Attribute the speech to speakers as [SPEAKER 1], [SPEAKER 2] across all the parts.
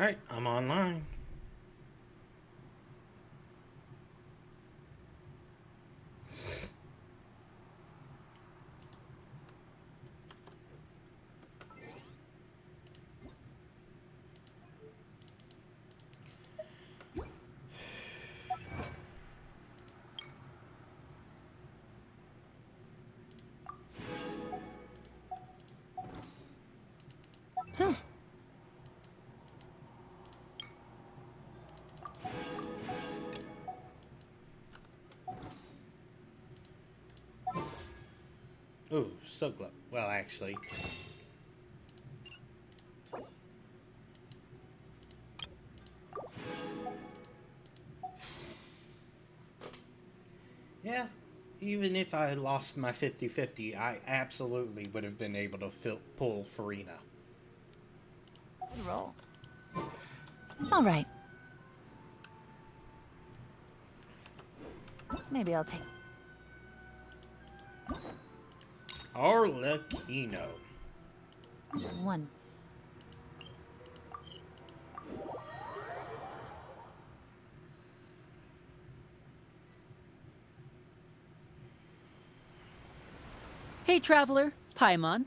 [SPEAKER 1] Alright, I'm online. Ooh, so close. Well, actually. Yeah, even if I lost my 50-50, I absolutely would have been able to pull Farina.
[SPEAKER 2] Roll. All right. Maybe I'll take
[SPEAKER 1] Arlecchino.
[SPEAKER 2] one.
[SPEAKER 3] Hey, traveler, Paimon.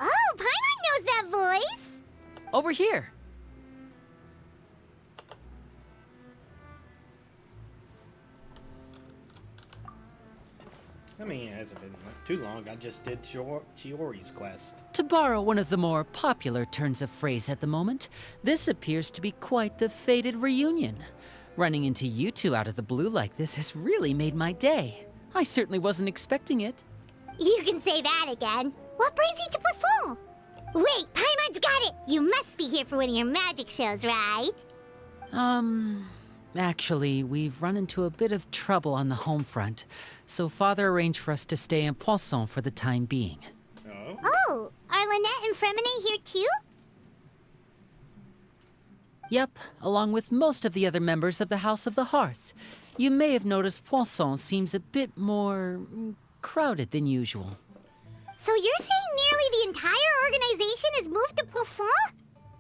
[SPEAKER 4] Oh, Paimon knows that voice!
[SPEAKER 3] Over here.
[SPEAKER 1] I mean, it hasn't been too long. I just did Chiori's quest.
[SPEAKER 3] To borrow one of the more popular turns of phrase at the moment, this appears to be quite the fated reunion. Running into you two out of the blue like this has really made my day. I certainly wasn't expecting it.
[SPEAKER 4] You can say that again. What brings you to Poisson? Wait, Paimon's got it! You must be here for one of your magic shows, right?
[SPEAKER 3] Actually, we've run into a bit of trouble on the home front, so Father arranged for us to stay in Poisson for the time being.
[SPEAKER 1] Oh?
[SPEAKER 4] Oh, are Lynette and Fremine here too?
[SPEAKER 3] Yep, along with most of the other members of the House of the Hearth. You may have noticed Poisson seems a bit more crowded than usual.
[SPEAKER 4] So you're saying nearly the entire organization has moved to Poisson?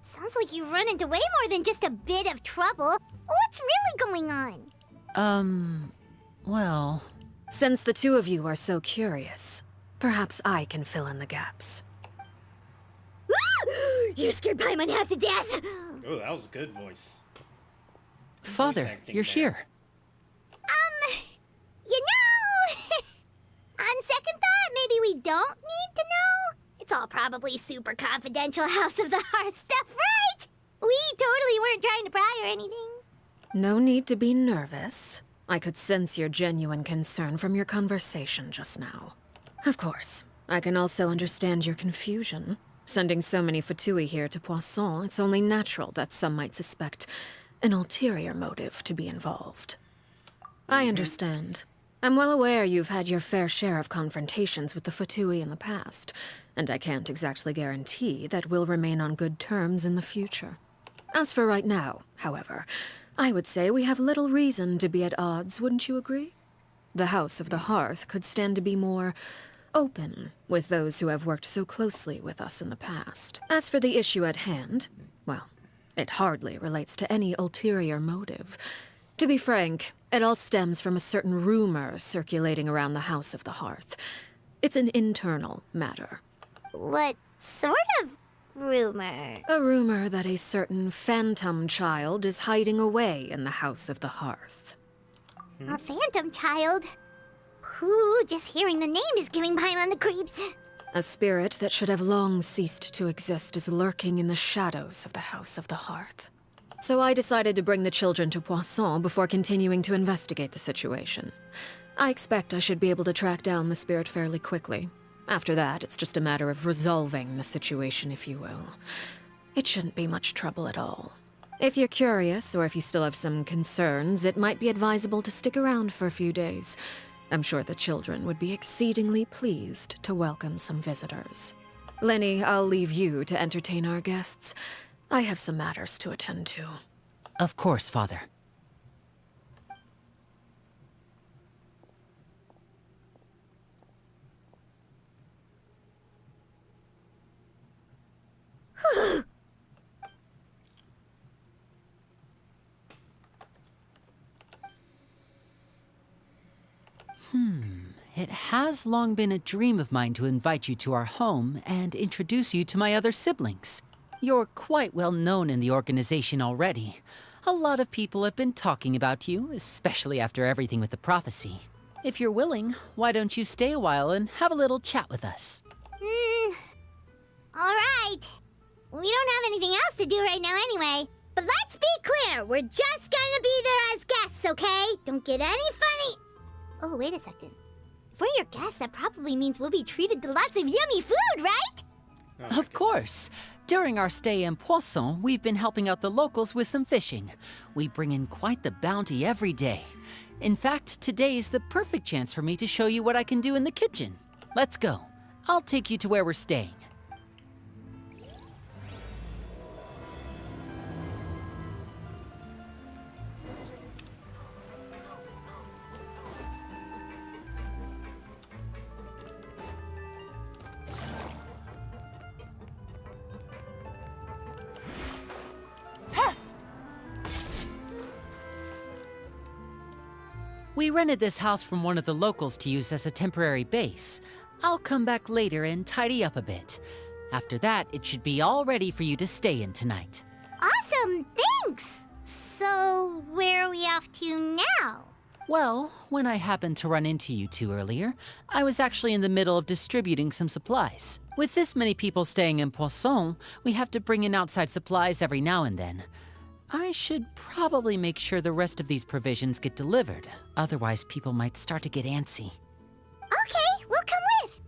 [SPEAKER 4] Sounds like you've run into way more than just a bit of trouble. What's really going on?
[SPEAKER 3] Well...
[SPEAKER 5] Since the two of you are so curious, perhaps I can fill in the gaps.
[SPEAKER 4] You scared Paimon half to death!
[SPEAKER 1] Oh, that was a good voice.
[SPEAKER 3] Father,
[SPEAKER 1] acting
[SPEAKER 3] you're
[SPEAKER 1] there.
[SPEAKER 3] here.
[SPEAKER 4] You know... On second thought, maybe we don't need to know. It's all probably super confidential House of the Hearth stuff, right? We totally weren't trying to pry or anything.
[SPEAKER 5] No need to be nervous. I could sense your genuine concern from your conversation just now. Of course, I can also understand your confusion. Sending so many Fatui here to Poisson, it's only natural that some might suspect an ulterior motive to be involved. I understand. I'm well aware you've had your fair share of confrontations with the Fatui in the past, and I can't exactly guarantee that we'll remain on good terms in the future. As for right now, however, I would say we have little reason to be at odds, wouldn't you agree? The House of the Hearth could stand to be more open with those who have worked so closely with us in the past. As for the issue at hand, well, it hardly relates to any ulterior motive. To be frank, it all stems from a certain rumor circulating around the House of the Hearth. It's an internal matter.
[SPEAKER 4] What sort of rumor?
[SPEAKER 5] A rumor that a certain phantom child is hiding away in the House of the Hearth.
[SPEAKER 4] A phantom child? Ooh, just hearing the name is giving Paimon the creeps.
[SPEAKER 5] A spirit that should have long ceased to exist is lurking in the shadows of the House of the Hearth. So I decided to bring the children to Poisson before continuing to investigate the situation. I expect I should be able to track down the spirit fairly quickly. After that, it's just a matter of resolving the situation, if you will. It shouldn't be much trouble at all. If you're curious, or if you still have some concerns, it might be advisable to stick around for a few days. I'm sure the children would be exceedingly pleased to welcome some visitors. Lenny, I'll leave you to entertain our guests. I have some matters to attend to.
[SPEAKER 3] Of course, Father. It has long been a dream of mine to invite you to our home and introduce you to my other siblings. You're quite well known in the organization already. A lot of people have been talking about you, especially after everything with the prophecy. If you're willing, why don't you stay a while and have a little chat with us?
[SPEAKER 4] Alright. We don't have anything else to do right now anyway. But let's be clear, we're just gonna be there as guests, okay? Don't get any funny... Oh, wait a second. If we're your guests, that probably means we'll be treated to lots of yummy food, right?
[SPEAKER 3] Of course. During our stay in Poisson, we've been helping out the locals with some fishing. We bring in quite the bounty every day. In fact, today's the perfect chance for me to show you what I can do in the kitchen. Let's go. I'll take you to where we're staying. We rented this house from one of the locals to use as a temporary base. I'll come back later and tidy up a bit. After that, it should be all ready for you to stay in tonight.
[SPEAKER 4] Awesome, thanks! So, where are we off to now?
[SPEAKER 3] Well, when I happened to run into you two earlier, I was actually in the middle of distributing some supplies. With this many people staying in Poisson, we have to bring in outside supplies every now and then. I should probably make sure the rest of these provisions get delivered. Otherwise, people might start to get antsy.
[SPEAKER 4] Okay, we'll come with!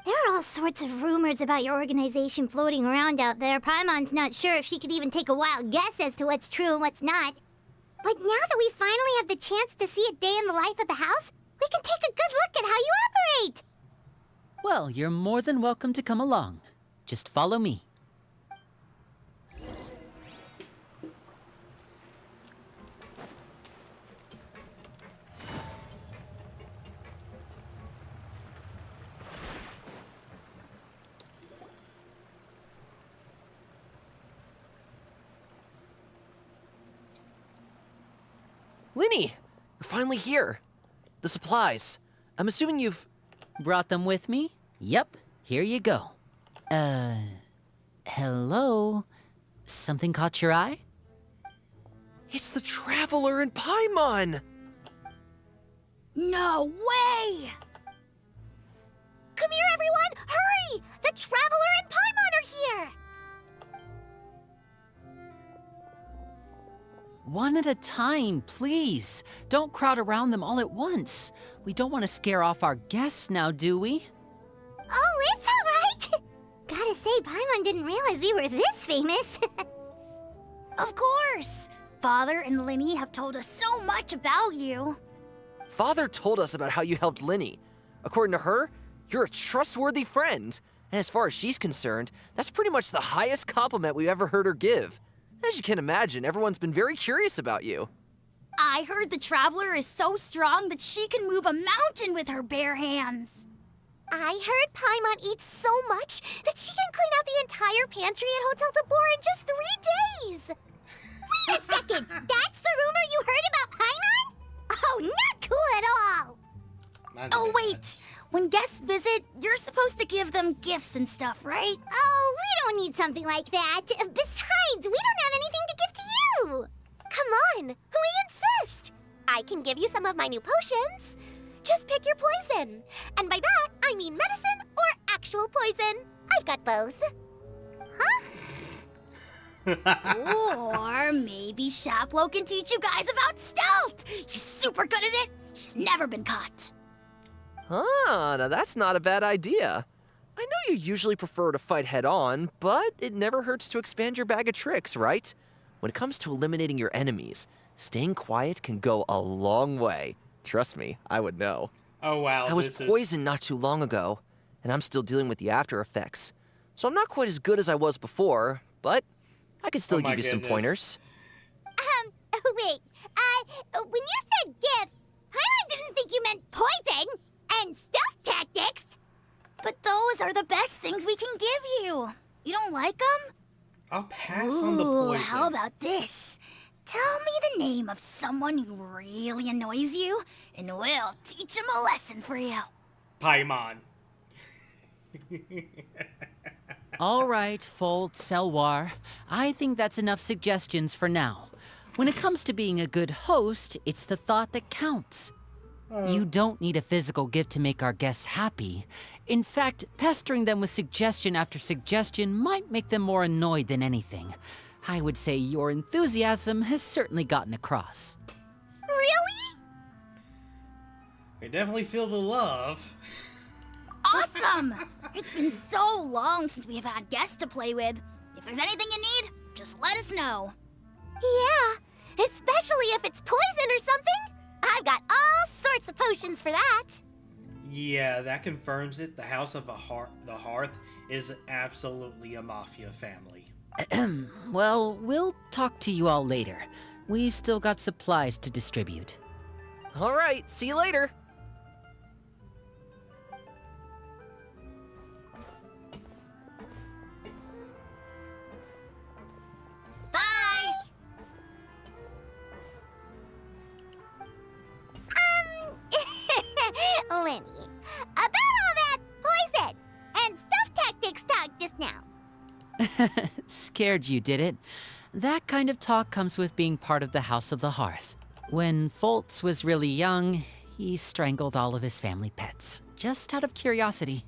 [SPEAKER 4] There are all sorts of rumors about your organization floating around out there. Paimon's not sure if she could even take a wild guess as to what's true and what's not. But now that we finally have the chance to see a day in the life of the house, we can take a good look at how you operate!
[SPEAKER 3] Well, you're more than welcome to come along. Just follow me.
[SPEAKER 6] Linny! You're finally here. The supplies. I'm assuming you've...
[SPEAKER 3] Brought them with me? Yep, here you go. Hello? Something caught your eye?
[SPEAKER 6] It's the Traveler and Paimon!
[SPEAKER 4] No way! Come here, everyone! Hurry! The Traveler and Paimon are here!
[SPEAKER 3] One at a time, please. Don't crowd around them all at once. We don't want to scare off our guests now, do we?
[SPEAKER 4] Oh, it's all right! Gotta say, Paimon didn't realize we were this famous.
[SPEAKER 7] Of course! Father and Linny have told us so much about you.
[SPEAKER 6] Father told us about how you helped Linny. According to her, you're a trustworthy friend. And as far as she's concerned, that's pretty much the highest compliment we've ever heard her give. As you can imagine, everyone's been very curious about you.
[SPEAKER 7] I heard the Traveler is so strong that she can move a mountain with her bare hands.
[SPEAKER 4] I heard Paimon eats so much that she can clean out the entire pantry at Hotel de Boer in just 3 days. Wait a second! That's the rumor you heard about Paimon? Oh, not cool at all!
[SPEAKER 7] Oh, wait. When guests visit, you're supposed to give them gifts and stuff, right?
[SPEAKER 4] Oh, we don't need something like that. Besides, we don't have anything to give to you. Come on, we insist. I can give you some of my new potions. Just pick your poison. And by that, I mean medicine or actual poison. I've got both. Huh?
[SPEAKER 7] Or maybe Shaplo can teach you guys about stealth. He's super good at it. He's never been caught.
[SPEAKER 6] Ah, now that's not a bad idea. I know you usually prefer to fight head-on, but it never hurts to expand your bag of tricks, right? When it comes to eliminating your enemies, staying quiet can go a long way. Trust me, I would know.
[SPEAKER 1] Oh wow.
[SPEAKER 6] I was
[SPEAKER 1] this is-
[SPEAKER 6] poisoned not too long ago, and I'm still dealing with the after effects. So I'm not quite as good as I was before, but I can still
[SPEAKER 1] Oh my
[SPEAKER 6] give you some
[SPEAKER 1] goodness.
[SPEAKER 6] pointers.
[SPEAKER 4] Wait. When you said gifts, Paimon didn't think you meant poison and stealth tactics.
[SPEAKER 7] But those are the best things we can give you. You don't like them?
[SPEAKER 1] I'll pass on the poison.
[SPEAKER 7] How about this? Tell me the name of someone who really annoys you, and we'll teach him a lesson for you.
[SPEAKER 1] Paimon.
[SPEAKER 3] All right, Folt, Selwar. I think that's enough suggestions for now. When it comes to being a good host, it's the thought that counts. You don't need a physical gift to make our guests happy. In fact, pestering them with suggestion after suggestion might make them more annoyed than anything. I would say your enthusiasm has certainly gotten across.
[SPEAKER 7] Really?
[SPEAKER 1] I definitely feel the love.
[SPEAKER 7] Awesome! It's been so long since we've had guests to play with. If there's anything you need, just let us know.
[SPEAKER 4] Yeah, especially if it's poison or something. I've got all sorts of potions for that.
[SPEAKER 1] Yeah, that confirms it. The House of the Hearth is absolutely a mafia family.
[SPEAKER 3] Well, we'll talk to you all later. We've still got supplies to distribute.
[SPEAKER 6] All right, see you later.
[SPEAKER 7] Bye!
[SPEAKER 4] Lenny, about all that poison and stealth tactics talk just now.
[SPEAKER 3] Scared you, did it? That kind of talk comes with being part of the House of the Hearth. When Foltz was really young, he strangled all of his family pets, just out of curiosity.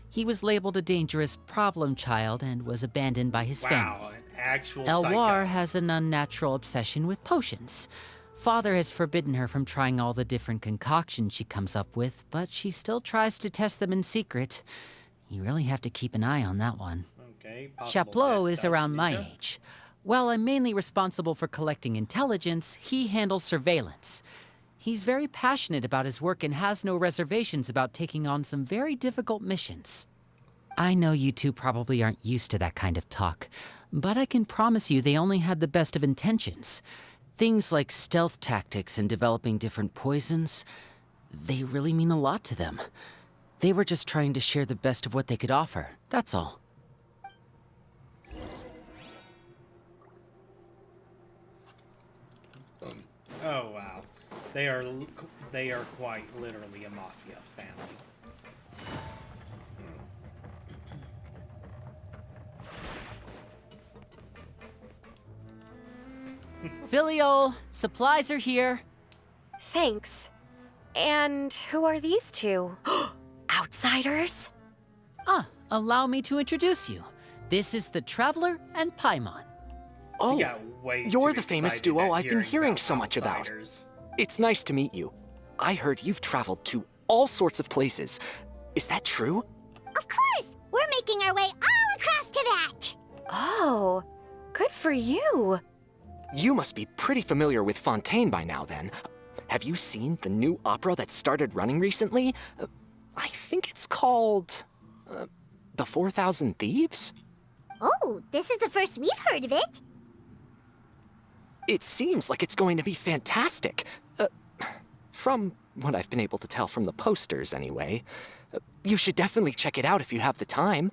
[SPEAKER 3] He was labeled a dangerous problem child and was abandoned by his family.
[SPEAKER 1] Wow, an actual
[SPEAKER 3] Elwar
[SPEAKER 1] psycho.
[SPEAKER 3] has an unnatural obsession with potions. Father has forbidden her from trying all the different concoctions she comes up with, but she still tries to test them in secret. You really have to keep an eye on that one.
[SPEAKER 1] Okay, possible
[SPEAKER 3] Chaplot
[SPEAKER 1] death
[SPEAKER 3] is
[SPEAKER 1] does
[SPEAKER 3] around my
[SPEAKER 1] ninja.
[SPEAKER 3] age. While I'm mainly responsible for collecting intelligence, he handles surveillance. He's very passionate about his work and has no reservations about taking on some very difficult missions. I know you two probably aren't used to that kind of talk, but I can promise you they only had the best of intentions. Things like stealth tactics and developing different poisons, they really mean a lot to them. They were just trying to share the best of what they could offer, that's all.
[SPEAKER 1] Oh wow, they are quite literally a mafia family.
[SPEAKER 3] Filial, supplies are here.
[SPEAKER 8] Thanks. And who are these two? Outsiders?
[SPEAKER 3] Allow me to introduce you. This is the Traveler and Paimon.
[SPEAKER 1] She
[SPEAKER 9] Oh,
[SPEAKER 1] got way
[SPEAKER 9] you're
[SPEAKER 1] too
[SPEAKER 9] the famous
[SPEAKER 1] excited
[SPEAKER 9] duo
[SPEAKER 1] at
[SPEAKER 9] I've been hearing
[SPEAKER 1] about
[SPEAKER 9] so much about.
[SPEAKER 1] outsiders.
[SPEAKER 9] It's nice to meet you. I heard you've traveled to all sorts of places. Is that true?
[SPEAKER 4] Of course, we're making our way all across to that.
[SPEAKER 8] Oh, good for you.
[SPEAKER 9] You must be pretty familiar with Fontaine by now, then. Have you seen the new opera that started running recently? I think it's called... The 4,000 Thieves?
[SPEAKER 4] Oh, this is the first we've heard of it.
[SPEAKER 9] It seems like it's going to be fantastic. From what I've been able to tell from the posters, anyway. You should definitely check it out if you have the time.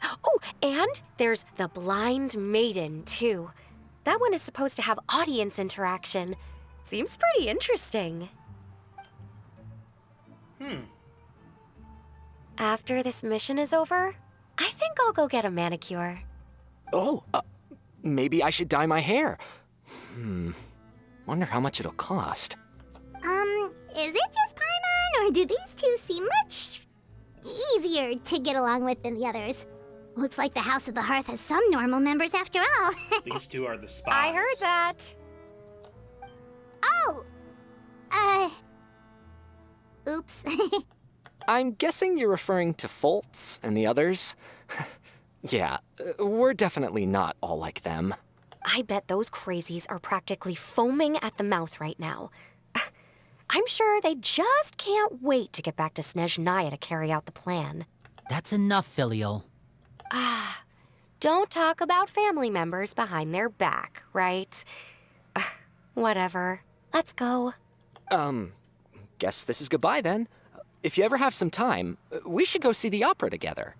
[SPEAKER 8] Oh, and there's The Blind Maiden, too. That one is supposed to have audience interaction. Seems pretty interesting. After this mission is over, I think I'll go get a manicure.
[SPEAKER 9] Oh, maybe I should dye my hair. Wonder how much it'll cost.
[SPEAKER 4] Is it just Paimon, or do these two seem much easier to get along with than the others? Looks like the House of the Hearth has some normal members after all.
[SPEAKER 1] These two are the spies.
[SPEAKER 8] I heard that.
[SPEAKER 4] Oh! Oops.
[SPEAKER 9] I'm guessing you're referring to Foltz and the others? Yeah, we're definitely not all like them.
[SPEAKER 8] I bet those crazies are practically foaming at the mouth right now. I'm sure they just can't wait to get back to Snezhnaya to carry out the plan.
[SPEAKER 3] That's enough, Filial.
[SPEAKER 8] Don't talk about family members behind their back, right? Whatever. Let's go.
[SPEAKER 9] Guess this is goodbye then. If you ever have some time, we should go see the opera together.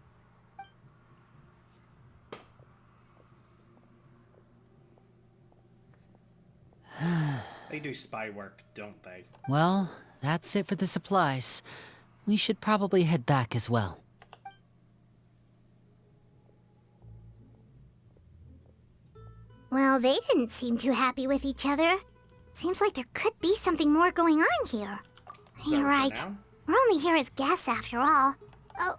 [SPEAKER 1] They do spy work, don't they?
[SPEAKER 3] Well, that's it for the supplies. We should probably head back as well.
[SPEAKER 4] Well, they didn't seem too happy with each other. Seems like there could be something more going on here.
[SPEAKER 1] So
[SPEAKER 4] You're
[SPEAKER 1] for
[SPEAKER 4] right.
[SPEAKER 1] now?
[SPEAKER 4] We're only here as guests after all. Oh,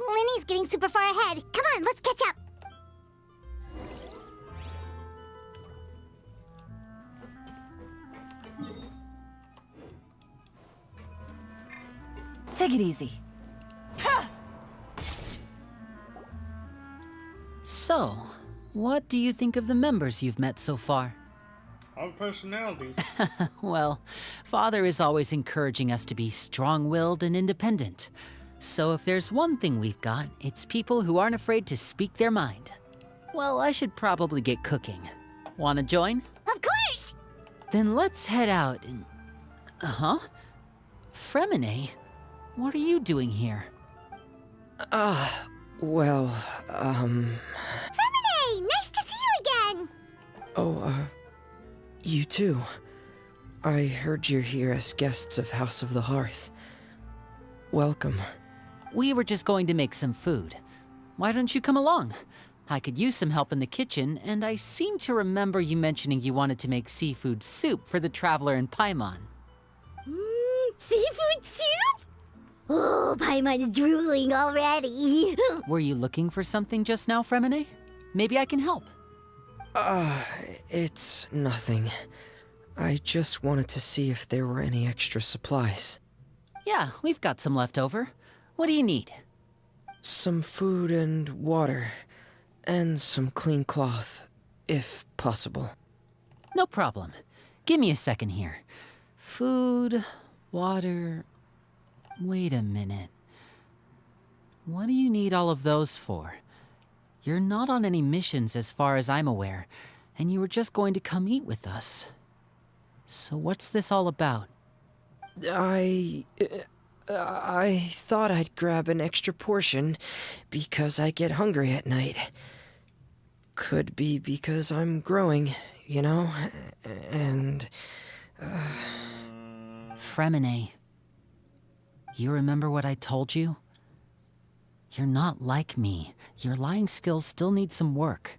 [SPEAKER 4] Linny's getting super far ahead. Come on, let's catch up.
[SPEAKER 2] Take it easy.
[SPEAKER 3] So, what do you think of the members you've met so far?
[SPEAKER 1] All personalities.
[SPEAKER 3] Well, Father is always encouraging us to be strong-willed and independent. So if there's one thing we've got, it's people who aren't afraid to speak their mind. Well, I should probably get cooking. Wanna join?
[SPEAKER 4] Of course!
[SPEAKER 3] Then let's head out and... Uh-huh. Fremine, what are you doing here?
[SPEAKER 10] Well,
[SPEAKER 4] Fremine, nice to see you again!
[SPEAKER 10] you too. I heard you're here as guests of House of the Hearth. Welcome.
[SPEAKER 3] We were just going to make some food. Why don't you come along? I could use some help in the kitchen, and I seem to remember you mentioning you wanted to make seafood soup for the traveler in Paimon.
[SPEAKER 4] Seafood soup? Oh, Paimon's drooling already.
[SPEAKER 3] Were you looking for something just now, Fremine? Maybe I can help.
[SPEAKER 10] It's nothing. I just wanted to see if there were any extra supplies.
[SPEAKER 3] Yeah, we've got some left over. What do you need?
[SPEAKER 10] Some food and water. And some clean cloth, if possible.
[SPEAKER 3] No problem. Give me a second here. Food, water... Wait a minute. What do you need all of those for? You're not on any missions as far as I'm aware, and you were just going to come eat with us. So what's this all about?
[SPEAKER 10] I thought I'd grab an extra portion because I get hungry at night. Could be because I'm growing, you know, and...
[SPEAKER 3] Fremine, you remember what I told you? You're not like me. Your lying skills still need some work.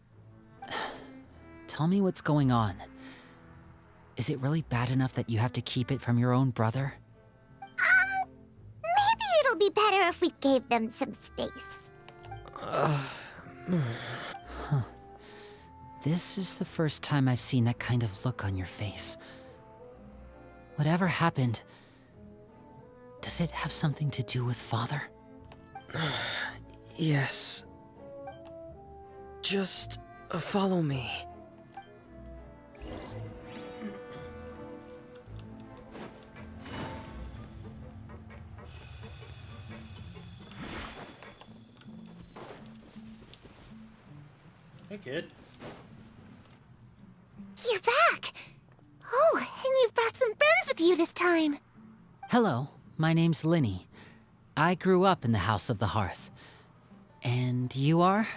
[SPEAKER 3] Tell me what's going on. Is it really bad enough that you have to keep it from your own brother?
[SPEAKER 4] Maybe it'll be better if we gave them some space.
[SPEAKER 3] This is the first time I've seen that kind of look on your face. Whatever happened, does it have something to do with Father?
[SPEAKER 10] Yes. Just follow me.
[SPEAKER 1] Hey, kid.
[SPEAKER 4] You're back! Oh, and you've brought some friends with you this time.
[SPEAKER 3] Hello, my name's Linny. I grew up in the House of the Hearth. And you are?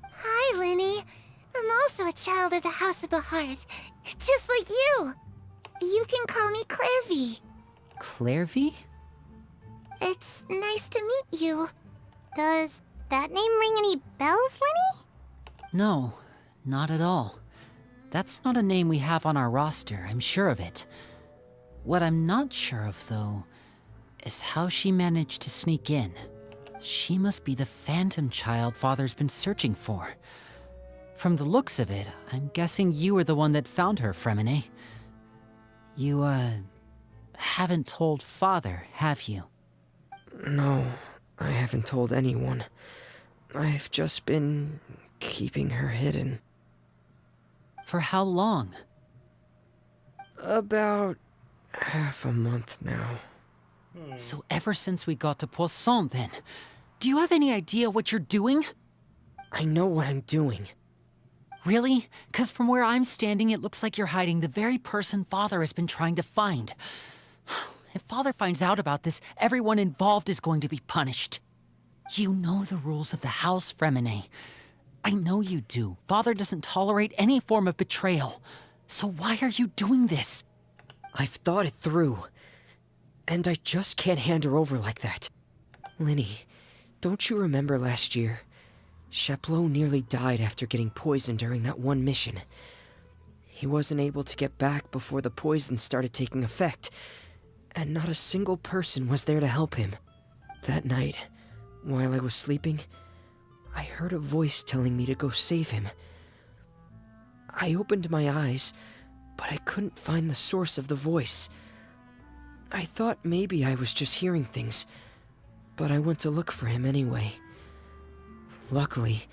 [SPEAKER 4] Hi, Linny. I'm also a child of the House of the Hearth, just like you. You can call me Clairvy.
[SPEAKER 3] Clairvy?
[SPEAKER 4] It's nice to meet you. Does that name ring any bells, Linny?
[SPEAKER 3] No, not at all. That's not a name we have on our roster, I'm sure of it. What I'm not sure of, though, is how she managed to sneak in. She must be the phantom child Father's been searching for. From the looks of it, I'm guessing you were the one that found her, Fremine. You, haven't told Father, have you?
[SPEAKER 10] No, I haven't told anyone. I've just been keeping her hidden.
[SPEAKER 3] For how long?
[SPEAKER 10] About half a month now.
[SPEAKER 3] So ever since we got to Poisson, then. Do you have any idea what you're doing?
[SPEAKER 10] I know what I'm doing.
[SPEAKER 3] Really? 'Cause from where I'm standing, it looks like you're hiding the very person Father has been trying to find. If Father finds out about this, everyone involved is going to be punished. You know the rules of the house, Fremine. I know you do. Father doesn't tolerate any form of betrayal. So why are you doing this?
[SPEAKER 10] I've thought it through. And I just can't hand her over like that. Linny, don't you remember last year? Chaplot nearly died after getting poisoned during that one mission. He wasn't able to get back before the poison started taking effect, and not a single person was there to help him. That night, while I was sleeping, I heard a voice telling me to go save him. I opened my eyes, but I couldn't find the source of the voice. I thought maybe I was just hearing things, but I went to look for him anyway. Luckily,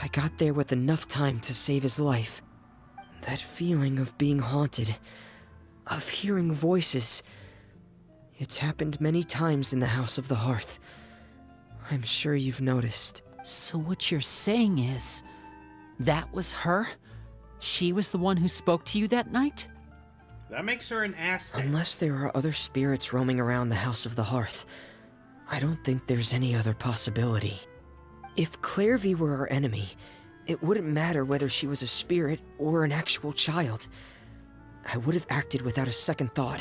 [SPEAKER 10] I got there with enough time to save his life. That feeling of being haunted, of hearing voices, it's happened many times in the House of the Hearth. I'm sure you've noticed.
[SPEAKER 3] So what you're saying is, that was her? She was the one who spoke to you that night?
[SPEAKER 1] That makes her an Aztec.
[SPEAKER 10] Unless there are other spirits roaming around the House of the Hearth, I don't think there's any other possibility. If Clairvy were our enemy, it wouldn't matter whether she was a spirit or an actual child. I would have acted without a second thought,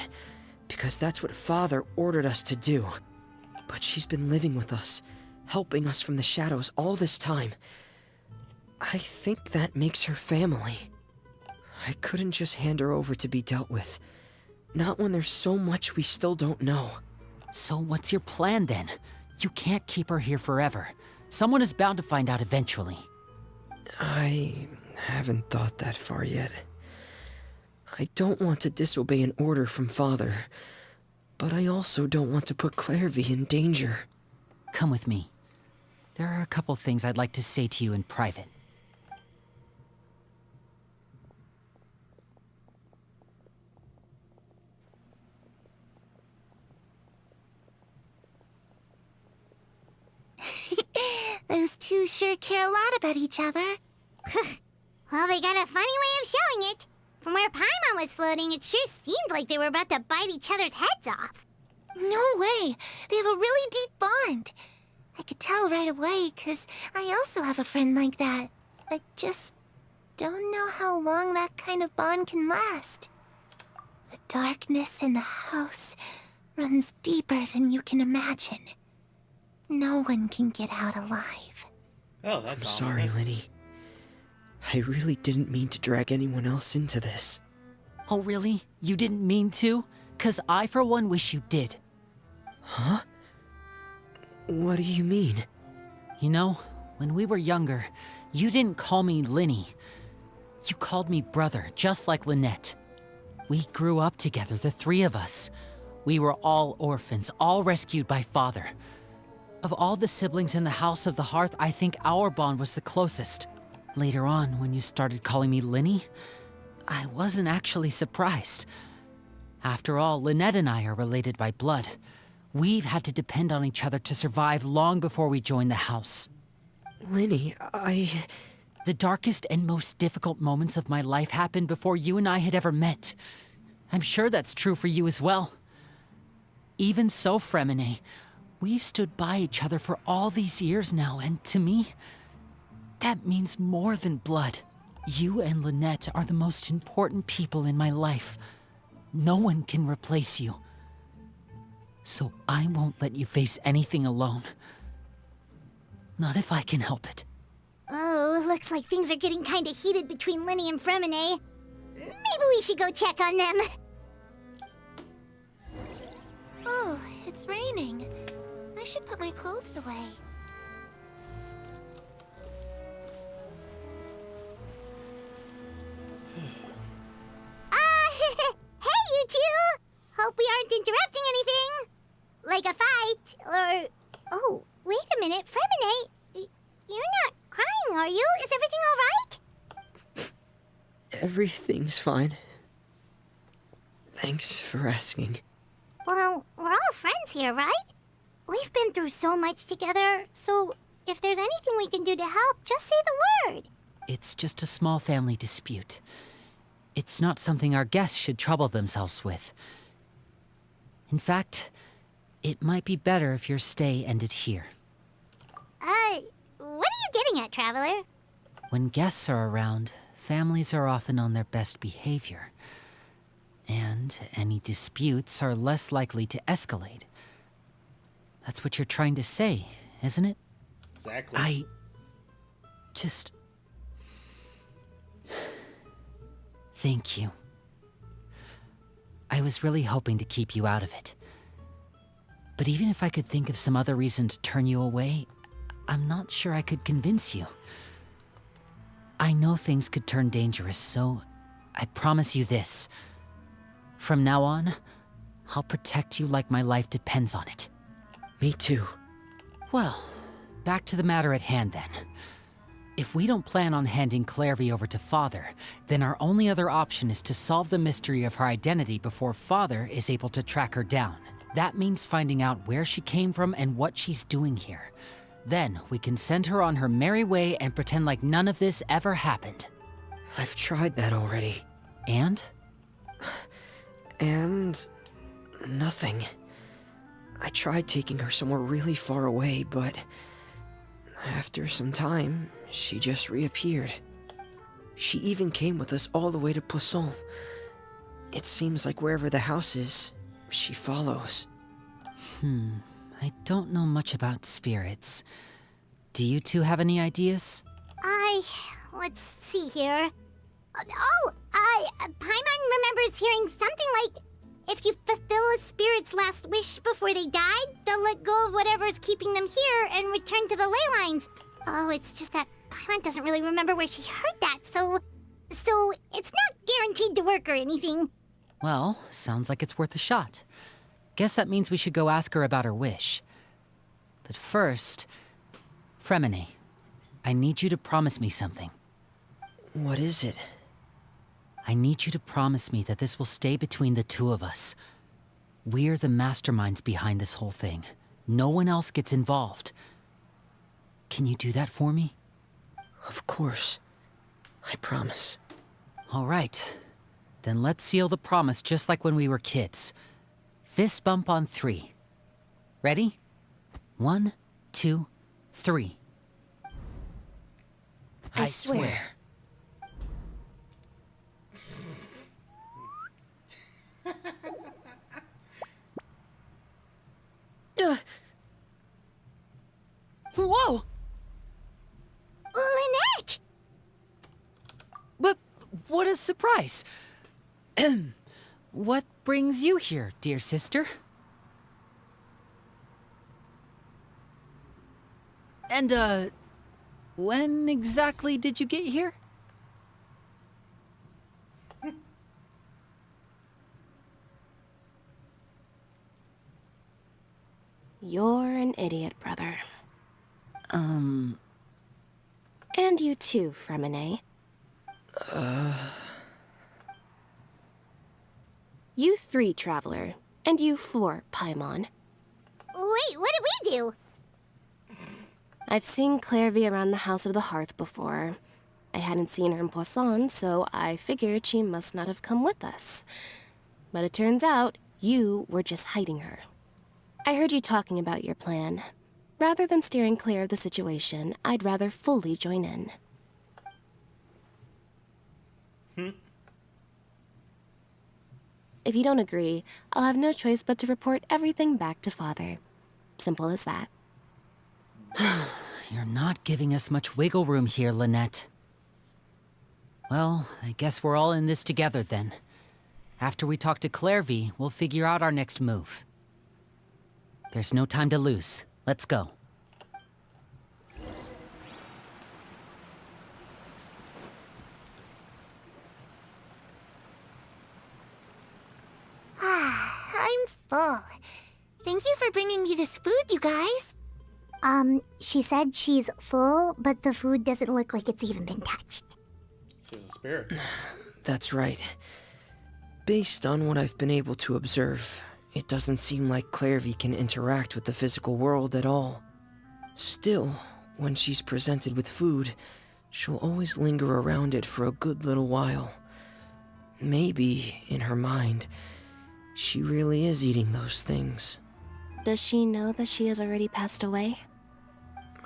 [SPEAKER 10] because that's what Father ordered us to do. But she's been living with us, helping us from the shadows all this time. I think that makes her family. I couldn't just hand her over to be dealt with. Not when there's so much we still don't know.
[SPEAKER 3] So what's your plan then? You can't keep her here forever. Someone is bound to find out eventually.
[SPEAKER 10] I haven't thought that far yet. I don't want to disobey an order from Father, but I also don't want to put Clairvy in danger.
[SPEAKER 3] Come with me. There are a couple things I'd like to say to you in private.
[SPEAKER 4] Those two sure care a lot about each other. Well, they got a funny way of showing it. From where Paimon was floating, it sure seemed like they were about to bite each other's heads off.
[SPEAKER 7] No way. They have a really deep bond. I could tell right away, 'cause I also have a friend like that. I just don't know how long that kind of bond can last. The darkness in the house runs deeper than you can imagine. No one can get out alive.
[SPEAKER 1] Oh, that's
[SPEAKER 10] I'm sorry,
[SPEAKER 1] ominous.
[SPEAKER 10] Linny. I really didn't mean to drag anyone else into this.
[SPEAKER 3] Oh really? You didn't mean to? 'Cause I for one wish you did.
[SPEAKER 10] Huh? What do you mean?
[SPEAKER 3] You know, when we were younger, you didn't call me Linny. You called me brother, just like Lynette. We grew up together, the three of us. We were all orphans, all rescued by Father. Of all the siblings in the House of the Hearth, I think our bond was the closest. Later on, when you started calling me Linny, I wasn't actually surprised. After all, Lynette and I are related by blood. We've had to depend on each other to survive long before we joined the house.
[SPEAKER 10] Linny,
[SPEAKER 3] The darkest and most difficult moments of my life happened before you and I had ever met. I'm sure that's true for you as well. Even so, Fremine, we've stood by each other for all these years now, and to me, that means more than blood. You and Lynette are the most important people in my life. No one can replace you. So I won't let you face anything alone. Not if I can help it.
[SPEAKER 4] Oh, looks like things are getting kinda heated between Linny and Fremine. Maybe we should go check on them.
[SPEAKER 7] Oh, it's raining. I should put my clothes away.
[SPEAKER 4] Hey, you two! Hope we aren't interrupting anything. Like a fight, or... Oh, wait a minute, Fremine. You're not crying, are you? Is everything all right?
[SPEAKER 10] everything's fine. Thanks for asking.
[SPEAKER 4] Well, we're all friends here, right? We've been through so much together, so if there's anything we can do to help, just say the word.
[SPEAKER 3] It's just a small family dispute. It's not something our guests should trouble themselves with. In fact, it might be better if your stay ended here.
[SPEAKER 4] What are you getting at, Traveler?
[SPEAKER 3] When guests are around, families are often on their best behavior. And any disputes are less likely to escalate. That's what you're trying to say, isn't it?
[SPEAKER 1] Exactly.
[SPEAKER 3] I just... Thank you. I was really hoping to keep you out of it. But even if I could think of some other reason to turn you away, I'm not sure I could convince you. I know things could turn dangerous, so I promise you this. From now on, I'll protect you like my life depends on it.
[SPEAKER 10] Me too.
[SPEAKER 3] Well, back to the matter at hand then. If we don't plan on handing Clairvy over to Father, then our only other option is to solve the mystery of her identity before Father is able to track her down. That means finding out where she came from and what she's doing here. Then we can send her on her merry way and pretend like none of this ever happened.
[SPEAKER 10] I've tried that already.
[SPEAKER 3] And?
[SPEAKER 10] And... nothing. I tried taking her somewhere really far away, but... after some time, she just reappeared. She even came with us all the way to Poisson. It seems like wherever the house is, she follows.
[SPEAKER 3] I don't know much about spirits. Do you two have any ideas?
[SPEAKER 4] Let's see here. Paimon remembers hearing something like, if you fulfill a spirit's last wish before they died, they'll let go of whatever's keeping them here and return to the ley lines. Oh, it's just that Paimon doesn't really remember where she heard that, so it's not guaranteed to work or anything.
[SPEAKER 3] Well, sounds like it's worth a shot. Guess that means we should go ask her about her wish. But first, Fremine, I need you to promise me something.
[SPEAKER 10] What is it?
[SPEAKER 3] I need you to promise me that this will stay between the two of us. We're the masterminds behind this whole thing. No one else gets involved. Can you do that for me?
[SPEAKER 10] Of course. I promise.
[SPEAKER 3] All right. Then let's seal the promise just like when we were kids. Fist bump on 3. Ready? 1, 2, 3.
[SPEAKER 8] I swear.
[SPEAKER 3] Whoa!
[SPEAKER 4] Lynette!
[SPEAKER 3] But what a surprise! What brings you here, dear sister? And, when exactly did you get here?
[SPEAKER 8] You're an idiot, brother. And you too, Fremine. You 3, Traveler. And you 4, Paimon.
[SPEAKER 4] Wait, what did we do?
[SPEAKER 8] I've seen Clairvy around the House of the Hearth before. I hadn't seen her in Poisson, so I figured she must not have come with us. But it turns out, you were just hiding her. I heard you talking about your plan. Rather than steering clear of the situation, I'd rather fully join in. If you don't agree, I'll have no choice but to report everything back to Father. Simple as that.
[SPEAKER 3] You're not giving us much wiggle room here, Lynette. Well, I guess we're all in this together then. After we talk to Clairvy, we'll figure out our next move. There's no time to lose. Let's go.
[SPEAKER 7] I'm full. Thank you for bringing me this food, you guys.
[SPEAKER 4] She said she's full, but the food doesn't look like it's even been touched.
[SPEAKER 1] She's a spirit.
[SPEAKER 10] That's right. Based on what I've been able to observe, it doesn't seem like Clairvy can interact with the physical world at all. Still, when she's presented with food, she'll always linger around it for a good little while. Maybe, in her mind, she really is eating those things.
[SPEAKER 8] Does she know that she has already passed away?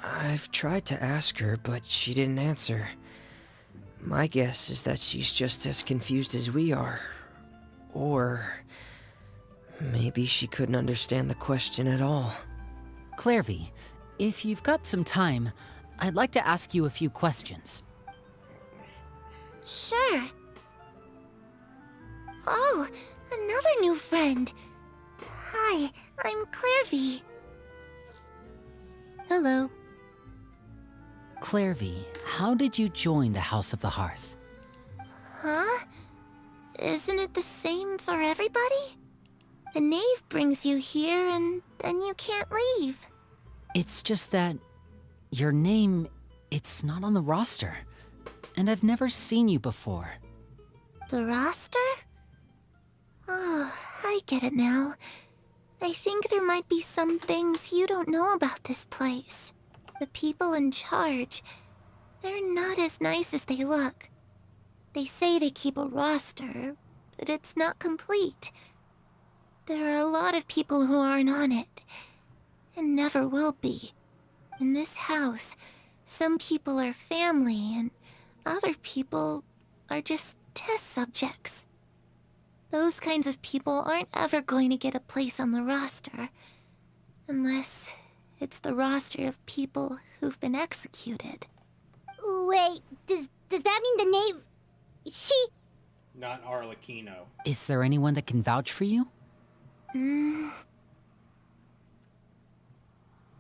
[SPEAKER 10] I've tried to ask her, but she didn't answer. My guess is that she's just as confused as we are. Or maybe she couldn't understand the question at all.
[SPEAKER 3] Clairvy, if you've got some time, I'd like to ask you a few questions.
[SPEAKER 7] Sure. Oh, another new friend. Hi, I'm Clairvy.
[SPEAKER 2] Hello.
[SPEAKER 3] Clairvy, how did you join the House of the Hearth?
[SPEAKER 7] Huh? Isn't it the same for everybody? The knave brings you here and then you can't leave.
[SPEAKER 3] It's just that your name, it's not on the roster. And I've never seen you before.
[SPEAKER 7] The roster? Oh, I get it now. I think there might be some things you don't know about this place. The people in charge, they're not as nice as they look. They say they keep a roster, but it's not complete. There are a lot of people who aren't on it, and never will be. In this house, some people are family, and other people are just test subjects. Those kinds of people aren't ever going to get a place on the roster, unless it's the roster of people who've been executed.
[SPEAKER 4] Wait, does that mean the knave... She...
[SPEAKER 1] Not Arlecchino.
[SPEAKER 3] Is there anyone that can vouch for you?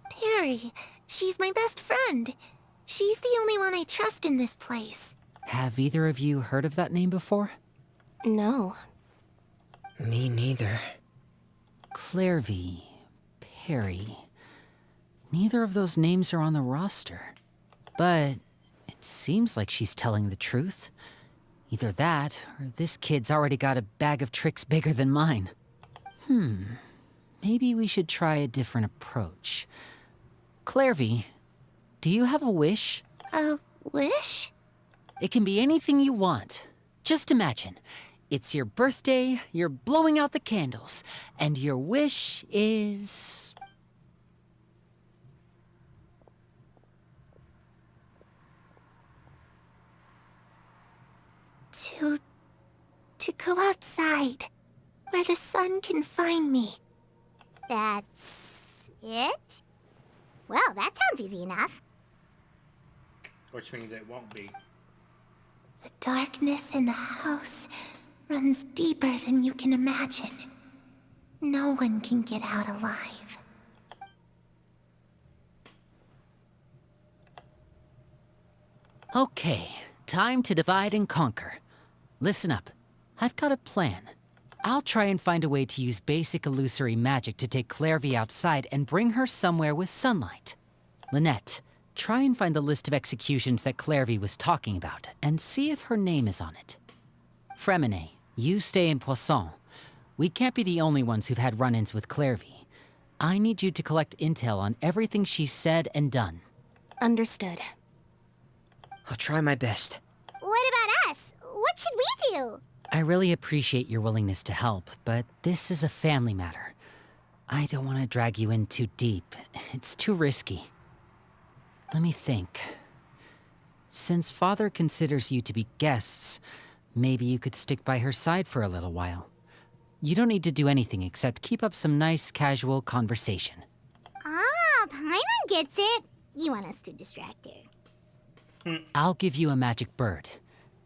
[SPEAKER 7] Perry. She's my best friend. She's the only one I trust in this place.
[SPEAKER 3] Have either of you heard of that name before?
[SPEAKER 8] No.
[SPEAKER 10] Me neither.
[SPEAKER 3] Clairvy, Perry. Neither of those names are on the roster. But it seems like she's telling the truth. Either that, or this kid's already got a bag of tricks bigger than mine. Maybe we should try a different approach. Clairvy, do you have a wish?
[SPEAKER 7] A wish?
[SPEAKER 3] It can be anything you want. Just imagine. It's your birthday, you're blowing out the candles, and your wish is...
[SPEAKER 7] To go outside, where the sun can find me.
[SPEAKER 4] That's... it? Well, that sounds easy enough.
[SPEAKER 1] Which means it won't be.
[SPEAKER 7] The darkness in the house runs deeper than you can imagine. No one can get out alive.
[SPEAKER 3] Okay, time to divide and conquer. Listen up. I've got a plan. I'll try and find a way to use basic illusory magic to take Clairvy outside and bring her somewhere with sunlight. Lynette, try and find the list of executions that Clairvy was talking about and see if her name is on it. Fremine, you stay in Poisson. We can't be the only ones who've had run-ins with Clairvy. I need you to collect intel on everything she's said and done.
[SPEAKER 8] Understood.
[SPEAKER 10] I'll try my best.
[SPEAKER 4] What about us? What should we do?
[SPEAKER 3] I really appreciate your willingness to help, but this is a family matter. I don't want to drag you in too deep. It's too risky. Let me think. Since Father considers you to be guests, maybe you could stick by her side for a little while. You don't need to do anything except keep up some nice, casual conversation.
[SPEAKER 4] Ah, Paimon gets it. You want us to distract her.
[SPEAKER 3] I'll give you a magic bird.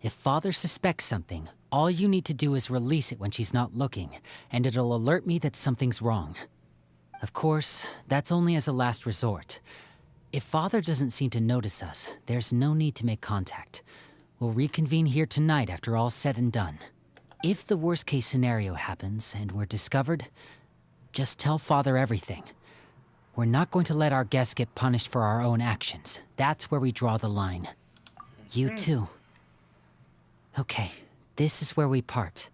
[SPEAKER 3] If Father suspects something, all you need to do is release it when she's not looking, and it'll alert me that something's wrong. Of course, that's only as a last resort. If Father doesn't seem to notice us, there's no need to make contact. We'll reconvene here tonight after all's said and done. If the worst-case scenario happens and we're discovered, just tell Father everything. We're not going to let our guests get punished for our own actions. That's where we draw the line. You too. Okay, this is where we part.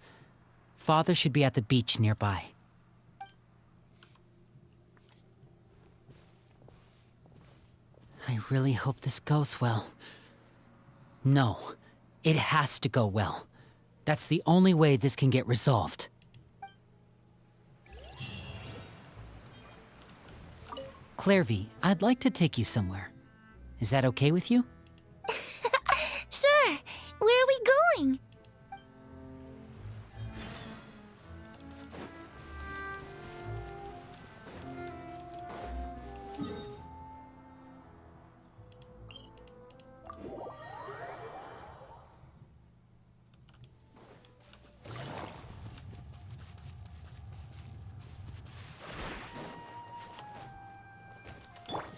[SPEAKER 3] Father should be at the beach nearby. I really hope this goes well. No, it has to go well. That's the only way this can get resolved. Clairvy, I'd like to take you somewhere. Is that okay with you?
[SPEAKER 7] Sure.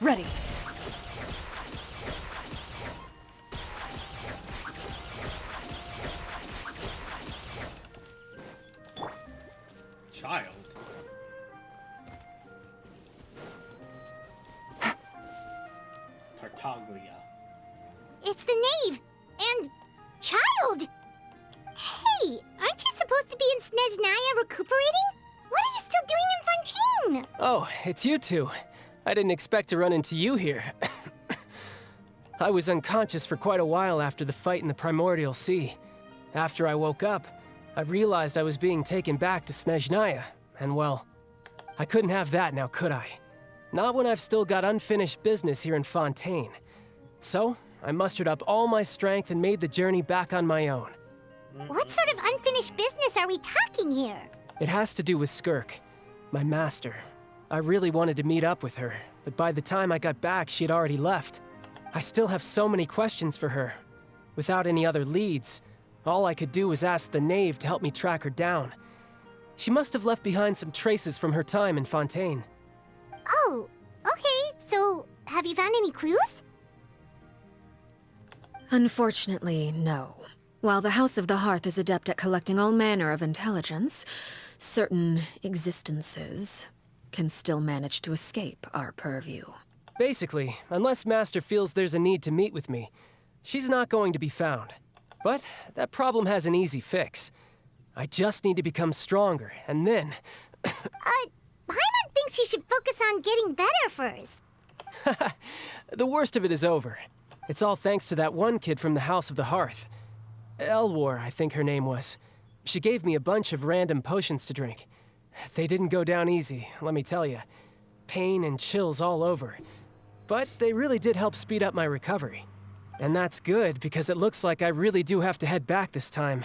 [SPEAKER 5] Ready.
[SPEAKER 1] Child. Tartaglia.
[SPEAKER 4] It's the knave and child. Hey, aren't you supposed to be in Snezhnaya recuperating? What are you still doing in Fontaine?
[SPEAKER 11] Oh, it's you two. I didn't expect to run into you here. I was unconscious for quite a while after the fight in the Primordial Sea. After I woke up, I realized I was being taken back to Snezhnaya, and well, I couldn't have that now, could I? Not when I've still got unfinished business here in Fontaine. So, I mustered up all my strength and made the journey back on my own.
[SPEAKER 4] What sort of unfinished business are we talking here?
[SPEAKER 11] It has to do with Skirk, my master. I really wanted to meet up with her, but by the time I got back, she had already left. I still have so many questions for her. Without any other leads, all I could do was ask the knave to help me track her down. She must have left behind some traces from her time in Fontaine.
[SPEAKER 4] Oh, okay, so have you found any clues?
[SPEAKER 5] Unfortunately, no. While the House of the Hearth is adept at collecting all manner of intelligence, certain existences can still manage to escape our purview.
[SPEAKER 11] Basically, unless Master feels there's a need to meet with me, she's not going to be found. But that problem has an easy fix. I just need to become stronger, and then...
[SPEAKER 4] Paimon thinks you should focus on getting better first.
[SPEAKER 11] The worst of it is over. It's all thanks to that one kid from the House of the Hearth. Elwar, I think her name was. She gave me a bunch of random potions to drink. They didn't go down easy, let me tell you. Pain and chills all over. But they really did help speed up my recovery. And that's good, because it looks like I really do have to head back this time.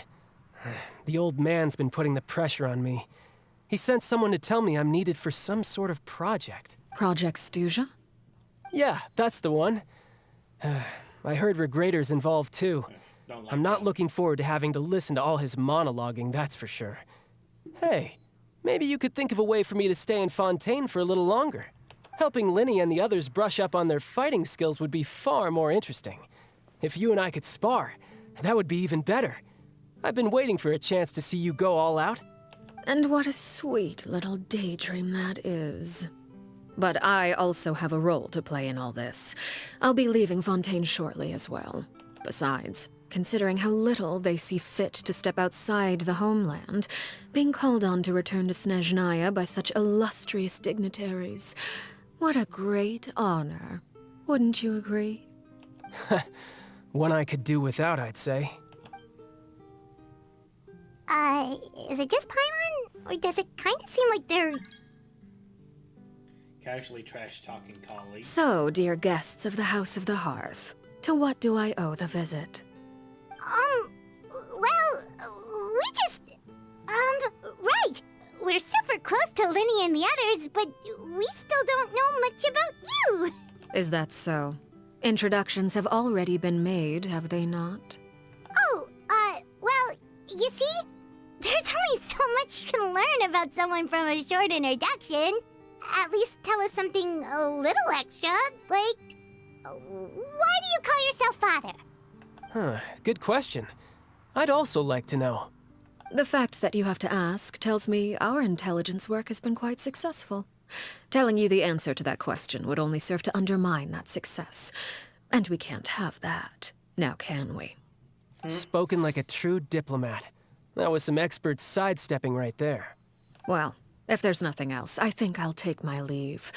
[SPEAKER 11] The old man's been putting the pressure on me. He sent someone to tell me I'm needed for some sort of project.
[SPEAKER 5] Project Stuja?
[SPEAKER 11] Yeah, that's the one. I heard Regrader's involved too. I'm not looking forward to having to listen to all his monologuing, that's for sure. Hey, maybe you could think of a way for me to stay in Fontaine for a little longer. Helping Lyney and the others brush up on their fighting skills would be far more interesting. If you and I could spar, that would be even better. I've been waiting for a chance to see you go all out.
[SPEAKER 5] And what a sweet little daydream that is. But I also have a role to play in all this. I'll be leaving Fontaine shortly as well. Besides, considering how little they see fit to step outside the homeland, being called on to return to Snezhnaya by such illustrious dignitaries, what a great honor. Wouldn't you agree?
[SPEAKER 11] One I could do without, I'd say.
[SPEAKER 4] Is it just Paimon? Or does it kind of seem like they're...
[SPEAKER 1] Casually trash-talking colleagues.
[SPEAKER 5] So, dear guests of the House of the Hearth, to what do I owe the visit?
[SPEAKER 4] Well, we just... right! We're super close to Lyney and the others, but we still don't know much about you!
[SPEAKER 5] Is that so? Introductions have already been made, have they not?
[SPEAKER 4] Oh, well, you see? There's only so much you can learn about someone from a short introduction. At least tell us something a little extra, like... Why do you call yourself father?
[SPEAKER 11] Huh, good question. I'd also like to know.
[SPEAKER 5] The fact that you have to ask tells me our intelligence work has been quite successful. Telling you the answer to that question would only serve to undermine that success. And we can't have that, now can we?
[SPEAKER 11] Spoken like a true diplomat. That was some expert sidestepping right there.
[SPEAKER 5] Well, if there's nothing else, I think I'll take my leave.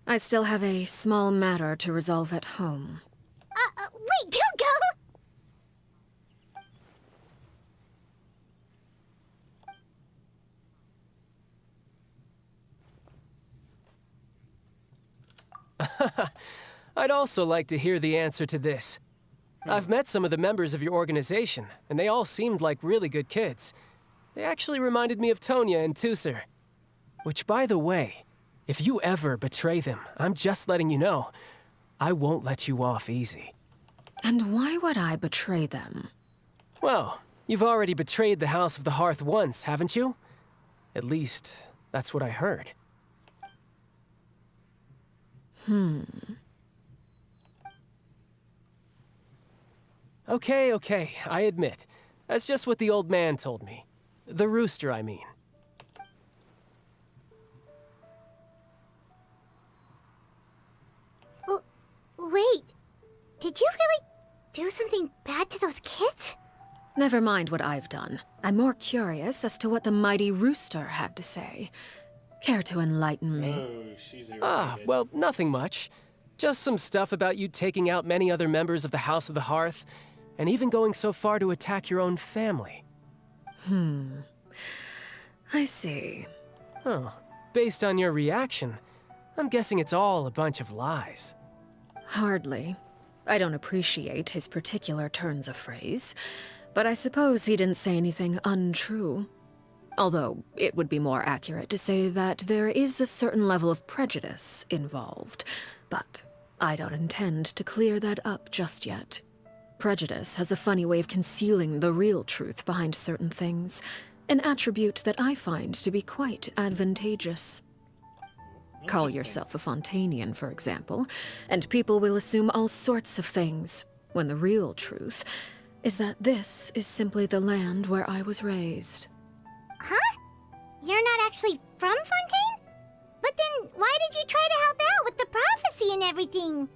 [SPEAKER 5] I still have a small matter to resolve at home.
[SPEAKER 4] Wait, don't go!
[SPEAKER 11] I'd also like to hear the answer to this. I've met some of the members of your organization, and they all seemed like really good kids. They actually reminded me of Tonya and Tusser. Which, by the way, if you ever betray them, I'm just letting you know, I won't let you off easy.
[SPEAKER 5] And why would I betray them?
[SPEAKER 11] Well, you've already betrayed the House of the Hearth once, haven't you? At least, that's what I heard. Okay, okay, I admit. That's just what the old man told me. The rooster, I mean.
[SPEAKER 4] Wait, did you really do something bad to those kids?
[SPEAKER 5] Never mind what I've done. I'm more curious as to what the mighty rooster had to say. Care to enlighten me?
[SPEAKER 1] Oh, she's
[SPEAKER 11] Ah,
[SPEAKER 1] irritated.
[SPEAKER 11] well, nothing much. Just some stuff about you taking out many other members of the House of the Hearth, and even going so far to attack your own family.
[SPEAKER 5] I see.
[SPEAKER 11] Oh, based on your reaction, I'm guessing it's all a bunch of lies.
[SPEAKER 5] Hardly. I don't appreciate his particular turns of phrase, but I suppose he didn't say anything untrue. Although, it would be more accurate to say that there is a certain level of prejudice involved, but I don't intend to clear that up just yet. Prejudice has a funny way of concealing the real truth behind certain things, an attribute that I find to be quite advantageous. Call yourself a Fontanian, for example, and people will assume all sorts of things, when the real truth is that this is simply the land where I was raised.
[SPEAKER 4] Huh? You're not actually from Fontaine? But then why did you try to help out with the prophecy and everything?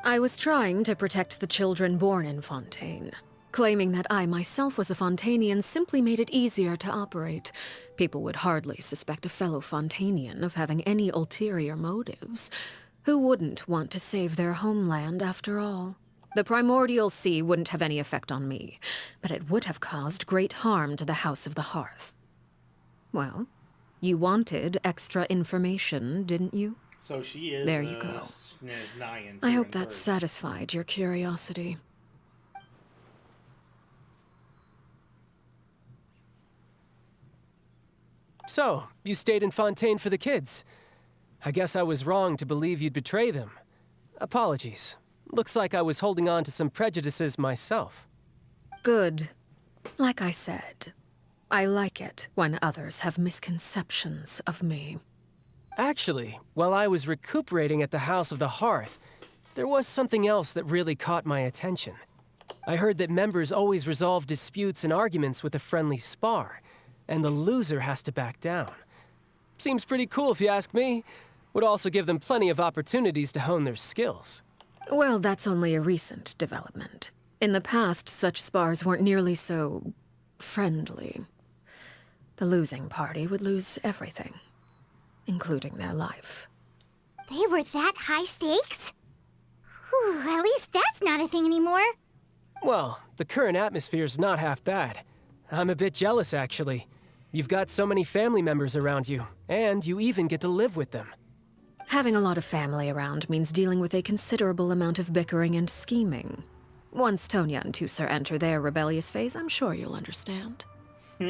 [SPEAKER 5] I was trying to protect the children born in Fontaine. Claiming that I myself was a Fontanian simply made it easier to operate. People would hardly suspect a fellow Fontanian of having any ulterior motives. Who wouldn't want to save their homeland, after all? The primordial sea wouldn't have any effect on me, but it would have caused great harm to the House of the Hearth. Well, you wanted extra information, didn't you?
[SPEAKER 1] So she is.
[SPEAKER 5] There you go.
[SPEAKER 1] Snaznayan
[SPEAKER 5] I
[SPEAKER 1] through
[SPEAKER 5] hope
[SPEAKER 1] and
[SPEAKER 5] that
[SPEAKER 1] through.
[SPEAKER 5] satisfied your curiosity.
[SPEAKER 11] So, you stayed in Fontaine for the kids. I guess I was wrong to believe you'd betray them. Apologies. Looks like I was holding on to some prejudices myself.
[SPEAKER 5] Good. Like I said, I like it when others have misconceptions of me.
[SPEAKER 11] Actually, while I was recuperating at the House of the Hearth, there was something else that really caught my attention. I heard that members always resolve disputes and arguments with a friendly spar, and the loser has to back down. Seems pretty cool if you ask me. Would also give them plenty of opportunities to hone their skills.
[SPEAKER 5] Well, that's only a recent development. In the past, such spars weren't nearly so friendly. The losing party would lose everything, including their life.
[SPEAKER 4] They were that high stakes? Whew, at least that's not a thing anymore.
[SPEAKER 11] Well, the current atmosphere's not half bad. I'm a bit jealous, actually. You've got so many family members around you, and you even get to live with them.
[SPEAKER 5] Having a lot of family around means dealing with a considerable amount of bickering and scheming. Once Tonya and Tusser enter their rebellious phase, I'm sure you'll understand.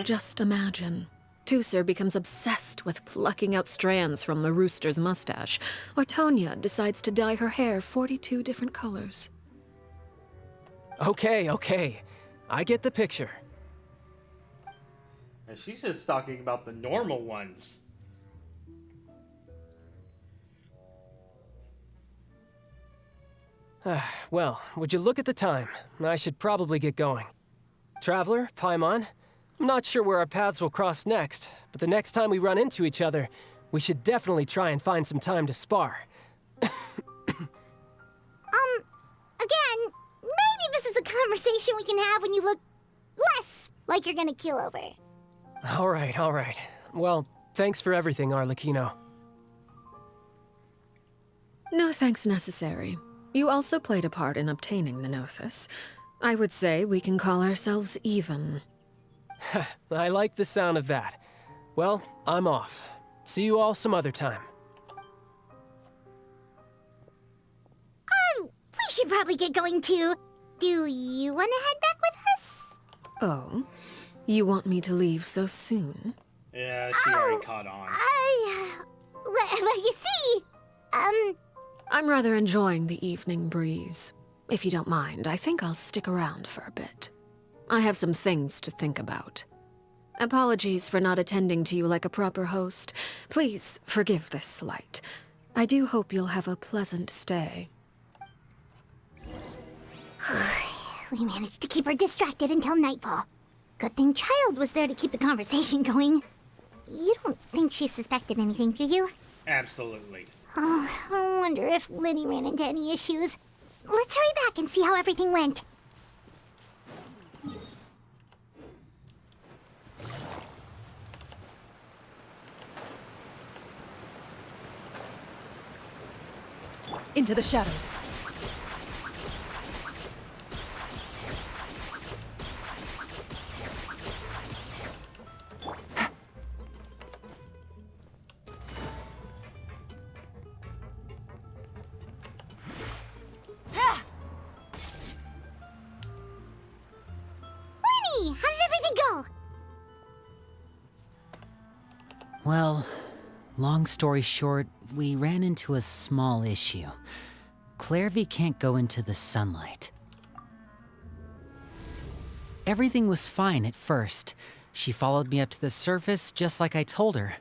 [SPEAKER 5] Just imagine. Tusser becomes obsessed with plucking out strands from the rooster's mustache, or Tonya decides to dye her hair 42 different colors.
[SPEAKER 11] Okay. I get the picture.
[SPEAKER 1] And she's just talking about the normal ones.
[SPEAKER 11] Well, would you look at the time? I should probably get going. Traveler, Paimon, I'm not sure where our paths will cross next, but the next time we run into each other, we should definitely try and find some time to spar.
[SPEAKER 4] Again, maybe this is a conversation we can have when you look less like you're gonna kill over.
[SPEAKER 11] All right. Well, thanks for everything, Arlecchino.
[SPEAKER 5] No thanks necessary. You also played a part in obtaining the Gnosis. I would say we can call ourselves even.
[SPEAKER 11] I like the sound of that. Well, I'm off. See you all some other time.
[SPEAKER 4] We should probably get going too. Do you want to head back with us?
[SPEAKER 5] Oh? You want me to leave so soon?
[SPEAKER 1] Yeah, she already caught on.
[SPEAKER 4] Well, you see,
[SPEAKER 5] I'm rather enjoying the evening breeze. If you don't mind, I think I'll stick around for a bit. I have some things to think about. Apologies for not attending to you like a proper host. Please forgive this slight. I do hope you'll have a pleasant stay.
[SPEAKER 4] We managed to keep her distracted until nightfall. Good thing Child was there to keep the conversation going. You don't think she suspected anything, do you?
[SPEAKER 1] Absolutely.
[SPEAKER 4] Oh, I wonder if Liddy ran into any issues. Let's hurry back and see how everything went.
[SPEAKER 2] Into the shadows.
[SPEAKER 4] Winnie, how did everything go?
[SPEAKER 3] Well, long story short, we ran into a small issue. Clairvy can't go into the sunlight. Everything was fine at first. She followed me up to the surface just like I told her.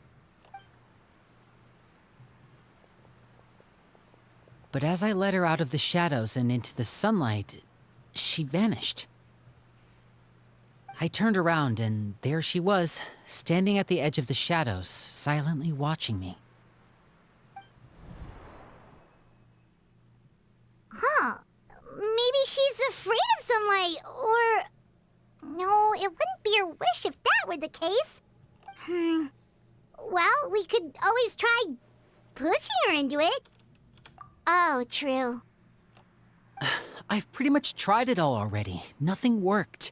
[SPEAKER 3] But as I led her out of the shadows and into the sunlight, she vanished. I turned around and there she was, standing at the edge of the shadows, silently watching me.
[SPEAKER 4] Huh. Maybe she's afraid of sunlight, or... No, it wouldn't be her wish if that were the case. Well, we could always try pushing her into it. Oh, true.
[SPEAKER 3] I've pretty much tried it all already. Nothing worked.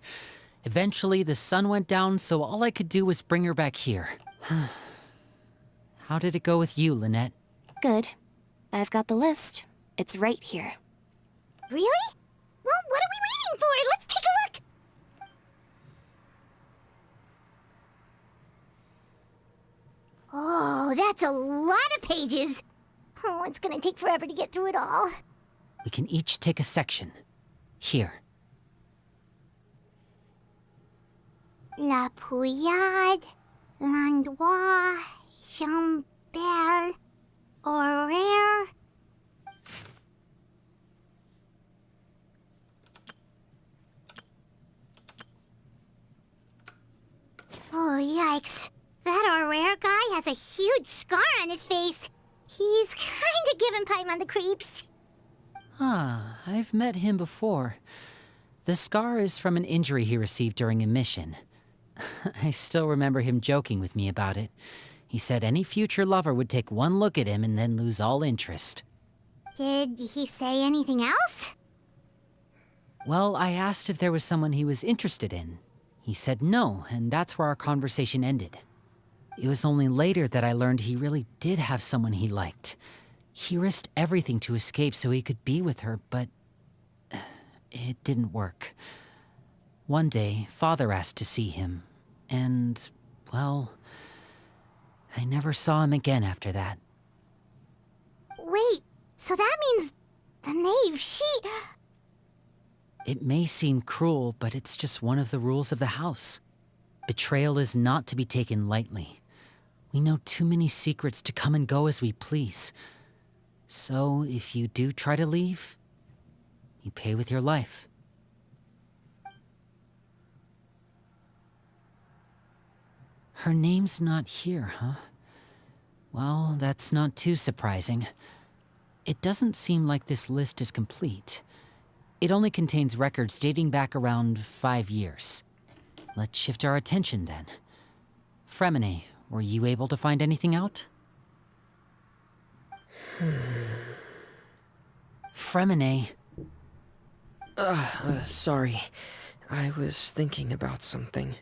[SPEAKER 3] Eventually, the sun went down, so all I could do was bring her back here. How did it go with you, Lynette?
[SPEAKER 8] Good. I've got the list. It's right here.
[SPEAKER 4] Really? Well, what are we waiting for? Let's take a look! Oh, that's a lot of pages. Oh, it's gonna take forever to get through it all.
[SPEAKER 3] We can each take a section. Here.
[SPEAKER 4] La Pouillade, L'Endroit, Chambel, Horaire. Oh, yikes. That Horaire guy has a huge scar on his face. He's kinda giving Paimon the creeps.
[SPEAKER 3] Ah, I've met him before. The scar is from an injury he received during a mission. I still remember him joking with me about it. He said any future lover would take one look at him and then lose all interest.
[SPEAKER 4] Did he say anything else?
[SPEAKER 3] Well, I asked if there was someone he was interested in. He said no, and that's where our conversation ended. It was only later that I learned he really did have someone he liked. He risked everything to escape so he could be with her, but it didn't work. One day, Father asked to see him, and, well, I never saw him again after that.
[SPEAKER 4] Wait, so that means the knave, she...
[SPEAKER 3] It may seem cruel, but it's just one of the rules of the house. Betrayal is not to be taken lightly. We know too many secrets to come and go as we please. So, if you do try to leave, you pay with your life. Her name's not here, huh? Well, that's not too surprising. It doesn't seem like this list is complete. It only contains records dating back around 5 years. Let's shift our attention then. Fremine, were you able to find anything out? Fremine.
[SPEAKER 10] Sorry. I was thinking about something.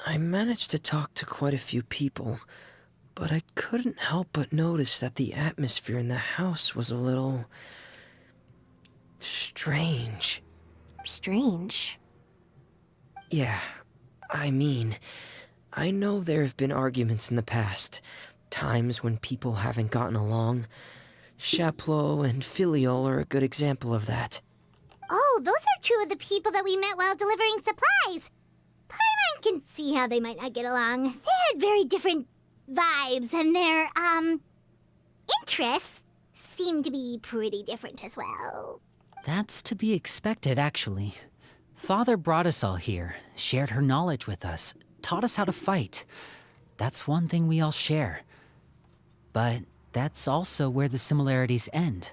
[SPEAKER 10] I managed to talk to quite a few people, but I couldn't help but notice that the atmosphere in the house was a little... strange.
[SPEAKER 8] Strange?
[SPEAKER 10] Yeah, I mean, I know there have been arguments in the past, times when people haven't gotten along. Chaplot and Filiol are a good example of that.
[SPEAKER 4] Oh, those are two of the people that we met while delivering supplies. Paimon can see how they might not get along. They had very different vibes, and their, interests seem to be pretty different as well.
[SPEAKER 3] That's to be expected, actually. Father brought us all here, shared her knowledge with us, taught us how to fight. That's one thing we all share. But that's also where the similarities end.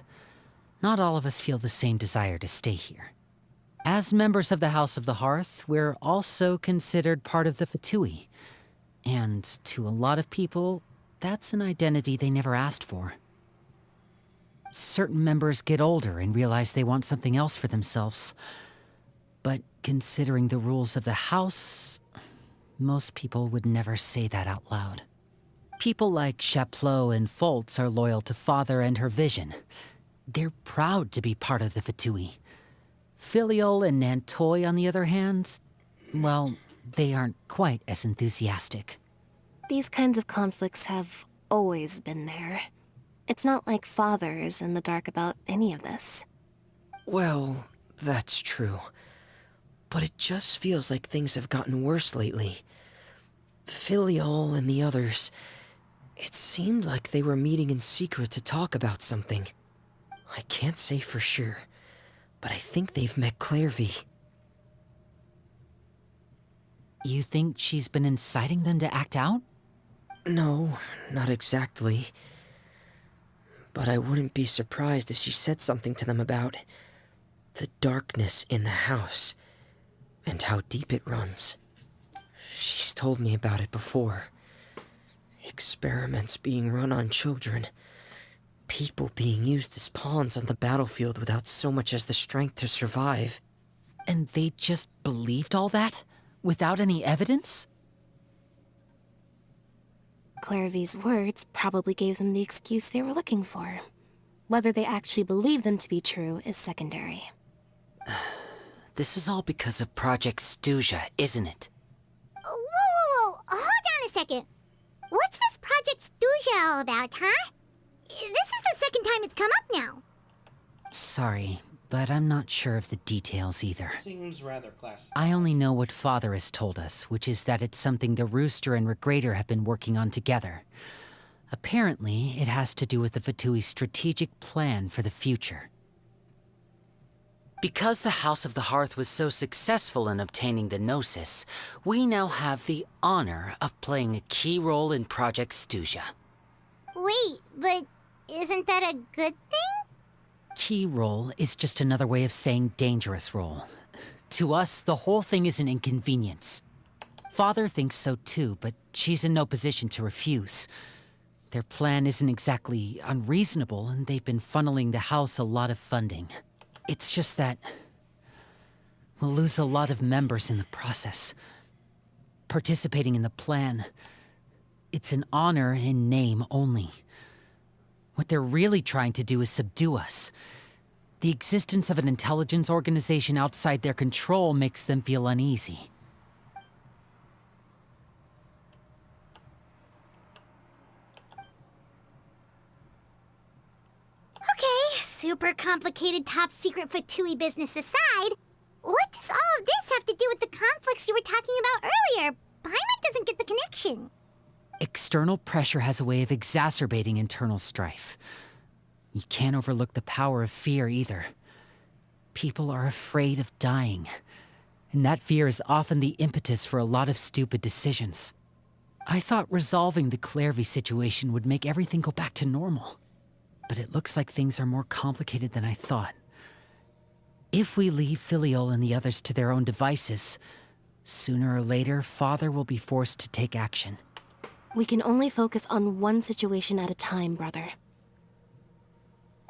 [SPEAKER 3] Not all of us feel the same desire to stay here. As members of the House of the Hearth, we're also considered part of the Fatui. And to a lot of people, that's an identity they never asked for. Certain members get older and realize they want something else for themselves. But considering the rules of the House, most people would never say that out loud. People like Chaplot and Foltz are loyal to Father and her vision. They're proud to be part of the Fatui. Filial and Nantoy, on the other hand, well, they aren't quite as enthusiastic.
[SPEAKER 8] These kinds of conflicts have always been there. It's not like Father is in the dark about any of this.
[SPEAKER 10] Well, that's true. But it just feels like things have gotten worse lately. Filial and the others, it seemed like they were meeting in secret to talk about something. I can't say for sure, but I think they've met Clairvy.
[SPEAKER 3] You think she's been inciting them to act out?
[SPEAKER 10] No, not exactly. But I wouldn't be surprised if she said something to them about the darkness in the house and how deep it runs. She's told me about it before. Experiments being run on children. People being used as pawns on the battlefield without so much as the strength to survive.
[SPEAKER 3] And they just believed all that? Without any evidence?
[SPEAKER 8] Clairvy's words probably gave them the excuse they were looking for. Whether they actually believe them to be true is secondary.
[SPEAKER 3] This is all because of Project Stuja, isn't it?
[SPEAKER 4] Whoa. Hold on a second. What's this Project Stuja all about, huh? This is the second time it's come up now.
[SPEAKER 3] Sorry, but I'm not sure of the details either.
[SPEAKER 1] Seems rather classic.
[SPEAKER 3] I only know what Father has told us, which is that it's something the Rooster and Regrator have been working on together. Apparently, it has to do with the Fatui's strategic plan for the future. Because the House of the Hearth was so successful in obtaining the Gnosis, we now have the honor of playing a key role in Project Stuja.
[SPEAKER 4] Wait, but isn't that a good thing?
[SPEAKER 3] Key role is just another way of saying dangerous role. To us, the whole thing is an inconvenience. Father thinks so too, but she's in no position to refuse. Their plan isn't exactly unreasonable, and they've been funneling the house a lot of funding. It's just that we'll lose a lot of members in the process. Participating in the plan, it's an honor in name only. What they're really trying to do is subdue us. The existence of an intelligence organization outside their control makes them feel uneasy.
[SPEAKER 4] Okay, super complicated top secret Fatui business aside, what does all of this have to do with the conflicts you were talking about earlier? Paimon doesn't get the connection.
[SPEAKER 3] External pressure has a way of exacerbating internal strife. You can't overlook the power of fear either. People are afraid of dying, and that fear is often the impetus for a lot of stupid decisions. I thought resolving the Clairvy situation would make everything go back to normal, but it looks like things are more complicated than I thought. If we leave Filial and the others to their own devices, sooner or later, Father will be forced to take action.
[SPEAKER 8] We can only focus on one situation at a time, brother.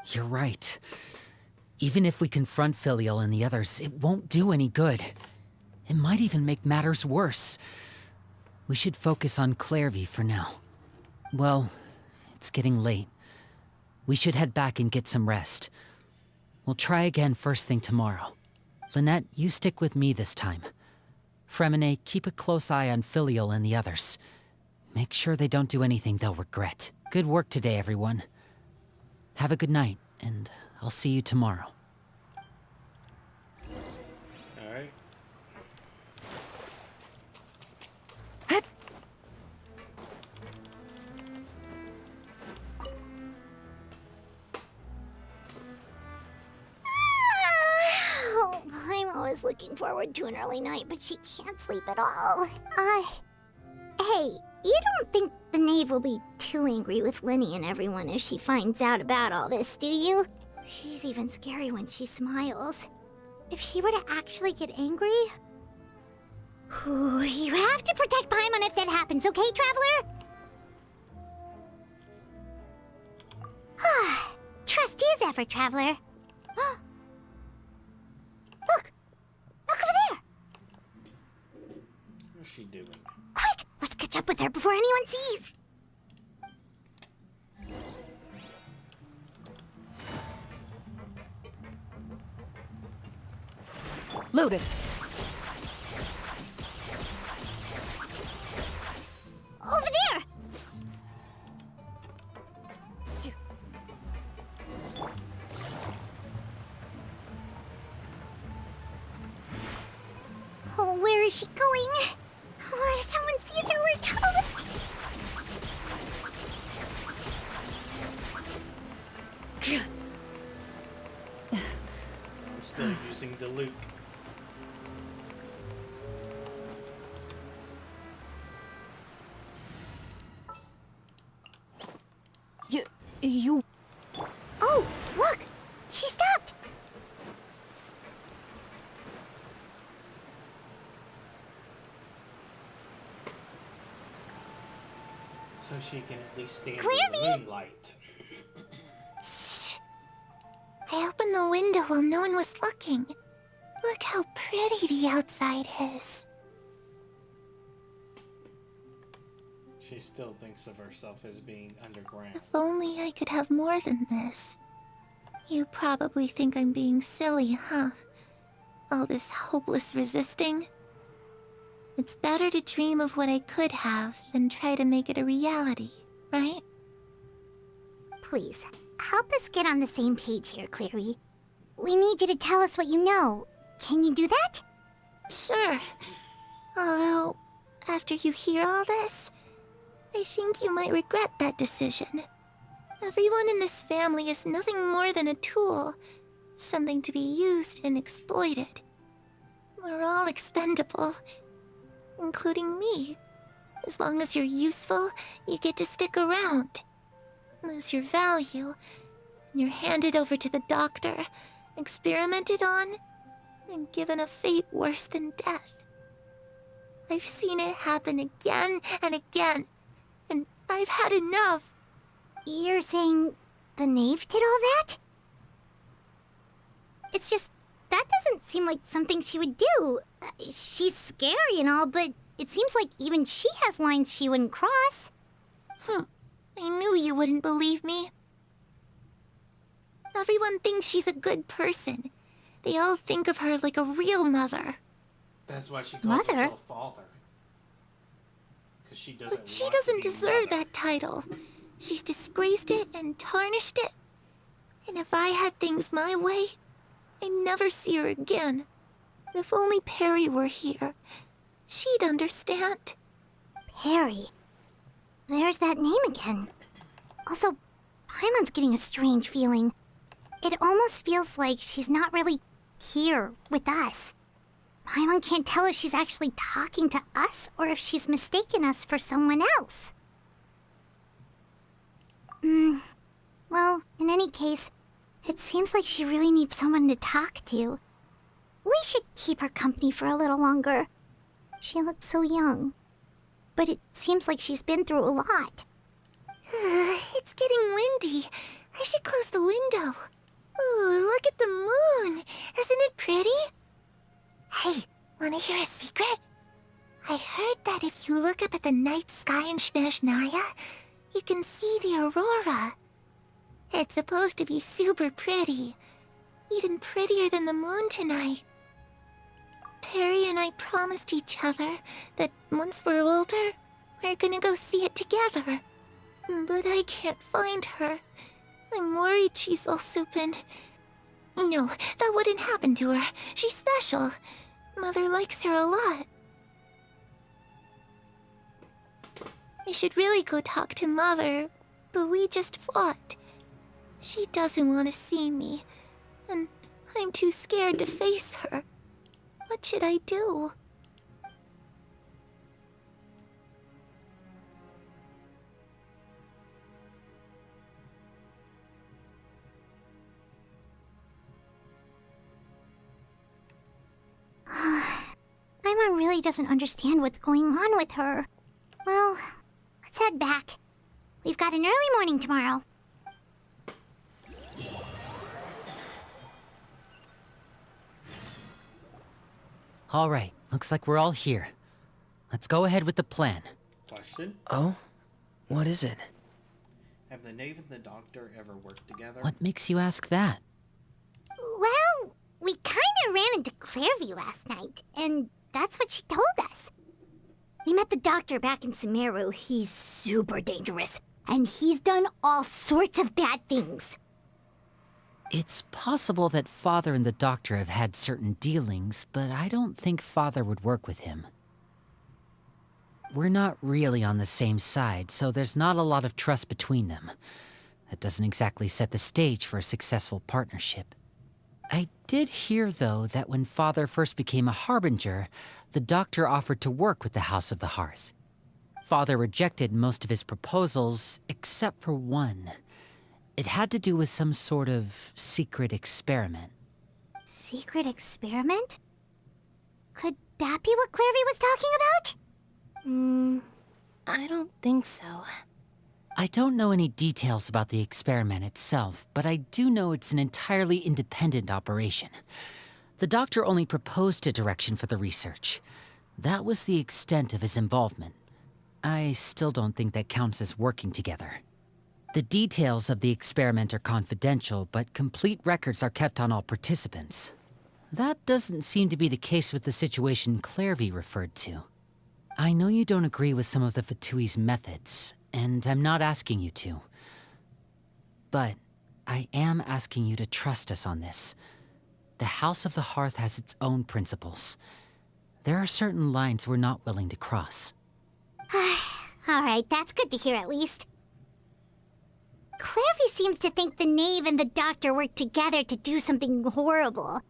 [SPEAKER 3] You're right. Even if we confront Filial and the others, it won't do any good. It might even make matters worse. We should focus on Clairvy for now. Well, it's getting late. We should head back and get some rest. We'll try again first thing tomorrow. Lynette, you stick with me this time. Fremine, keep a close eye on Filial and the others. Make sure they don't do anything they'll regret. Good work today, everyone. Have a good night, and I'll see you tomorrow.
[SPEAKER 1] Alright.
[SPEAKER 4] looking forward to an early night, but she can't sleep at all. Hey, you don't think the knave will be too angry with Linny and everyone if she finds out about all this, do you? She's even scary when she smiles. If she were to actually get angry... Ooh, you have to protect Paimon if that happens, okay, Traveler? Trust is ever, Traveler. Look! Look over there!
[SPEAKER 1] What's she doing?
[SPEAKER 4] Quick! Let's catch up with her before anyone sees!
[SPEAKER 2] Loaded.
[SPEAKER 4] Over there! Oh, where is she going? Oh, if someone sees her, we're toast!
[SPEAKER 1] I'm still using the loop.
[SPEAKER 2] You...
[SPEAKER 4] Oh, look! She stopped!
[SPEAKER 1] So she can at least stand in
[SPEAKER 4] Clearview?
[SPEAKER 1] the moonlight.
[SPEAKER 7] Shh. I opened the window while no one was looking. Look how pretty the outside is.
[SPEAKER 1] She still thinks of herself as being underground.
[SPEAKER 7] If only I could have more than this. You probably think I'm being silly, huh? All this hopeless resisting? It's better to dream of what I could have than try to make it a reality, right?
[SPEAKER 4] Please, help us get on the same page here, Clary. We need you to tell us what you know. Can you do that?
[SPEAKER 7] Sure. Although, after you hear all this, I think you might regret that decision. Everyone in this family is nothing more than a tool, something to be used and exploited. We're all expendable, including me. As long as you're useful, you get to stick around. Lose your value, and you're handed over to the doctor, experimented on, and given a fate worse than death. I've seen it happen again and again, and I've had enough.
[SPEAKER 4] You're saying the knave did all that? It's just, that doesn't seem like something she would do. She's scary and all, but it seems like even she has lines she wouldn't cross.
[SPEAKER 7] I knew you wouldn't believe me. Everyone thinks she's a good person. They all think of her like a real mother.
[SPEAKER 1] That's why she calls
[SPEAKER 4] Mother?
[SPEAKER 1] herself father. Because she doesn't.
[SPEAKER 7] But she
[SPEAKER 1] want to
[SPEAKER 7] doesn't
[SPEAKER 1] be
[SPEAKER 7] deserve
[SPEAKER 1] mother.
[SPEAKER 7] that title. She's disgraced it and tarnished it. And if I had things my way, I'd never see her again. If only Perry were here, she'd understand.
[SPEAKER 4] Perry. There's that name again. Also, Paimon's getting a strange feeling. It almost feels like she's not really here with us. Paimon can't tell if she's actually talking to us or if she's mistaken us for someone else. Well, in any case, it seems like she really needs someone to talk to. We should keep her company for a little longer. She looks so young. But it seems like she's been through a lot.
[SPEAKER 7] It's getting windy. I should close the window. Ooh, look at the moon. Isn't it pretty? Hey, wanna hear a secret? I heard that if you look up at the night sky in Snezhnaya, you can see the aurora. It's supposed to be super pretty. Even prettier than the moon tonight. Perry and I promised each other that once we're older, we're gonna go see it together. But I can't find her. I'm worried she's also been... No, that wouldn't happen to her. She's special. Mother likes her a lot. I should really go talk to Mother, but we just fought. She doesn't want to see me, and I'm too scared to face her. What should I do?
[SPEAKER 4] Paimon really doesn't understand what's going on with her. Well, let's head back. We've got an early morning tomorrow.
[SPEAKER 3] All right, looks like we're all here. Let's go ahead with the plan.
[SPEAKER 1] Question?
[SPEAKER 10] Oh? What is it?
[SPEAKER 1] Have the Knave and the Doctor ever worked together?
[SPEAKER 3] What makes you ask that?
[SPEAKER 4] Well, we kinda ran into Clairvy last night, and that's what she told us. We met the Doctor back in Sumeru. He's super dangerous, and he's done all sorts of bad things.
[SPEAKER 3] It's possible that Father and the Doctor have had certain dealings, but I don't think Father would work with him. We're not really on the same side, so there's not a lot of trust between them. That doesn't exactly set the stage for a successful partnership. I did hear, though, that when Father first became a Harbinger, the Doctor offered to work with the House of the Hearth. Father rejected most of his proposals, except for one. It had to do with some sort of secret experiment.
[SPEAKER 4] Secret experiment? Could that be what Clairvy was talking about?
[SPEAKER 8] I don't think so.
[SPEAKER 3] I don't know any details about the experiment itself, but I do know it's an entirely independent operation. The Doctor only proposed a direction for the research. That was the extent of his involvement. I still don't think that counts as working together. The details of the experiment are confidential, but complete records are kept on all participants. That doesn't seem to be the case with the situation Clairvy referred to. I know you don't agree with some of the Fatui's methods, and I'm not asking you to. But I am asking you to trust us on this. The House of the Hearth has its own principles. There are certain lines we're not willing to cross.
[SPEAKER 4] Alright, that's good to hear at least. Clairvy seems to think the Knave and the Doctor worked together to do something horrible.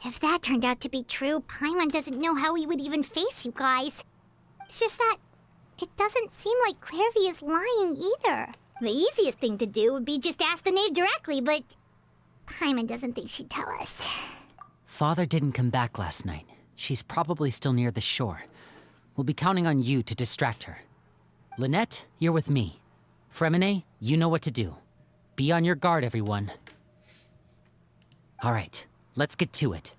[SPEAKER 4] If that turned out to be true, Paimon doesn't know how he would even face you guys. It's just that it doesn't seem like Clairvy is lying either. The easiest thing to do would be just ask the Knave directly, but Paimon doesn't think she'd tell us.
[SPEAKER 3] Father didn't come back last night. She's probably still near the shore. We'll be counting on you to distract her. Lynette, you're with me. Fremine, you know what to do. Be on your guard, everyone. All right, let's get to it.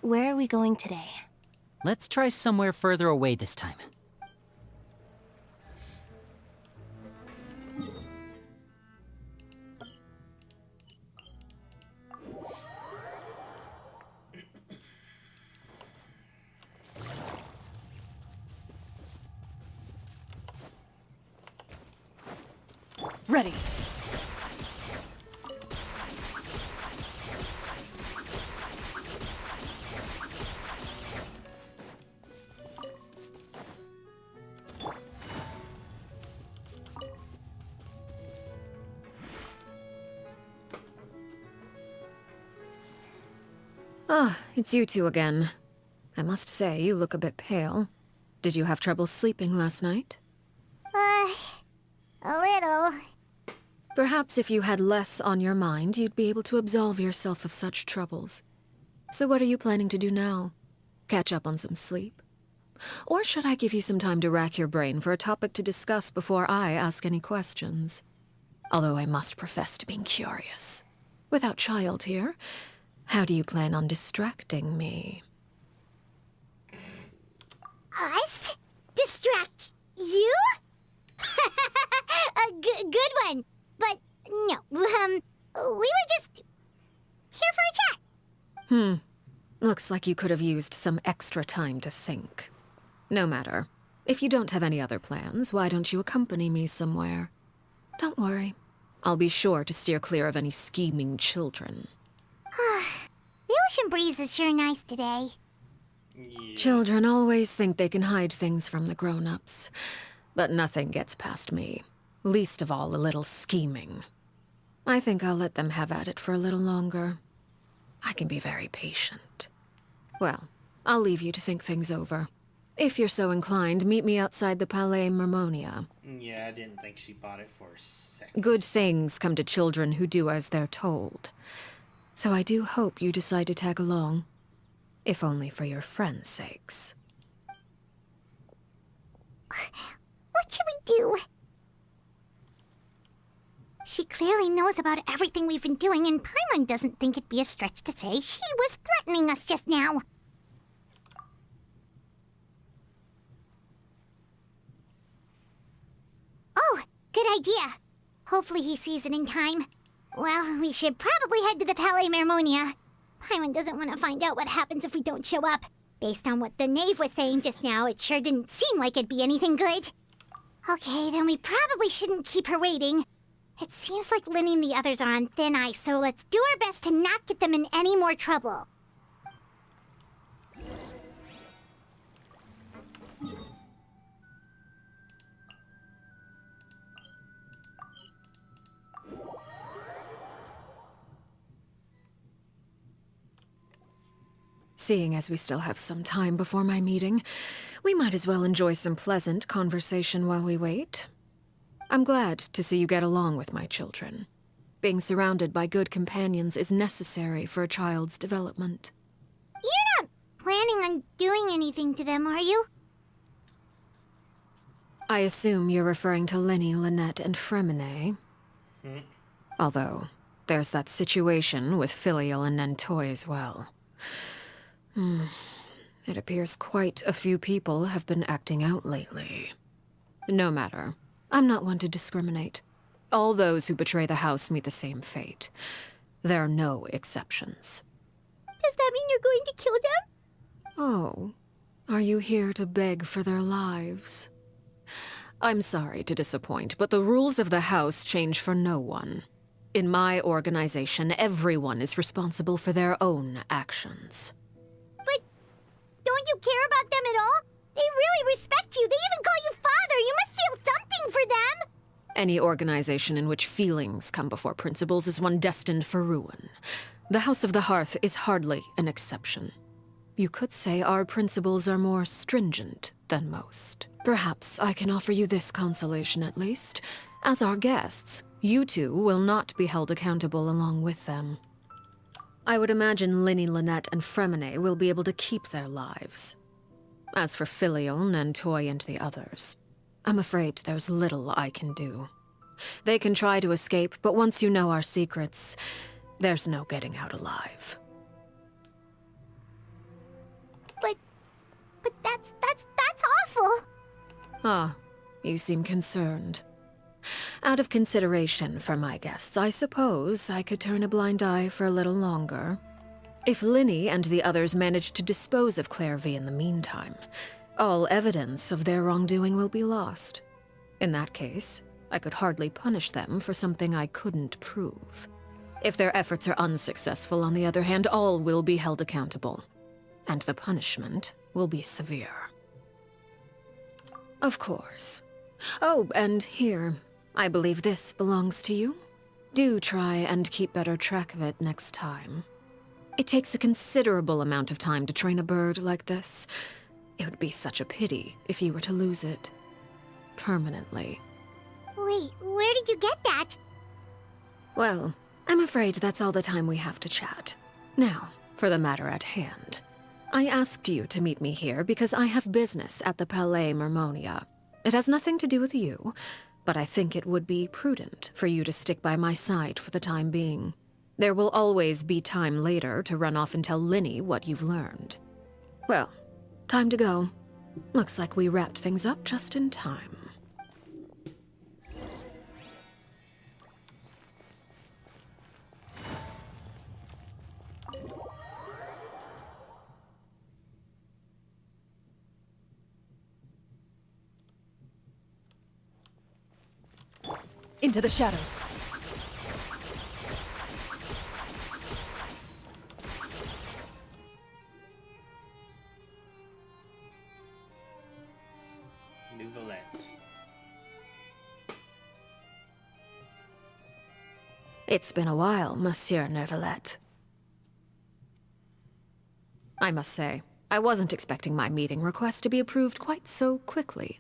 [SPEAKER 8] Where are we going today?
[SPEAKER 3] Let's try somewhere further away this time.
[SPEAKER 2] Ready.
[SPEAKER 5] Ah, it's you two again. I must say, you look a bit pale. Did you have trouble sleeping last night?
[SPEAKER 4] A little.
[SPEAKER 5] Perhaps if you had less on your mind, you'd be able to absolve yourself of such troubles. So what are you planning to do now? Catch up on some sleep? Or should I give you some time to rack your brain for a topic to discuss before I ask any questions? Although I must profess to being curious. Without Child here, how do you plan on distracting me?
[SPEAKER 4] Us? Distract you? A good one. But no, we were just here for a chat.
[SPEAKER 5] Looks like you could have used some extra time to think. No matter. If you don't have any other plans, why don't you accompany me somewhere? Don't worry. I'll be sure to steer clear of any scheming children.
[SPEAKER 4] The ocean breeze is sure nice today.
[SPEAKER 1] Yeah.
[SPEAKER 5] Children always think they can hide things from the grown-ups. But nothing gets past me. Least of all a little scheming. I think I'll let them have at it for a little longer. I can be very patient. Well, I'll leave you to think things over. If you're so inclined, meet me outside the Palais Mermonia.
[SPEAKER 1] Yeah, I didn't think she bought it for a second.
[SPEAKER 5] Good things come to children who do as they're told. So I do hope you decide to tag along. If only for your friends' sakes.
[SPEAKER 4] What should we do? She clearly knows about everything we've been doing, and Paimon doesn't think it'd be a stretch to say she was threatening us just now. Oh, good idea. Hopefully he sees it in time. Well, we should probably head to the Palais Mermonia. Paimon doesn't want to find out what happens if we don't show up. Based on what the knave was saying just now, it sure didn't seem like it'd be anything good. Okay, then we probably shouldn't keep her waiting. It seems like Lyney and the others are on thin ice, so let's do our best to not get them in any more trouble.
[SPEAKER 5] Seeing as we still have some time before my meeting, we might as well enjoy some pleasant conversation while we wait. I'm glad to see you get along with my children. Being surrounded by good companions is necessary for a child's development.
[SPEAKER 4] You're not planning on doing anything to them, are you?
[SPEAKER 5] I assume you're referring to Lyney, Lynette, and Freminet. Although, there's that situation with Filial and Nentoy as well. It appears quite a few people have been acting out lately. No matter. I'm not one to discriminate. All those who betray the house meet the same fate. There are no exceptions.
[SPEAKER 4] Does that mean you're going to kill them?
[SPEAKER 5] Oh, are you here to beg for their lives? I'm sorry to disappoint, but the rules of the house change for no one. In my organization, everyone is responsible for their own actions.
[SPEAKER 4] But don't you care about them at all? They really respect you. They even call you father. You must feel something for them.
[SPEAKER 5] Any organization in which feelings come before principles is one destined for ruin. The House of the Hearth is hardly an exception. You could say our principles are more stringent than most. Perhaps I can offer you this consolation at least. As our guests, you two will not be held accountable along with them. I would imagine Lyney, Lynette, and Freminet will be able to keep their lives. As for Filial, Nentoy, and the others, I'm afraid there's little I can do. They can try to escape, but once you know our secrets, there's no getting out alive.
[SPEAKER 4] But that's awful.
[SPEAKER 5] Ah, you seem concerned. Out of consideration for my guests, I suppose I could turn a blind eye for a little longer. If Lyney and the others manage to dispose of Clairvy in the meantime, all evidence of their wrongdoing will be lost. In that case, I could hardly punish them for something I couldn't prove. If their efforts are unsuccessful, on the other hand, all will be held accountable. And the punishment will be severe. Of course. Oh, and here, I believe this belongs to you. Do try and keep better track of it next time. It takes a considerable amount of time to train a bird like this. It would be such a pity if you were to lose it. Permanently.
[SPEAKER 4] Wait, where did you get that?
[SPEAKER 5] Well, I'm afraid that's all the time we have to chat. Now, for the matter at hand. I asked you to meet me here because I have business at the Palais Mermonia. It has nothing to do with you, but I think it would be prudent for you to stick by my side for the time being. There will always be time later to run off and tell Lyney what you've learned. Well, time to go. Looks like we wrapped things up just in time.
[SPEAKER 2] Into the shadows.
[SPEAKER 5] It's been a while, Monsieur Neuvillette. I must say, I wasn't expecting my meeting request to be approved quite so quickly.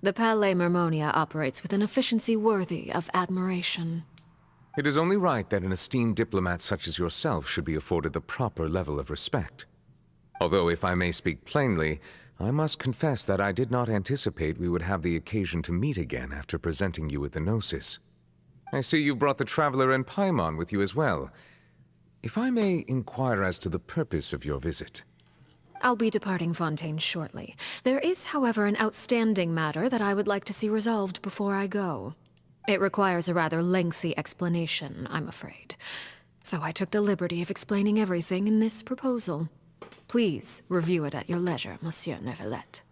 [SPEAKER 5] The Palais Mermonia operates with an efficiency worthy of admiration.
[SPEAKER 12] It is only right that an esteemed diplomat such as yourself should be afforded the proper level of respect. Although, if I may speak plainly, I must confess that I did not anticipate we would have the occasion to meet again after presenting you with the Gnosis. I see you've brought the Traveler and Paimon with you as well. If I may inquire as to the purpose of your visit.
[SPEAKER 5] I'll be departing Fontaine shortly. There is, however, an outstanding matter that I would like to see resolved before I go. It requires a rather lengthy explanation, I'm afraid. So I took the liberty of explaining everything in this proposal. Please review it at your leisure, Monsieur Neuvillette.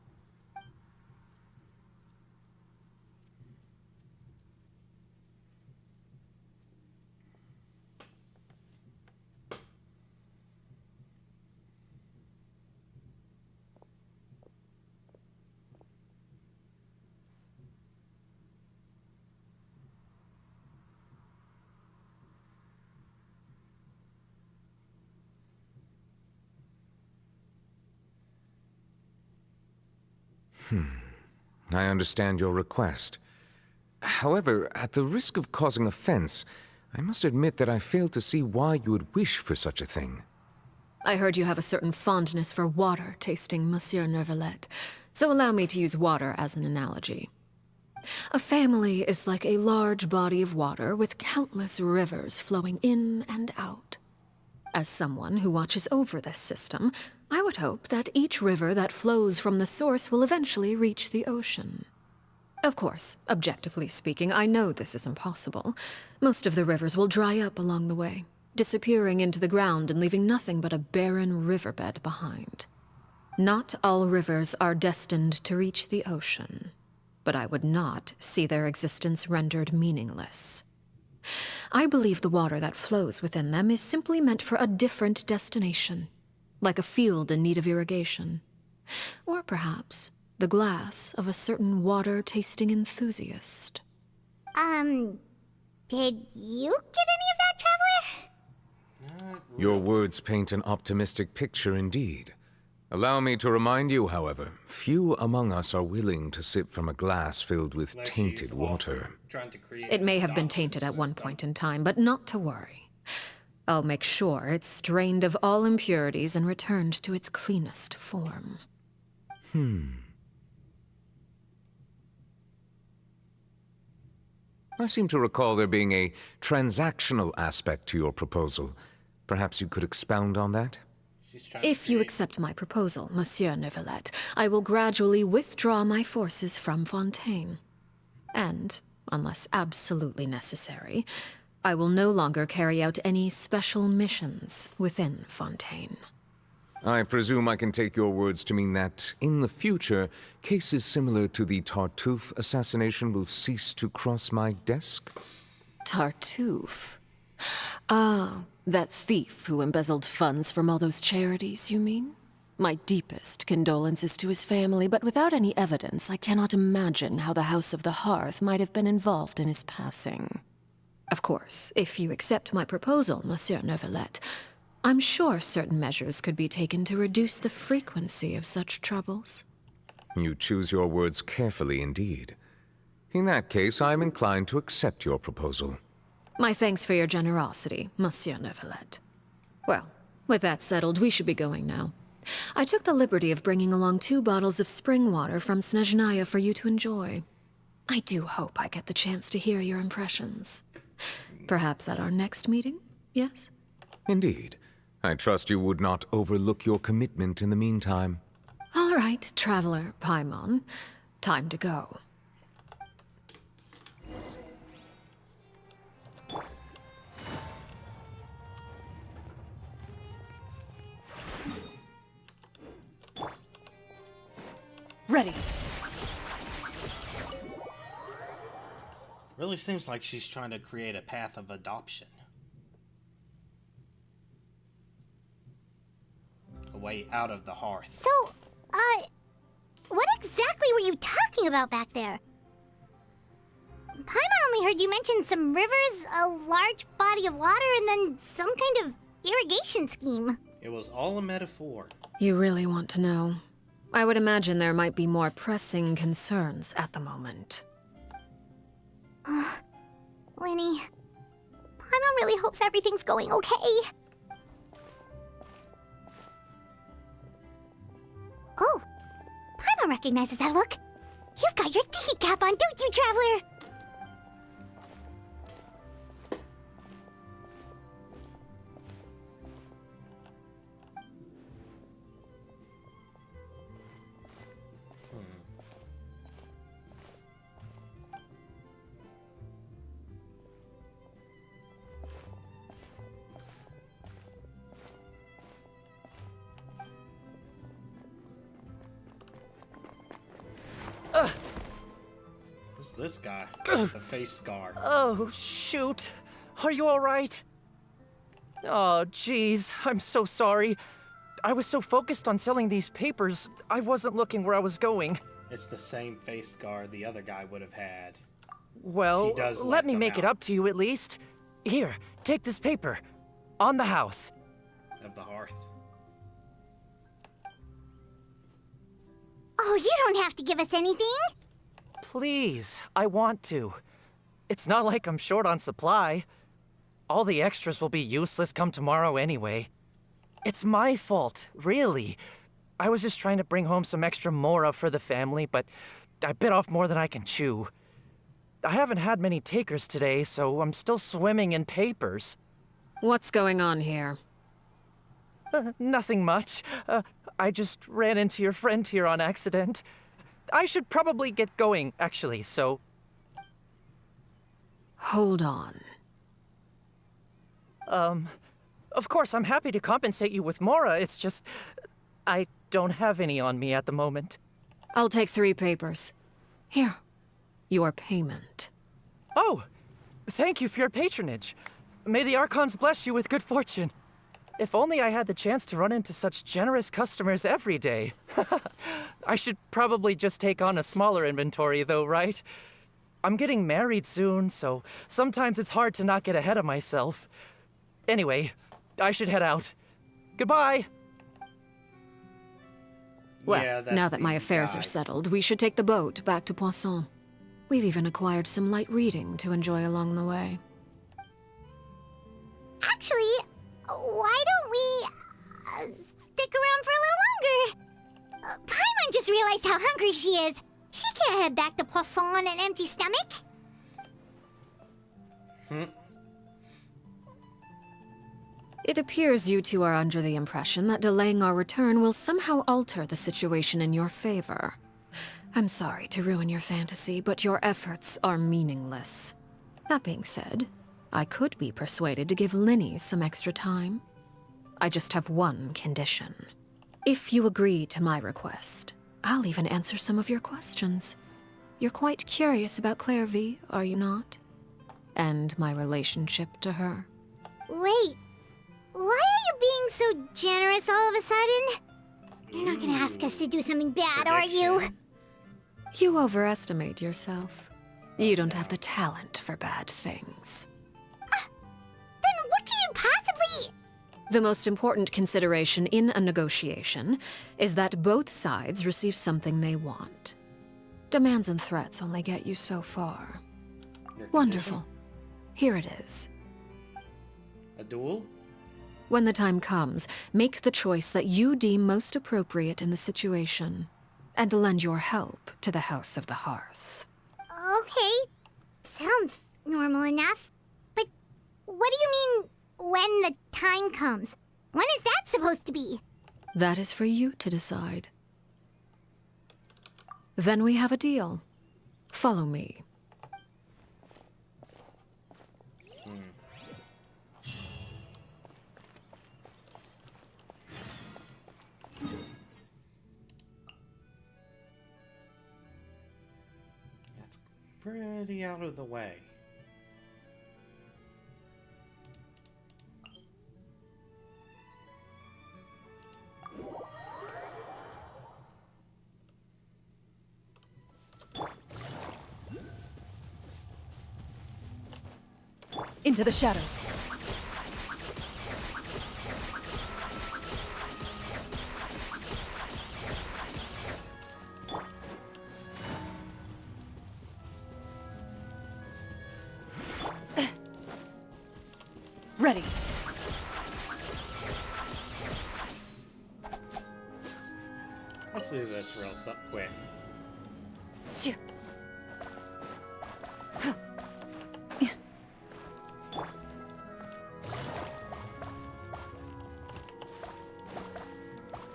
[SPEAKER 12] I understand your request. However, at the risk of causing offense, I must admit that I fail to see why you would wish for such a thing.
[SPEAKER 5] I heard you have a certain fondness for water tasting, Monsieur Neuvillette, so allow me to use water as an analogy. A family is like a large body of water with countless rivers flowing in and out. As someone who watches over this system, I would hope that each river that flows from the source will eventually reach the ocean. Of course, objectively speaking, I know this is impossible. Most of the rivers will dry up along the way, disappearing into the ground and leaving nothing but a barren riverbed behind. Not all rivers are destined to reach the ocean, but I would not see their existence rendered meaningless. I believe the water that flows within them is simply meant for a different destination, like a field in need of irrigation. Or perhaps the glass of a certain water-tasting enthusiast.
[SPEAKER 4] Did you get any of that, Traveler?
[SPEAKER 12] Your words paint an optimistic picture indeed. Allow me to remind you, however, few among us are willing to sip from a glass filled with tainted water.
[SPEAKER 5] It may have been tainted at one point in time, but not to worry. I'll make sure it's strained of all impurities and returned to its cleanest form.
[SPEAKER 12] I seem to recall there being a transactional aspect to your proposal. Perhaps you could expound on that?
[SPEAKER 5] If you accept my proposal, Monsieur Neuvillette, I will gradually withdraw my forces from Fontaine. And, unless absolutely necessary, I will no longer carry out any special missions within Fontaine.
[SPEAKER 12] I presume I can take your words to mean that, in the future, cases similar to the Tartuffe assassination will cease to cross my desk?
[SPEAKER 5] Tartuffe? Ah, that thief who embezzled funds from all those charities, you mean? My deepest condolences to his family, but without any evidence, I cannot imagine how the House of the Hearth might have been involved in his passing. Of course, if you accept my proposal, Monsieur Neuvillette, I'm sure certain measures could be taken to reduce the frequency of such troubles.
[SPEAKER 12] You choose your words carefully indeed. In that case, I am inclined to accept your proposal.
[SPEAKER 5] My thanks for your generosity, Monsieur Neuvillette. Well, with that settled, we should be going now. I took the liberty of bringing along 2 bottles of spring water from Snezhnaya for you to enjoy. I do hope I get the chance to hear your impressions. Perhaps at our next meeting, yes?
[SPEAKER 12] Indeed. I trust you would not overlook your commitment in the meantime.
[SPEAKER 5] All right, Traveler Paimon. Time to go.
[SPEAKER 2] Ready.
[SPEAKER 1] Really seems like she's trying to create a path of adoption. A way out of the hearth.
[SPEAKER 4] So, what exactly were you talking about back there? Paimon only heard you mention some rivers, a large body of water, and then some kind of irrigation scheme.
[SPEAKER 1] It was all a metaphor.
[SPEAKER 5] You really want to know? I would imagine there might be more pressing concerns at the moment.
[SPEAKER 4] Winnie, Paimon really hopes everything's going okay. Oh, Paimon recognizes that look. You've got your thinking cap on, don't you, Traveler?
[SPEAKER 1] Who's this guy? The face scar.
[SPEAKER 6] Oh, shoot. Are you alright? Oh, jeez. I'm so sorry. I was so focused on selling these papers, I wasn't looking where I was going.
[SPEAKER 1] It's the same face scar the other guy would have had.
[SPEAKER 6] Well,
[SPEAKER 1] He does
[SPEAKER 6] let
[SPEAKER 1] like
[SPEAKER 6] me
[SPEAKER 1] them
[SPEAKER 6] make it
[SPEAKER 1] out.
[SPEAKER 6] up to you at least. Here, take this paper. On the house.
[SPEAKER 1] Of the hearth.
[SPEAKER 4] Oh, you don't have to give us anything.
[SPEAKER 6] Please, I want to. It's not like I'm short on supply. All the extras will be useless come tomorrow anyway. It's my fault, really. I was just trying to bring home some extra mora for the family, but I bit off more than I can chew. I haven't had many takers today, so I'm still swimming in papers.
[SPEAKER 5] What's going on here?
[SPEAKER 6] Nothing much. I just ran into your friend here on accident. I should probably get going, actually, so...
[SPEAKER 5] Hold on.
[SPEAKER 6] Of course, I'm happy to compensate you with mora, it's just... I don't have any on me at the moment.
[SPEAKER 5] I'll take 3 papers. Here. Your payment.
[SPEAKER 6] Oh! Thank you for your patronage. May the Archons bless you with good fortune. If only I had the chance to run into such generous customers every day. I should probably just take on a smaller inventory though, right? I'm getting married soon, so sometimes it's hard to not get ahead of myself. Anyway, I should head out. Goodbye!
[SPEAKER 5] Well,
[SPEAKER 1] Yeah, that's
[SPEAKER 5] now that my
[SPEAKER 1] the
[SPEAKER 5] affairs
[SPEAKER 1] guy.
[SPEAKER 5] are settled, we should take the boat back to Poisson. We've even acquired some light reading to enjoy along the way.
[SPEAKER 4] Actually, why don't we stick around for a little longer? Paimon just realized how hungry she is. She can't head back to Poisson on an empty stomach.
[SPEAKER 5] It appears you two are under the impression that delaying our return will somehow alter the situation in your favor. I'm sorry to ruin your fantasy, but your efforts are meaningless. That being said, I could be persuaded to give Linny some extra time. I just have one condition. If you agree to my request, I'll even answer some of your questions. You're quite curious about Claire V, are you not? And my relationship to her.
[SPEAKER 4] Wait, why are you being so generous all of a sudden? You're not gonna ask us to do something bad, are you?
[SPEAKER 5] You overestimate yourself. You don't have the talent for bad things.
[SPEAKER 4] Then what can you possibly...
[SPEAKER 5] The most important consideration in a negotiation is that both sides receive something they want. Demands and threats only get you so far. Wonderful. Here it is.
[SPEAKER 1] A duel?
[SPEAKER 5] When the time comes, make the choice that you deem most appropriate in the situation, and lend your help to the House of the Hearth.
[SPEAKER 4] Okay, sounds normal enough. But what do you mean, when the time comes? When is that supposed to be?
[SPEAKER 5] That is for you to decide. Then we have a deal. Follow me.
[SPEAKER 1] That's pretty out of the way.
[SPEAKER 2] Into the shadows. Ready.
[SPEAKER 1] Let's do this real quick.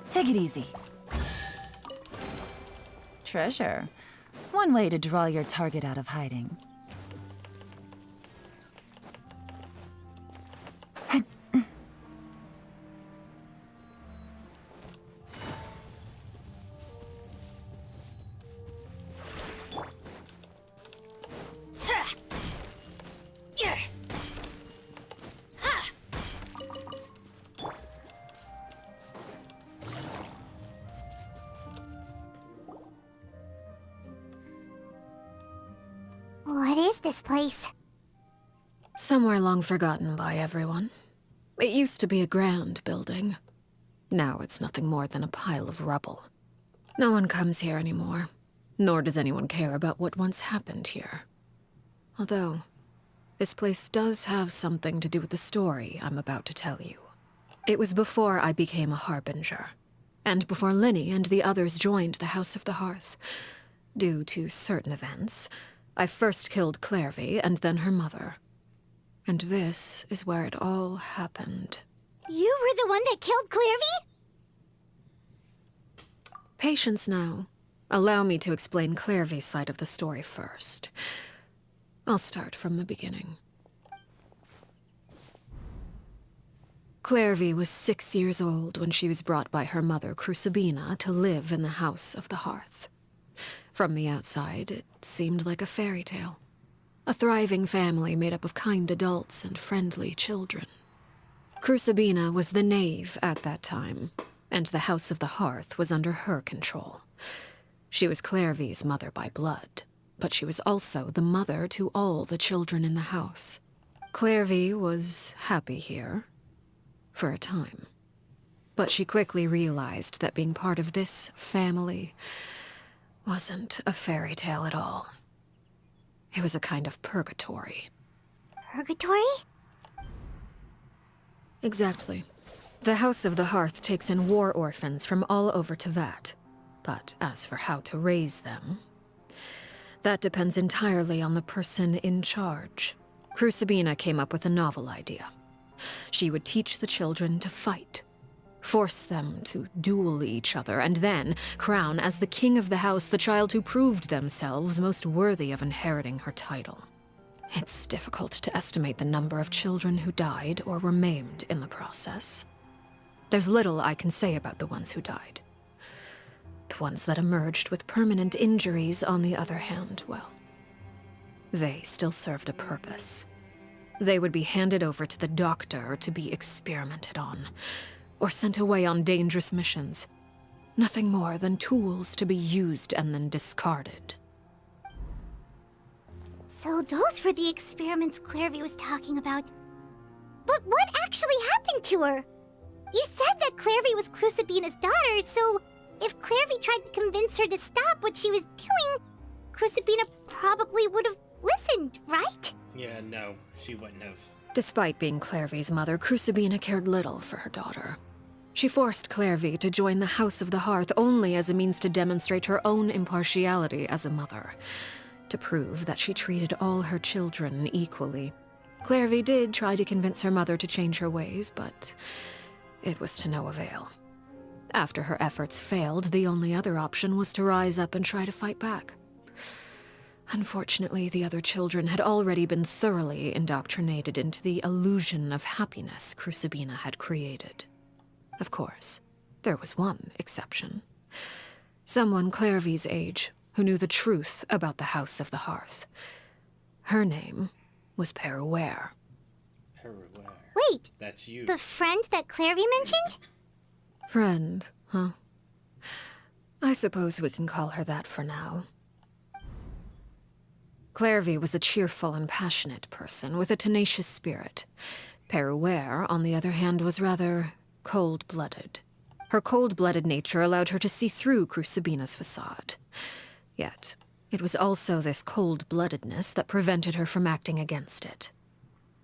[SPEAKER 13] Take it easy. Treasure. One way to draw your target out of hiding.
[SPEAKER 4] What is this place?
[SPEAKER 5] Somewhere long forgotten by everyone. It used to be a grand building. Now it's nothing more than a pile of rubble. No one comes here anymore, nor does anyone care about what once happened here. Although, this place does have something to do with the story I'm about to tell you. It was before I became a Harbinger, and before Lyney and the others joined the House of the Hearth. Due to certain events, I first killed Clairvy and then her mother. And this is where it all happened.
[SPEAKER 4] You were the one that killed Clairvy?
[SPEAKER 5] Patience now. Allow me to explain Clairvy's side of the story first. I'll start from the beginning. Clairvy was 6 years old when she was brought by her mother, Crucibina, to live in the House of the Hearth. From the outside, it seemed like a fairy tale. A thriving family made up of kind adults and friendly children. Crucibina was the knave at that time, and the House of the Hearth was under her control. She was Clairvy's mother by blood, but she was also the mother to all the children in the house. Clairvy was happy here, for a time. But she quickly realized that being part of this family wasn't a fairy tale at all. It was a kind of purgatory.
[SPEAKER 4] Purgatory?
[SPEAKER 5] Exactly. The House of the Hearth takes in war orphans from all over Teyvat. But as for how to raise them, that depends entirely on the person in charge. Crucibina came up with a novel idea. She would teach the children to fight, force them to duel each other, and then crown as the king of the house the child who proved themselves most worthy of inheriting her title. It's difficult to estimate the number of children who died or were maimed in the process. There's little I can say about the ones who died. The ones that emerged with permanent injuries, on the other hand, well, they still served a purpose. They would be handed over to the doctor to be experimented on, or sent away on dangerous missions. Nothing more than tools to be used and then discarded.
[SPEAKER 4] So those were the experiments Clairvy was talking about. But what actually happened to her? You said that Clairvy was Crucibina's daughter, so if Clairvy tried to convince her to stop what she was doing, Crucibina probably would have listened, right?
[SPEAKER 1] Yeah, no, she wouldn't have.
[SPEAKER 5] Despite being Clairvy's mother, Crucibina cared little for her daughter. She forced Clairvy to join the House of the Hearth only as a means to demonstrate her own impartiality as a mother, to prove that she treated all her children equally. Clairvy did try to convince her mother to change her ways, but it was to no avail. After her efforts failed, the only other option was to rise up and try to fight back. Unfortunately, the other children had already been thoroughly indoctrinated into the illusion of happiness Crucibina had created. Of course, there was one exception. Someone Clairvy's age who knew the truth about the House of the Hearth. Her name was Peruere.
[SPEAKER 1] Peruere.
[SPEAKER 4] Wait,
[SPEAKER 1] That's you.
[SPEAKER 4] the friend that Clairvy mentioned?
[SPEAKER 5] Friend, huh? I suppose we can call her that for now. Clairvy was a cheerful and passionate person with a tenacious spirit. Peruere, on the other hand, was rather cold-blooded. Her cold-blooded nature allowed her to see through Crucibina's facade. Yet, it was also this cold-bloodedness that prevented her from acting against it.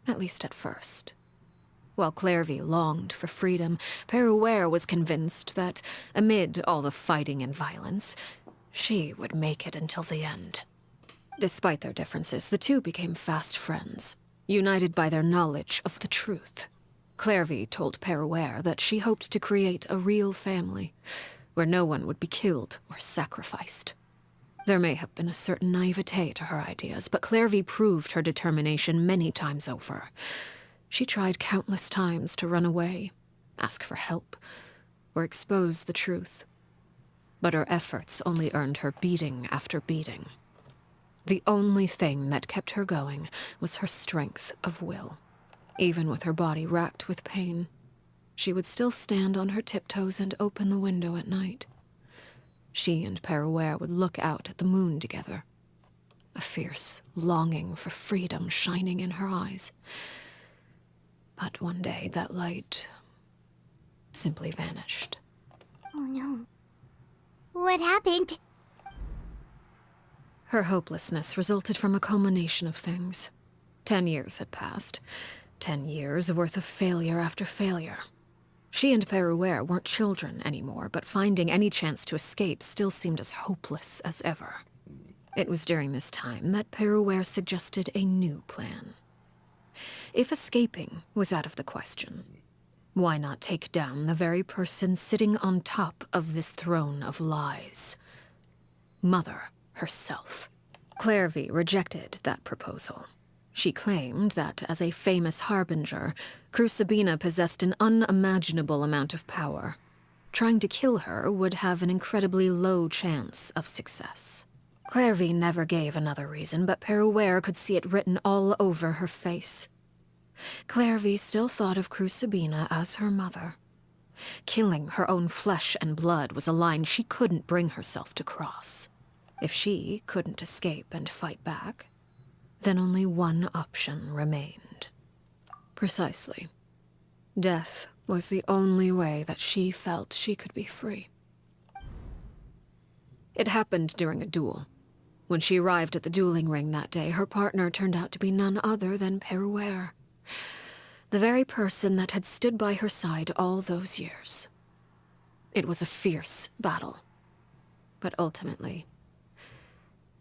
[SPEAKER 5] At least at first. While Clairvy longed for freedom, Peruere was convinced that, amid all the fighting and violence, she would make it until the end. Despite their differences, the two became fast friends, united by their knowledge of the truth. Clairvy told Peruere that she hoped to create a real family, where no one would be killed or sacrificed. There may have been a certain naivete to her ideas, but Clairvy proved her determination many times over. She tried countless times to run away, ask for help, or expose the truth. But her efforts only earned her beating after beating. The only thing that kept her going was her strength of will. Even with her body racked with pain, she would still stand on her tiptoes and open the window at night. She and Peruere would look out at the moon together, a fierce longing for freedom shining in her eyes. But one day that light simply vanished.
[SPEAKER 4] Oh no. What happened?
[SPEAKER 5] Her hopelessness resulted from a culmination of things. 10 years had passed. 10 years worth of failure after failure. She and Peruere weren't children anymore, but finding any chance to escape still seemed as hopeless as ever. It was during this time that Peruere suggested a new plan. If escaping was out of the question, why not take down the very person sitting on top of this throne of lies? Mother herself. Clairvy rejected that proposal. She claimed that, as a famous harbinger, Crucibina possessed an unimaginable amount of power. Trying to kill her would have an incredibly low chance of success. Clairvy never gave another reason, but Peruere could see it written all over her face. Clairvy still thought of Crucibina as her mother. Killing her own flesh and blood was a line she couldn't bring herself to cross. If she couldn't escape and fight back, then only one option remained. Precisely. Death was the only way that she felt she could be free. It happened during a duel. When she arrived at the dueling ring that day, her partner turned out to be none other than Peruere, the very person that had stood by her side all those years. It was a fierce battle, but ultimately,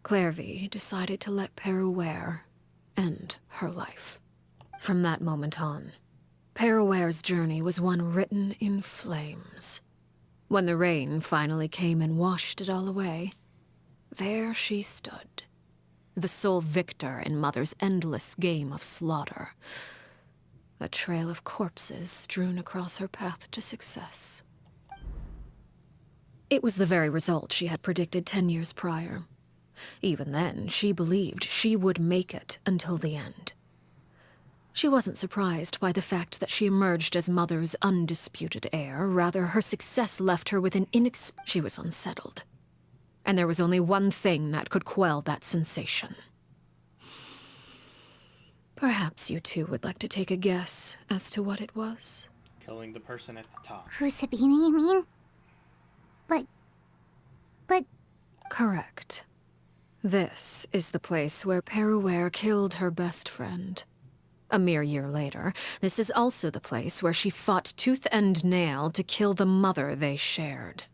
[SPEAKER 5] Clairvy decided to let Peruere end her life. From that moment on, Peruere's journey was one written in flames. When the rain finally came and washed it all away, there she stood, the sole victor in Mother's endless game of slaughter, a trail of corpses strewn across her path to success. It was the very result she had predicted 10 years prior. Even then, she believed she would make it until the end. She wasn't surprised by the fact that she emerged as Mother's undisputed heir. Rather, her success left her with an She was unsettled. And there was only one thing that could quell that sensation. Perhaps you two would like to take a guess as to what it was?
[SPEAKER 1] Killing the person at the top.
[SPEAKER 4] Crucibina, you mean? But...
[SPEAKER 5] Correct. This is the place where Peruere killed her best friend. A mere year later, this is also the place where she fought tooth and nail to kill the mother they shared.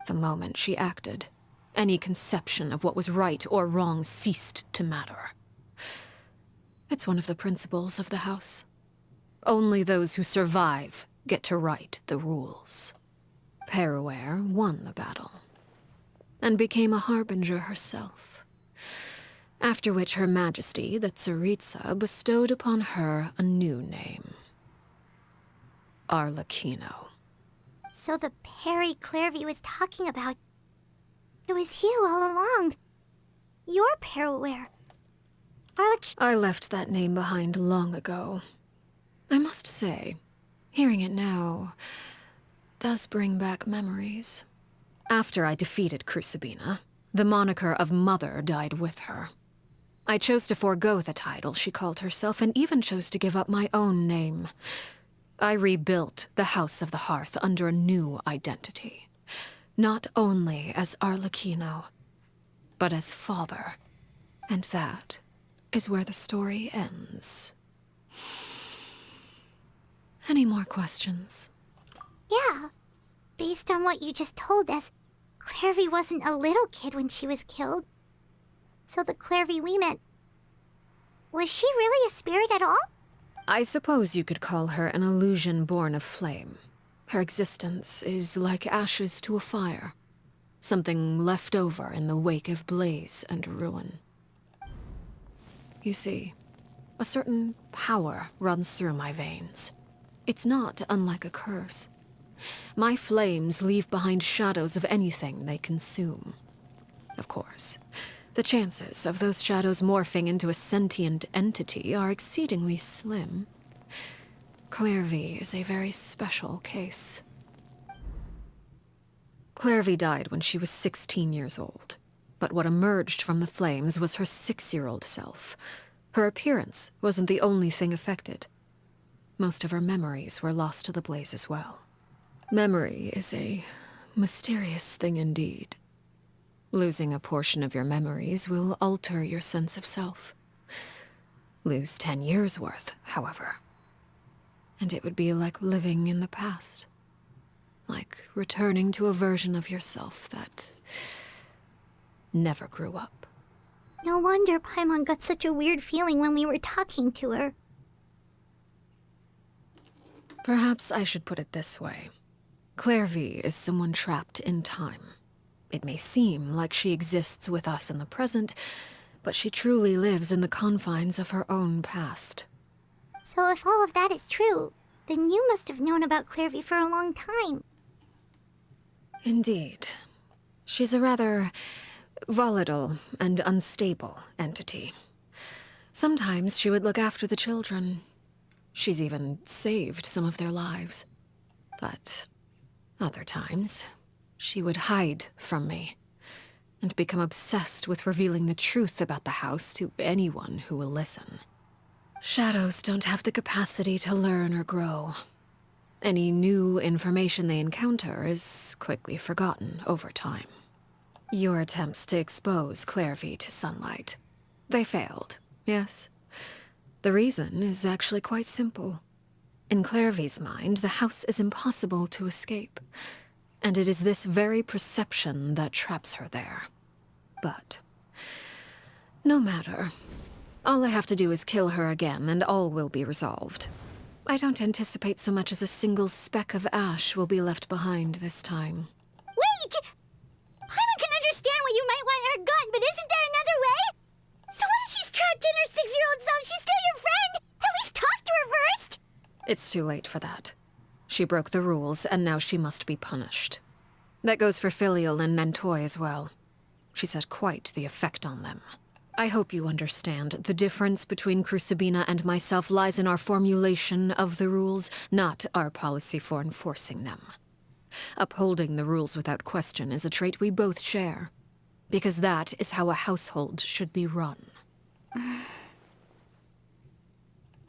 [SPEAKER 5] The moment she acted, any conception of what was right or wrong ceased to matter. It's one of the principles of the house. Only those who survive get to write the rules. Peruere won the battle, and became a harbinger herself. After which Her Majesty, the Tsaritsa, bestowed upon her a new name. Arlecchino.
[SPEAKER 4] So the Perry Clairvy was talking about... It was you all along. You're Peruere.
[SPEAKER 5] I left that name behind long ago. I must say, hearing it now does bring back memories. After I defeated Crucibina, the moniker of Mother died with her. I chose to forego the title she called herself and even chose to give up my own name. I rebuilt the House of the Hearth under a new identity. Not only as Arlecchino, but as father. And that is where the story ends. Any more questions?
[SPEAKER 4] Yeah. Based on what you just told us, Clairvy wasn't a little kid when she was killed. So the Clairvy we met... Was she really a spirit at all?
[SPEAKER 5] I suppose you could call her an illusion born of flame. Her existence is like ashes to a fire. Something left over in the wake of blaze and ruin. You see, a certain power runs through my veins. It's not unlike a curse. My flames leave behind shadows of anything they consume. Of course, the chances of those shadows morphing into a sentient entity are exceedingly slim. Clairvy is a very special case. Clairvy died when she was 16 years old, but what emerged from the flames was her 6-year-old self. Her appearance wasn't the only thing affected. Most of her memories were lost to the blaze as well. Memory is a mysterious thing indeed. Losing a portion of your memories will alter your sense of self. Lose 10 years' worth, however, and it would be like living in the past. Like returning to a version of yourself that never grew up.
[SPEAKER 4] No wonder Paimon got such a weird feeling when we were talking to her.
[SPEAKER 5] Perhaps I should put it this way. Clairvy is someone trapped in time. It may seem like she exists with us in the present, but she truly lives in the confines of her own past.
[SPEAKER 4] So if all of that is true, then you must have known about Clairvy for a long time.
[SPEAKER 5] Indeed. She's a rather volatile and unstable entity. Sometimes she would look after the children. She's even saved some of their lives. But other times, she would hide from me and become obsessed with revealing the truth about the house to anyone who will listen. Shadows don't have the capacity to learn or grow. Any new information they encounter is quickly forgotten over time. Your attempts to expose Clairvy to sunlight. They failed, yes? The reason is actually quite simple. In Clairvy's mind, the house is impossible to escape, and it is this very perception that traps her there. But no matter. All I have to do is kill her again, and all will be resolved. I don't anticipate so much as a single speck of ash will be left behind this time.
[SPEAKER 4] Wait! Paimon can understand why you might want her gone, but isn't there another way? So what if she's trapped in her 6-year-old self? She's still your friend! At least talk to her first!
[SPEAKER 5] It's too late for that. She broke the rules, and now she must be punished. That goes for Filial and Nantoy as well. She's had quite the effect on them. I hope you understand. The difference between Crucibina and myself lies in our formulation of the rules, not our policy for enforcing them. Upholding the rules without question is a trait we both share, because that is how a household should be run.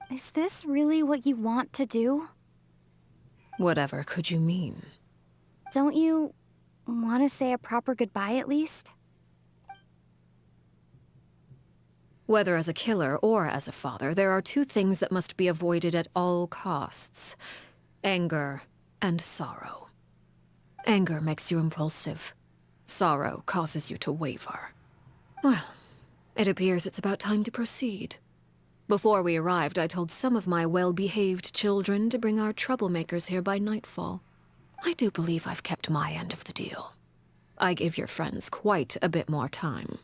[SPEAKER 2] Is this really what you want to do?
[SPEAKER 5] Whatever could you mean?
[SPEAKER 2] Don't you want to say a proper goodbye at least?
[SPEAKER 5] Whether as a killer or as a father, there are two things that must be avoided at all costs: anger and sorrow. Anger makes you impulsive. Sorrow causes you to waver. Well, it appears it's about time to proceed. Before we arrived, I told some of my well-behaved children to bring our troublemakers here by nightfall. I do believe I've kept my end of the deal. I gave your friends quite a bit more time.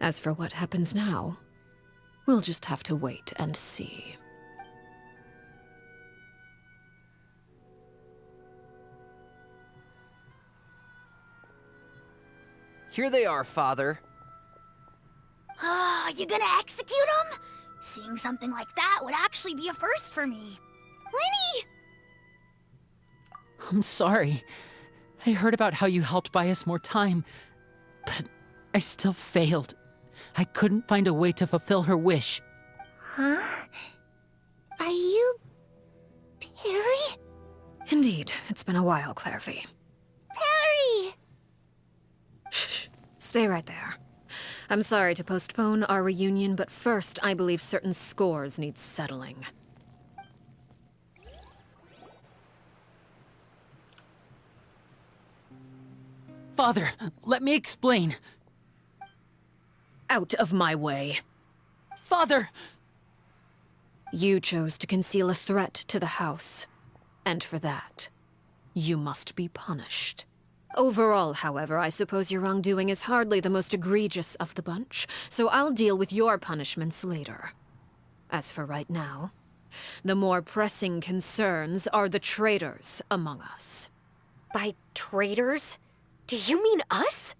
[SPEAKER 5] As for what happens now, we'll just have to wait and see.
[SPEAKER 6] Here they are, Father.
[SPEAKER 7] Oh, you gonna execute him? Seeing something like that would actually be a first for me.
[SPEAKER 4] Lenny!
[SPEAKER 3] I'm sorry. I heard about how you helped buy us more time, but I still failed. I couldn't find a way to fulfill her wish.
[SPEAKER 7] Huh? Are you... Perry?
[SPEAKER 5] Indeed, it's been a while, Clairvy.
[SPEAKER 7] Perry!
[SPEAKER 5] Shh. Stay right there. I'm sorry to postpone our reunion, but first, I believe certain scores need settling.
[SPEAKER 3] Father, let me explain.
[SPEAKER 5] Out of my way.
[SPEAKER 3] Father!
[SPEAKER 5] You chose to conceal a threat to the house. And for that, you must be punished. Overall, however, I suppose your wrongdoing is hardly the most egregious of the bunch, so I'll deal with your punishments later. As for right now, the more pressing concerns are the traitors among us.
[SPEAKER 14] By traitors? Do you mean us?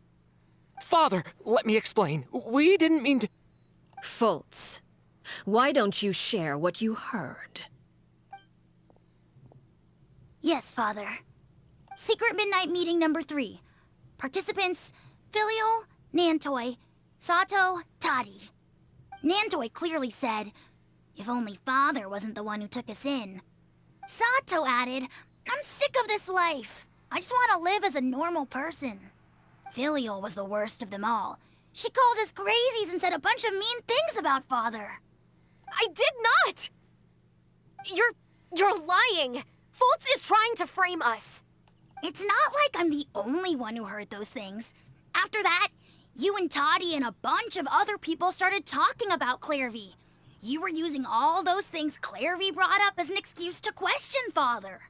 [SPEAKER 9] Father, let me explain. We didn't mean to...
[SPEAKER 5] Fultz, why don't you share what you heard?
[SPEAKER 4] Yes, Father. Secret Midnight Meeting number 3. Participants, Filial, Nantoy, Sato, Toddy. Nantoy clearly said, if only Father wasn't the one who took us in. Sato added, I'm sick of this life. I just want to live as a normal person. Filial was the worst of them all. She called us crazies and said a bunch of mean things about Father.
[SPEAKER 14] I did not! You're lying! Fultz is trying to frame us.
[SPEAKER 4] It's not like I'm the only one who heard those things. After that, you and Toddy and a bunch of other people started talking about Clairvy. You were using all those things Clairvy brought up as an excuse to question Father.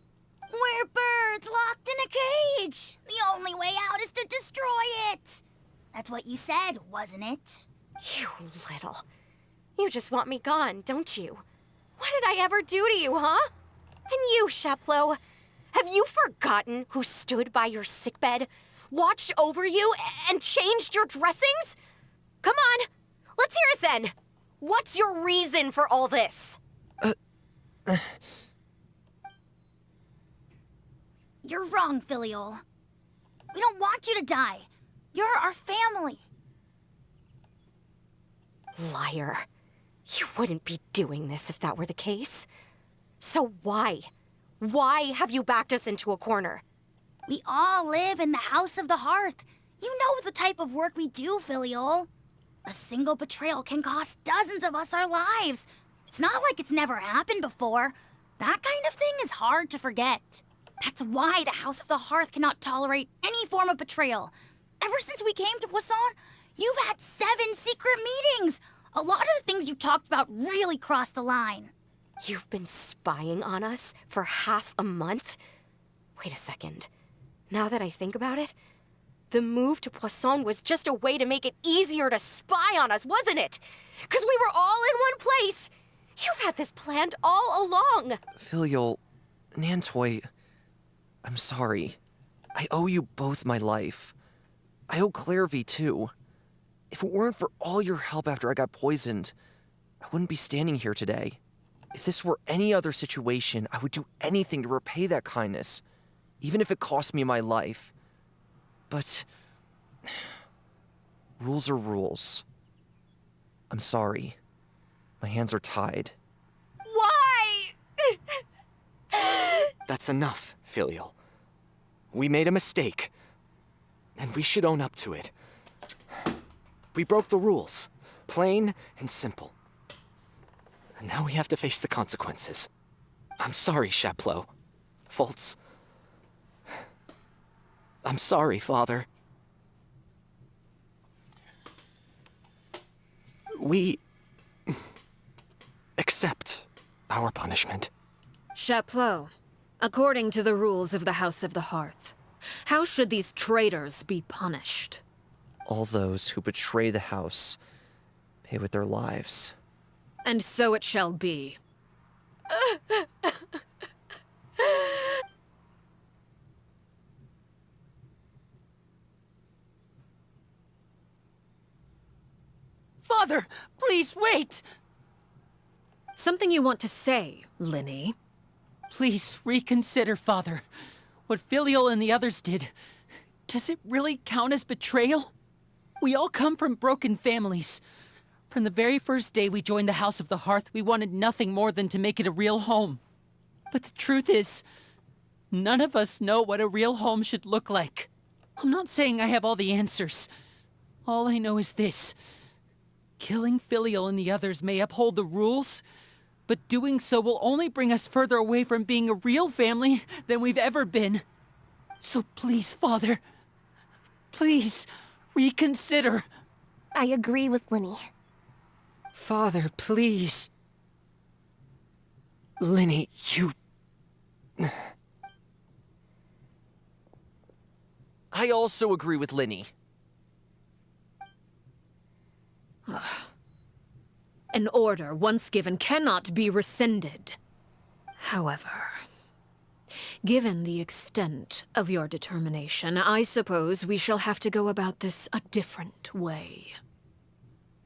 [SPEAKER 4] We're birds locked in a cage. The only way out is to destroy it. That's what you said, wasn't it?
[SPEAKER 14] You little. You just want me gone, don't you? What did I ever do to you, huh? And you, Sheplo, have you forgotten who stood by your sickbed, watched over you, and changed your dressings? Come on, let's hear it then. What's your reason for all this?
[SPEAKER 4] You're wrong, Filial. We don't want you to die. You're our family.
[SPEAKER 14] Liar. You wouldn't be doing this if that were the case. So why? Why have you backed us into a corner?
[SPEAKER 4] We all live in the House of the Hearth. You know the type of work we do, Filial. A single betrayal can cost dozens of us our lives. It's not like it's never happened before. That kind of thing is hard to forget. That's why the House of the Hearth cannot tolerate any form of betrayal. Ever since we came to Poisson, you've had 7 secret meetings. A lot of the things you talked about really crossed the line.
[SPEAKER 14] You've been spying on us for half a month? Wait a second. Now that I think about it, the move to Poisson was just a way to make it easier to spy on us, wasn't it? Because we were all in one place. You've had this planned all along.
[SPEAKER 6] Filial, Nantoy, I'm sorry. I owe you both my life. I owe Clairvy too. If it weren't for all your help after I got poisoned, I wouldn't be standing here today. If this were any other situation, I would do anything to repay that kindness, even if it cost me my life. But rules are rules. I'm sorry. My hands are tied.
[SPEAKER 14] Why?
[SPEAKER 9] That's enough, Filial. We made a mistake, and we should own up to it. We broke the rules, plain and simple. And now we have to face the consequences. I'm sorry, Sheplo. Fultz. I'm sorry, Father. We accept our punishment.
[SPEAKER 5] Chapleau, according to the rules of the House of the Hearth, how should these traitors be punished?
[SPEAKER 6] All those who betray the house pay with their lives.
[SPEAKER 5] And so it shall be.
[SPEAKER 3] Father, please wait!
[SPEAKER 5] Something you want to say, Linny?
[SPEAKER 3] Please reconsider, Father. What Filial and the others did, does it really count as betrayal? We all come from broken families. From the very first day we joined the House of the Hearth, we wanted nothing more than to make it a real home. But the truth is, none of us know what a real home should look like. I'm not saying I have all the answers. All I know is this. Killing Filial and the others may uphold the rules, but doing so will only bring us further away from being a real family than we've ever been. So please, Father, please, reconsider.
[SPEAKER 8] I agree with Linny.
[SPEAKER 10] Father, please. Linny, you...
[SPEAKER 6] I also agree with Linny.
[SPEAKER 5] An order once given cannot be rescinded. However, given the extent of your determination, I suppose we shall have to go about this a different way.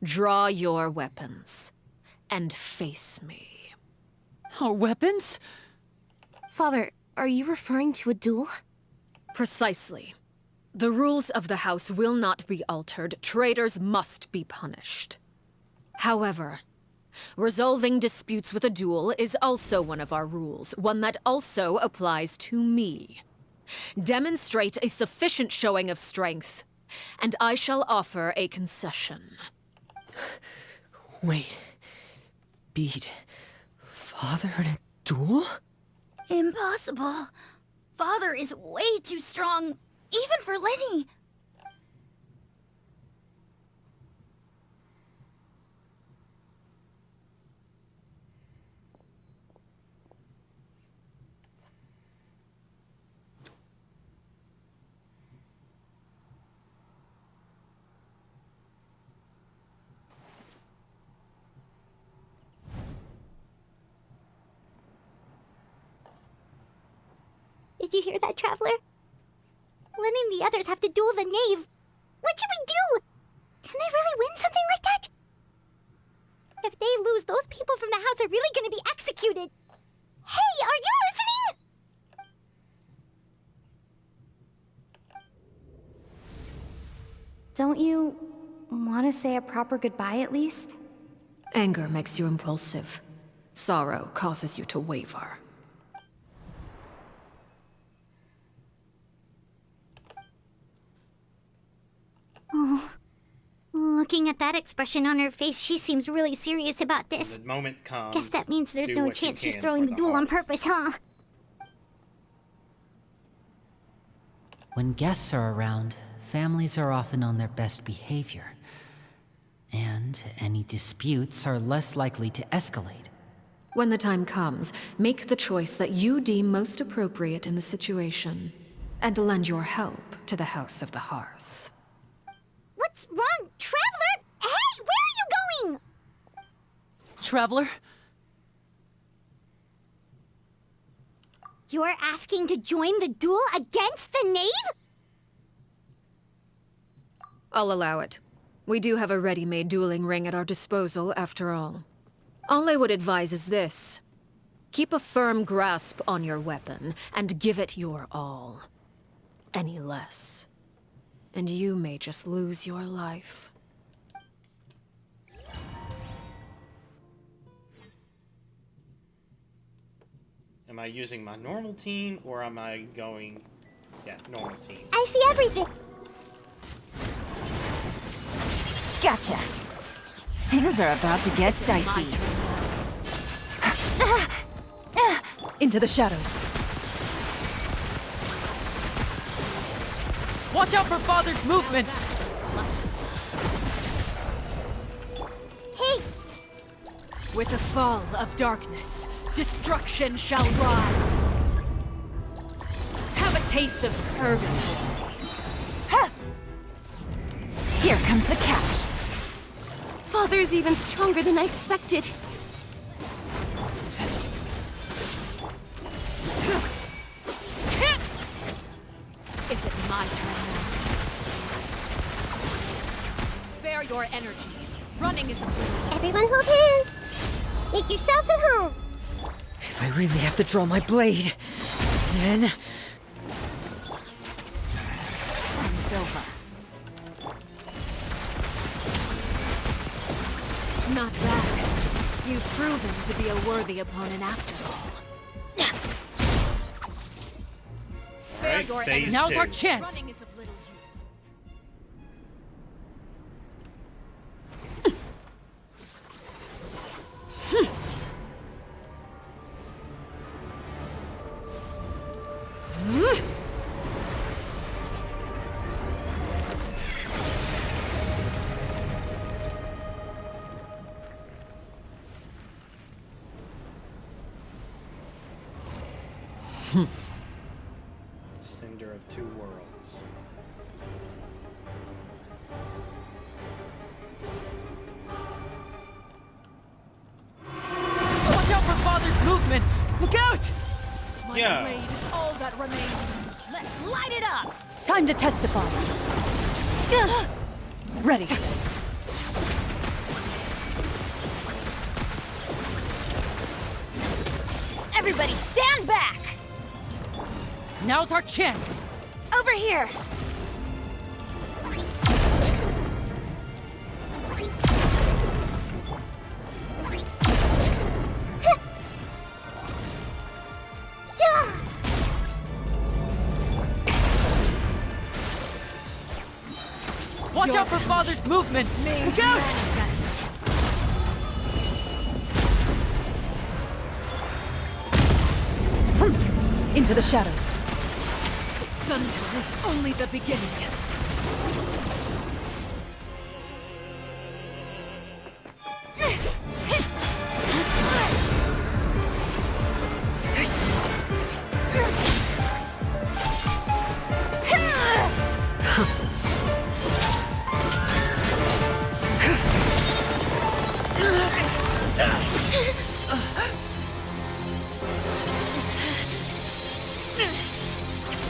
[SPEAKER 5] Draw your weapons and face me.
[SPEAKER 3] Our weapons?
[SPEAKER 8] Father, are you referring to a duel?
[SPEAKER 5] Precisely. The rules of the house will not be altered. Traitors must be punished. However, resolving disputes with a duel is also one of our rules, one that also applies to me. Demonstrate a sufficient showing of strength, and I shall offer a concession.
[SPEAKER 10] Wait. Beat Father in a duel?
[SPEAKER 7] Impossible. Father is way too strong, even for Linny.
[SPEAKER 4] Did you hear that, Traveler? Linny and the others have to duel the knave. What should we do? Can they really win something like that? If they lose, those people from the house are really gonna be executed. Hey, are you listening?
[SPEAKER 2] Don't you want to say a proper goodbye at least?
[SPEAKER 5] Anger makes you impulsive. Sorrow causes you to waver.
[SPEAKER 4] Oh, looking at that expression on her face, she seems really serious about this.
[SPEAKER 1] The moment comes.
[SPEAKER 4] Guess that means there's
[SPEAKER 1] do
[SPEAKER 4] no
[SPEAKER 1] what you
[SPEAKER 4] chance she's
[SPEAKER 1] can
[SPEAKER 4] throwing
[SPEAKER 1] for
[SPEAKER 4] the duel on
[SPEAKER 1] hearth.
[SPEAKER 4] purpose, huh?
[SPEAKER 3] When guests are around, families are often on their best behavior. And any disputes are less likely to escalate.
[SPEAKER 5] When the time comes, make the choice that you deem most appropriate in the situation, and lend your help to the House of the Hearth.
[SPEAKER 4] What's wrong, Traveler? Hey, where are you going?
[SPEAKER 3] Traveler?
[SPEAKER 4] You're asking to join the duel against the knave?
[SPEAKER 5] I'll allow it. We do have a ready-made dueling ring at our disposal, after all. All I would advise is this. Keep a firm grasp on your weapon, and give it your all. Any less, and you may just lose your life.
[SPEAKER 1] Am I using my normal team or am I going... Yeah, normal team.
[SPEAKER 4] I see everything.
[SPEAKER 13] Gotcha. Things are about to get dicey.
[SPEAKER 5] Into the shadows.
[SPEAKER 3] Watch out for Father's movements!
[SPEAKER 4] Hey!
[SPEAKER 5] With the fall of darkness, destruction shall rise. Have a taste of purgatory.
[SPEAKER 13] Ha! Here comes the catch.
[SPEAKER 8] Father's even stronger than I expected.
[SPEAKER 5] Is it my turn now? Spare your energy. Running is a blow.
[SPEAKER 4] Everyone hold hands. Make yourselves at home.
[SPEAKER 10] If I really have to draw my blade, then...
[SPEAKER 13] It's over.
[SPEAKER 5] Not bad. You've proven to be a worthy opponent after all.
[SPEAKER 1] All right, phase
[SPEAKER 3] Now's
[SPEAKER 1] two.
[SPEAKER 3] our chance.
[SPEAKER 5] Running is of little use.
[SPEAKER 1] Cinder of two worlds.
[SPEAKER 3] Watch out for Father's movements! Look out!
[SPEAKER 5] My
[SPEAKER 1] Yeah.
[SPEAKER 5] blade is all that remains. Let's light it up!
[SPEAKER 8] Time to testify. Ready.
[SPEAKER 14] Everybody stand back!
[SPEAKER 3] Now's our chance!
[SPEAKER 14] Over here!
[SPEAKER 3] Watch out for Father's movements! Look out!
[SPEAKER 8] Into the shadows.
[SPEAKER 5] Sundown is only the beginning.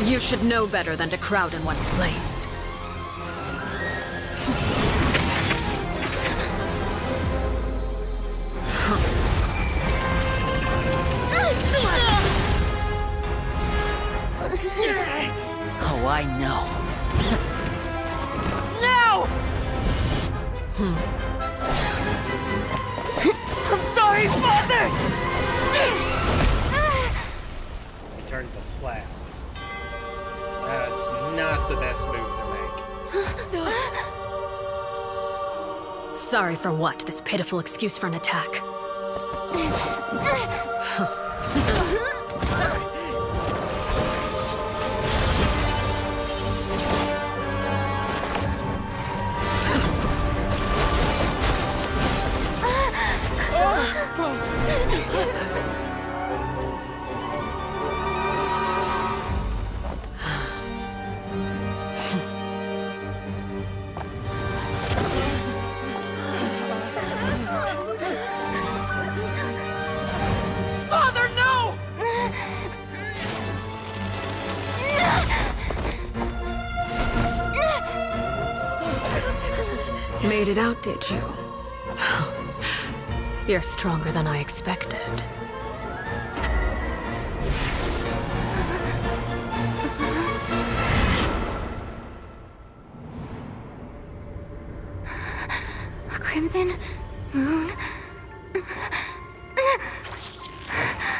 [SPEAKER 5] You should know better than to crowd in one place.
[SPEAKER 3] Oh, I know. No! I'm sorry, Father!
[SPEAKER 1] He turned to flat. That's not the best move to make.
[SPEAKER 5] Sorry for what? This pitiful excuse for an attack.
[SPEAKER 3] Father, no!
[SPEAKER 5] Made it out, did you? You're stronger than I expected.
[SPEAKER 2] A crimson moon.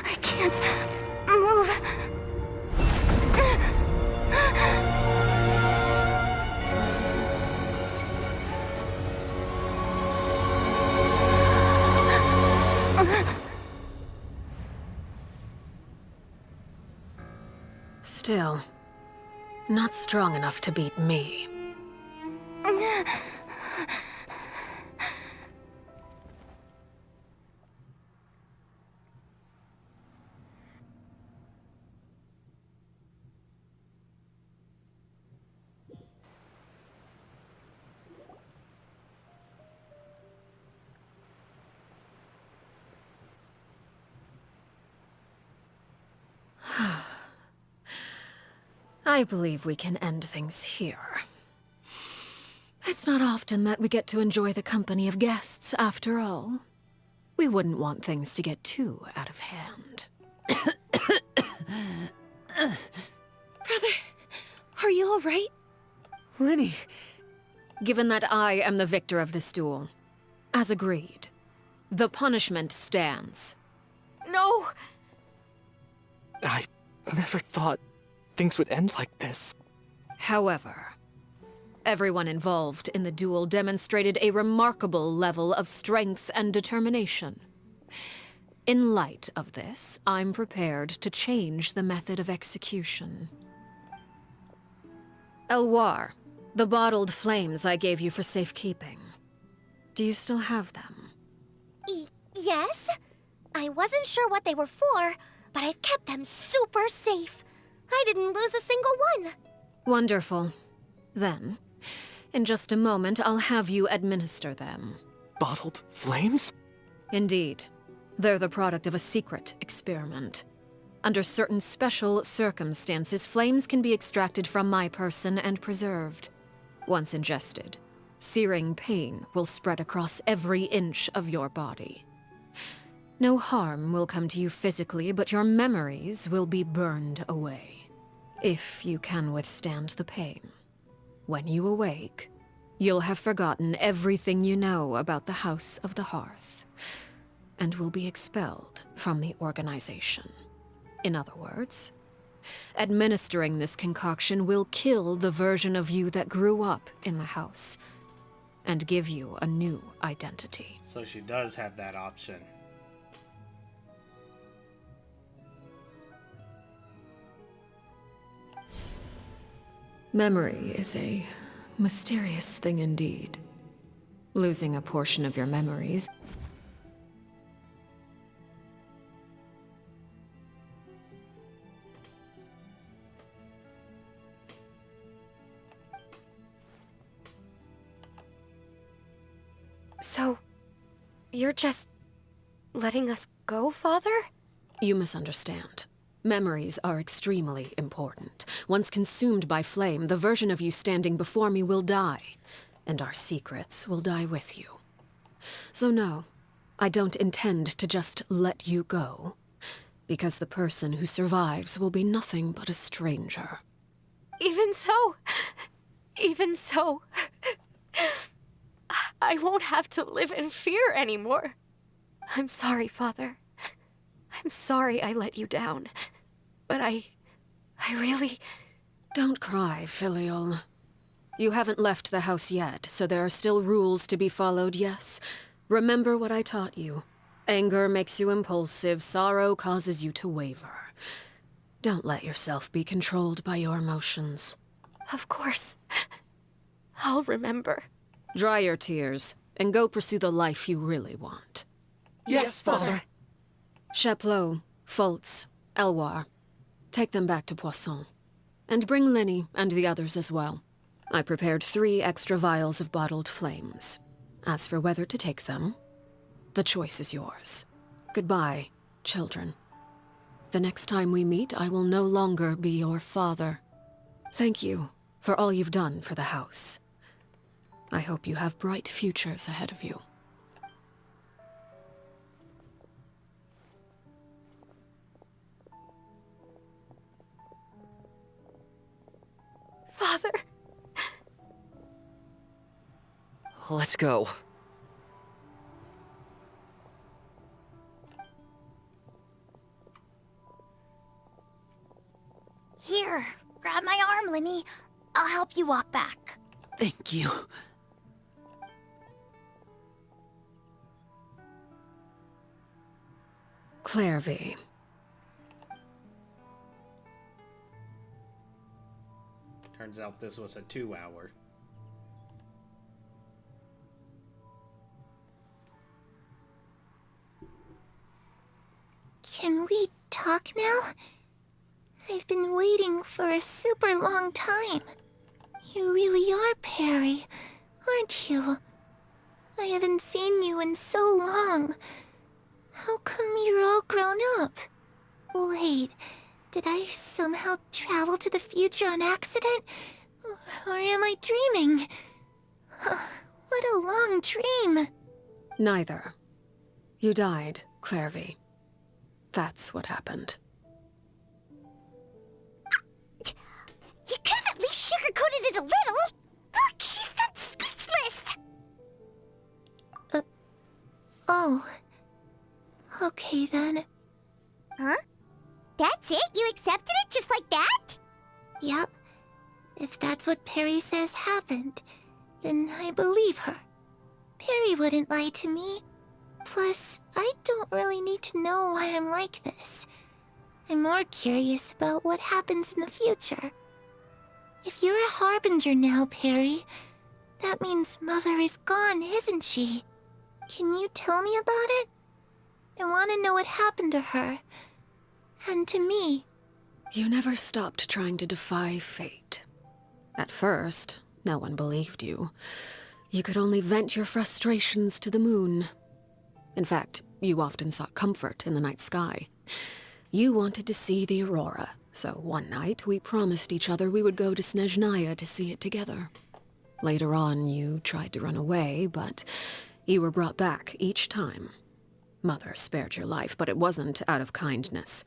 [SPEAKER 2] I can't move.
[SPEAKER 5] Still, not strong enough to beat me. I believe we can end things here. It's not often that we get to enjoy the company of guests, after all. We wouldn't want things to get too out of hand. Brother, are you all right?
[SPEAKER 3] Lyney.
[SPEAKER 5] Given that I am the victor of this duel, as agreed, The punishment stands.
[SPEAKER 14] No!
[SPEAKER 9] I never thought things would end like this.
[SPEAKER 5] However, everyone involved in the duel demonstrated a remarkable level of strength and determination. In light of this, I'm prepared to change the method of execution. Elwar, the bottled flames I gave you for safekeeping. Do you still have them?
[SPEAKER 4] Yes? I wasn't sure what they were for, but I've kept them super safe. I didn't lose a single one.
[SPEAKER 5] Wonderful. Then, in just a moment, I'll have you administer them.
[SPEAKER 9] Bottled flames?
[SPEAKER 5] Indeed. They're the product of a secret experiment. Under certain special circumstances, flames can be extracted from my person and preserved. Once ingested, searing pain will spread across every inch of your body. No harm will come to you physically, but your memories will be burned away. If you can withstand the pain. When you awake, you'll have forgotten everything you know about the House of the Hearth, and will be expelled from the organization. In other words, administering this concoction will kill the version of you that grew up in the house, and give you a new identity.
[SPEAKER 1] So she does have that option.
[SPEAKER 5] Memory is a mysterious thing indeed. Losing a portion of your memories
[SPEAKER 14] So, you're just letting us go, Father?
[SPEAKER 5] You misunderstand. Memories are extremely important. Once consumed by flame, the version of you standing before me will die, and our secrets will die with you. So no, I don't intend to just let you go, because the person who survives will be nothing but a stranger.
[SPEAKER 14] Even so, I won't have to live in fear anymore. I'm sorry, Father. I'm sorry I let you down. But I really...
[SPEAKER 5] Don't cry, Filial. You haven't left the house yet, so there are still rules to be followed, yes? Remember what I taught you. Anger makes you impulsive, sorrow causes you to waver. Don't let yourself be controlled by your emotions.
[SPEAKER 14] Of course. I'll remember.
[SPEAKER 5] Dry your tears, and go pursue the life you really want.
[SPEAKER 9] Yes, Father.
[SPEAKER 5] Chaplot, Foltz, Elwar. Take them back to Poisson. And bring Lyney and the others as well. I prepared 3 extra vials of bottled flames. As for whether to take them, the choice is yours. Goodbye, children. The next time we meet, I will no longer be your father. Thank you for all you've done for the house. I hope you have bright futures ahead of you.
[SPEAKER 14] Father.
[SPEAKER 6] Let's go.
[SPEAKER 7] Here, grab my arm, Lyney. I'll help you walk back.
[SPEAKER 3] Thank you.
[SPEAKER 5] Clairvy.
[SPEAKER 1] Turns out this was a 2-hour.
[SPEAKER 7] Can we talk now? I've been waiting for a super long time. You really are Perry, aren't you? I haven't seen you in so long. How come you're all grown up? Wait, did I somehow travel to the future on accident? Or am I dreaming? What a long dream.
[SPEAKER 5] Neither. You died, Clairvy. That's what happened.
[SPEAKER 4] You could have at least sugarcoated it a little. Look, she's speechless.
[SPEAKER 7] Oh. Okay then.
[SPEAKER 4] Huh? That's it? You accepted it just like that?
[SPEAKER 7] Yep. If that's what Perry says happened, then I believe her. Perry wouldn't lie to me. Plus, I don't really need to know why I'm like this. I'm more curious about what happens in the future. If you're a harbinger now, Perry, that means Mother is gone, isn't she? Can you tell me about it? I want to know what happened to her. And to me.
[SPEAKER 5] You never stopped trying to defy fate. At first, no one believed you. You could only vent your frustrations to the moon. In fact, you often sought comfort in the night sky. You wanted to see the aurora, so one night we promised each other we would go to Snezhnaya to see it together. Later on, you tried to run away, but you were brought back each time. Mother spared your life, but it wasn't out of kindness.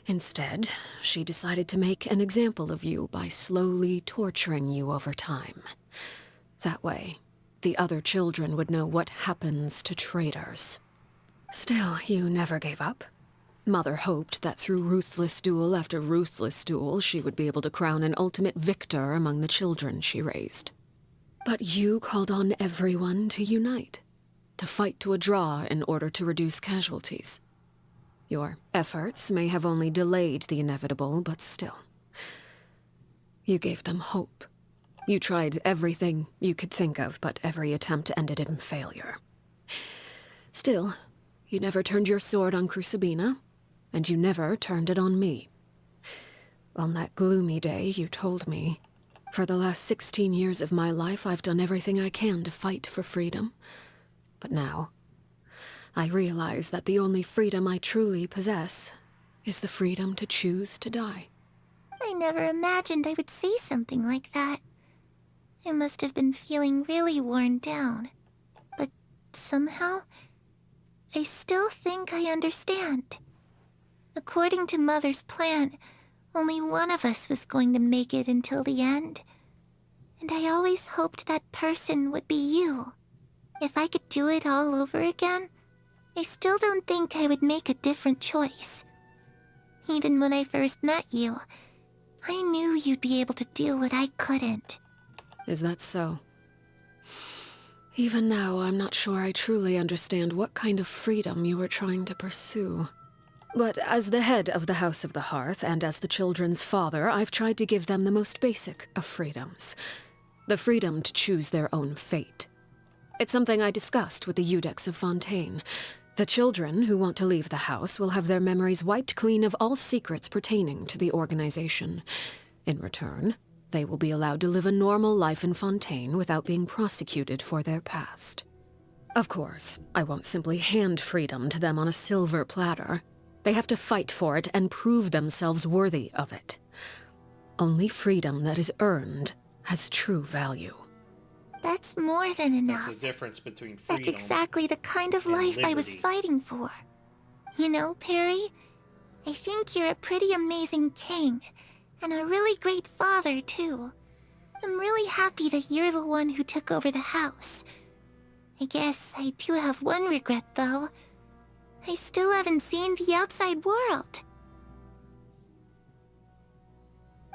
[SPEAKER 5] Instead, she decided to make an example of you by slowly torturing you over time. That way, the other children would know what happens to traitors. Still, you never gave up. Mother hoped that through ruthless duel after ruthless duel, she would be able to crown an ultimate victor among the children she raised. But you called on everyone to unite, to fight to a draw in order to reduce casualties. Your efforts may have only delayed the inevitable, but still. You gave them hope. You tried everything you could think of, but every attempt ended in failure. Still, you never turned your sword on Crucibina, and you never turned it on me. On that gloomy day, you told me, "For the last 16 years of my life, I've done everything I can to fight for freedom. But now, I realize that the only freedom I truly possess is the freedom to choose to die."
[SPEAKER 7] I never imagined I would say something like that. I must have been feeling really worn down. But somehow, I still think I understand. According to Mother's plan, only one of us was going to make it until the end. And I always hoped that person would be you. If I could do it all over again, I still don't think I would make a different choice. Even when I first met you, I knew you'd be able to do what I couldn't.
[SPEAKER 5] Is that so? Even now, I'm not sure I truly understand what kind of freedom you were trying to pursue. But as the head of the House of the Hearth, and as the children's father, I've tried to give them the most basic of freedoms. The freedom to choose their own fate. It's something I discussed with the Iudex of Fontaine. The children who want to leave the house will have their memories wiped clean of all secrets pertaining to the organization. In return, they will be allowed to live a normal life in Fontaine without being prosecuted for their past. Of course, I won't simply hand freedom to them on a silver platter. They have to fight for it and prove themselves worthy of it. Only freedom that is earned has true value.
[SPEAKER 7] That's more than enough.
[SPEAKER 1] That's the difference between freedom.
[SPEAKER 7] That's exactly the kind of
[SPEAKER 1] and
[SPEAKER 7] life I was
[SPEAKER 1] liberty.
[SPEAKER 7] fighting for. You know, Perry, I think you're a pretty amazing king, and a really great father, too. I'm really happy that you're the one who took over the house. I guess I do have one regret, though. I still haven't seen the outside world.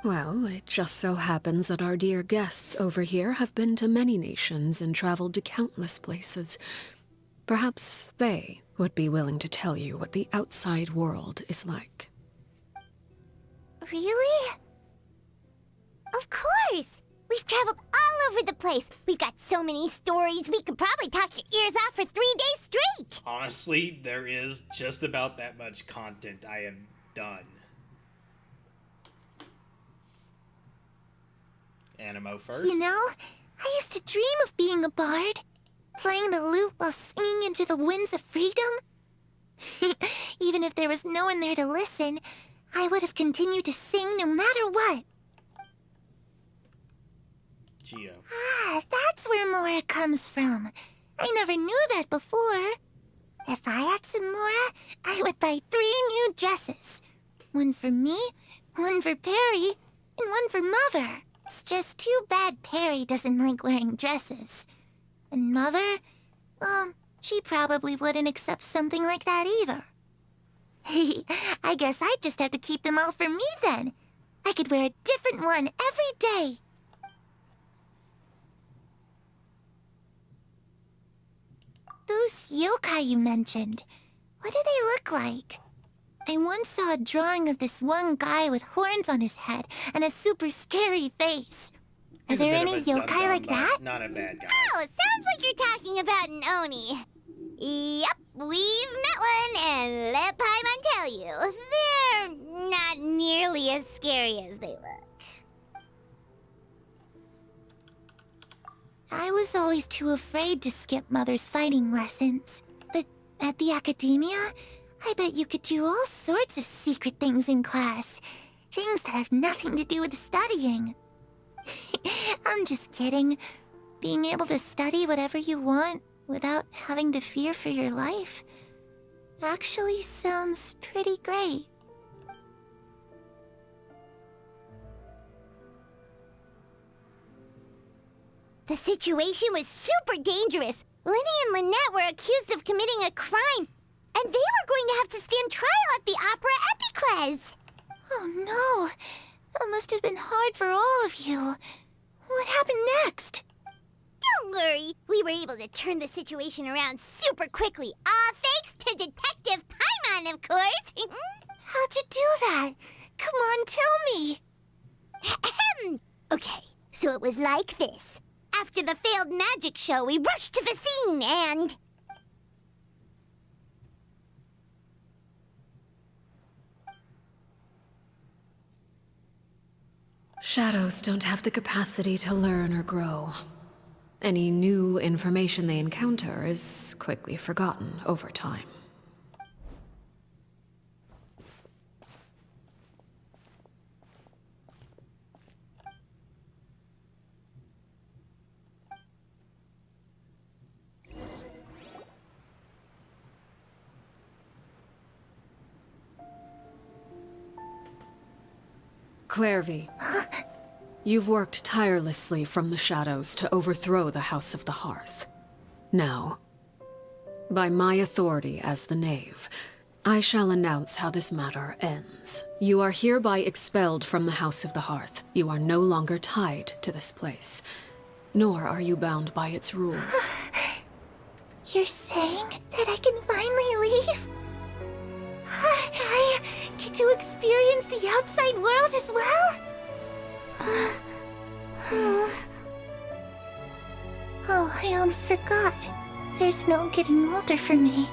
[SPEAKER 5] Well, it just so happens that our dear guests over here have been to many nations and traveled to countless places. Perhaps they would be willing to tell you what the outside world is like.
[SPEAKER 4] Really? Of course! We've traveled all over the place. We've got so many stories, we could probably talk your ears off for 3 days straight!
[SPEAKER 1] Honestly, there is just about that much content I have done. Animo first.
[SPEAKER 7] You know, I used to dream of being a bard. Playing the lute while singing into the winds of freedom. Even if there was no one there to listen, I would have continued to sing no matter what.
[SPEAKER 1] Geo.
[SPEAKER 7] Ah, that's where Mora comes from. I never knew that before. If I had some Mora, I would buy 3 new dresses. One for me, one for Perry, and one for Mother. It's just too bad Perry doesn't like wearing dresses. And Mother, well, She probably wouldn't accept something like that either. I guess I'd just have to keep them all for me then. I could wear a different one every day. Those yokai you mentioned, what do they look like? I once saw a drawing of this one guy with horns on his head and a super scary face. Are
[SPEAKER 1] He's a
[SPEAKER 7] there
[SPEAKER 1] bit of
[SPEAKER 7] any
[SPEAKER 1] a dum-dum,
[SPEAKER 7] yokai like
[SPEAKER 1] but
[SPEAKER 7] that?
[SPEAKER 1] Not a bad guy.
[SPEAKER 4] Oh, sounds like you're talking about an Oni. Yep, we've met one, and let Paimon tell you, they're not nearly as scary as they look.
[SPEAKER 7] I was always too afraid to skip Mother's fighting lessons. But at the academia, I bet you could do all sorts of secret things in class. Things that have nothing to do with studying. I'm just kidding. Being able to study whatever you want without having to fear for your life actually sounds pretty great.
[SPEAKER 4] The situation was super dangerous. Lenny and Lynette were accused of committing a crime, and they were going to have to stand trial at the Opera Epicles.
[SPEAKER 7] Oh no! That must have been hard for all of you. What happened next?
[SPEAKER 4] Don't worry, we were able to turn the situation around super quickly. All thanks to Detective Paimon, of course.
[SPEAKER 7] How'd you do that? Come on, tell me.
[SPEAKER 4] Okay, so it was like this. After the failed magic show, we rushed to the scene and...
[SPEAKER 5] Shadows don't have the capacity to learn or grow. Any new information they encounter is quickly forgotten over time. Clairvy, you've worked tirelessly from the shadows to overthrow the House of the Hearth. Now, by my authority as the Knave, I shall announce how this matter ends. You are hereby expelled from the House of the Hearth. You are no longer tied to this place, nor are you bound by its rules.
[SPEAKER 7] You're saying that I can finally leave? I get to experience the outside world as well? Oh, I almost forgot. There's no getting older for me.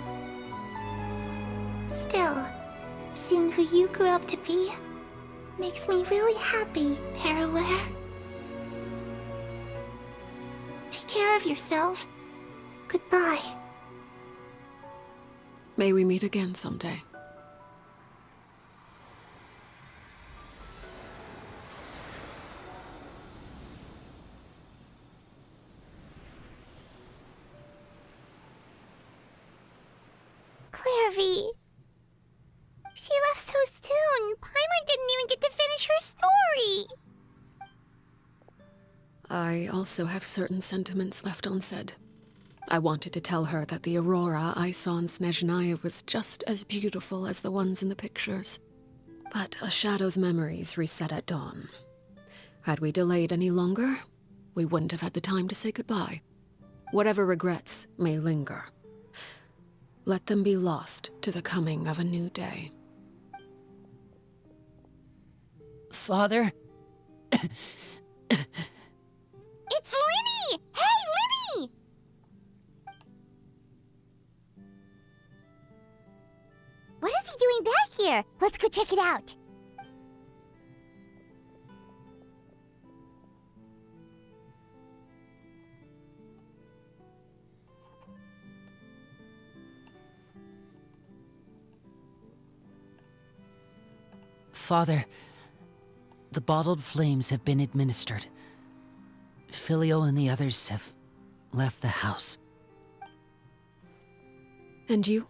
[SPEAKER 7] Still, seeing who you grew up to be makes me really happy, Paraware. Take care of yourself. Goodbye.
[SPEAKER 5] May we meet again someday.
[SPEAKER 4] Clairvy. She left so soon. Paimon didn't even get to finish her story.
[SPEAKER 5] I also have certain sentiments left unsaid. I wanted to tell her that the aurora I saw in Snezhnaya was just as beautiful as the ones in the pictures. But a shadow's memories reset at dawn. Had we delayed any longer, we wouldn't have had the time to say goodbye. Whatever regrets may linger, let them be lost to the coming of a new day.
[SPEAKER 3] Father?
[SPEAKER 4] It's Linny! Hey, Linny! What is he doing back here? Let's go check it out.
[SPEAKER 3] Father, the bottled flames have been administered. Filial and the others have left the house.
[SPEAKER 5] And you?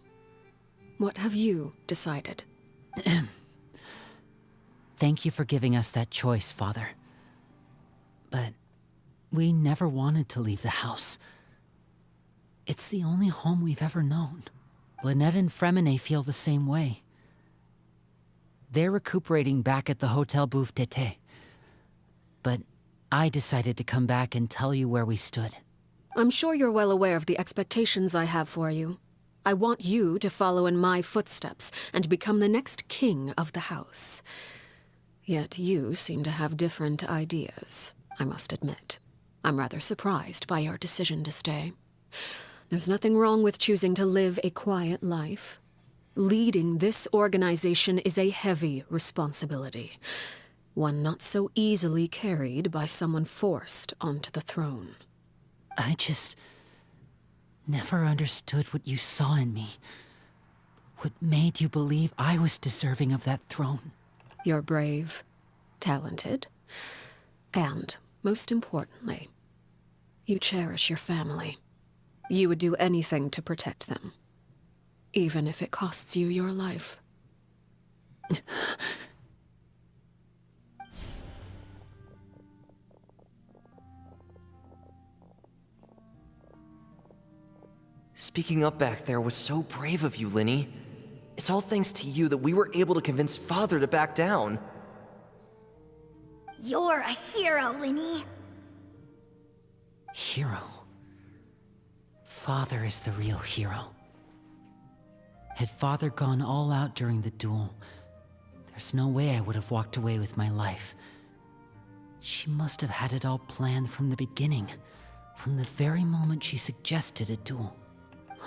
[SPEAKER 5] What have you decided?
[SPEAKER 3] Thank you for giving us that choice, Father. But we never wanted to leave the house. It's the only home we've ever known. Lynette and Fremine feel the same way. They're recuperating back at the Hotel Bouffe d'été. But I decided to come back and tell you where we stood.
[SPEAKER 5] I'm sure you're well aware of the expectations I have for you. I want you to follow in my footsteps and become the next king of the house. Yet you seem to have different ideas, I must admit. I'm rather surprised by your decision to stay. There's nothing wrong with choosing to live a quiet life. Leading this organization is a heavy responsibility, one not so easily carried by someone forced onto the throne.
[SPEAKER 3] I just never understood what you saw in me. What made you believe I was deserving of that throne?
[SPEAKER 5] You're brave, talented, and, most importantly, you cherish your family. You would do anything to protect them, even if it costs you your life.
[SPEAKER 6] Speaking up back there was so brave of you, Lyney. It's all thanks to you that we were able to convince Father to back down.
[SPEAKER 4] You're a hero, Lyney.
[SPEAKER 3] Hero? Father is the real hero. Had Father gone all out during the duel, there's no way I would have walked away with my life. She must have had it all planned from the beginning, from the very moment she suggested a duel.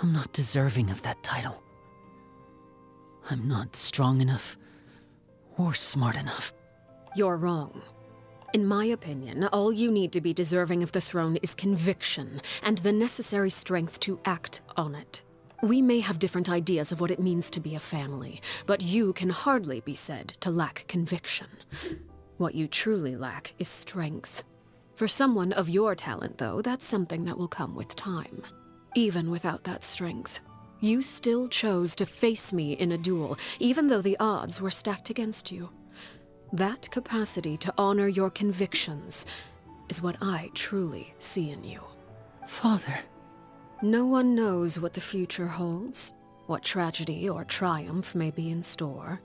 [SPEAKER 3] I'm not deserving of that title. I'm not strong enough or smart enough.
[SPEAKER 5] You're wrong. In my opinion, all you need to be deserving of the throne is conviction and the necessary strength to act on it. We may have different ideas of what it means to be a family, but you can hardly be said to lack conviction. What you truly lack is strength. For someone of your talent, though, that's something that will come with time. Even without that strength, you still chose to face me in a duel, even though the odds were stacked against you. That capacity to honor your convictions is what I truly see in you.
[SPEAKER 3] Father.
[SPEAKER 5] No one knows what the future holds, what tragedy or triumph may be in store.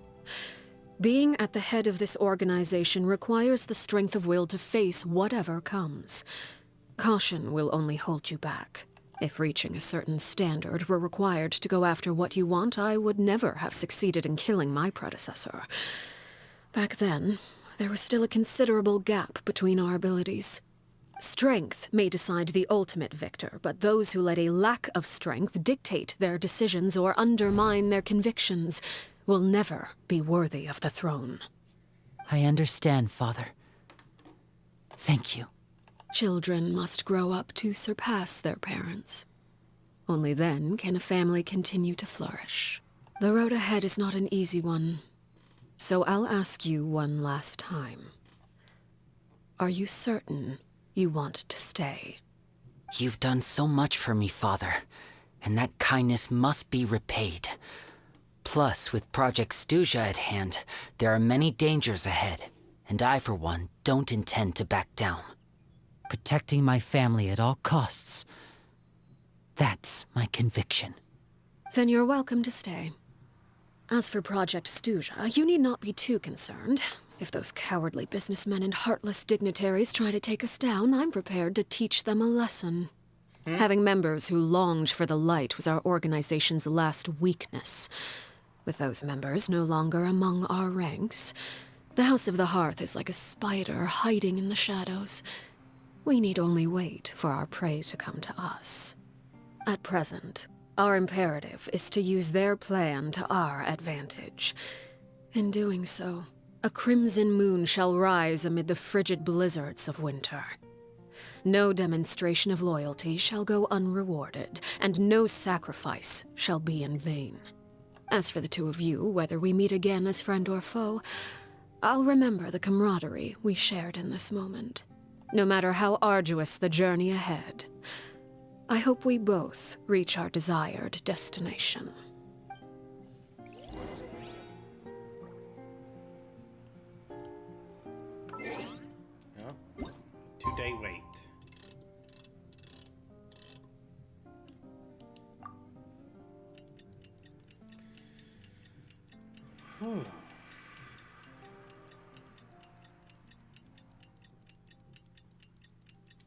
[SPEAKER 5] Being at the head of this organization requires the strength of will to face whatever comes. Caution will only hold you back. If reaching a certain standard were required to go after what you want, I would never have succeeded in killing my predecessor. Back then, there was still a considerable gap between our abilities. Strength may decide the ultimate victor, but those who let a lack of strength dictate their decisions or undermine their convictions will never be worthy of the throne.
[SPEAKER 3] I understand, Father. Thank you.
[SPEAKER 5] Children must grow up to surpass their parents. Only then can a family continue to flourish. The road ahead is not an easy one, so I'll ask you one last time. Are you certain you want to stay?
[SPEAKER 3] You've done so much for me, Father, and that kindness must be repaid. Plus, with Project Stuja at hand, there are many dangers ahead, and I, for one, don't intend to back down. Protecting my family at all costs. That's my conviction.
[SPEAKER 5] Then you're welcome to stay. As for Project Stuja, you need not be too concerned. If those cowardly businessmen and heartless dignitaries try to take us down, I'm prepared to teach them a lesson. Having members who longed for the light was our organization's last weakness. With those members no longer among our ranks, the House of the Hearth is like a spider hiding in the shadows. We need only wait for our prey to come to us. At present, our imperative is to use their plan to our advantage. In doing so, a crimson moon shall rise amid the frigid blizzards of winter. No demonstration of loyalty shall go unrewarded, and no sacrifice shall be in vain. As for the two of you, whether we meet again as friend or foe, I'll remember the camaraderie we shared in this moment. No matter how arduous the journey ahead, I hope we both reach our desired destination.
[SPEAKER 1] Oh, 2-day wait. Whew.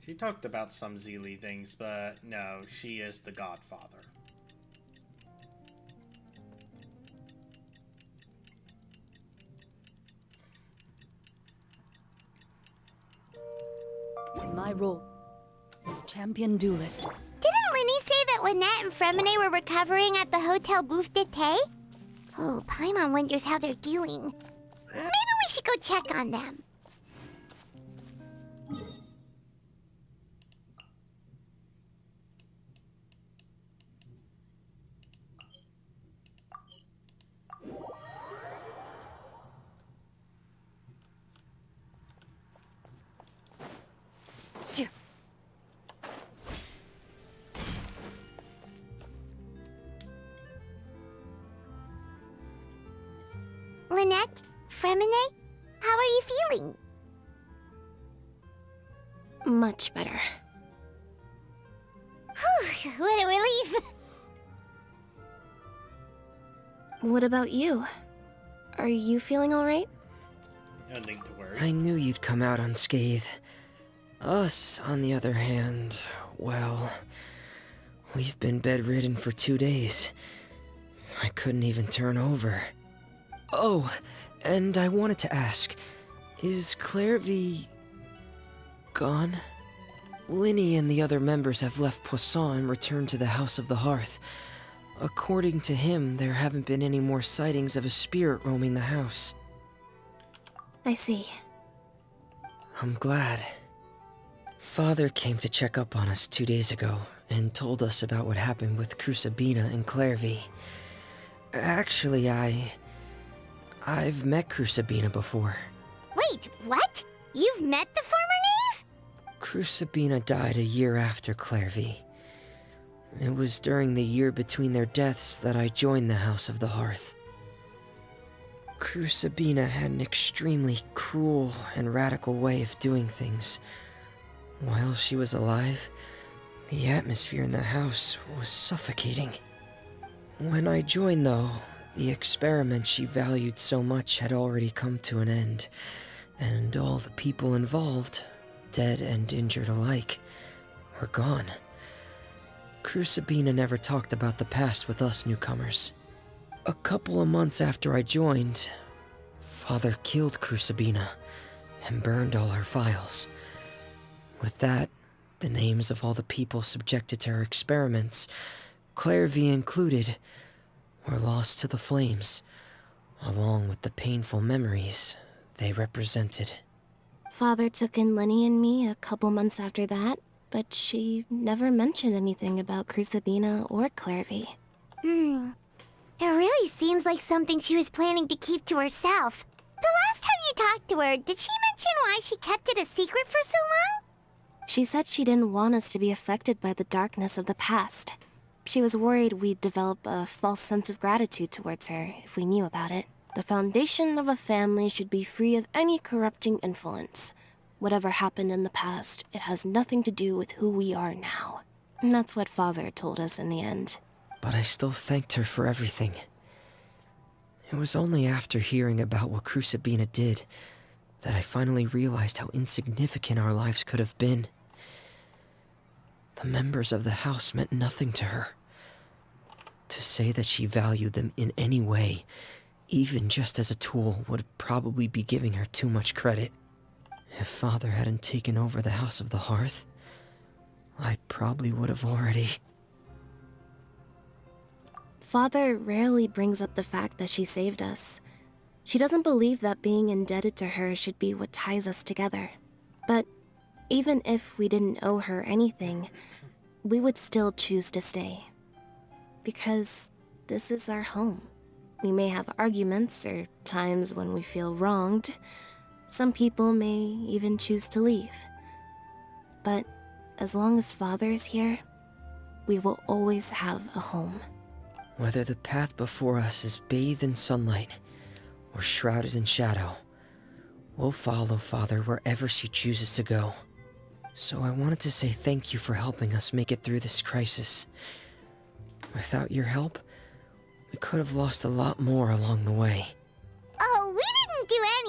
[SPEAKER 1] She talked about some Zeely things, but no, she is the Godfather.
[SPEAKER 13] My role is champion duelist.
[SPEAKER 4] Didn't Linny say that Lynette and Fremine were recovering at the Hotel Bouffe d'été? Oh, Paimon wonders how they're doing. Maybe we should go check on them.
[SPEAKER 13] Sure.
[SPEAKER 4] Lynette? Fremine? How are you feeling?
[SPEAKER 8] Much better.
[SPEAKER 4] Whew, what a relief!
[SPEAKER 8] What about you? Are you feeling alright?
[SPEAKER 1] No need to worry.
[SPEAKER 10] I knew you'd come out unscathed. Us, on the other hand, well, we've been bedridden for 2 days. I couldn't even turn over. Oh, and I wanted to ask, is Clairvy gone? Linny and the other members have left Poisson and returned to the House of the Hearth. According to him, there haven't been any more sightings of a spirit roaming the house.
[SPEAKER 8] I see.
[SPEAKER 10] I'm glad. Father came to check up on us 2 days ago and told us about what happened with Crucibina and Clairvy. Actually, I've met Crucibina before.
[SPEAKER 4] Wait, what? You've met the former knave?
[SPEAKER 10] Crucibina died a year after Clairvy. It was during the year between their deaths that I joined the House of the Hearth. Crucibina had an extremely cruel and radical way of doing things. While she was alive, the atmosphere in the house was suffocating. When I joined, though, the experiment she valued so much had already come to an end, and all the people involved, dead and injured alike, were gone. Crucibina never talked about the past with us newcomers. A couple of months after I joined, Father killed Crucibina and burned all her files. With that, the names of all the people subjected to her experiments, Clairvy included, were lost to the flames, along with the painful memories they represented.
[SPEAKER 8] Father took in Lenny and me a couple months after that, but she never mentioned anything about Crucibina or Clairvy.
[SPEAKER 4] It really seems like something she was planning to keep to herself. The last time you talked to her, did she mention why she kept it a secret for so long?
[SPEAKER 8] She said she didn't want us to be affected by the darkness of the past. She was worried we'd develop a false sense of gratitude towards her if we knew about it. The foundation of a family should be free of any corrupting influence. Whatever happened in the past, it has nothing to do with who we are now. And that's what Father told us in the end.
[SPEAKER 10] But I still thanked her for everything. It was only after hearing about what Crucibina did that I finally realized how insignificant our lives could have been. The members of the house meant nothing to her. To say that she valued them in any way, even just as a tool, would probably be giving her too much credit. If Father hadn't taken over the House of the Hearth, I probably would have already...
[SPEAKER 8] Father rarely brings up the fact that she saved us. She doesn't believe that being indebted to her should be what ties us together. But even if we didn't owe her anything, we would still choose to stay. Because this is our home. We may have arguments or times when we feel wronged. Some people may even choose to leave. But as long as Father is here, we will always have a home.
[SPEAKER 10] Whether the path before us is bathed in sunlight or shrouded in shadow, we'll follow Father wherever she chooses to go. So I wanted to say thank you for helping us make it through this crisis. Without your help, we could have lost a lot more along the way.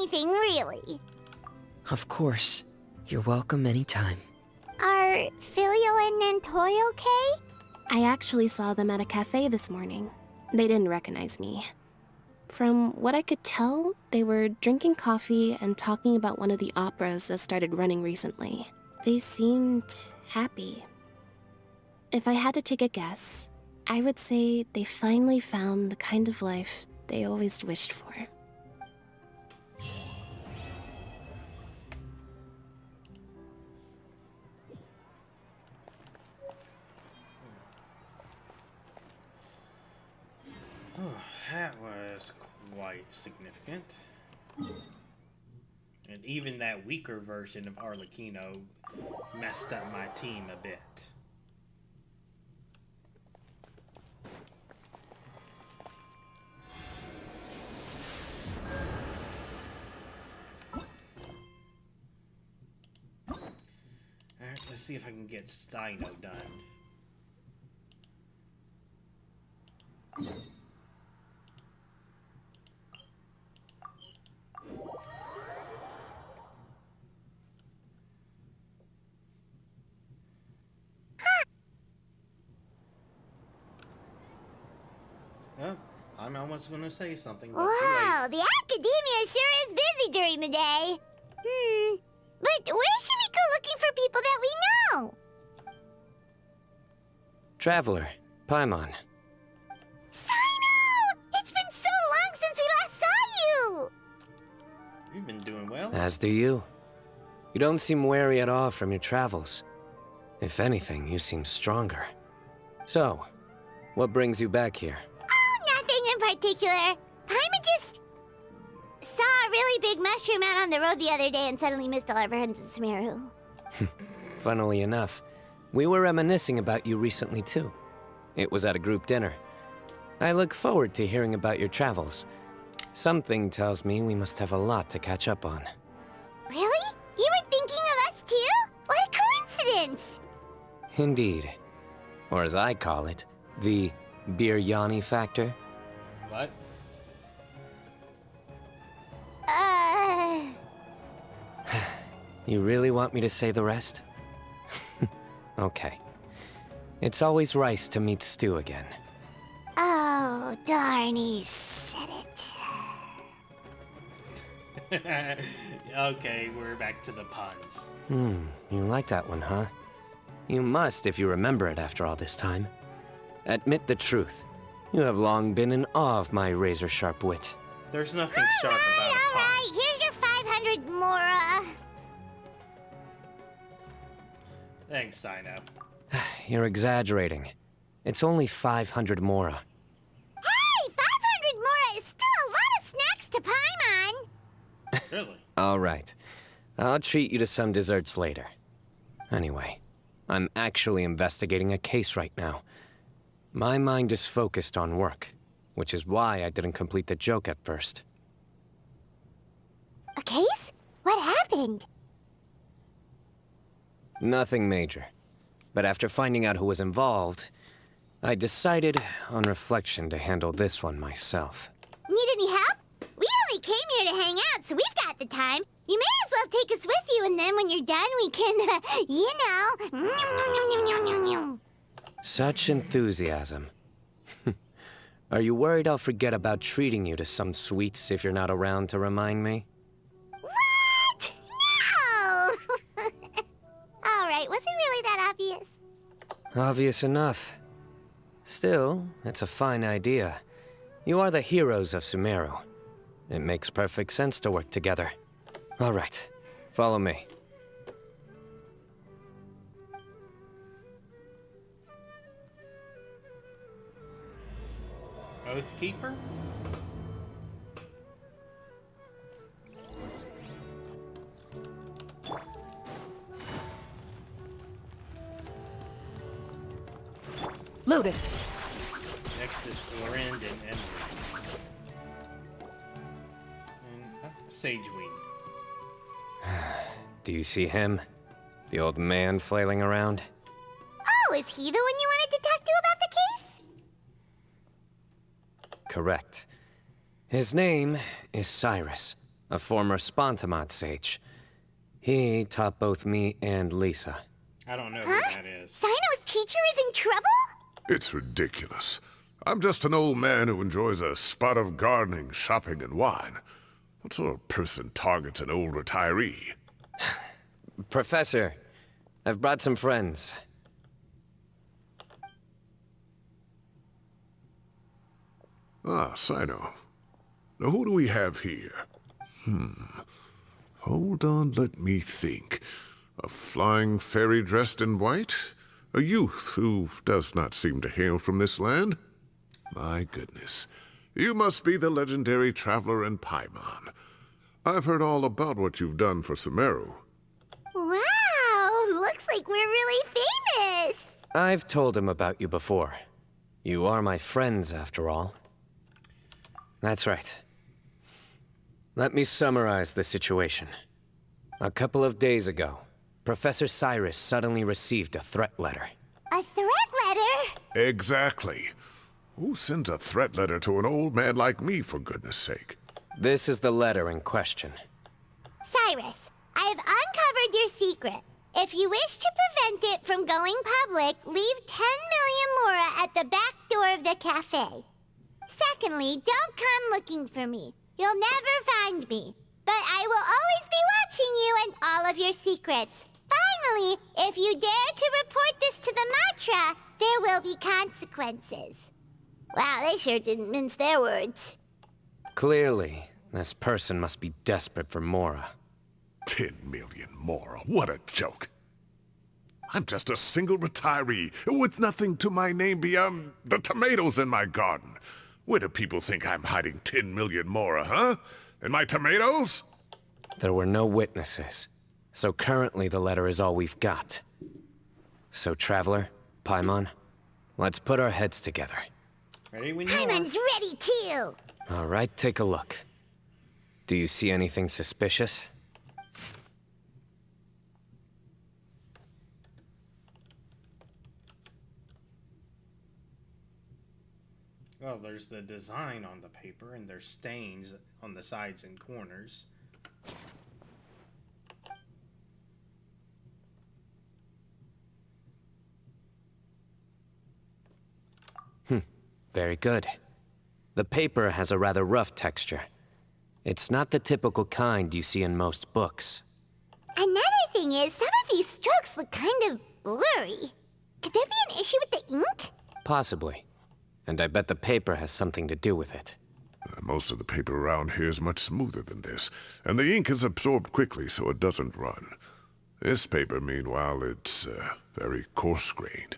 [SPEAKER 4] anything, really.
[SPEAKER 10] Of course. You're welcome anytime.
[SPEAKER 4] Are Filio and Nantoy okay?
[SPEAKER 8] I actually saw them at a cafe this morning. They didn't recognize me. From what I could tell, they were drinking coffee and talking about one of the operas that started running recently. They seemed happy. If I had to take a guess, I would say they finally found the kind of life they always wished for.
[SPEAKER 1] Oh, that was quite significant. And even that weaker version of Arlecchino messed up my team a bit. Alright, let's see if I can get Steino done. Oh, I'm almost gonna say something. But
[SPEAKER 4] Wow, the academia sure is busy during the day. But where should we go looking for people that we know?
[SPEAKER 10] Traveler, Paimon.
[SPEAKER 4] Sino! It's been so long since we last saw you!
[SPEAKER 1] You've been doing well.
[SPEAKER 10] As do you. You don't seem weary at all from your travels. If anything, you seem stronger. So, what brings you back here?
[SPEAKER 4] Oh, nothing in particular. Paimon just saw a really big mushroom out on the road the other day and suddenly missed all our friends in Sumeru.
[SPEAKER 10] Funnily enough, we were reminiscing about you recently too. It was at a group dinner. I look forward to hearing about your travels. Something tells me we must have a lot to catch up on.
[SPEAKER 4] Really? You were thinking of us too? What a coincidence!
[SPEAKER 10] Indeed. Or as I call it, the Biryani factor.
[SPEAKER 1] What?
[SPEAKER 10] You really want me to say the rest? Okay. It's always rice to meet Stu again.
[SPEAKER 4] Oh, darn, he said it.
[SPEAKER 1] Okay, we're back to the puns.
[SPEAKER 10] You like that one, huh? You must if you remember it after all this time. Admit the truth. You have long been in awe of my razor-sharp wit.
[SPEAKER 1] There's nothing sharp about a pun.
[SPEAKER 4] Alright, here's your 500 Mora.
[SPEAKER 1] Thanks, Sino.
[SPEAKER 10] You're exaggerating. It's only 500 Mora.
[SPEAKER 4] Hey, 500 Mora is still a lot of snacks to Paimon.
[SPEAKER 1] Really?
[SPEAKER 10] All right. I'll treat you to some desserts later. Anyway, I'm actually investigating a case right now. My mind is focused on work, which is why I didn't complete the joke at first.
[SPEAKER 4] A case? What happened?
[SPEAKER 10] Nothing major. But after finding out who was involved, I decided, on reflection, to handle this one myself.
[SPEAKER 4] Need any help? We only came here to hang out, so we've got the time. You may as well take us with you, and then when you're done, we can, you know...
[SPEAKER 10] Such enthusiasm. Are you worried I'll forget about treating you to some sweets if you're not around to remind me?
[SPEAKER 4] What? No! Alright, was it really that obvious?
[SPEAKER 10] Obvious enough. Still, it's a fine idea. You are the heroes of Sumeru. It makes perfect sense to work together. All right, follow me.
[SPEAKER 1] Oathkeeper?
[SPEAKER 5] Loaded.
[SPEAKER 1] Next is Florend and Emily. And Sageweed.
[SPEAKER 10] Do you see him? The old man flailing around?
[SPEAKER 4] Oh, is he the one you wanted to talk to about the case?
[SPEAKER 10] Correct. His name is Cyrus.
[SPEAKER 9] a former Spontamot sage. He taught both me and Lisa.
[SPEAKER 1] I don't know who that is.
[SPEAKER 4] Sino's teacher is in trouble?
[SPEAKER 15] It's ridiculous. I'm just an old man who enjoys a spot of gardening, shopping, and wine. What sort of person targets an old retiree?
[SPEAKER 9] Professor, I've brought some friends.
[SPEAKER 15] Ah, Sino. Now who do we have here? Hold on, let me think. A flying fairy dressed in white? A youth who does not seem to hail from this land? My goodness. You must be the legendary traveler in Paimon. I've heard all about what you've done for Sumeru.
[SPEAKER 4] Wow, looks like we're really famous.
[SPEAKER 9] I've told him about you before. You are my friends, after all. That's right. Let me summarize the situation. A couple of days ago, Professor Cyrus suddenly received a threat letter.
[SPEAKER 4] A threat letter?
[SPEAKER 15] Exactly. Who sends a threat letter to an old man like me, for goodness sake?
[SPEAKER 9] This is the letter in question.
[SPEAKER 4] Cyrus, I have uncovered your secret. If you wish to prevent it from going public, leave 10 million mora at the back door of the cafe. Secondly, don't come looking for me. You'll never find me. But I will always be watching you and all of your secrets. Finally, if you dare to report this to the Matra, there will be consequences. Wow, they sure didn't mince their words.
[SPEAKER 9] Clearly, this person must be desperate for Mora.
[SPEAKER 15] 10 million mora, what a joke. I'm just a single retiree with nothing to my name beyond the tomatoes in my garden. Where do people think I'm hiding 10 million mora, huh? In my tomatoes?
[SPEAKER 9] There were no witnesses, so currently the letter is all we've got. So, Traveler, Paimon, let's put our heads together.
[SPEAKER 1] Ready when you are.
[SPEAKER 4] Paimon's ready too.
[SPEAKER 9] All right, take a look. Do you see anything suspicious?
[SPEAKER 1] Well, there's the design on the paper, and there's stains on the sides and corners.
[SPEAKER 9] Very good. The paper has a rather rough texture. It's not the typical kind you see in most books.
[SPEAKER 4] Another thing is, some of these strokes look kind of blurry. Could there be an issue with the ink?
[SPEAKER 9] Possibly. And I bet the paper has something to do with it.
[SPEAKER 15] Most of the paper around here is much smoother than this, and the ink is absorbed quickly so it doesn't run. This paper, meanwhile, it's very coarse-grained.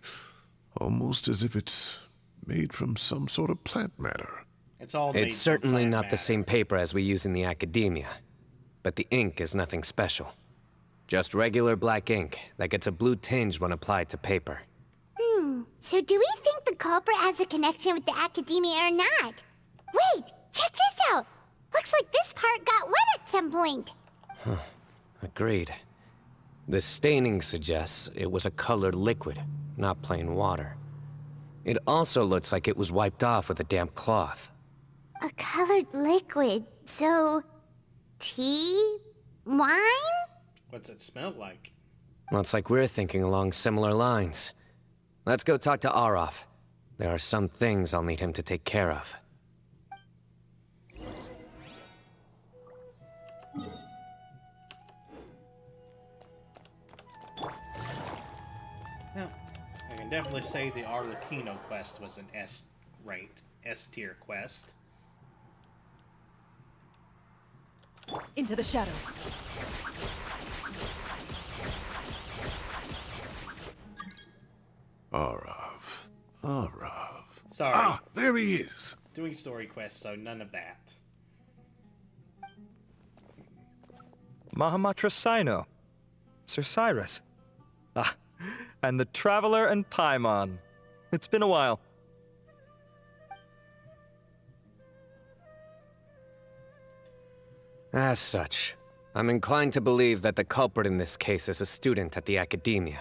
[SPEAKER 15] Almost as if it's made from some sort of plant matter.
[SPEAKER 9] It's certainly not the same paper as we use in the academia, but the ink is nothing special. Just regular black ink that gets a blue tinge when applied to paper.
[SPEAKER 4] So do we think the culprit has a connection with the academia or not? Wait, check this out! Looks like this part got wet at some point.
[SPEAKER 9] Agreed. The staining suggests it was a colored liquid, not plain water. It also looks like it was wiped off with a damp cloth.
[SPEAKER 4] A colored liquid, so... tea? Wine?
[SPEAKER 1] What's it smell like?
[SPEAKER 9] Looks like we're thinking along similar lines. Let's go talk to Arof. There are some things I'll need him to take care of.
[SPEAKER 1] Now, I can definitely say the Arlecchino quest was an S-tier quest.
[SPEAKER 13] Into the shadows.
[SPEAKER 15] Arav.
[SPEAKER 1] Sorry.
[SPEAKER 15] Ah, there he is.
[SPEAKER 1] Doing story quests, so none of that.
[SPEAKER 16] Mahamatra Sino. Sir Cyrus. Ah, and the Traveler and Paimon. It's been a while.
[SPEAKER 9] As such, I'm inclined to believe that the culprit in this case is a student at the academia.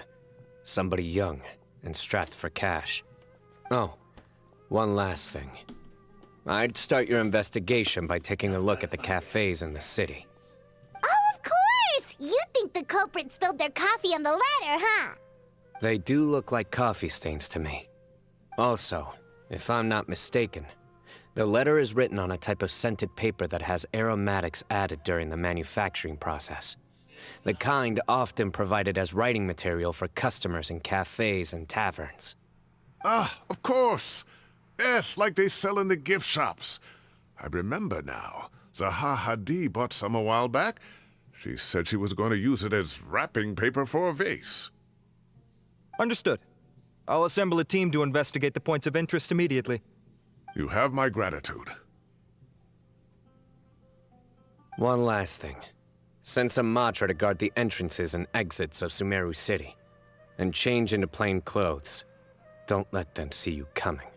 [SPEAKER 9] Somebody young and strapped for cash. Oh, one last thing. I'd start your investigation by taking a look at the cafes in the city.
[SPEAKER 4] Oh, of course! You think the culprit spilled their coffee on the ladder, huh?
[SPEAKER 9] They do look like coffee stains to me. Also, if I'm not mistaken, the letter is written on a type of scented paper that has aromatics added during the manufacturing process. The kind often provided as writing material for customers in cafes and taverns.
[SPEAKER 15] Ah, of course. Yes, like they sell in the gift shops. I remember now. Zaha Hadid bought some a while back. She said she was going to use it as wrapping paper for a vase.
[SPEAKER 16] Understood. I'll assemble a team to investigate the points of interest immediately.
[SPEAKER 15] You have my gratitude.
[SPEAKER 9] One last thing. Send some Matra to guard the entrances and exits of Sumeru City. And change into plain clothes. Don't let them see you coming.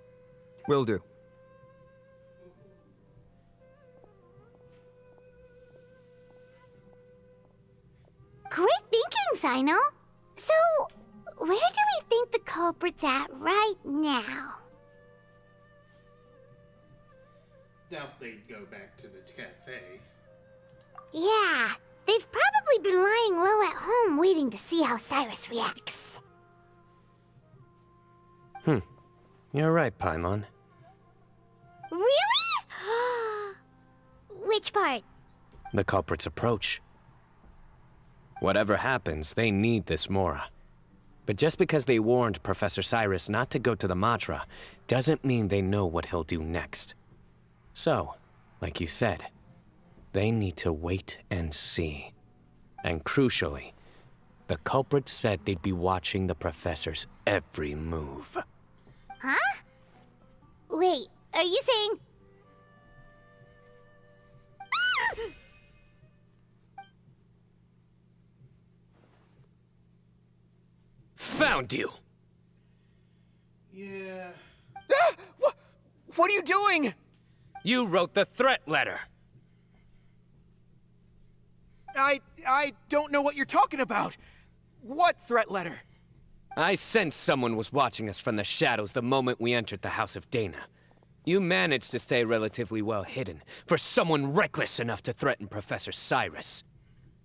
[SPEAKER 16] Will do.
[SPEAKER 4] Great thinking, Sino. So, where do we think the culprit's at right now?
[SPEAKER 1] Doubt they'd go back to the cafe.
[SPEAKER 4] Yeah, they've probably been lying low at home waiting to see how Cyrus reacts.
[SPEAKER 9] You're right, Paimon.
[SPEAKER 4] Really? Which part?
[SPEAKER 9] The culprit's approach. Whatever happens, they need this Mora. But just because they warned Professor Cyrus not to go to the Matra, doesn't mean they know what he'll do next. So, like you said, they need to wait and see. And crucially, the culprit said they'd be watching the Professor's every move.
[SPEAKER 4] Huh? Wait, are you saying...
[SPEAKER 9] Found you!
[SPEAKER 1] Yeah...
[SPEAKER 17] What are you doing?
[SPEAKER 9] You wrote the threat letter!
[SPEAKER 17] I don't know what you're talking about. What threat letter?
[SPEAKER 9] I sensed someone was watching us from the shadows the moment we entered the House of Dana. You managed to stay relatively well hidden for someone reckless enough to threaten Professor Cyrus.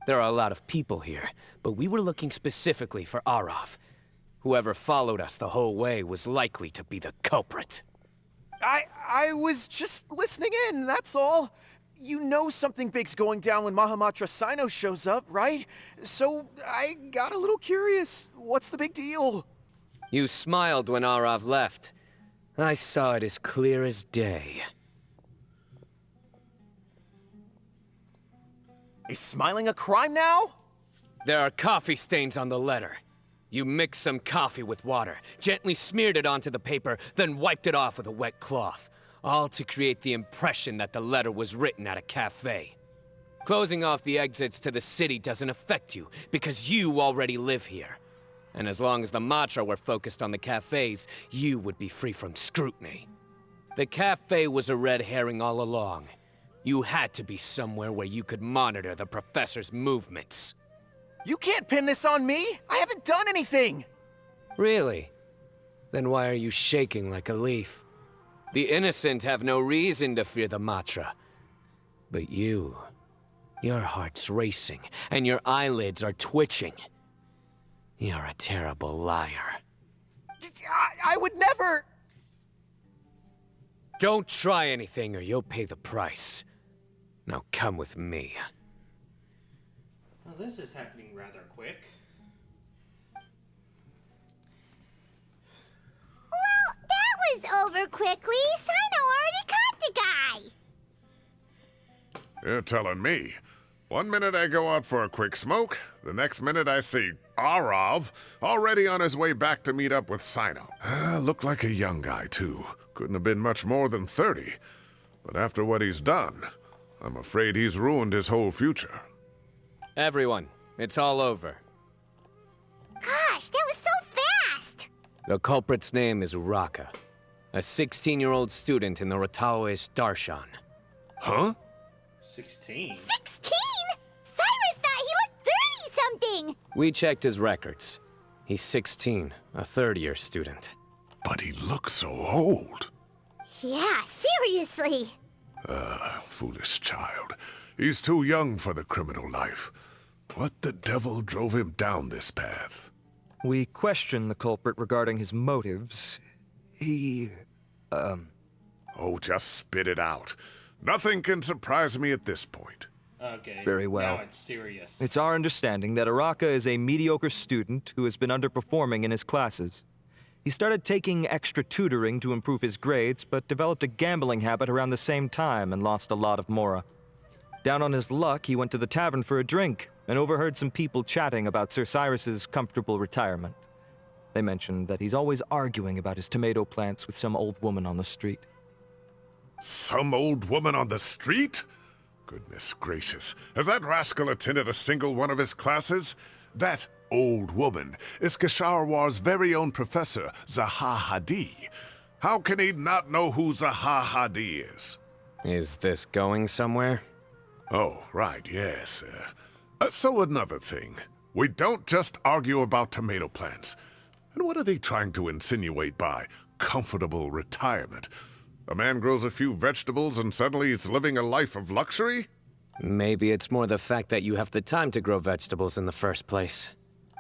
[SPEAKER 9] There are a lot of people here, but we were looking specifically for Arav. Whoever followed us the whole way was likely to be the culprit.
[SPEAKER 17] I was just listening in, that's all. You know something big's going down when Mahamatra Sino shows up, right? So I got a little curious. What's the big deal?
[SPEAKER 9] You smiled when Arav left. I saw it as clear as day.
[SPEAKER 17] Is smiling a crime now?
[SPEAKER 9] There are coffee stains on the letter. You mixed some coffee with water, gently smeared it onto the paper, then wiped it off with a wet cloth. All to create the impression that the letter was written at a cafe. Closing off the exits to the city doesn't affect you, because you already live here. And as long as the Matra were focused on the cafes, you would be free from scrutiny. The cafe was a red herring all along. You had to be somewhere where you could monitor the Professor's movements.
[SPEAKER 17] You can't pin this on me! I haven't done anything!
[SPEAKER 9] Really? Then why are you shaking like a leaf? The innocent have no reason to fear the Matra. But you... your heart's racing, and your eyelids are twitching. You're a terrible liar.
[SPEAKER 17] I would never...
[SPEAKER 9] Don't try anything or you'll pay the price. Now come with me.
[SPEAKER 1] Well, this is happening rather quick.
[SPEAKER 4] Well, that was over quickly. Sino already caught the guy.
[SPEAKER 15] You're telling me. One minute I go out for a quick smoke, the next minute I see Arav already on his way back to meet up with Sino. Looked like a young guy, too. Couldn't have been much more than 30. But after what he's done, I'm afraid he's ruined his whole future.
[SPEAKER 9] Everyone, it's all over.
[SPEAKER 4] Gosh, that was so fast!
[SPEAKER 9] The culprit's name is Uraka, a 16-year-old student in the Rataoist Darshan.
[SPEAKER 15] Huh?
[SPEAKER 1] 16?
[SPEAKER 4] 16?! Cyrus thought he looked 30-something!
[SPEAKER 9] We checked his records. He's 16, a third-year student.
[SPEAKER 15] But he looks so old.
[SPEAKER 4] Yeah, seriously, Seriously.
[SPEAKER 15] Foolish child. He's too young for the criminal life. What the devil drove him down this path?
[SPEAKER 16] We questioned the culprit regarding his motives.
[SPEAKER 15] Oh, just spit it out. Nothing can surprise me at this point.
[SPEAKER 1] Okay.
[SPEAKER 16] Very well.
[SPEAKER 1] Now it's serious.
[SPEAKER 16] It's our understanding that Araka is a mediocre student who has been underperforming in his classes. He started taking extra tutoring to improve his grades, but developed a gambling habit around the same time and lost a lot of mora. Down on his luck, he went to the tavern for a drink and overheard some people chatting about Sir Cyrus's comfortable retirement. They mentioned that he's always arguing about his tomato plants with some old woman on the street.
[SPEAKER 15] Some old woman on the street? Goodness gracious. Has that rascal attended a single one of his classes? That old woman is Kasharwar's very own professor, Zaha Hadid. How can he not know who Zaha Hadid is?
[SPEAKER 9] Is this going somewhere?
[SPEAKER 15] Oh, right, yes. So another thing. We don't just argue about tomato plants. And what are they trying to insinuate by comfortable retirement? A man grows a few vegetables and suddenly he's living a life of luxury?
[SPEAKER 9] Maybe it's more the fact that you have the time to grow vegetables in the first place.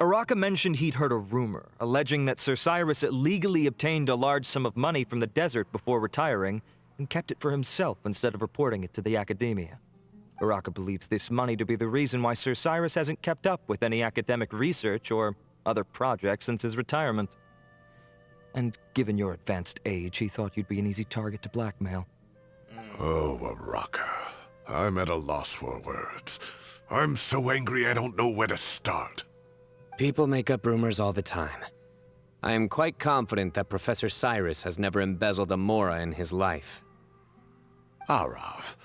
[SPEAKER 16] Araka mentioned he'd heard a rumor, alleging that Sir Cyrus illegally obtained a large sum of money from the desert before retiring, and kept it for himself instead of reporting it to the Academia. Araka believes this money to be the reason why Sir Cyrus hasn't kept up with any academic research or other projects since his retirement. And given your advanced age, he thought you'd be an easy target to blackmail.
[SPEAKER 15] Oh, Araka. I'm at a loss for words. I'm so angry I don't know where to start.
[SPEAKER 9] People make up rumors all the time. I am quite confident that Professor Cyrus has never embezzled a mora in his life.
[SPEAKER 15] Arav,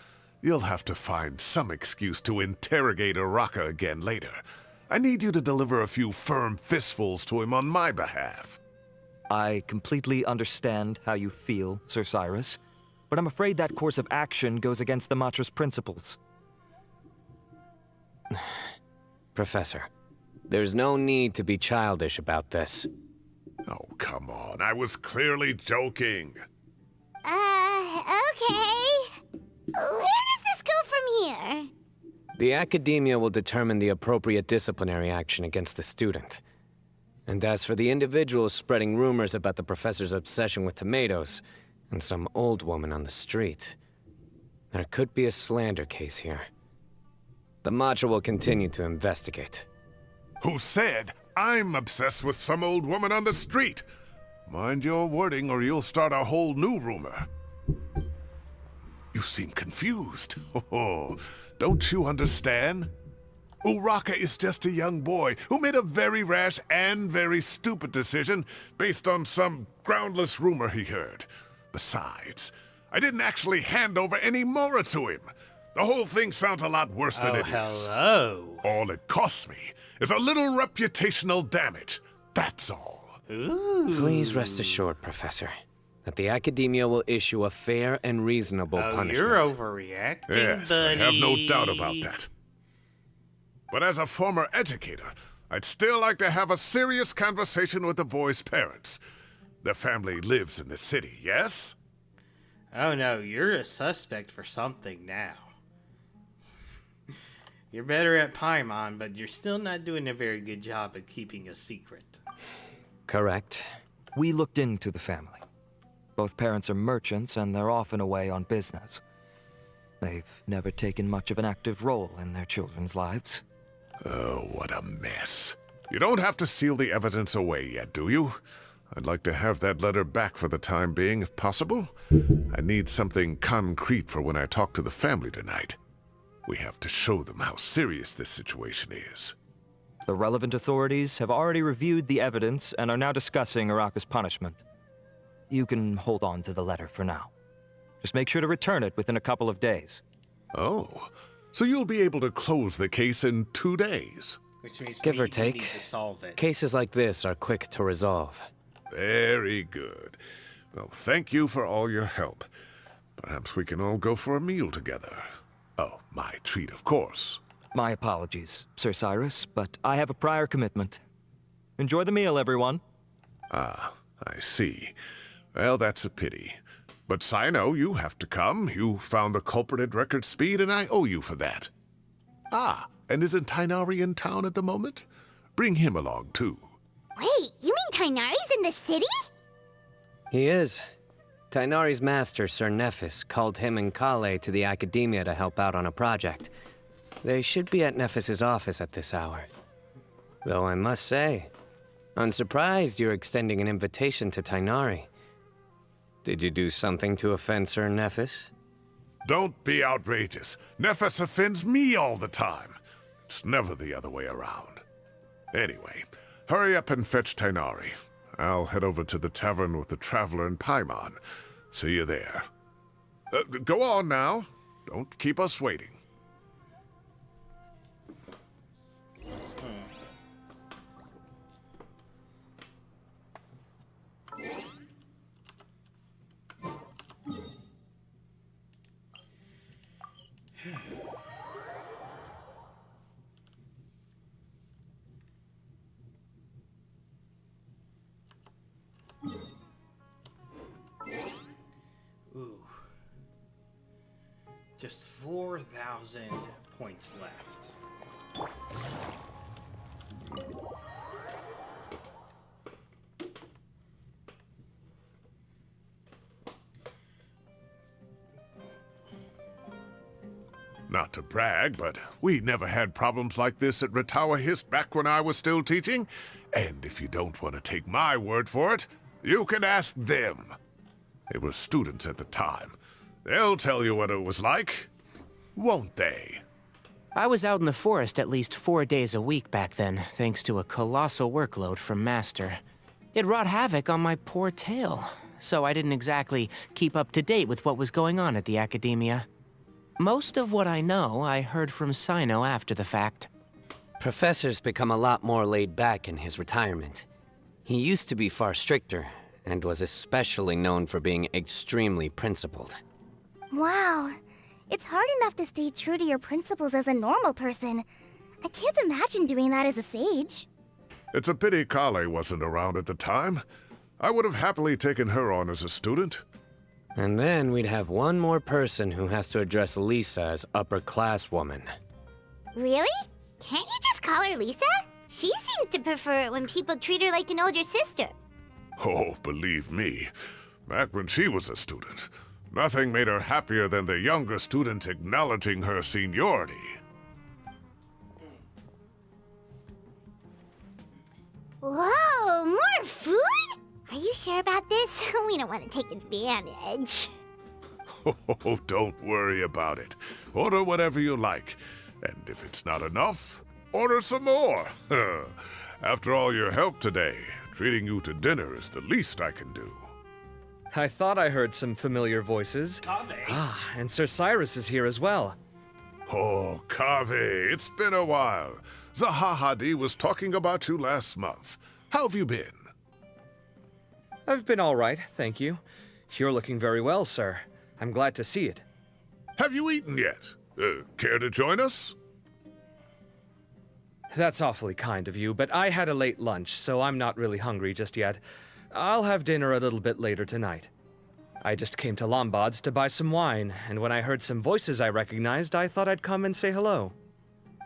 [SPEAKER 15] you'll have to find some excuse to interrogate Araka again later. I need you to deliver a few firm fistfuls to him on my behalf.
[SPEAKER 16] I completely understand how you feel, Sir Cyrus, but I'm afraid that course of action goes against the Matra's principles.
[SPEAKER 9] Professor, there's no need to be childish about this.
[SPEAKER 15] Oh, come on. I was clearly joking.
[SPEAKER 4] Okay. Where does this go from here?
[SPEAKER 9] The Academia will determine the appropriate disciplinary action against the student. And as for the individuals spreading rumors about the professor's obsession with tomatoes and some old woman on the street, there could be a slander case here. The Matra will continue to investigate.
[SPEAKER 15] Who said I'm obsessed with some old woman on the street? Mind your wording or you'll start a whole new rumor. You seem confused. Oh, don't you understand? Uraka is just a young boy who made a very rash and very stupid decision based on some groundless rumor he heard. Besides, I didn't actually hand over any mora to him. The whole thing sounds a lot worse than it is.
[SPEAKER 1] Hello.
[SPEAKER 15] All it costs me is a little reputational damage. That's all.
[SPEAKER 1] Ooh.
[SPEAKER 9] Please rest assured, Professor, that the Academia will issue a fair and reasonable punishment.
[SPEAKER 1] You're overreacting,
[SPEAKER 15] yes,
[SPEAKER 1] buddy.
[SPEAKER 15] I have no doubt about that. But as a former educator, I'd still like to have a serious conversation with the boy's parents. Their family lives in the city, yes?
[SPEAKER 1] Oh no, you're a suspect for something now. You're better at Paimon, but you're still not doing a very good job at keeping a secret.
[SPEAKER 9] Correct.
[SPEAKER 16] We looked into the family. Both parents are merchants, and they're often away on business. They've never taken much of an active role in their children's lives.
[SPEAKER 15] Oh, what a mess. You don't have to seal the evidence away yet, do you? I'd like to have that letter back for the time being, if possible. I need something concrete for when I talk to the family tonight. We have to show them how serious this situation is.
[SPEAKER 16] The relevant authorities have already reviewed the evidence and are now discussing Araka's punishment. You can hold on to the letter for now. Just make sure to return it within a couple of days.
[SPEAKER 15] Oh, so you'll be able to close the case in 2 days?
[SPEAKER 1] Which means
[SPEAKER 9] Give or
[SPEAKER 1] we need
[SPEAKER 9] take,
[SPEAKER 1] to solve it.
[SPEAKER 9] cases like this are quick to resolve.
[SPEAKER 15] Very good. Well, thank you for all your help. Perhaps we can all go for a meal together. Oh, my treat, of course.
[SPEAKER 16] My apologies, Sir Cyrus, but I have a prior commitment. Enjoy the meal, everyone.
[SPEAKER 15] Ah, I see. Well, that's a pity. But Sino, you have to come. You found the culprit at record speed, and I owe you for that. Ah, and isn't Tighnari in town at the moment? Bring him along, too.
[SPEAKER 4] Wait, you mean Tighnari's in the city?
[SPEAKER 18] He is. Tighnari's master, Sir Nephis, called him and Kale to the Academia to help out on a project. They should be at Nephis's office at this hour. Though I must say, I'm surprised you're extending an invitation to Tighnari. Did you do something to offend Sir Nephis?
[SPEAKER 15] Don't be outrageous. Nephis offends me all the time. It's never the other way around. Anyway, hurry up and fetch Tighnari. I'll head over to the tavern with the Traveler and Paimon. See you there. Go on now. Don't keep us waiting.
[SPEAKER 1] Ooh. Just 4,000 points left.
[SPEAKER 15] Not to brag, but we never had problems like this at Ratawa Hist back when I was still teaching. And if you don't want to take my word for it, you can ask them. They were students at the time. They'll tell you what it was like, won't they?
[SPEAKER 19] I was out in the forest at least 4 days a week back then, thanks to a colossal workload from Master. It wrought havoc on my poor tail, so I didn't exactly keep up to date with what was going on at the Academia. Most of what I know, I heard from Sino after the fact.
[SPEAKER 18] Professor's become a lot more laid back in his retirement. He used to be far stricter, and was especially known for being extremely principled.
[SPEAKER 4] Wow. It's hard enough to stay true to your principles as a normal person. I can't imagine doing that as a sage.
[SPEAKER 15] It's a pity Kale wasn't around at the time. I would have happily taken her on as a student.
[SPEAKER 18] And then we'd have one more person who has to address Lisa as upper-class woman.
[SPEAKER 4] Really? Can't you just call her Lisa? She seems to prefer it when people treat her like an older sister.
[SPEAKER 15] Oh, believe me, back when she was a student, nothing made her happier than the younger students acknowledging her seniority.
[SPEAKER 4] Whoa, more food? Are you sure about this? We don't want to take advantage.
[SPEAKER 15] Oh, don't worry about it. Order whatever you like. And if it's not enough, order some more. After all your help today, treating you to dinner is the least I can do.
[SPEAKER 16] I thought I heard some familiar voices. Ah, and Sir Cyrus is here as well.
[SPEAKER 15] Oh, Kave, it's been a while. Zahahadi was talking about you last month. How have you been?
[SPEAKER 16] I've been all right, thank you. You're looking very well, sir. I'm glad to see it.
[SPEAKER 15] Have you eaten yet? Care to join us?
[SPEAKER 16] That's awfully kind of you, but I had a late lunch, so I'm not really hungry just yet. I'll have dinner a little bit later tonight. I just came to Lombard's to buy some wine, and when I heard some voices I recognized, I thought I'd come and say hello.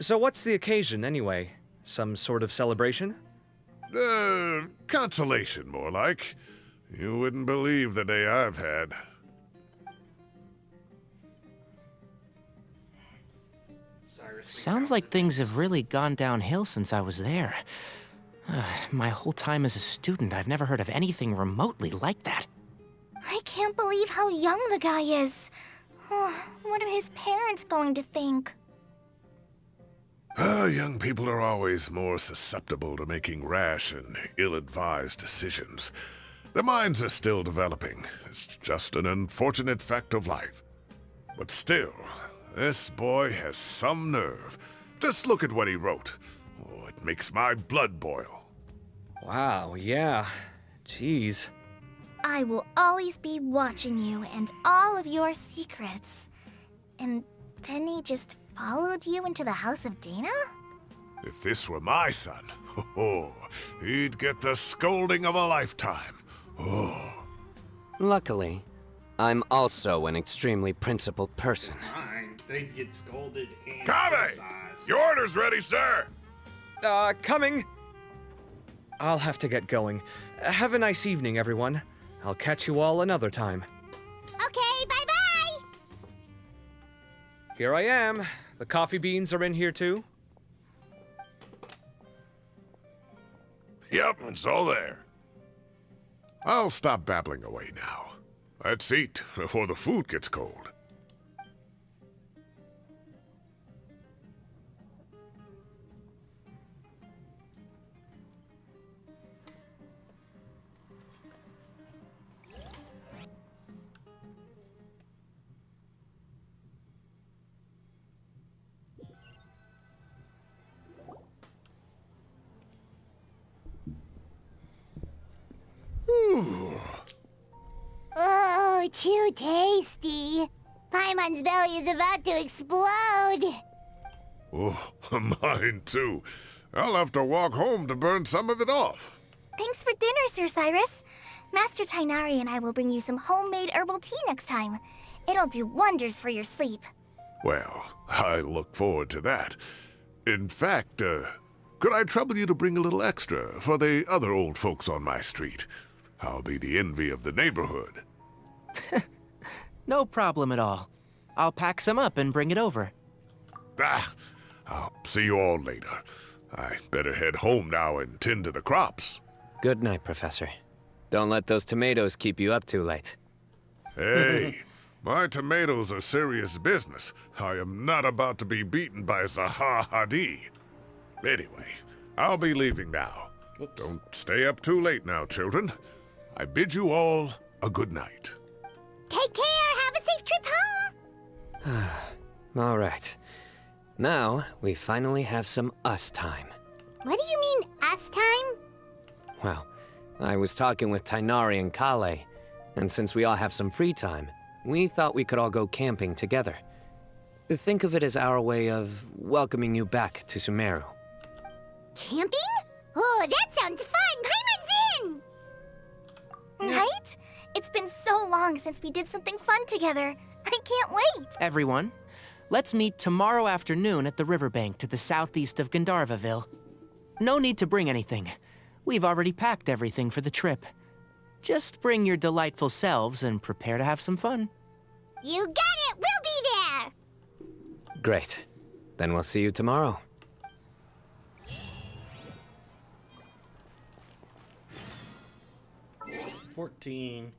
[SPEAKER 16] So what's the occasion, anyway? Some sort of celebration?
[SPEAKER 15] Consolation, more like. You wouldn't believe the day I've had.
[SPEAKER 19] Sounds like things have really gone downhill since I was there. My whole time as a student, I've never heard of anything remotely like that.
[SPEAKER 4] I can't believe how young the guy is. What are his parents going to think?
[SPEAKER 15] Young people are always more susceptible to making rash and ill-advised decisions. Their minds are still developing. It's just an unfortunate fact of life. But still, this boy has some nerve. Just look at what he wrote. Oh, it makes my blood boil.
[SPEAKER 16] Wow, yeah. Jeez.
[SPEAKER 4] I will always be watching you and all of your secrets. And then he just followed you into the House of Dana?
[SPEAKER 15] If this were my son, he'd get the scolding of a lifetime. Oh.
[SPEAKER 18] Luckily, I'm also an extremely principled person.
[SPEAKER 1] Fine, they'd get scolded and
[SPEAKER 20] Kame!
[SPEAKER 1] criticized.
[SPEAKER 20] Your order's ready, sir!
[SPEAKER 21] Coming. I'll have to get going. Have a nice evening, everyone. I'll catch you all another time.
[SPEAKER 4] Okay, bye-bye!
[SPEAKER 21] Here I am. The coffee beans are in here too.
[SPEAKER 20] Yep, it's all there.
[SPEAKER 15] I'll stop babbling away now. Let's eat before the food gets cold.
[SPEAKER 4] Oh, too tasty. Paimon's belly is about to explode.
[SPEAKER 15] Oh, mine too. I'll have to walk home to burn some of it off.
[SPEAKER 7] Thanks for dinner, Sir Cyrus. Master Tighnari and I will bring you some homemade herbal tea next time. It'll do wonders for your sleep.
[SPEAKER 15] Well, I look forward to that. In fact, could I trouble you to bring a little extra for the other old folks on my street? I'll be the envy of the neighborhood.
[SPEAKER 19] No problem at all. I'll pack some up and bring it over.
[SPEAKER 15] I'll see you all later. I better head home now and tend to the crops.
[SPEAKER 18] Good night, Professor. Don't let those tomatoes keep you up too late.
[SPEAKER 15] Hey, my tomatoes are serious business. I am not about to be beaten by Zaha Hadid. Anyway, I'll be leaving now.
[SPEAKER 1] Whoops.
[SPEAKER 15] Don't stay up too late now, children. I bid you all a good night.
[SPEAKER 4] Take care. Have a safe trip home.
[SPEAKER 18] All right. Now, we finally have some us time.
[SPEAKER 4] What do you mean, us time?
[SPEAKER 18] Well, I was talking with Tighnari and Kale, and since we all have some free time, we thought we could all go camping together. Think of it as our way of welcoming you back to Sumeru.
[SPEAKER 4] Camping? Oh, that sounds fun. Paimon's in!
[SPEAKER 7] Right? It's been so long since we did something fun together. I can't wait.
[SPEAKER 19] Everyone, let's meet tomorrow afternoon at the riverbank to the southeast of Gandharvaville. No need to bring anything. We've already packed everything for the trip. Just bring your delightful selves and prepare to have some fun.
[SPEAKER 4] You got it. We'll be there.
[SPEAKER 18] Great. Then we'll see you tomorrow.
[SPEAKER 1] $14.10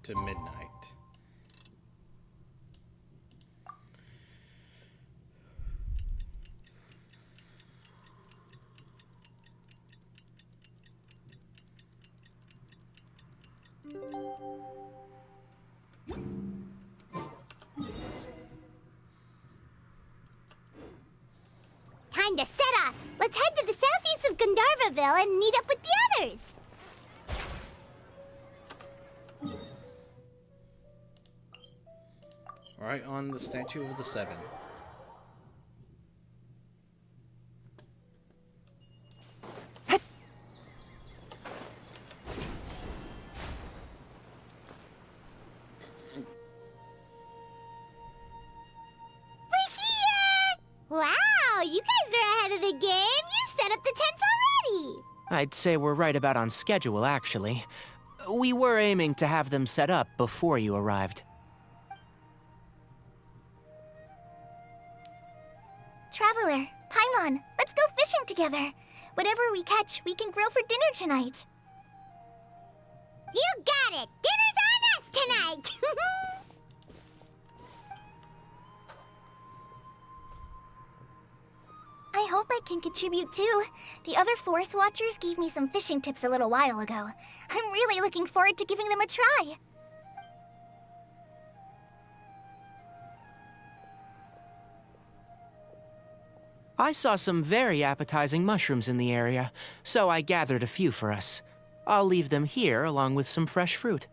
[SPEAKER 1] to midnight.
[SPEAKER 4] Time to set off. Let's head to the southeast of Gandharvaville and meet up with the others.
[SPEAKER 1] Right on the Statue of the Seven.
[SPEAKER 4] Wow, you guys are ahead of the game. You set up the tents already.
[SPEAKER 19] I'd say we're right about on schedule, actually. We were aiming to have them set up before you arrived.
[SPEAKER 7] Traveler, Paimon, let's go fishing together. Whatever we catch, we can grill for dinner tonight.
[SPEAKER 4] You got it. Dinner's on us tonight.
[SPEAKER 7] I hope I can contribute too. The other Forest Watchers gave me some fishing tips a little while ago. I'm really looking forward to giving them a try.
[SPEAKER 19] I saw some very appetizing mushrooms in the area, so I gathered a few for us. I'll leave them here along with some fresh fruit.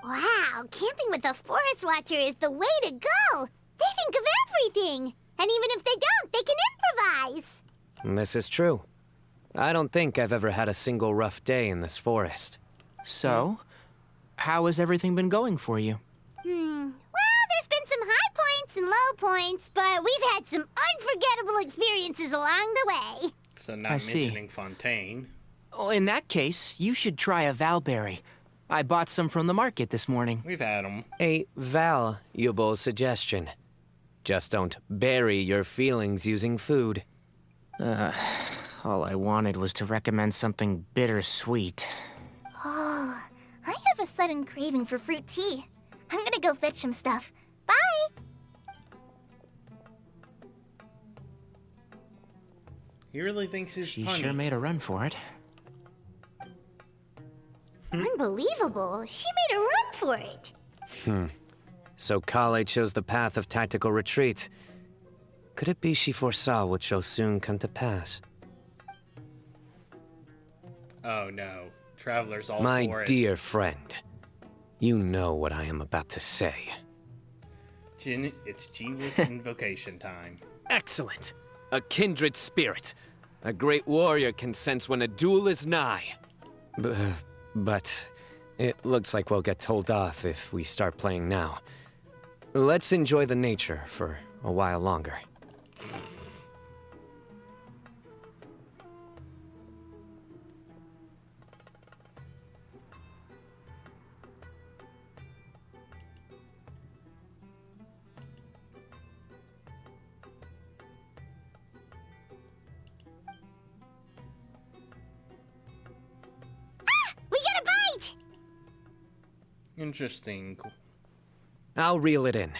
[SPEAKER 4] Wow, camping with a Forest Watcher is the way to go. They think of everything. And even if they don't, they can improvise.
[SPEAKER 18] This is true. I don't think I've ever had a single rough day in this forest.
[SPEAKER 19] So, How has everything been going for you?
[SPEAKER 4] Well, there's been some high points and low points, but we've had some unforgettable experiences along the way.
[SPEAKER 1] So not mentioning Fontaine.
[SPEAKER 19] Oh, in that case, you should try a Valberry. I bought some from the market this morning.
[SPEAKER 1] We've had them.
[SPEAKER 18] A valuable suggestion. Just don't bury your feelings using food.
[SPEAKER 19] All I wanted was to recommend something bittersweet.
[SPEAKER 7] Oh, I have a sudden craving for fruit tea. I'm gonna go fetch some stuff. Bye!
[SPEAKER 1] He really thinks he's
[SPEAKER 19] She
[SPEAKER 1] punny.
[SPEAKER 19] sure made a run for it.
[SPEAKER 4] Unbelievable. She made a run for it.
[SPEAKER 18] So Kale chose the path of tactical retreat. Could it be she foresaw what shall soon come to pass?
[SPEAKER 1] Oh no. Traveler's all
[SPEAKER 18] My
[SPEAKER 1] for it.
[SPEAKER 18] dear friend, you know what I am about to say.
[SPEAKER 1] It's Genius Invocation time.
[SPEAKER 18] Excellent! A kindred spirit. A great warrior can sense when a duel is nigh. But it looks like we'll get told off if we start playing now. Let's enjoy the nature for a while longer.
[SPEAKER 4] We got a bite!
[SPEAKER 1] Interesting.
[SPEAKER 18] I'll reel it in.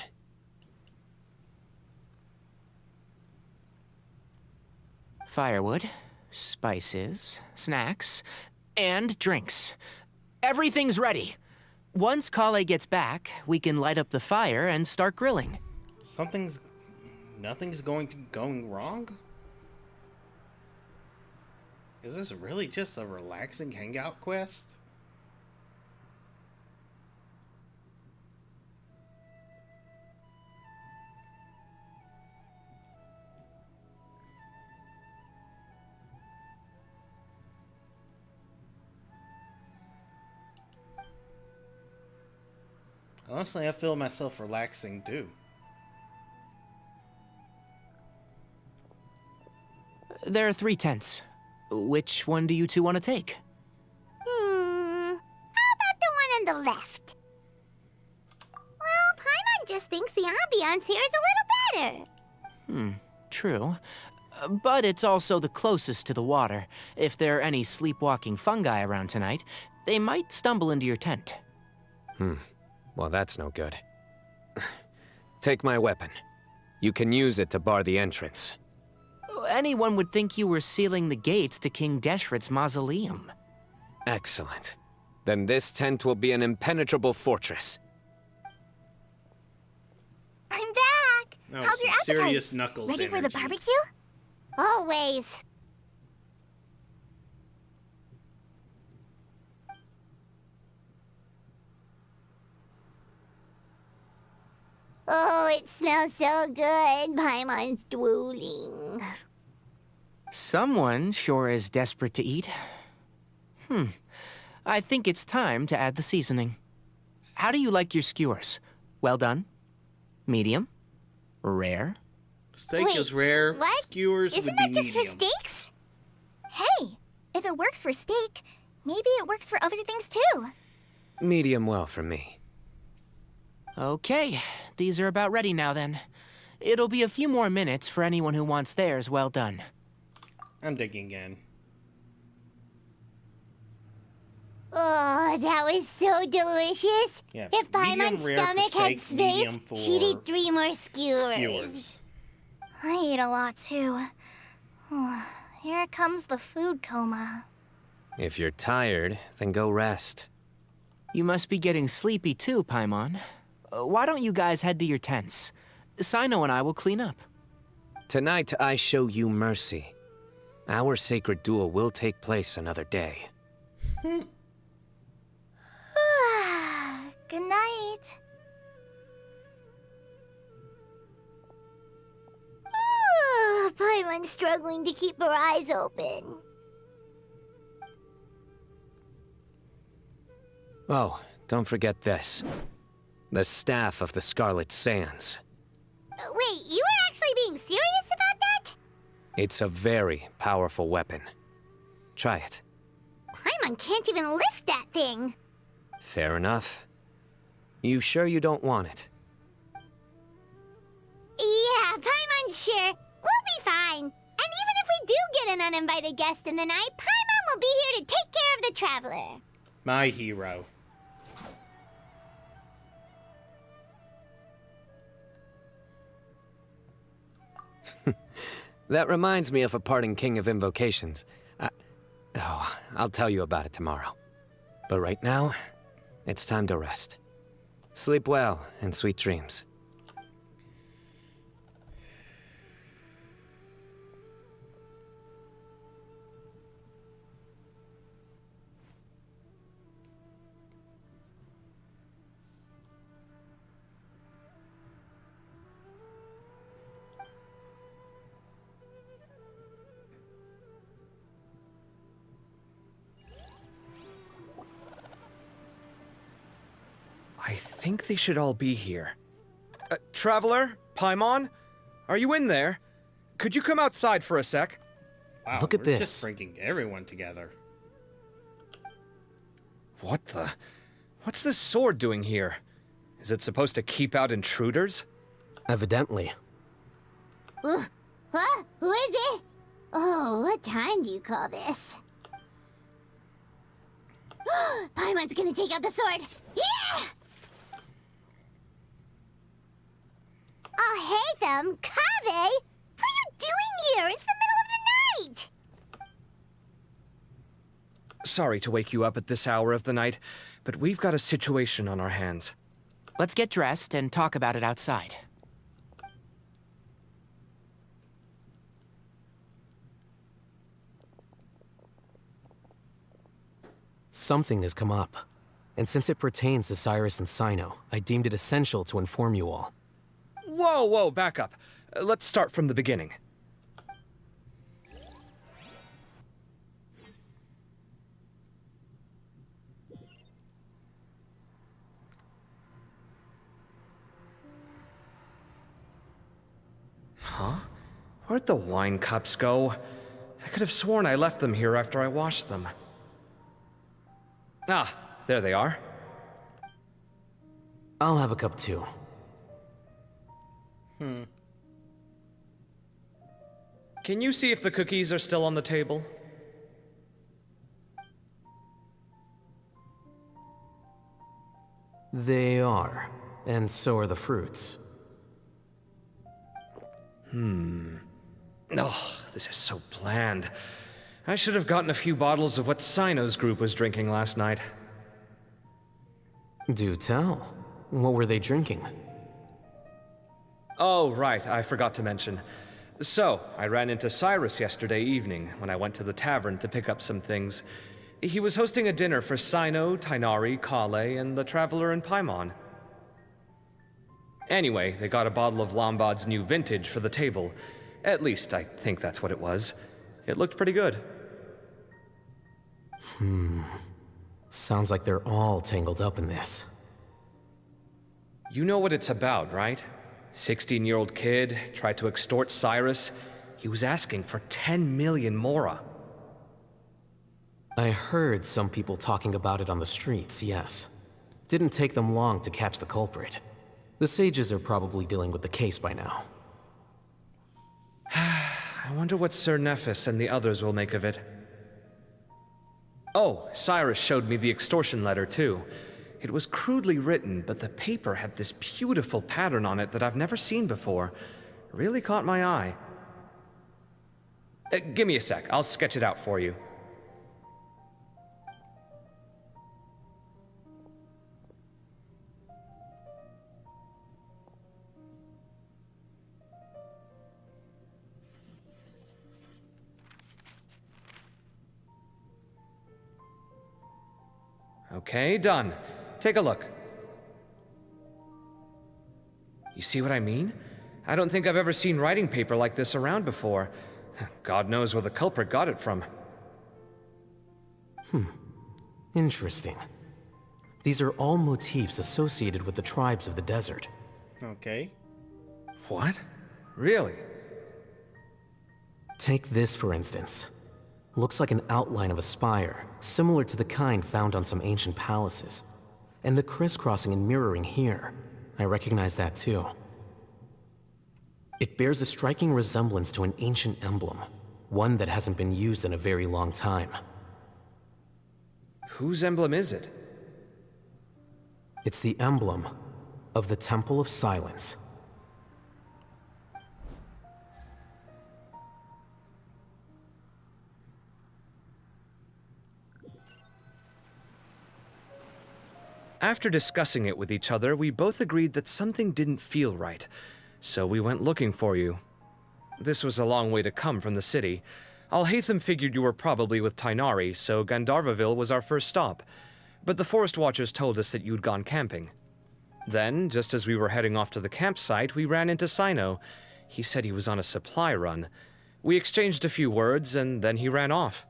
[SPEAKER 19] Firewood, spices, snacks, and drinks. Everything's ready. Once Kale gets back, we can light up the fire and start grilling.
[SPEAKER 1] Nothing's going wrong? Is this really just a relaxing hangout quest? Honestly, I feel myself relaxing too.
[SPEAKER 19] There are 3 tents. Which one do you two want to take?
[SPEAKER 4] How about the one on the left? Well, Paimon just thinks the ambiance here is a little better.
[SPEAKER 19] True. But it's also the closest to the water. If there are any sleepwalking fungi around tonight, they might stumble into your tent.
[SPEAKER 18] Well, that's no good. Take my weapon. You can use it to bar the entrance.
[SPEAKER 19] Anyone would think you were sealing the gates to King Deshret's mausoleum.
[SPEAKER 18] Excellent. Then this tent will be an impenetrable fortress.
[SPEAKER 7] I'm back!
[SPEAKER 1] No,
[SPEAKER 7] How's your
[SPEAKER 1] some
[SPEAKER 7] appetite?
[SPEAKER 1] serious Knuckles
[SPEAKER 7] Ready for the
[SPEAKER 1] energy.
[SPEAKER 7] barbecue?
[SPEAKER 4] Always. Oh, it smells so good. Paimon's drooling.
[SPEAKER 19] Someone sure is desperate to eat. I think it's time to add the seasoning. How do you like your skewers? Well done? Medium? Rare?
[SPEAKER 1] Steak
[SPEAKER 7] Wait,
[SPEAKER 1] is rare.
[SPEAKER 7] what?
[SPEAKER 1] Skewers
[SPEAKER 7] Isn't
[SPEAKER 1] would be
[SPEAKER 7] that just
[SPEAKER 1] medium.
[SPEAKER 7] for steaks? Hey, if it works for steak, maybe it works for other things too.
[SPEAKER 18] Medium well for me.
[SPEAKER 19] Okay, these are about ready now then. It'll be a few more minutes for anyone who wants theirs well done.
[SPEAKER 1] I'm digging in.
[SPEAKER 4] Oh, that was so delicious.
[SPEAKER 1] Yeah,
[SPEAKER 4] If
[SPEAKER 1] medium
[SPEAKER 4] Paimon's
[SPEAKER 1] rare for
[SPEAKER 4] stomach had
[SPEAKER 1] steak, medium
[SPEAKER 4] space,
[SPEAKER 1] for
[SPEAKER 4] she'd eat 3 more skewers.
[SPEAKER 1] Skewers.
[SPEAKER 7] I ate a lot too. Here comes the food coma.
[SPEAKER 18] If you're tired, then go rest.
[SPEAKER 19] You must be getting sleepy too, Paimon. Why don't you guys head to your tents? Sino and I will clean up.
[SPEAKER 18] Tonight I show you mercy. Our sacred duel will take place another day.
[SPEAKER 7] Good night.
[SPEAKER 4] Paimon's struggling to keep her eyes open.
[SPEAKER 18] Oh, don't forget this. The Staff of the Scarlet Sands.
[SPEAKER 4] Wait, you were actually being serious about that?
[SPEAKER 18] It's a very powerful weapon. Try it.
[SPEAKER 4] Paimon can't even lift that thing.
[SPEAKER 18] Fair enough. You sure you don't want it?
[SPEAKER 4] Yeah, Paimon's sure. We'll be fine. And even if we do get an uninvited guest in the night, Paimon will be here to take care of the traveler.
[SPEAKER 1] My hero.
[SPEAKER 18] That reminds me of a parting king of invocations. I'll tell you about it tomorrow. But right now, it's time to rest. Sleep well and sweet dreams.
[SPEAKER 21] I think they should all be here. Traveler? Paimon? Are you in there? Could you come outside for a sec?
[SPEAKER 1] Wow,
[SPEAKER 21] Look at
[SPEAKER 1] we're
[SPEAKER 21] this.
[SPEAKER 1] Just bringing everyone together.
[SPEAKER 21] What the? What's this sword doing here? Is it supposed to keep out intruders?
[SPEAKER 18] Evidently.
[SPEAKER 4] What? Who is it? Oh, what time do you call this? Paimon's gonna take out the sword. Yeah! Oh, hey them, Kaveh! What are you doing here? It's the middle of the night!
[SPEAKER 21] Sorry to wake you up at this hour of the night, but we've got a situation on our hands.
[SPEAKER 19] Let's get dressed and talk about it outside.
[SPEAKER 18] Something has come up. And since it pertains to Cyrus and Cyno, I deemed it essential to inform you all.
[SPEAKER 21] Whoa, back up. Let's start from the beginning. Huh? Where'd the wine cups go? I could have sworn I left them here after I washed them. Ah, there they are.
[SPEAKER 18] I'll have a cup too.
[SPEAKER 21] Can you see if the cookies are still on the table?
[SPEAKER 18] They are. And so are the fruits.
[SPEAKER 21] Oh, this is so bland. I should have gotten a few bottles of what Cyno's group was drinking last night.
[SPEAKER 18] Do tell. What were they drinking?
[SPEAKER 21] Oh, right, I forgot to mention. So, I ran into Cyrus yesterday evening when I went to the tavern to pick up some things. He was hosting a dinner for Cyno, Tighnari, Kale, and the Traveler and Paimon. Anyway, they got a bottle of Lombard's new vintage for the table. At least, I think that's what it was. It looked pretty good.
[SPEAKER 18] Sounds like they're all tangled up in this.
[SPEAKER 21] You know what it's about, right? 16-year-old kid tried to extort Cyrus. He was asking for 10 million mora.
[SPEAKER 18] I heard some people talking about it on the streets, yes. Didn't take them long to catch the culprit. The sages are probably dealing with the case by now.
[SPEAKER 21] I wonder what Sir Nephis and the others will make of it. Oh, Cyrus showed me the extortion letter, too. It was crudely written, but the paper had this beautiful pattern on it that I've never seen before. Really caught my eye. Give me a sec, I'll sketch it out for you. Okay, done. Take a look. You see what I mean? I don't think I've ever seen writing paper like this around before. God knows where the culprit got it from.
[SPEAKER 18] Interesting.
[SPEAKER 11] These are all motifs associated with the tribes of the desert.
[SPEAKER 1] Okay.
[SPEAKER 21] What? Really?
[SPEAKER 11] Take this, for instance. Looks like an outline of a spire, similar to the kind found on some ancient palaces. And the crisscrossing and mirroring here, I recognize that too. It bears a striking resemblance to an ancient emblem, one that hasn't been used in a very long time.
[SPEAKER 21] Whose emblem is it?
[SPEAKER 11] It's the emblem of the Temple of Silence.
[SPEAKER 21] After discussing it with each other, we both agreed that something didn't feel right, so we went looking for you. This was a long way to come from the city. Alhaitham figured you were probably with Tighnari, so Gandharvaville was our first stop. But the Forest Watchers told us that you'd gone camping. Then, just as we were heading off to the campsite, we ran into Cyno. He said he was on a supply run. We exchanged a few words, and then he ran off.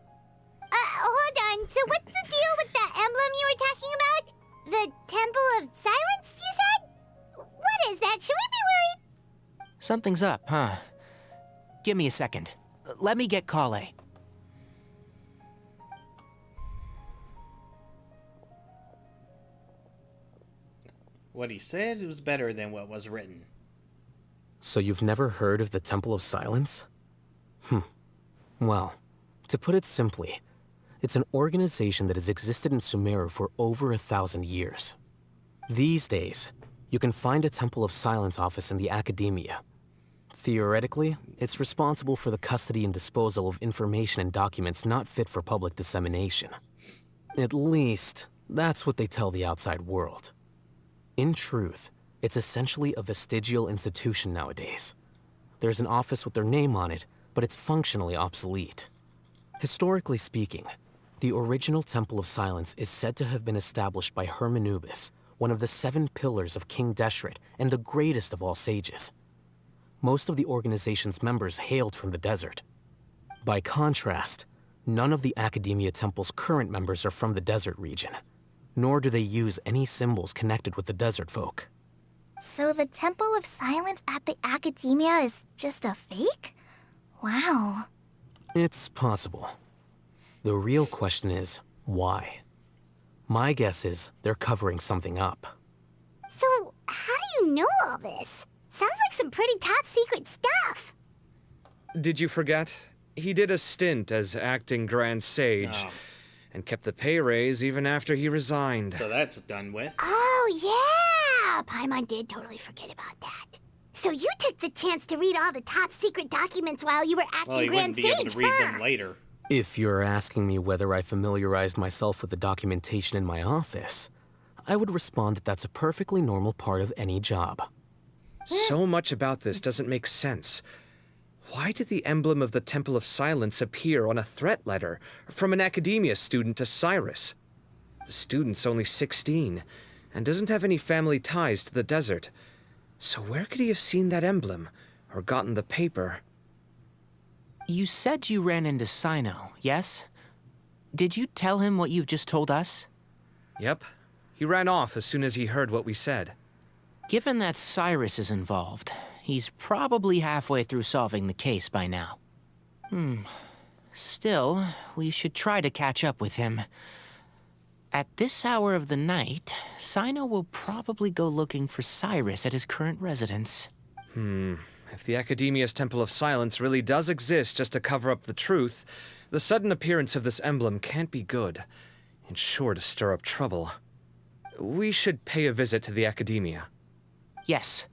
[SPEAKER 4] Hold on. So what's the deal with that emblem you were talking about? The Temple of Silence, you said? What is that? Should we be worried?
[SPEAKER 19] Something's up, huh? Give me a second. Let me get Kale.
[SPEAKER 1] What he said was better than what was written.
[SPEAKER 11] So you've never heard of the Temple of Silence? Well, to put it simply, it's an organization that has existed in Sumeru for over 1,000 years. These days, you can find a Temple of Silence office in the Academia. Theoretically, it's responsible for the custody and disposal of information and documents not fit for public dissemination. At least, that's what they tell the outside world. In truth, it's essentially a vestigial institution nowadays. There's an office with their name on it, but it's functionally obsolete. Historically speaking, the original Temple of Silence is said to have been established by Hermanubis, one of the 7 pillars of King Deshret and the greatest of all sages. Most of the organization's members hailed from the desert. By contrast, none of the Academia Temple's current members are from the desert region, nor do they use any symbols connected with the desert folk.
[SPEAKER 7] So the Temple of Silence at the Academia is just a fake? Wow.
[SPEAKER 11] It's possible. The real question is, why? My guess is they're covering something up.
[SPEAKER 4] So, how do you know all this? Sounds like some pretty top secret stuff.
[SPEAKER 21] Did you forget? He did a stint as acting Grand Sage, and kept the pay raise even after he resigned.
[SPEAKER 1] So that's done with.
[SPEAKER 4] Oh, yeah! Paimon did totally forget about that. So you took the chance to read all the top secret documents while you were acting
[SPEAKER 1] Well, he
[SPEAKER 4] Grand
[SPEAKER 1] wouldn't be
[SPEAKER 4] Sage,
[SPEAKER 1] able to read
[SPEAKER 4] huh?
[SPEAKER 1] them later.
[SPEAKER 11] If you're asking me whether I familiarized myself with the documentation in my office, I would respond that that's a perfectly normal part of any job.
[SPEAKER 21] So much about this doesn't make sense. Why did the emblem of the Temple of Silence appear on a threat letter from an Academia student to Cyrus? The student's only 16, and doesn't have any family ties to the desert. So where could he have seen that emblem, or gotten the paper?
[SPEAKER 19] You said you ran into Cyno, yes? Did you tell him what you've just told us?
[SPEAKER 21] Yep. He ran off as soon as he heard what we said.
[SPEAKER 19] Given that Cyrus is involved, he's probably halfway through solving the case by now. Still, we should try to catch up with him. At this hour of the night, Cyno will probably go looking for Cyrus at his current residence.
[SPEAKER 21] If the Academia's Temple of Silence really does exist just to cover up the truth, the sudden appearance of this emblem can't be good. It's sure to stir up trouble. We should pay a visit to the Academia.
[SPEAKER 19] Yes.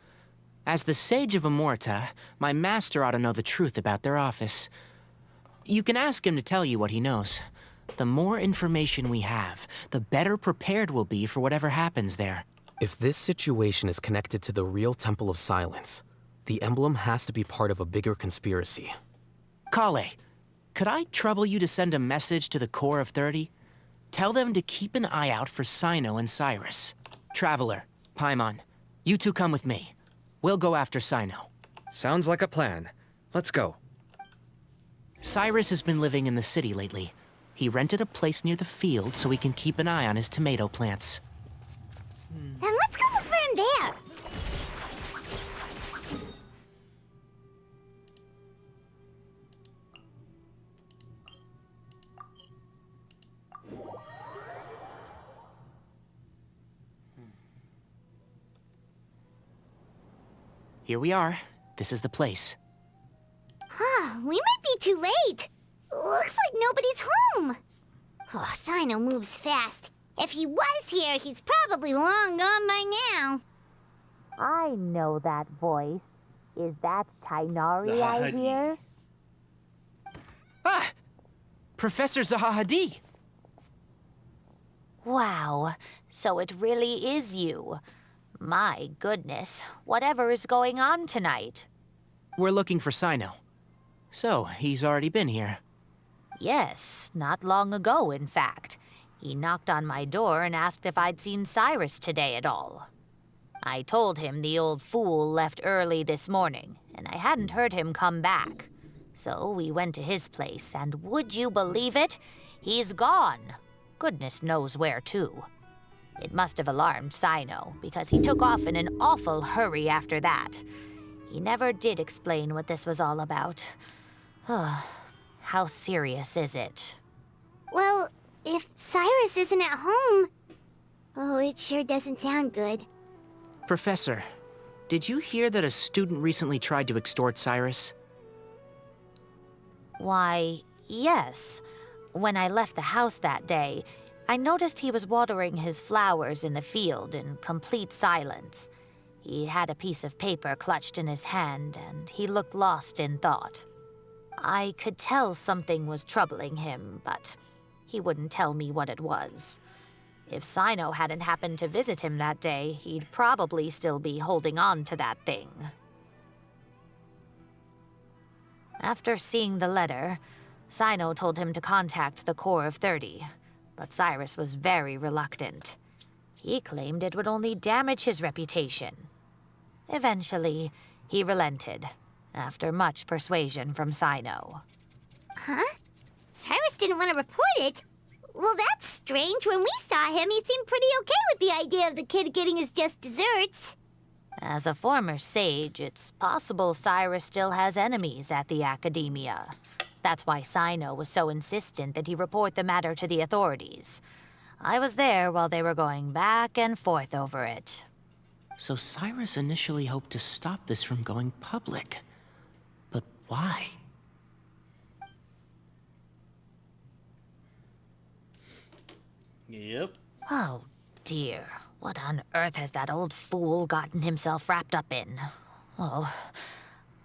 [SPEAKER 19] As the Sage of Amorta, my master ought to know the truth about their office. You can ask him to tell you what he knows. The more information we have, the better prepared we'll be for whatever happens there.
[SPEAKER 11] If this situation is connected to the real Temple of Silence, the emblem has to be part of a bigger conspiracy.
[SPEAKER 19] Kale, could I trouble you to send a message to the Core of 30? Tell them to keep an eye out for Cyno and Cyrus. Traveler, Paimon, you two come with me. We'll go after Cyno.
[SPEAKER 21] Sounds like a plan. Let's go.
[SPEAKER 19] Cyrus has been living in the city lately. He rented a place near the field so he can keep an eye on his tomato plants.
[SPEAKER 4] Then let's go look for him there.
[SPEAKER 19] Here we are. This is the place.
[SPEAKER 4] We might be too late. Looks like nobody's home. Oh, Sino moves fast. If he was here, he's probably long gone by now.
[SPEAKER 12] I know that voice. Is that Tainari I hear?
[SPEAKER 19] Ah! Professor Zaha Hadid!
[SPEAKER 12] Wow, so it really is you. My goodness, whatever is going on tonight?
[SPEAKER 19] We're looking for Sino. So, he's already been here.
[SPEAKER 12] Yes, not long ago, in fact. He knocked on my door and asked if I'd seen Cyrus today at all. I told him the old fool left early this morning, and I hadn't heard him come back. So we went to his place, and would you believe it? He's gone. Goodness knows where to. It must have alarmed Sino, because he took off in an awful hurry after that. He never did explain what this was all about. How serious is it?
[SPEAKER 4] Well, if Cyrus isn't at home... Oh, it sure doesn't sound good.
[SPEAKER 19] Professor, did you hear that a student recently tried to extort Cyrus?
[SPEAKER 12] Why, yes. When I left the house that day, I noticed he was watering his flowers in the field in complete silence. He had a piece of paper clutched in his hand, and he looked lost in thought. I could tell something was troubling him, but he wouldn't tell me what it was. If Sino hadn't happened to visit him that day, he'd probably still be holding on to that thing. After seeing the letter, Sino told him to contact the Corps of 30, but Cyrus was very reluctant. He claimed it would only damage his reputation. Eventually, he relented, after much persuasion from Sino.
[SPEAKER 4] Huh? Cyrus didn't want to report it? Well, that's strange. When we saw him, he seemed pretty okay with the idea of the kid getting his just desserts.
[SPEAKER 12] As a former sage, it's possible Cyrus still has enemies at the Academia. That's why Sino was so insistent that he report the matter to the authorities. I was there while they were going back and forth over it.
[SPEAKER 19] So Cyrus initially hoped to stop this from going public. But why?
[SPEAKER 1] Yep.
[SPEAKER 12] Oh, dear. What on earth has that old fool gotten himself wrapped up in? Oh,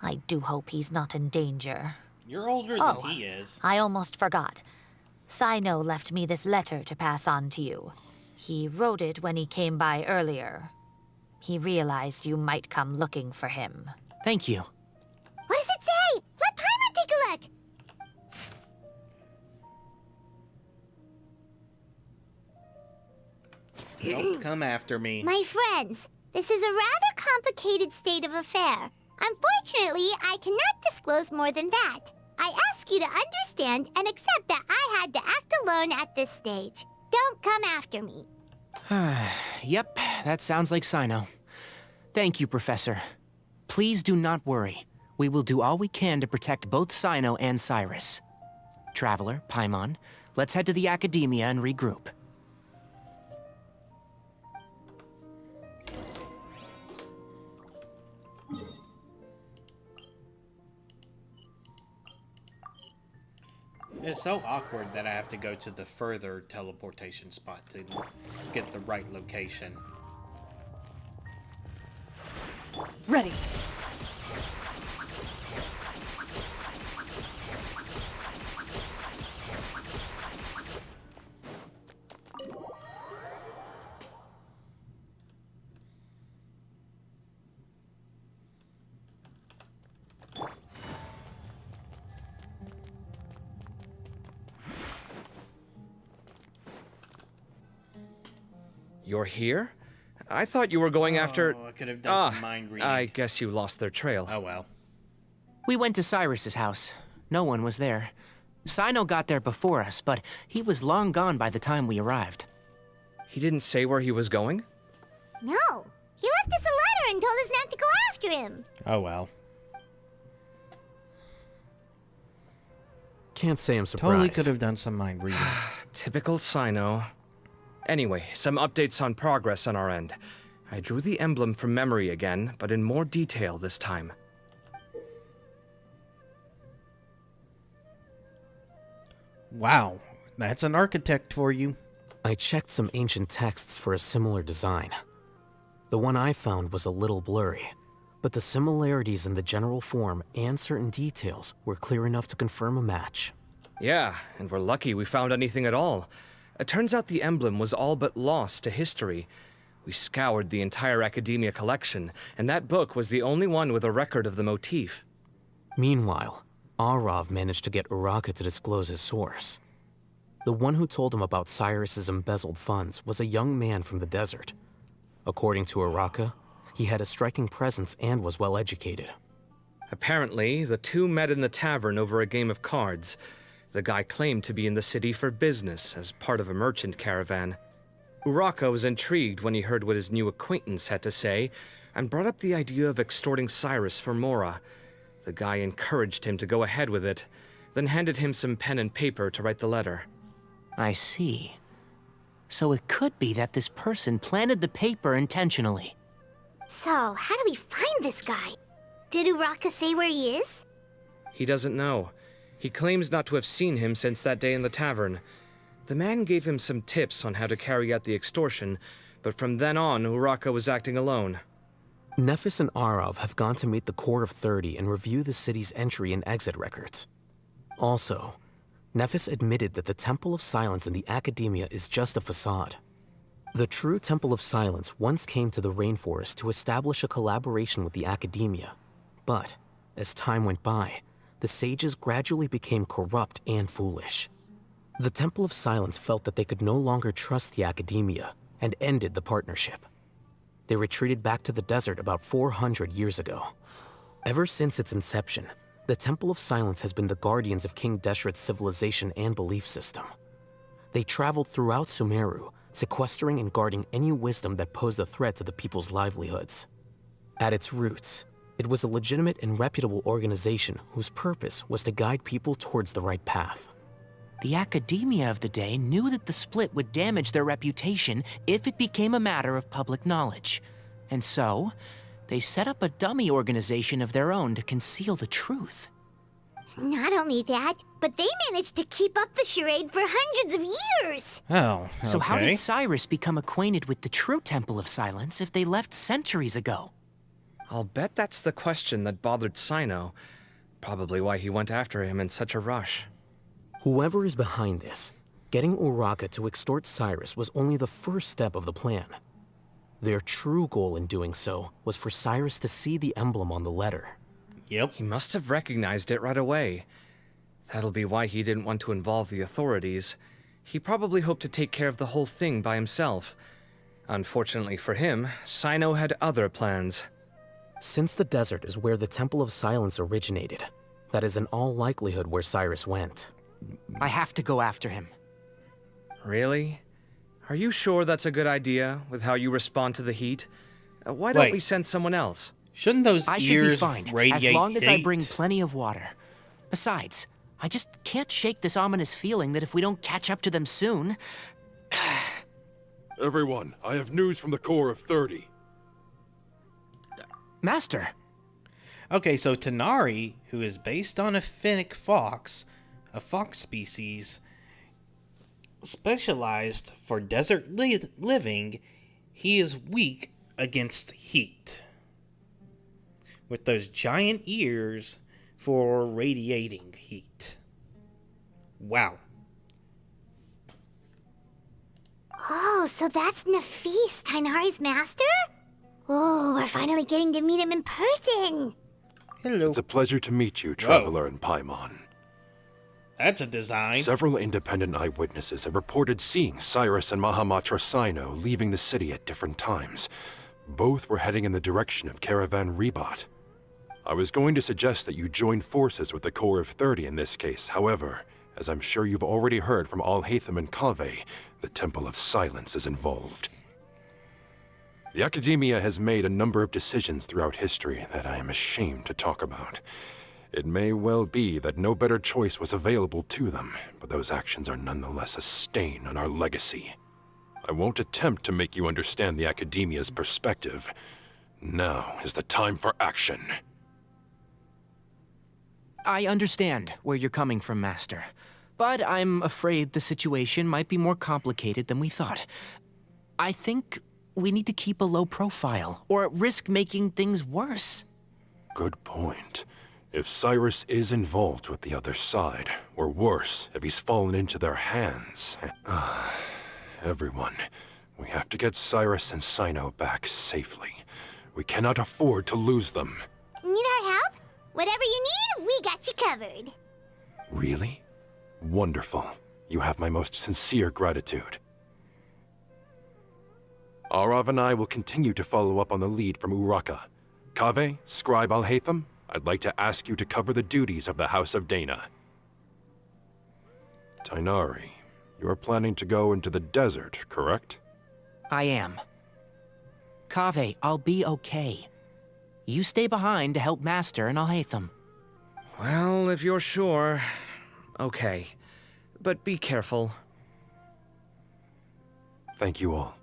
[SPEAKER 12] I do hope he's not in danger.
[SPEAKER 1] You're older than he is.
[SPEAKER 12] I almost forgot. Sino left me this letter to pass on to you. He wrote it when he came by earlier. He realized you might come looking for him.
[SPEAKER 19] Thank you.
[SPEAKER 4] What does it say? Let Paimon take a look.
[SPEAKER 1] Don't come after me.
[SPEAKER 4] My friends, this is a rather complicated state of affair. Unfortunately, I cannot disclose more than that. I ask you to understand and accept that I had to act alone at this stage. Don't come after me.
[SPEAKER 19] Yep, that sounds like Sino. Thank you, Professor. Please do not worry. We will do all we can to protect both Sino and Cyrus. Traveler, Paimon, let's head to the Academia and regroup.
[SPEAKER 1] It's so awkward that I have to go to the further teleportation spot to get the right location.
[SPEAKER 13] Ready.
[SPEAKER 21] You're here? I thought you were going after...
[SPEAKER 1] I could have done some mind reading.
[SPEAKER 21] I guess you lost their trail.
[SPEAKER 1] Oh well.
[SPEAKER 19] We went to Cyrus's house. No one was there. Sino got there before us, but he was long gone by the time we arrived.
[SPEAKER 21] He didn't say where he was going?
[SPEAKER 4] No, he left us a letter and told us not to go after him.
[SPEAKER 1] Oh well.
[SPEAKER 11] Can't say I'm surprised.
[SPEAKER 1] Totally could have done some mind reading.
[SPEAKER 21] Typical Sino. Anyway, some updates on progress on our end. I drew the emblem from memory again, but in more detail this time.
[SPEAKER 1] Wow, that's an architect for you.
[SPEAKER 11] I checked some ancient texts for a similar design. The one I found was a little blurry, but the similarities in the general form and certain details were clear enough to confirm a match.
[SPEAKER 21] Yeah, and we're lucky we found anything at all. It turns out the emblem was all but lost to history. We scoured the entire Academia collection, and that book was the only one with a record of the motif.
[SPEAKER 11] Meanwhile, Arav managed to get Uraka to disclose his source. The one who told him about Cyrus's embezzled funds was a young man from the desert. According to Uraka, he had a striking presence and was well educated.
[SPEAKER 21] Apparently, the two met in the tavern over a game of cards. The guy claimed to be in the city for business as part of a merchant caravan. Uraka was intrigued when he heard what his new acquaintance had to say and brought up the idea of extorting Cyrus for Mora. The guy encouraged him to go ahead with it, then handed him some pen and paper to write the letter.
[SPEAKER 19] I see. So it could be that this person planted the paper intentionally.
[SPEAKER 4] So, how do we find this guy? Did Uraka say where he is?
[SPEAKER 21] He doesn't know. He claims not to have seen him since that day in the tavern. The man gave him some tips on how to carry out the extortion, but from then on, Uraka was acting alone.
[SPEAKER 11] Nephis and Arav have gone to meet the Core of 30 and review the city's entry and exit records. Also, Nephis admitted that the Temple of Silence in the Academia is just a facade. The true Temple of Silence once came to the rainforest to establish a collaboration with the Academia, but as time went by, the sages gradually became corrupt and foolish. The Temple of Silence felt that they could no longer trust the Academia and ended the partnership. They retreated back to the desert about 400 years ago. Ever since its inception, the Temple of Silence has been the guardians of King Deshret's civilization and belief system. They traveled throughout Sumeru, sequestering and guarding any wisdom that posed a threat to the people's livelihoods. At its roots, it was a legitimate and reputable organization whose purpose was to guide people towards the right path.
[SPEAKER 19] The Academia of the day knew that the split would damage their reputation if it became a matter of public knowledge. And so, they set up a dummy organization of their own to conceal the truth.
[SPEAKER 4] Not only that, but they managed to keep up the charade for hundreds of years.
[SPEAKER 1] Oh, okay.
[SPEAKER 19] So how did Cyrus become acquainted with the true Temple of Silence if they left centuries ago?
[SPEAKER 21] I'll bet that's the question that bothered Sino. Probably why he went after him in such a rush.
[SPEAKER 11] Whoever is behind this, getting Uraka to extort Cyrus was only the first step of the plan. Their true goal in doing so was for Cyrus to see the emblem on the letter.
[SPEAKER 1] Yep.
[SPEAKER 21] He must have recognized it right away. That'll be why he didn't want to involve the authorities. He probably hoped to take care of the whole thing by himself. Unfortunately for him, Sino had other plans.
[SPEAKER 11] Since the desert is where the Temple of Silence originated, that is in all likelihood where Cyrus went.
[SPEAKER 19] I have to go after him.
[SPEAKER 21] Really? Are you sure that's a good idea, with how you respond to the heat? Why don't we send someone else?
[SPEAKER 1] Shouldn't those
[SPEAKER 19] I
[SPEAKER 1] ears
[SPEAKER 19] should be fine,
[SPEAKER 1] radiate
[SPEAKER 19] as long as I
[SPEAKER 1] hate?
[SPEAKER 19] bring plenty of water. Besides, I just can't shake this ominous feeling that if we don't catch up to them soon...
[SPEAKER 2] Everyone, I have news from the Core of 30.
[SPEAKER 19] Master!
[SPEAKER 1] Okay, so Tanari, who is based on a fennec fox, a fox species, specialized for desert living, he is weak against heat. With those giant ears for radiating heat. Wow.
[SPEAKER 4] Oh, so that's Nafis, Tainari's master? Oh, we're finally getting to meet him in person.
[SPEAKER 1] Hello.
[SPEAKER 2] It's a pleasure to meet you, Traveler in Paimon.
[SPEAKER 1] That's a design.
[SPEAKER 2] Several independent eyewitnesses have reported seeing Cyrus and Mahamatra Sino leaving the city at different times. Both were heading in the direction of Caravan Ribat. I was going to suggest that you join forces with the Core of 30 in this case. However, as I'm sure you've already heard from Al-Haytham and Kaveh, the Temple of Silence is involved. The Academia has made a number of decisions throughout history that I am ashamed to talk about. It may well be that no better choice was available to them, but those actions are nonetheless a stain on our legacy. I won't attempt to make you understand the Academia's perspective. Now is the time for action.
[SPEAKER 19] I understand where you're coming from, Master. But I'm afraid the situation might be more complicated than we thought. I think we need to keep a low profile, or risk making things worse.
[SPEAKER 2] Good point. If Cyrus is involved with the other side, or worse, if he's fallen into their hands... Everyone, we have to get Cyrus and Cyno back safely. We cannot afford to lose them.
[SPEAKER 4] Need our help? Whatever you need, we got you covered.
[SPEAKER 2] Really? Wonderful. You have my most sincere gratitude. Arav and I will continue to follow up on the lead from Uraka. Kaveh, Scribe Alhaitham, I'd like to ask you to cover the duties of the House of Dana. Tighnari, you are planning to go into the desert, correct?
[SPEAKER 19] I am. Kaveh, I'll be okay. You stay behind to help Master and Alhaitham.
[SPEAKER 21] Well, if you're sure... Okay. But be careful.
[SPEAKER 2] Thank you all.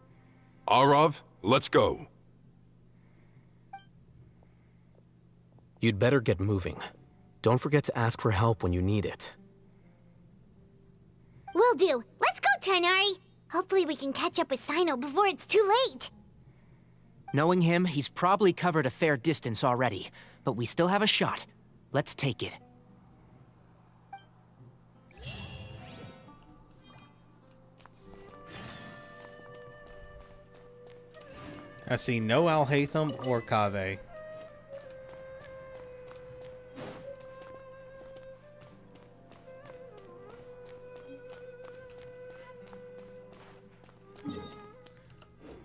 [SPEAKER 2] Arav, let's go.
[SPEAKER 11] You'd better get moving. Don't forget to ask for help when you need it.
[SPEAKER 4] Will do. Let's go, Tighnari. Hopefully we can catch up with Cyno before it's too late.
[SPEAKER 19] Knowing him, he's probably covered a fair distance already. But we still have a shot. Let's take it.
[SPEAKER 1] I see no Alhaitham or Kaveh.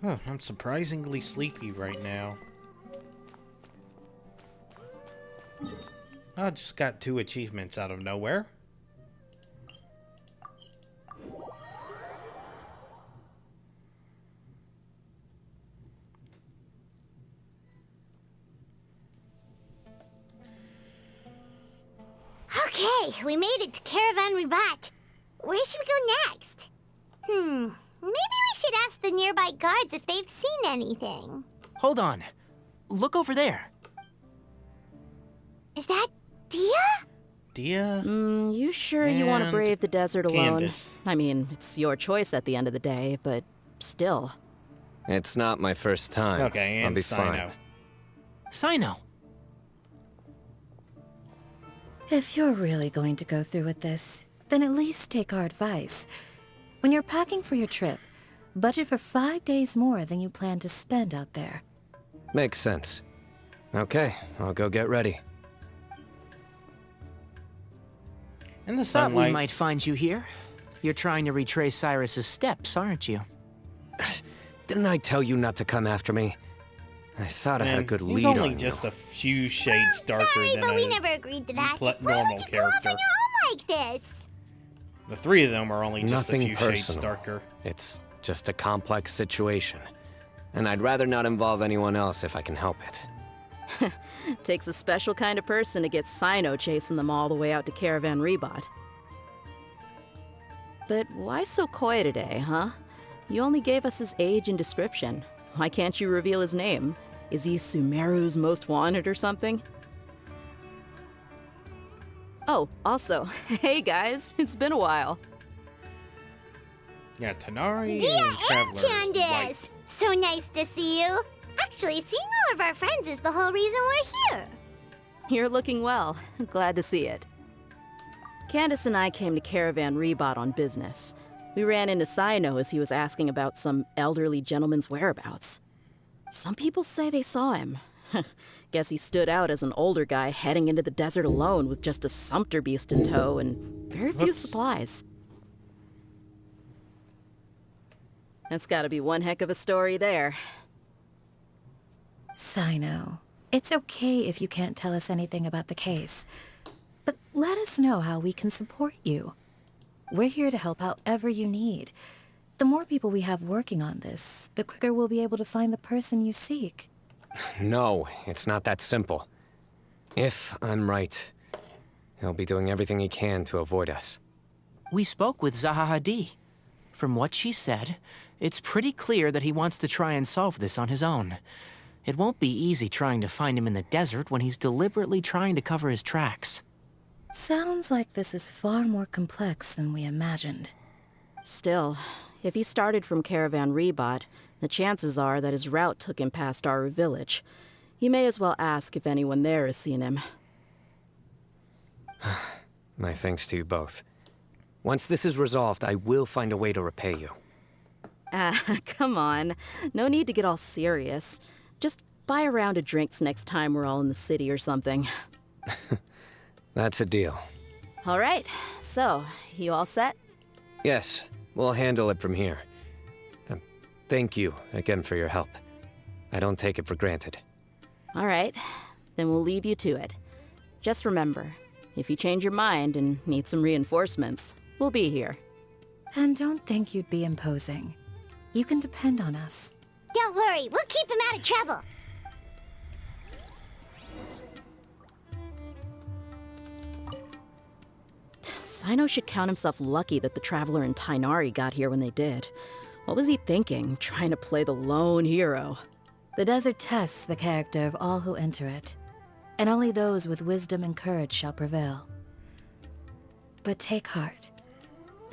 [SPEAKER 1] Huh, I'm surprisingly sleepy right now. I just got 2 achievements out of nowhere.
[SPEAKER 4] Okay, we made it to Caravan Ribat. Where should we go next? Maybe we should ask the nearby guards if they've seen anything.
[SPEAKER 19] Hold on. Look over there.
[SPEAKER 4] Is that Dia?
[SPEAKER 1] Dia?
[SPEAKER 14] You sure you want to
[SPEAKER 1] And
[SPEAKER 14] brave the desert alone?
[SPEAKER 1] Candace.
[SPEAKER 14] I mean, it's your choice at the end of the day, but still.
[SPEAKER 18] It's not my first time.
[SPEAKER 1] Okay,
[SPEAKER 18] I'll
[SPEAKER 1] and
[SPEAKER 18] be
[SPEAKER 1] Cyno.
[SPEAKER 18] fine.
[SPEAKER 19] Cyno.
[SPEAKER 22] If you're really going to go through with this, then at least take our advice. When you're packing for your trip, budget for 5 days more than you plan to spend out there.
[SPEAKER 18] Makes sense. Okay, I'll go get ready.
[SPEAKER 1] In the
[SPEAKER 19] Thought we
[SPEAKER 1] sunlight.
[SPEAKER 19] might find you here. You're trying to retrace Cyrus's steps, aren't you?
[SPEAKER 18] Didn't I tell you not to come after me? I thought I had a
[SPEAKER 1] Man,
[SPEAKER 18] good
[SPEAKER 1] he's
[SPEAKER 18] lead
[SPEAKER 1] only
[SPEAKER 18] on you.
[SPEAKER 1] just a few shades darker
[SPEAKER 4] Sorry,
[SPEAKER 1] than
[SPEAKER 4] but we
[SPEAKER 1] a
[SPEAKER 4] never agreed to that. Why
[SPEAKER 1] normal
[SPEAKER 4] would you go off
[SPEAKER 1] character.
[SPEAKER 4] on your own like this?
[SPEAKER 1] The 3 of them are only just
[SPEAKER 18] Nothing
[SPEAKER 1] a few shades
[SPEAKER 18] personal.
[SPEAKER 1] darker.
[SPEAKER 18] It's just a complex situation. And I'd rather not involve anyone else if I can help it.
[SPEAKER 14] Takes a special kind of person to get Cyno chasing them all the way out to Caravan Rebot. But why so coy today, huh? You only gave us his age and description. Why can't you reveal his name? Is he Sumeru's most wanted or something? Oh, also, hey guys, it's been a while.
[SPEAKER 1] Yeah, Tighnari
[SPEAKER 4] Dia
[SPEAKER 1] and
[SPEAKER 4] and
[SPEAKER 1] Traveler.
[SPEAKER 4] Candace! So nice to see you. Actually, seeing all of our friends is the whole reason we're here.
[SPEAKER 14] You're looking well. Glad to see it. Candace and I came to Caravan Rebot on business. We ran into Cyno as he was asking about some elderly gentleman's whereabouts. Some people say they saw him. Guess he stood out as an older guy heading into the desert alone with just a sumpter beast in tow and very few supplies. That's gotta be one heck of a story there.
[SPEAKER 22] Cyno, it's okay if you can't tell us anything about the case. But let us know how we can support you. We're here to help however you need. The more people we have working on this, the quicker we'll be able to find the person you seek.
[SPEAKER 18] No, it's not that simple. If I'm right, he'll be doing everything he can to avoid us.
[SPEAKER 19] We spoke with Zaha Hadid. From what she said, it's pretty clear that he wants to try and solve this on his own. It won't be easy trying to find him in the desert when he's deliberately trying to cover his tracks.
[SPEAKER 22] Sounds like this is far more complex than we imagined.
[SPEAKER 14] Still, if he started from Caravan Rebot, the chances are that his route took him past Aru Village. You may as well ask if anyone there has seen him.
[SPEAKER 18] My thanks to you both. Once this is resolved, I will find a way to repay you.
[SPEAKER 14] Come on. No need to get all serious. Just buy a round of drinks next time we're all in the city or something.
[SPEAKER 18] That's a deal.
[SPEAKER 14] All right, so, you all set?
[SPEAKER 18] Yes, we'll handle it from here. Thank you again for your help. I don't take it for granted.
[SPEAKER 14] All right, then we'll leave you to it. Just remember, if you change your mind and need some reinforcements, we'll be here.
[SPEAKER 22] And don't think you'd be imposing. You can depend on us.
[SPEAKER 4] Don't worry, we'll keep him out of trouble.
[SPEAKER 14] Cyno should count himself lucky that the Traveler and Tighnari got here when they did. What was he thinking, trying to play the lone hero?
[SPEAKER 22] The desert tests the character of all who enter it, and only those with wisdom and courage shall prevail. But take heart.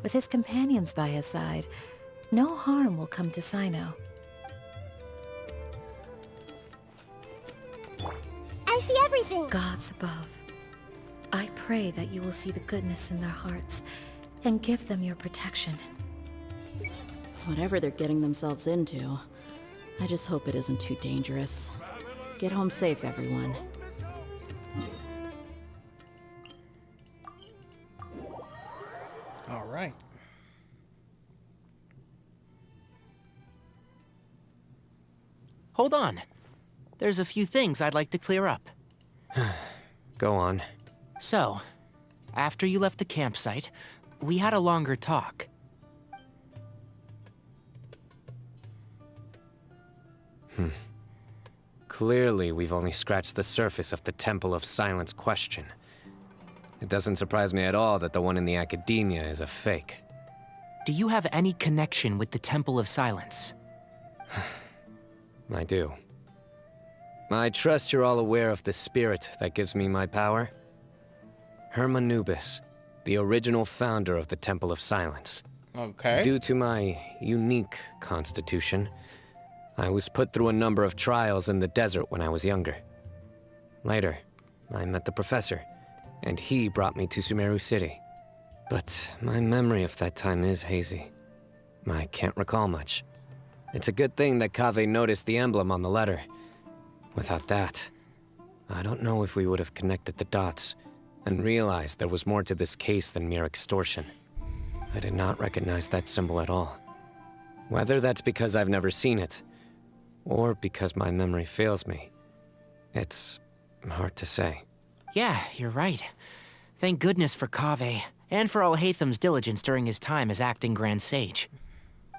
[SPEAKER 22] With his companions by his side, no harm will come to Cyno.
[SPEAKER 4] I see everything!
[SPEAKER 22] Gods above, I pray that you will see the goodness in their hearts and give them your protection.
[SPEAKER 14] Whatever they're getting themselves into, I just hope it isn't too dangerous. Get home safe, everyone.
[SPEAKER 1] All right.
[SPEAKER 19] Hold on. There's a few things I'd like to clear up.
[SPEAKER 18] Go on.
[SPEAKER 19] So, after you left the campsite, we had a longer talk.
[SPEAKER 18] Clearly, we've only scratched the surface of the Temple of Silence question. It doesn't surprise me at all that the one in the Academia is a fake.
[SPEAKER 19] Do you have any connection with the Temple of Silence?
[SPEAKER 18] I do. I trust you're all aware of the spirit that gives me my power. Hermanubis, the original founder of the Temple of Silence.
[SPEAKER 1] Okay.
[SPEAKER 18] Due to my unique constitution, I was put through a number of trials in the desert when I was younger. Later, I met the professor, and he brought me to Sumeru City. But my memory of that time is hazy. I can't recall much. It's a good thing that Kaveh noticed the emblem on the letter. Without that, I don't know if we would have connected the dots and realized there was more to this case than mere extortion. I did not recognize that symbol at all. Whether that's because I've never seen it, or because my memory fails me, it's hard to say.
[SPEAKER 19] Yeah, you're right. Thank goodness for Kaveh, and for Alhaitham's diligence during his time as acting Grand Sage.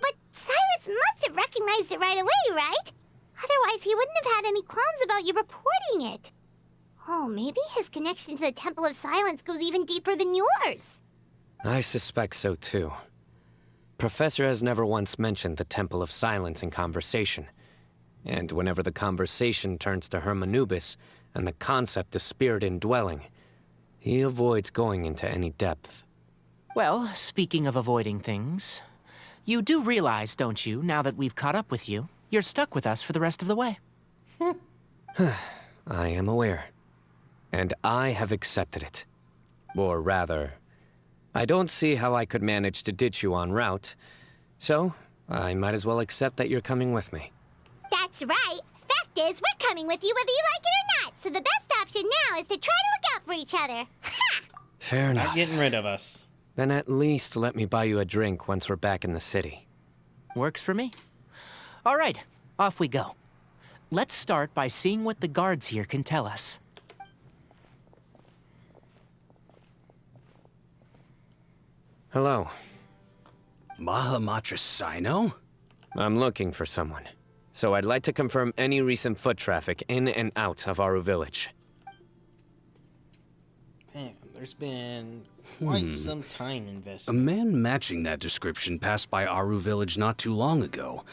[SPEAKER 4] But Cyrus must have recognized it right away, right? Otherwise, he wouldn't have had any qualms about you reporting it. Oh, maybe his connection to the Temple of Silence goes even deeper than yours.
[SPEAKER 18] I suspect so too. Professor has never once mentioned the Temple of Silence in conversation. And whenever the conversation turns to Hermanubis and the concept of spirit indwelling, he avoids going into any depth.
[SPEAKER 19] Well, speaking of avoiding things, you do realize, don't you, now that we've caught up with you, you're stuck with us for the rest of the way.
[SPEAKER 18] I am aware. And I have accepted it. Or rather, I don't see how I could manage to ditch you en route, so I might as well accept that you're coming with me.
[SPEAKER 4] That's right. Fact is, we're coming with you whether you like it or not, so the best option now is to try to look out for each other. Ha!
[SPEAKER 18] Fair enough.
[SPEAKER 1] Not getting rid of us.
[SPEAKER 18] Then at least let me buy you a drink once we're back in the city.
[SPEAKER 19] Works for me. All right, off we go. Let's start by seeing what the guards here can tell us.
[SPEAKER 18] Hello.
[SPEAKER 3] Mahamatra Sino?
[SPEAKER 18] I'm looking for someone. So I'd like to confirm any recent foot traffic in and out of Aru Village.
[SPEAKER 1] Man, there's been quite some time
[SPEAKER 3] A
[SPEAKER 1] invested.
[SPEAKER 3] man matching that description passed by Aru Village not too long ago.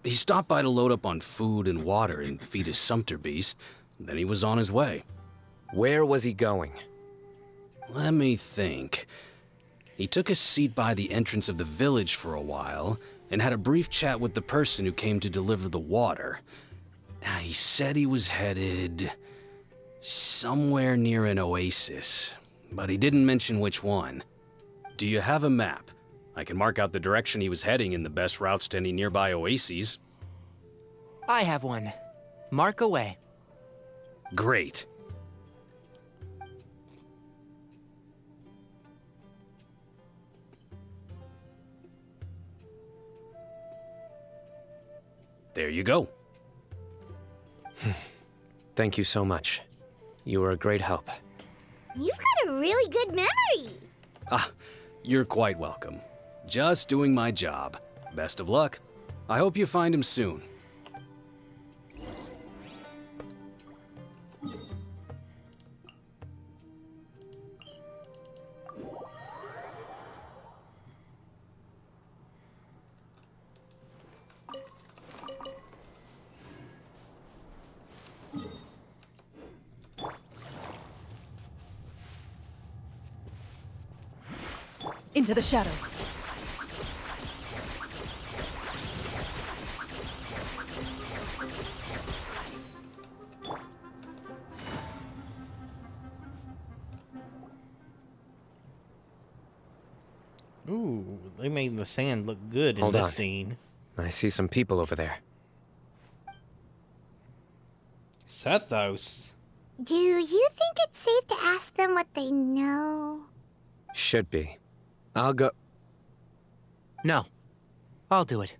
[SPEAKER 3] He stopped by to load up on food and water and feed his sumpter beast. Then he was on his way.
[SPEAKER 18] Where was he going?
[SPEAKER 3] Let me think. He took a seat by the entrance of the village for a while, and had a brief chat with the person who came to deliver the water. He said he was headed somewhere near an oasis, but he didn't mention which one. Do you have a map? I can mark out the direction he was heading and the best routes to any nearby oases.
[SPEAKER 19] I have one. Mark away.
[SPEAKER 3] Great. There you go.
[SPEAKER 18] Thank you so much. You were a great help.
[SPEAKER 4] You've got a really good memory.
[SPEAKER 3] Ah, you're quite welcome. Just doing my job. Best of luck. I hope you find him soon.
[SPEAKER 13] Into the shadows.
[SPEAKER 1] Ooh, they made the sand look good in
[SPEAKER 18] Hold
[SPEAKER 1] this
[SPEAKER 18] on.
[SPEAKER 1] scene.
[SPEAKER 18] I see some people over there.
[SPEAKER 1] Sethos.
[SPEAKER 4] Do you think it's safe to ask them what they know?
[SPEAKER 18] Should be. I'll go.
[SPEAKER 19] No. I'll do it.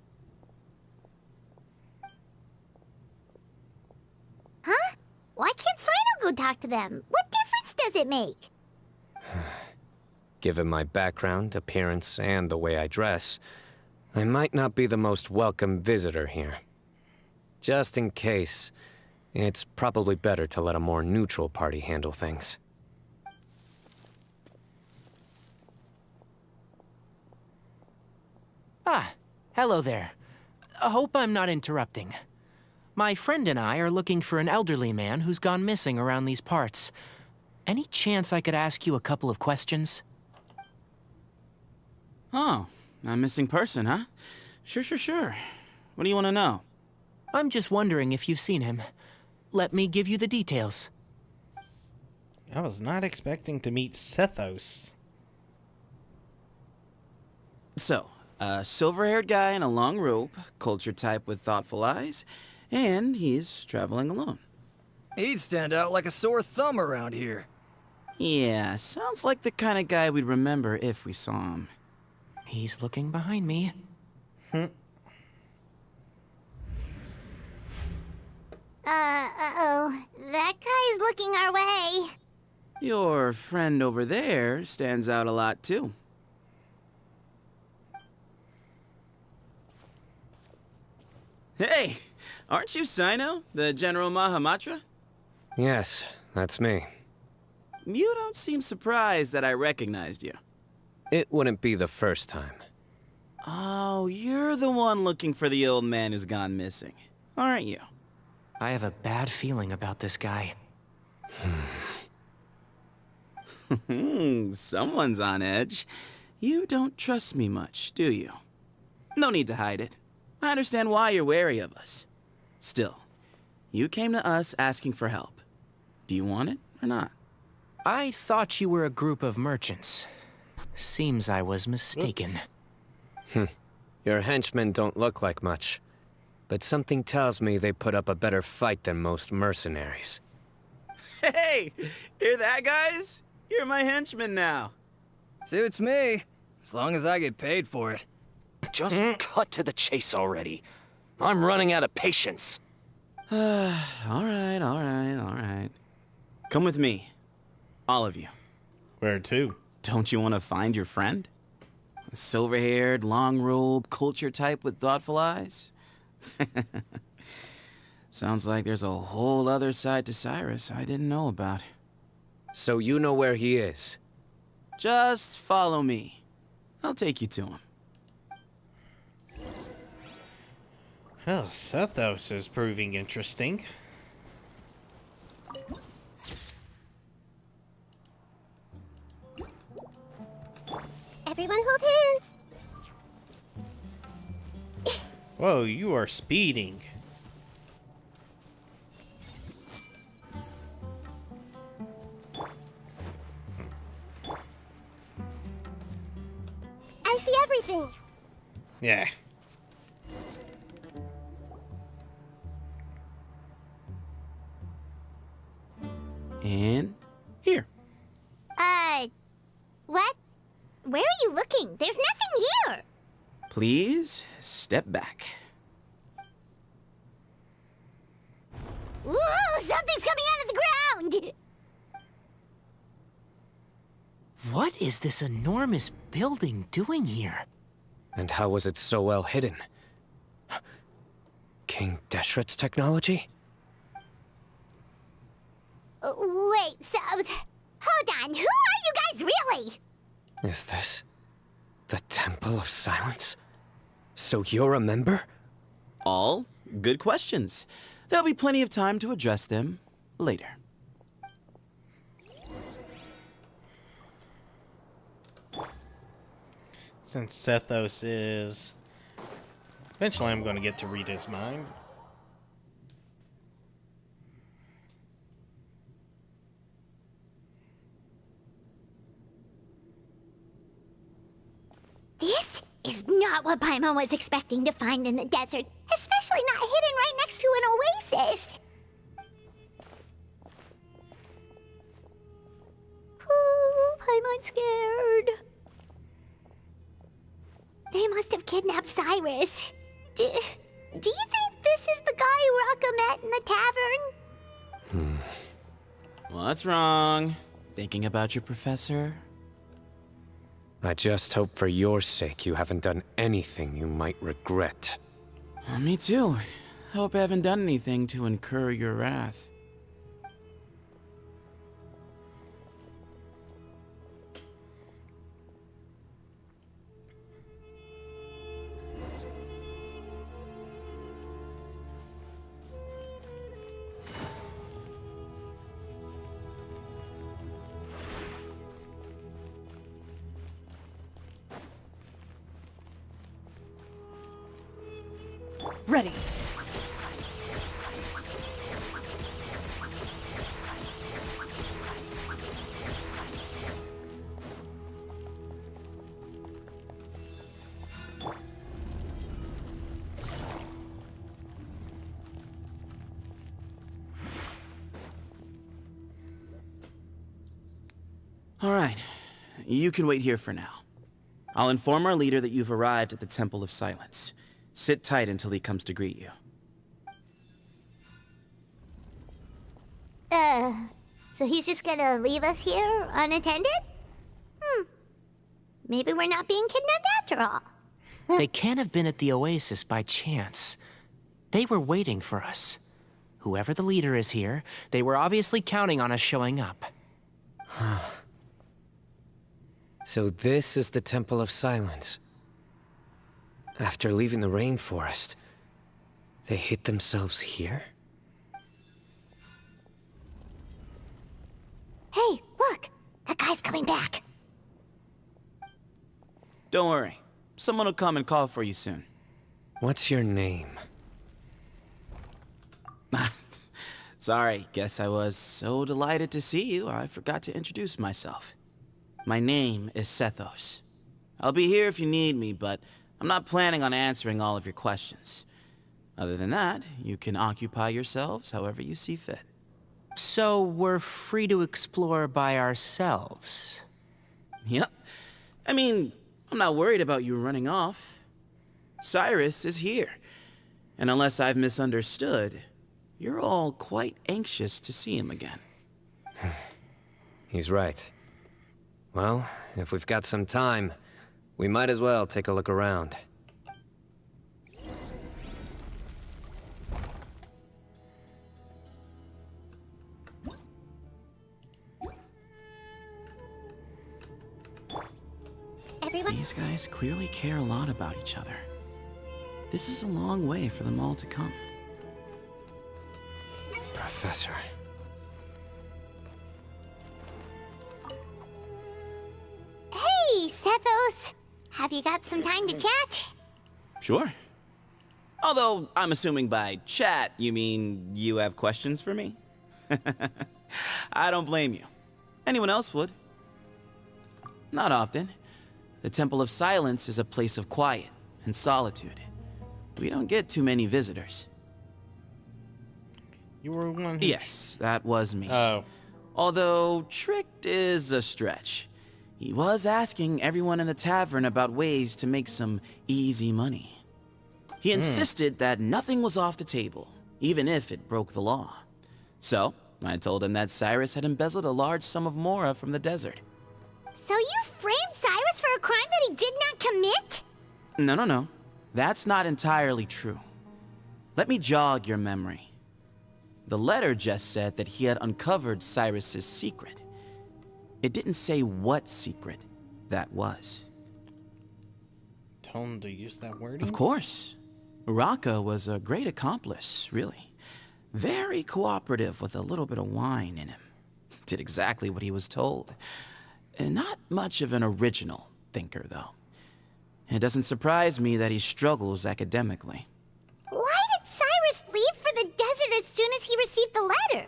[SPEAKER 4] Huh? Why can't Sino go talk to them? What difference does it make?
[SPEAKER 18] Given my background, appearance, and the way I dress, I might not be the most welcome visitor here. Just in case, it's probably better to let a more neutral party handle things.
[SPEAKER 19] Ah, hello there. I hope I'm not interrupting. My friend and I are looking for an elderly man who's gone missing around these parts. Any chance I could ask you a couple of questions?
[SPEAKER 6] Oh, a missing person, huh? Sure. What do you want to know?
[SPEAKER 19] I'm just wondering if you've seen him. Let me give you the details.
[SPEAKER 1] I was not expecting to meet Sethos.
[SPEAKER 6] So, a silver-haired guy in a long robe, culture type with thoughtful eyes, and he's traveling alone.
[SPEAKER 10] He'd stand out like a sore thumb around here.
[SPEAKER 6] Yeah, sounds like the kind of guy we'd remember if we saw him.
[SPEAKER 19] He's looking behind me.
[SPEAKER 4] Uh-oh. That guy's looking our way.
[SPEAKER 6] Your friend over there stands out a lot, too. Hey, aren't you Sino, the General Mahamatra?
[SPEAKER 18] Yes, that's me.
[SPEAKER 6] You don't seem surprised that I recognized you.
[SPEAKER 18] It wouldn't be the first time.
[SPEAKER 6] Oh, you're the one looking for the old man who's gone missing, aren't you?
[SPEAKER 19] I have a bad feeling about this guy.
[SPEAKER 6] Someone's on edge. You don't trust me much, do you? No need to hide it. I understand why you're wary of us. Still, you came to us asking for help. Do you want it or not?
[SPEAKER 19] I thought you were a group of merchants. Seems I was mistaken.
[SPEAKER 18] Your henchmen don't look like much, but something tells me they put up a better fight than most mercenaries.
[SPEAKER 6] Hey, hear that, guys? You're my henchman now.
[SPEAKER 10] Suits me, as long as I get paid for it.
[SPEAKER 9] Just cut to the chase already. I'm running out of patience.
[SPEAKER 6] All right. Come with me. All of you.
[SPEAKER 1] Where to?
[SPEAKER 6] Don't you want to find your friend? Silver-haired, long-robe, culture type with thoughtful eyes? Sounds like there's a whole other side to Cyrus I didn't know about.
[SPEAKER 18] So you know where he is?
[SPEAKER 6] Just follow me. I'll take you to him.
[SPEAKER 1] Well, Sethos is proving interesting.
[SPEAKER 4] Everyone hold hands.
[SPEAKER 1] Whoa, you are speeding.
[SPEAKER 4] I see everything.
[SPEAKER 1] Yeah.
[SPEAKER 6] And here.
[SPEAKER 4] What? Where are you looking? There's nothing here.
[SPEAKER 6] Please step back.
[SPEAKER 4] Ooh, something's coming out of the ground.
[SPEAKER 19] What is this enormous building doing here?
[SPEAKER 18] And how was it so well hidden? King Deshret's technology?
[SPEAKER 4] Wait, so... Hold on, who are you guys really?
[SPEAKER 18] Is this the Temple of Silence? So you're a member?
[SPEAKER 6] All good questions. There'll be plenty of time to address them later.
[SPEAKER 1] Since Sethos is... Eventually I'm going to get to read his mind.
[SPEAKER 4] This is not what Paimon was expecting to find in the desert, especially not hidden right next to an oasis. Ooh, Paimon's scared. They must have kidnapped Cyrus. Do you think this is the guy Raka met in the tavern?
[SPEAKER 6] What's wrong? Thinking about your professor?
[SPEAKER 18] I just hope for your sake you haven't done anything you might regret.
[SPEAKER 6] Me too. Hope I haven't done anything to incur your wrath.
[SPEAKER 13] Ready.
[SPEAKER 6] All right. You can wait here for now. I'll inform our leader that you've arrived at the Temple of Silence. Sit tight until he comes to greet you.
[SPEAKER 4] So he's just gonna leave us here unattended? Maybe we're not being kidnapped after all.
[SPEAKER 19] They can't have been at the oasis by chance. They were waiting for us. Whoever the leader is here, they were obviously counting on us showing up.
[SPEAKER 18] So this is the Temple of Silence. After leaving the rainforest, they hid themselves here?
[SPEAKER 4] Hey, look! That guy's coming back.
[SPEAKER 6] Don't worry. Someone will come and call for you soon.
[SPEAKER 18] What's your name?
[SPEAKER 6] Sorry, guess I was so delighted to see you, I forgot to introduce myself. My name is Sethos. I'll be here if you need me, but I'm not planning on answering all of your questions. Other than that, you can occupy yourselves however you see fit.
[SPEAKER 19] So we're free to explore by ourselves?
[SPEAKER 6] Yep. I mean, I'm not worried about you running off. Cyrus is here. And unless I've misunderstood, you're all quite anxious to see him again.
[SPEAKER 18] He's right. Well, if we've got some time, We might as well take a look around.
[SPEAKER 6] These guys clearly care a lot about each other. This is a long way for them all to come.
[SPEAKER 18] Professor.
[SPEAKER 4] Hey, Sethos! Have you got some time to chat?
[SPEAKER 6] Sure. Although, I'm assuming by chat, you mean you have questions for me? I don't blame you. Anyone else would. Not often. The Temple of Silence is a place of quiet and solitude. We don't get too many visitors.
[SPEAKER 1] You were one who...
[SPEAKER 6] Yes, that was me.
[SPEAKER 1] Oh.
[SPEAKER 6] Although, tricked is a stretch. He was asking everyone in the tavern about ways to make some easy money. He insisted that nothing was off the table, even if it broke the law. So, I told him that Cyrus had embezzled a large sum of mora from the desert.
[SPEAKER 4] So you framed Cyrus for a crime that he did not commit?
[SPEAKER 6] No. That's not entirely true. Let me jog your memory. The letter just said that he had uncovered Cyrus's secret. It didn't say what secret that was.
[SPEAKER 1] Tell him to use that word?
[SPEAKER 6] Of course. Uraka was a great accomplice, really. Very cooperative with a little bit of wine in him. Did exactly what he was told. And not much of an original thinker, though. It doesn't surprise me that he struggles academically.
[SPEAKER 4] Why did Cyrus leave for the desert as soon as he received the letter?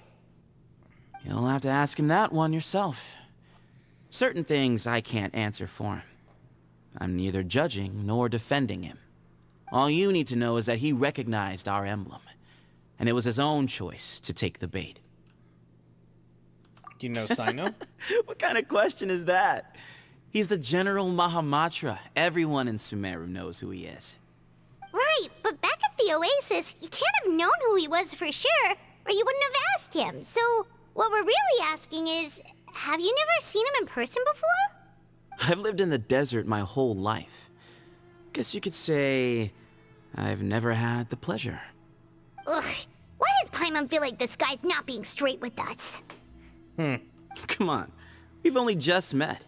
[SPEAKER 6] You'll have to ask him that one yourself. Certain things I can't answer for him. I'm neither judging nor defending him. All you need to know is that he recognized our emblem, and it was his own choice to take the bait.
[SPEAKER 1] Do you know Cyno?
[SPEAKER 6] What kind of question is that? He's the General Mahamatra. Everyone in Sumeru knows who he is.
[SPEAKER 4] Right, but back at the Oasis, you can't have known who he was for sure, or you wouldn't have asked him. So, what we're really asking is, have you never seen him in person before?
[SPEAKER 6] I've lived in the desert my whole life. Guess you could say I've never had the pleasure.
[SPEAKER 4] Ugh, why does Paimon feel like this guy's not being straight with us?
[SPEAKER 6] Come on, we've only just met.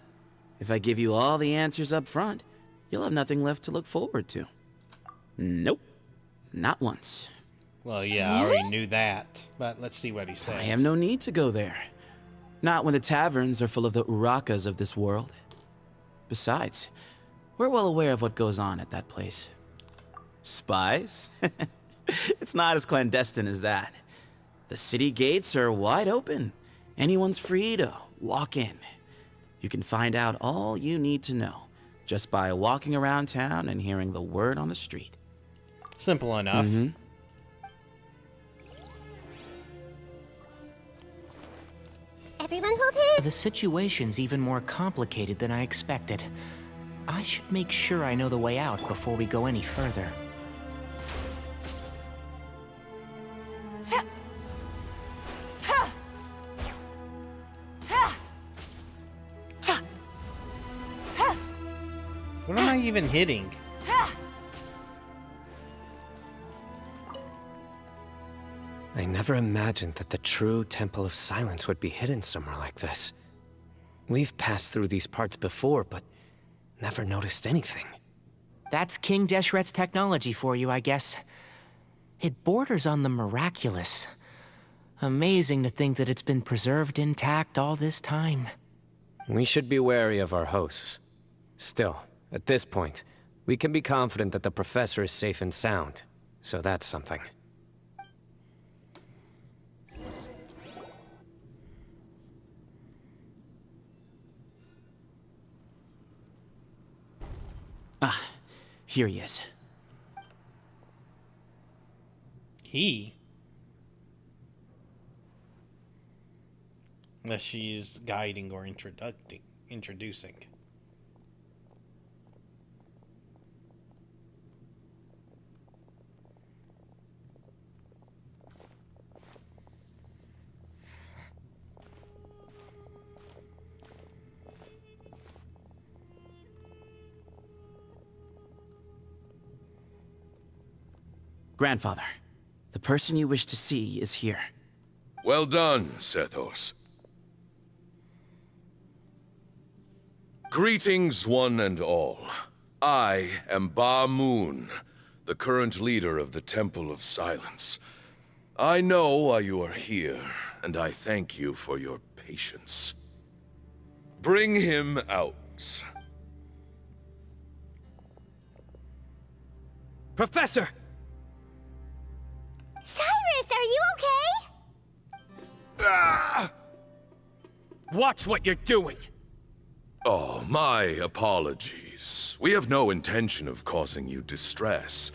[SPEAKER 6] If I give you all the answers up front, you'll have nothing left to look forward to. Nope, not once.
[SPEAKER 1] Well, yeah, I already knew that, but let's see what he says.
[SPEAKER 6] I have no need to go there. Not when the taverns are full of the Urakas of this world. Besides, we're well aware of what goes on at that place. Spies? It's not as clandestine as that. The city gates are wide open. Anyone's free to walk in. You can find out all you need to know just by walking around town and hearing the word on the street.
[SPEAKER 1] Simple enough.
[SPEAKER 4] Everyone hold it.
[SPEAKER 19] The situation's even more complicated than I expected. I should make sure I know the way out before we go any further.
[SPEAKER 1] What am I even hitting?
[SPEAKER 18] I never imagined that the true Temple of Silence would be hidden somewhere like this. We've passed through these parts before, but never noticed anything.
[SPEAKER 19] That's King Deshret's technology for you, I guess. It borders on the miraculous. Amazing to think that it's been preserved intact all this time.
[SPEAKER 18] We should be wary of our hosts. Still, at this point, we can be confident that the professor is safe and sound, so that's something.
[SPEAKER 6] Ah, here he is.
[SPEAKER 1] He? Unless she's guiding or introducing.
[SPEAKER 6] Grandfather, the person you wish to see is here.
[SPEAKER 20] Well done, Sethos. Greetings, one and all. I am Ba Moon, the current leader of the Temple of Silence. I know why you are here, and I thank you for your patience. Bring him out.
[SPEAKER 18] Professor!
[SPEAKER 4] Cyrus, are you okay?
[SPEAKER 20] Ah!
[SPEAKER 18] Watch what you're doing!
[SPEAKER 20] Oh, my apologies. We have no intention of causing you distress.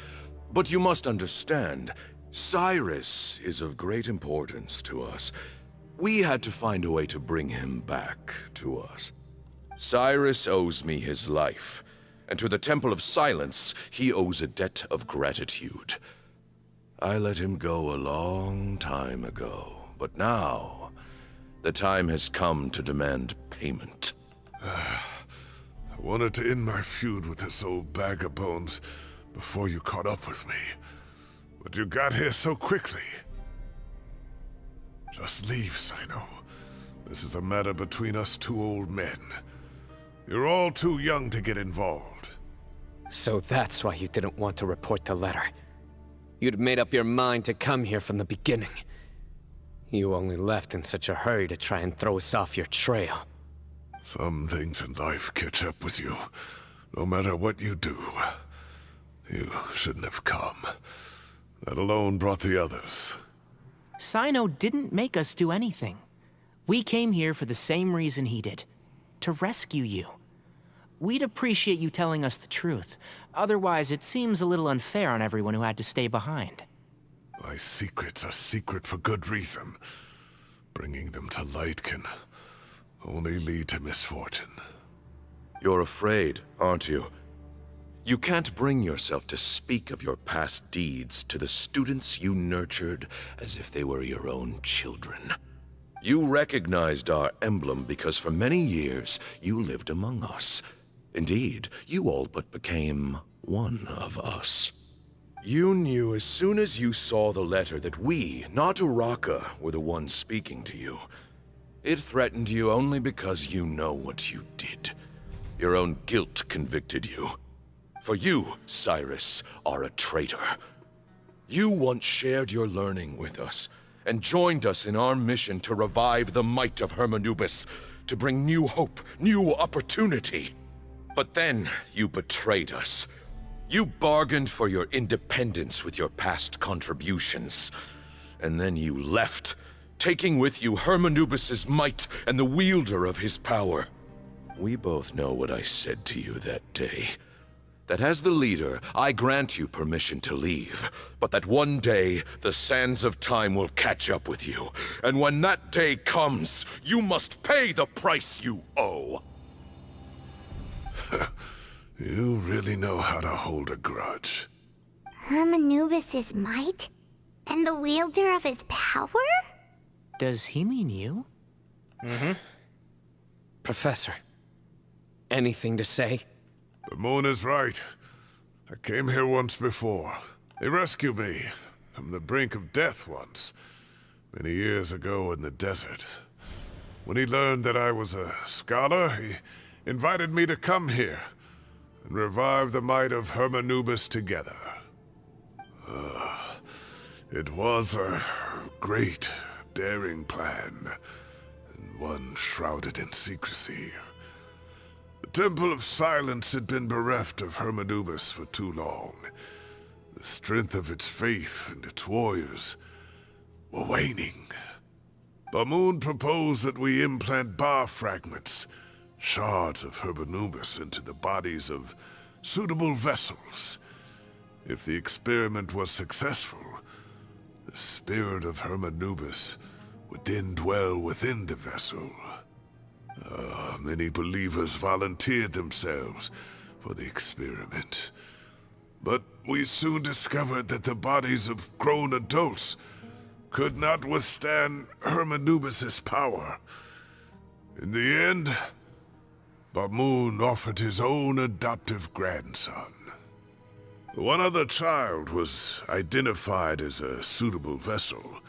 [SPEAKER 20] But you must understand, Cyrus is of great importance to us. We had to find a way to bring him back to us. Cyrus owes me his life, and to the Temple of Silence, he owes a debt of gratitude. I let him go a long time ago, but now, the time has come to demand payment.
[SPEAKER 15] I wanted to end my feud with this old bag of bones before you caught up with me. But you got here so quickly. Just leave, Cyno. This is a matter between us two old men. You're all too young to get involved.
[SPEAKER 18] So that's why you didn't want to report the letter. You'd made up your mind to come here from the beginning. You only left in such a hurry to try and throw us off your trail.
[SPEAKER 15] Some things in life catch up with you. No matter what you do, you shouldn't have come. That alone brought the others.
[SPEAKER 19] Cyno didn't make us do anything. We came here for the same reason he did. To rescue you. We'd appreciate you telling us the truth. Otherwise, it seems a little unfair on everyone who had to stay behind.
[SPEAKER 15] My secrets are secret for good reason. Bringing them to light can only lead to misfortune.
[SPEAKER 20] You're afraid, aren't you? You can't bring yourself to speak of your past deeds to the students you nurtured as if they were your own children. You recognized our emblem because for many years you lived among us. Indeed, you all but became one of us. You knew as soon as you saw the letter that we, not Uraka, were the ones speaking to you. It threatened you only because you know what you did. Your own guilt convicted you. For you, Cyrus, are a traitor. You once shared your learning with us, and joined us in our mission to revive the might of Hermanubis, to bring new hope, new opportunity. But then you betrayed us. You bargained for your independence with your past contributions. And then you left, taking with you Hermanubis' might and the wielder of his power. We both know what I said to you that day. That as the leader, I grant you permission to leave, but that one day, the sands of time will catch up with you. And when that day comes, you must pay the price you owe.
[SPEAKER 15] You really know how to hold a grudge.
[SPEAKER 4] Hermanubis' might? And the wielder of his power?
[SPEAKER 19] Does he mean you?
[SPEAKER 18] Mm-hmm. Professor, anything to say?
[SPEAKER 15] The moon is right. I came here once before. He rescued me from the brink of death once, many years ago in the desert. When he learned that I was a scholar, he invited me to come here and revive the might of Hermanubis together. It was a great, daring plan, and one shrouded in secrecy. The Temple of Silence had been bereft of Hermanubis for too long. The strength of its faith and its warriors were waning. Ba Moon proposed that we implant Ba fragments, shards of Hermanubis, into the bodies of suitable vessels. If the experiment was successful, the spirit of Hermanubis would then dwell within the vessel. Many believers volunteered themselves for the experiment. But we soon discovered that the bodies of grown adults could not withstand Hermanubis' power. In the end, Ba Moon offered his own adoptive grandson. One other child was identified as a suitable vessel,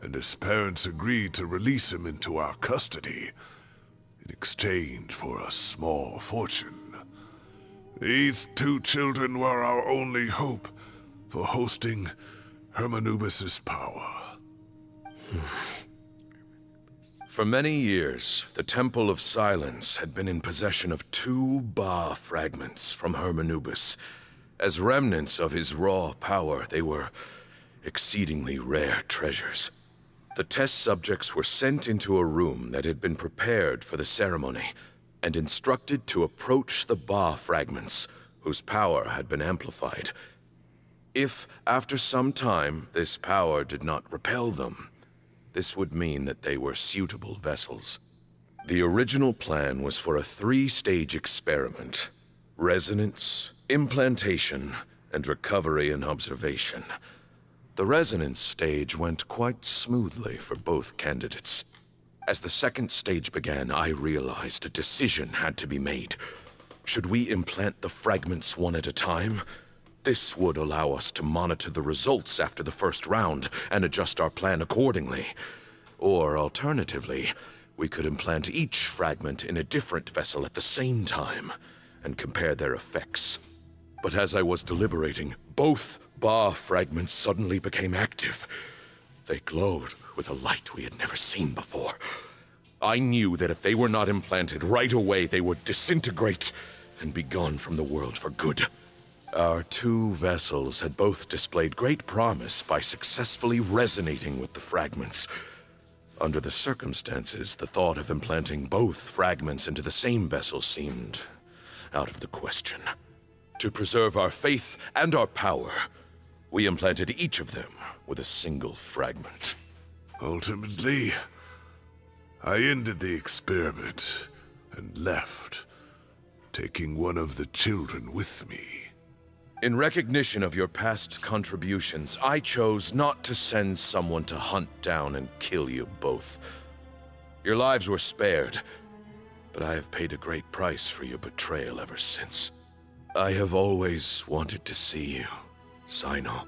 [SPEAKER 15] and his parents agreed to release him into our custody in exchange for a small fortune. These 2 children were our only hope for hosting Hermanubis's power.
[SPEAKER 20] For many years, the Temple of Silence had been in possession of 2 Ba fragments from Hermanubis. As remnants of his raw power, they were exceedingly rare treasures. The test subjects were sent into a room that had been prepared for the ceremony, and instructed to approach the Ba fragments, whose power had been amplified. If, after some time, this power did not repel them, this would mean that they were suitable vessels. The original plan was for a 3-stage experiment: resonance, implantation, and recovery and observation. The resonance stage went quite smoothly for both candidates. As the 2nd stage began, I realized a decision had to be made. Should we implant the fragments one at a time? This would allow us to monitor the results after the first round and adjust our plan accordingly. Or alternatively, we could implant each fragment in a different vessel at the same time and compare their effects. But as I was deliberating, both Ba fragments suddenly became active. They glowed with a light we had never seen before. I knew that if they were not implanted right away, they would disintegrate and be gone from the world for good. Our 2 vessels had both displayed great promise by successfully resonating with the fragments. Under the circumstances, the thought of implanting both fragments into the same vessel seemed out of the question. To preserve our faith and our power, we implanted each of them with a single fragment.
[SPEAKER 15] Ultimately, I ended the experiment and left, taking one of the children with me.
[SPEAKER 20] In recognition of your past contributions, I chose not to send someone to hunt down and kill you both. Your lives were spared, but I have paid a great price for your betrayal ever since. I have always wanted to see you, Cyno.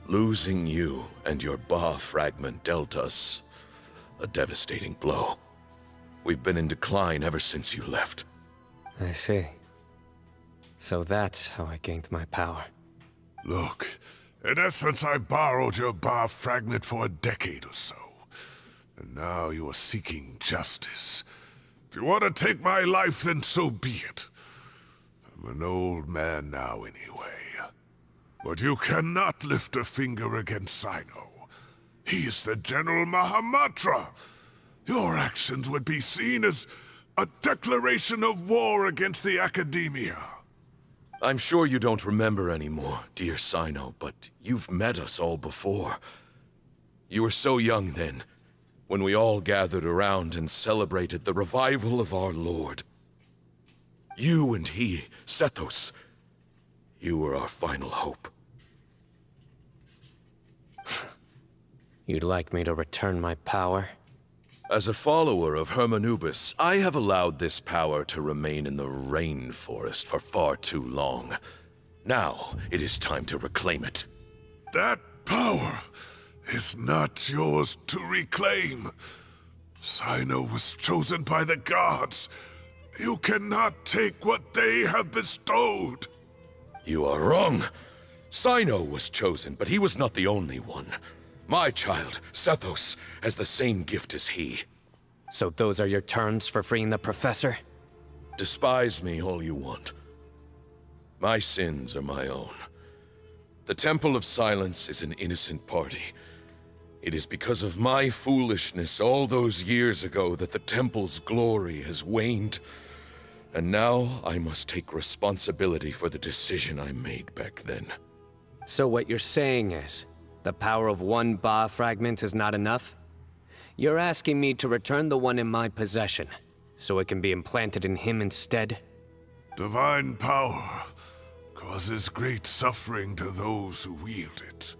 [SPEAKER 20] Losing you and your Ba fragment dealt us a devastating blow. We've been in decline ever since you left.
[SPEAKER 18] I see. So that's how I gained my power.
[SPEAKER 15] Look, in essence, I borrowed your Ba fragment for a decade or so. And now you are seeking justice. If you want to take my life, then so be it. I'm an old man now anyway. But you cannot lift a finger against Cyno. He is the General Mahamatra. Your actions would be seen as a declaration of war against the Academia.
[SPEAKER 20] I'm sure you don't remember anymore, dear Cyno, but you've met us all before. You were so young then, when we all gathered around and celebrated the revival of our Lord. You and he, Sethos, you were our final hope.
[SPEAKER 18] You'd like me to return my power?
[SPEAKER 20] As a follower of Hermanubis, I have allowed this power to remain in the rainforest for far too long. Now, it is time to reclaim it.
[SPEAKER 15] That power is not yours to reclaim. Cyno was chosen by the gods. You cannot take what they have bestowed.
[SPEAKER 20] You are wrong. Cyno was chosen, but he was not the only one. My child, Sethos, has the same gift as he.
[SPEAKER 18] So those are your terms for freeing the professor?
[SPEAKER 20] Despise me all you want. My sins are my own. The Temple of Silence is an innocent party. It is because of my foolishness all those years ago that the Temple's glory has waned. And now I must take responsibility for the decision I made back then.
[SPEAKER 18] So what you're saying is, the power of one Ba fragment is not enough? You're asking me to return the one in my possession, so it can be implanted in him instead?
[SPEAKER 15] Divine power causes great suffering to those who wield it.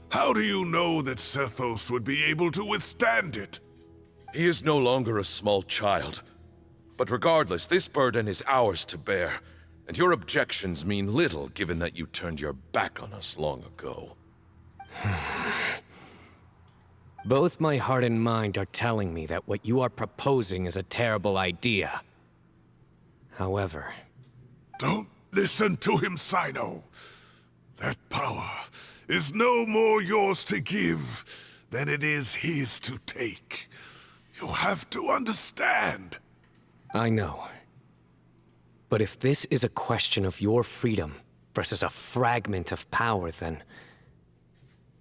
[SPEAKER 15] How do you know that Sethos would be able to withstand it?
[SPEAKER 20] He is no longer a small child. But regardless, this burden is ours to bear. And your objections mean little given that you turned your back on us long ago.
[SPEAKER 18] Both my heart and mind are telling me that what you are proposing is a terrible idea. However...
[SPEAKER 15] Don't listen to him, Cyno. That power is no more yours to give than it is his to take. You have to understand.
[SPEAKER 18] I know. But if this is a question of your freedom versus a fragment of power, then...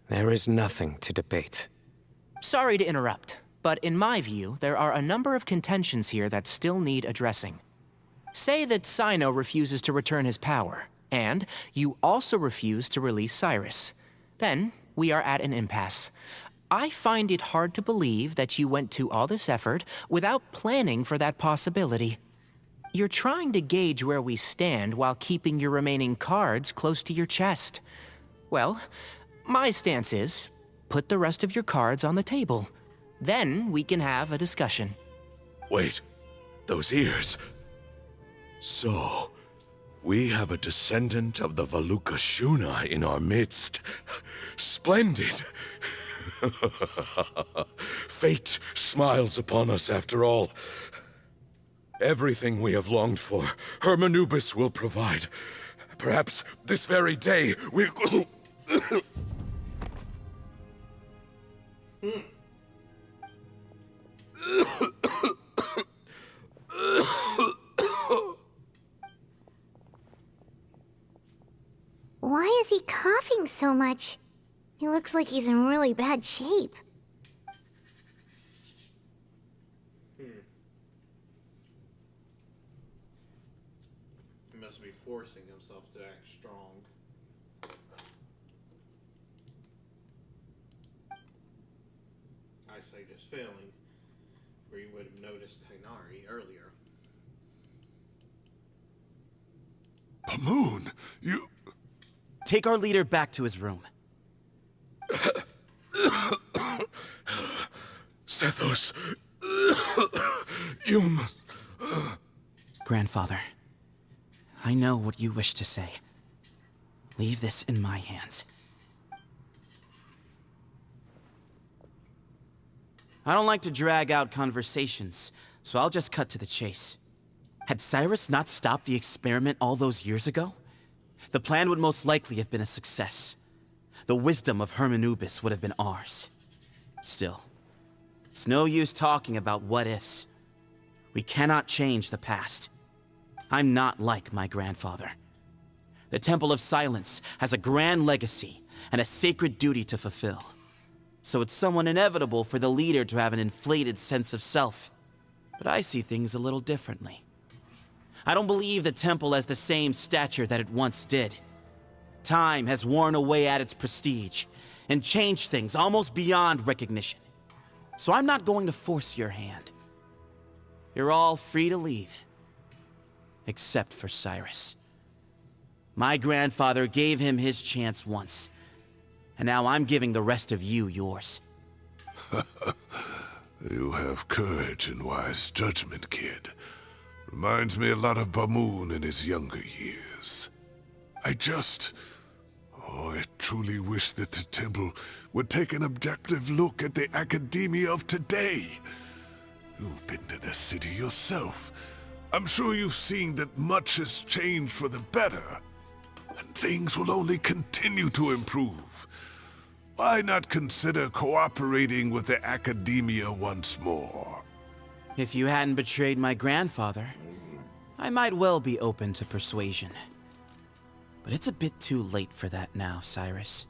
[SPEAKER 18] there is nothing to debate.
[SPEAKER 19] Sorry to interrupt, but in my view, there are a number of contentions here that still need addressing. Say that Cyno refuses to return his power, and you also refuse to release Cyrus. Then, we are at an impasse. I find it hard to believe that you went to all this effort without planning for that possibility. You're trying to gauge where we stand while keeping your remaining cards close to your chest. Well, my stance is, put the rest of your cards on the table. Then we can have a discussion.
[SPEAKER 20] Wait, those ears. So, we have a descendant of the Valukashuna in our midst. Splendid. Fate smiles upon us after all. Everything we have longed for, Hermanubis will provide. Perhaps this very day we'll...
[SPEAKER 4] Why is he coughing so much? He looks like he's in really bad shape.
[SPEAKER 1] He must be forcing himself to act strong. Eyesight is failing, where you would have noticed Tighnari earlier.
[SPEAKER 15] Pamoon, you...
[SPEAKER 6] Take our leader back to his room.
[SPEAKER 20] Sethos, you must...
[SPEAKER 6] Grandfather, I know what you wish to say. Leave this in my hands. I don't like to drag out conversations, so I'll just cut to the chase. Had Cyrus not stopped the experiment all those years ago, the plan would most likely have been a success. The wisdom of Hermanubis would have been ours. Still, it's no use talking about what-ifs. We cannot change the past. I'm not like my grandfather. The Temple of Silence has a grand legacy and a sacred duty to fulfill. So it's somewhat inevitable for the leader to have an inflated sense of self. But I see things a little differently. I don't believe the temple has the same stature that it once did. Time has worn away at its prestige and changed things almost beyond recognition. So I'm not going to force your hand. You're all free to leave. Except for Cyrus. My grandfather gave him his chance once, and now I'm giving the rest of you yours.
[SPEAKER 15] You have courage and wise judgment, kid. Reminds me a lot of Pamoon in his younger years. I truly wish that the temple would take an objective look at the academia of today. You've been to the city yourself. I'm sure you've seen that much has changed for the better, and things will only continue to improve. Why not consider cooperating with the academia once more?
[SPEAKER 6] If you hadn't betrayed my grandfather, I might well be open to persuasion. But it's a bit too late for that now, Cyrus.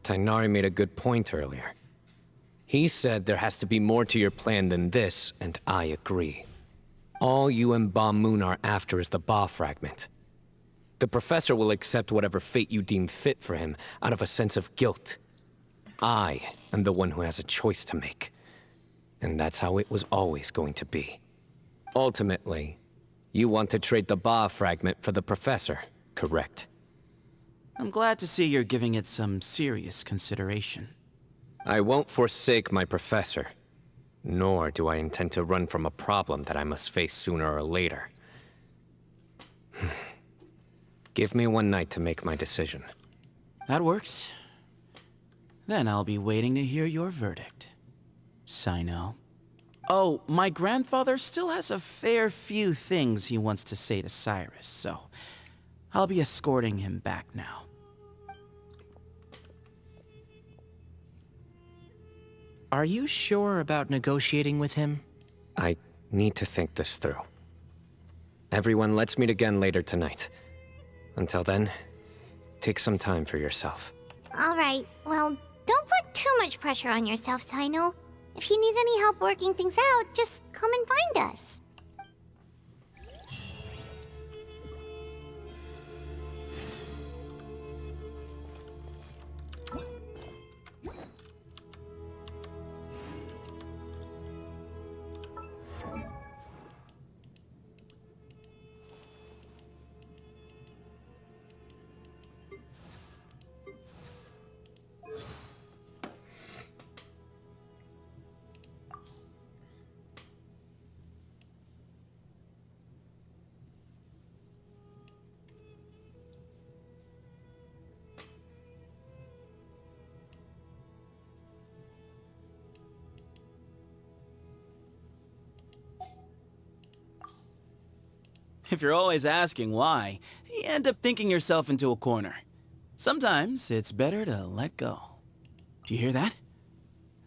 [SPEAKER 18] Tighnari made a good point earlier. He said there has to be more to your plan than this, and I agree. All you and Ba-Moon are after is the Ba fragment. The professor will accept whatever fate you deem fit for him out of a sense of guilt. I am the one who has a choice to make. And that's how it was always going to be. Ultimately, you want to trade the Ba fragment for the professor, correct?
[SPEAKER 6] I'm glad to see you're giving it some serious consideration.
[SPEAKER 18] I won't forsake my professor, nor do I intend to run from a problem that I must face sooner or later. Give me one night to make my decision.
[SPEAKER 6] That works. Then I'll be waiting to hear your verdict, Cyno. Oh, my grandfather still has a fair few things he wants to say to Cyrus, so I'll be escorting him back now.
[SPEAKER 19] Are you sure about negotiating with him?
[SPEAKER 18] I need to think this through. Everyone, let's meet again later tonight. Until then, take some time for yourself.
[SPEAKER 4] All right, well, don't put too much pressure on yourself, Cyno. If you need any help working things out, just come and find us.
[SPEAKER 6] If you're always asking why, you end up thinking yourself into a corner. Sometimes it's better to let go. Do you hear that?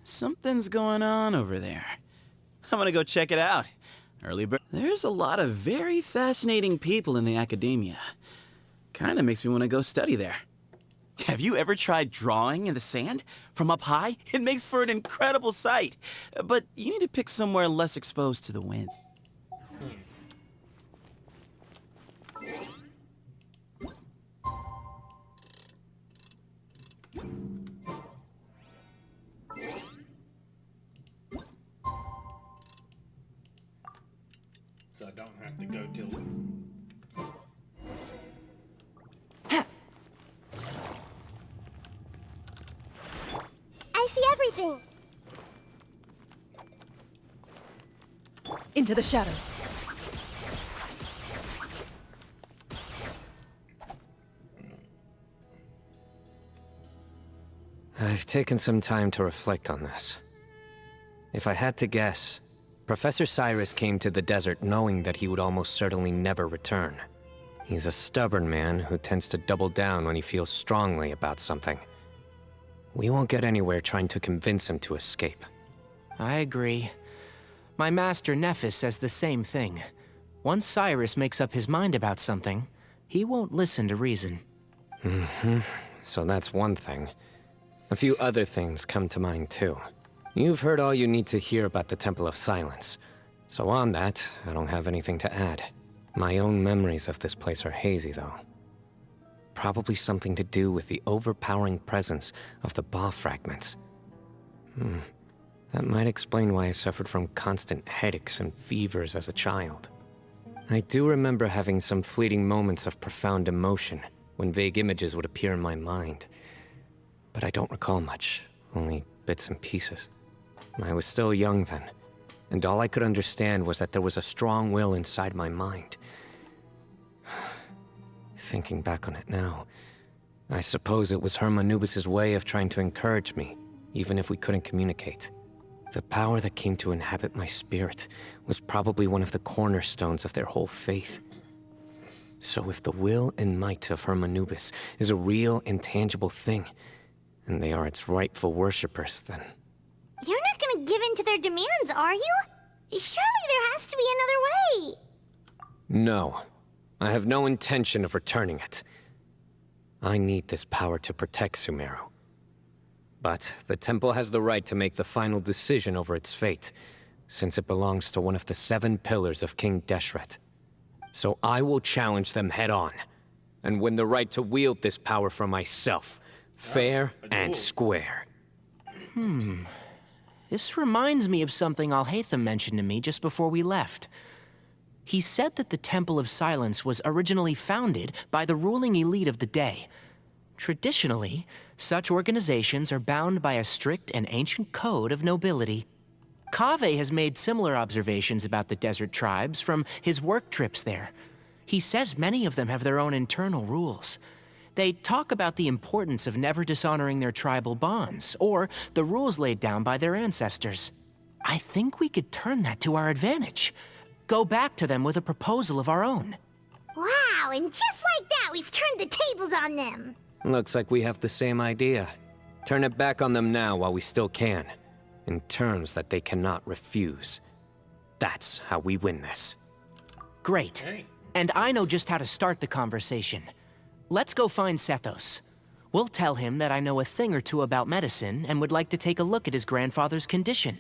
[SPEAKER 6] Something's going on over there. I'm gonna go check it out. Early bird. There's a lot of very fascinating people in the academia. Kinda makes me want to go study there. Have you ever tried drawing in the sand? From up high? It makes for an incredible sight. But you need to pick somewhere less exposed to the wind.
[SPEAKER 1] So I don't have to go till...
[SPEAKER 4] I see everything.
[SPEAKER 13] Into the shadows.
[SPEAKER 18] I've taken some time to reflect on this. If I had to guess, Professor Cyrus came to the desert knowing that he would almost certainly never return. He's a stubborn man who tends to double down when he feels strongly about something. We won't get anywhere trying to convince him to escape.
[SPEAKER 19] I agree. My master Nephis says the same thing. Once Cyrus makes up his mind about something, he won't listen to reason.
[SPEAKER 18] So that's one thing. A few other things come to mind too. You've heard all you need to hear about the Temple of Silence. So on that, I don't have anything to add. My own memories of this place are hazy though. Probably something to do with the overpowering presence of the Ba fragments. That might explain why I suffered from constant headaches and fevers as a child. I do remember having some fleeting moments of profound emotion when vague images would appear in my mind. But I don't recall much, only bits and pieces. I was still young then, and all I could understand was that there was a strong will inside my mind. Thinking back on it now, I suppose it was Hermanubis' way of trying to encourage me, even if we couldn't communicate. The power that came to inhabit my spirit was probably one of the cornerstones of their whole faith. So if the will and might of Hermanubis is a real, intangible thing, and they are its rightful worshippers, then...
[SPEAKER 4] You're not gonna give in to their demands, are you? Surely there has to be another way.
[SPEAKER 18] No. I have no intention of returning it. I need this power to protect Sumeru. But the temple has the right to make the final decision over its fate, since it belongs to one of the 7 pillars of King Deshret. So I will challenge them head-on, and win the right to wield this power for myself, fair and square.
[SPEAKER 19] This reminds me of something Alhaitham mentioned to me just before we left. He said that the Temple of Silence was originally founded by the ruling elite of the day. Traditionally, such organizations are bound by a strict and ancient code of nobility. Kaveh has made similar observations about the desert tribes from his work trips there. He says many of them have their own internal rules. They talk about the importance of never dishonoring their tribal bonds, or the rules laid down by their ancestors. I think we could turn that to our advantage. Go back to them with a proposal of our own.
[SPEAKER 4] Wow, and just like that, we've turned the tables on them.
[SPEAKER 18] Looks like we have the same idea. Turn it back on them now while we still can, in terms that they cannot refuse. That's how we win this.
[SPEAKER 19] Great. And I know just how to start the conversation. Let's go find Sethos. We'll tell him that I know a thing or two about medicine and would like to take a look at his grandfather's condition.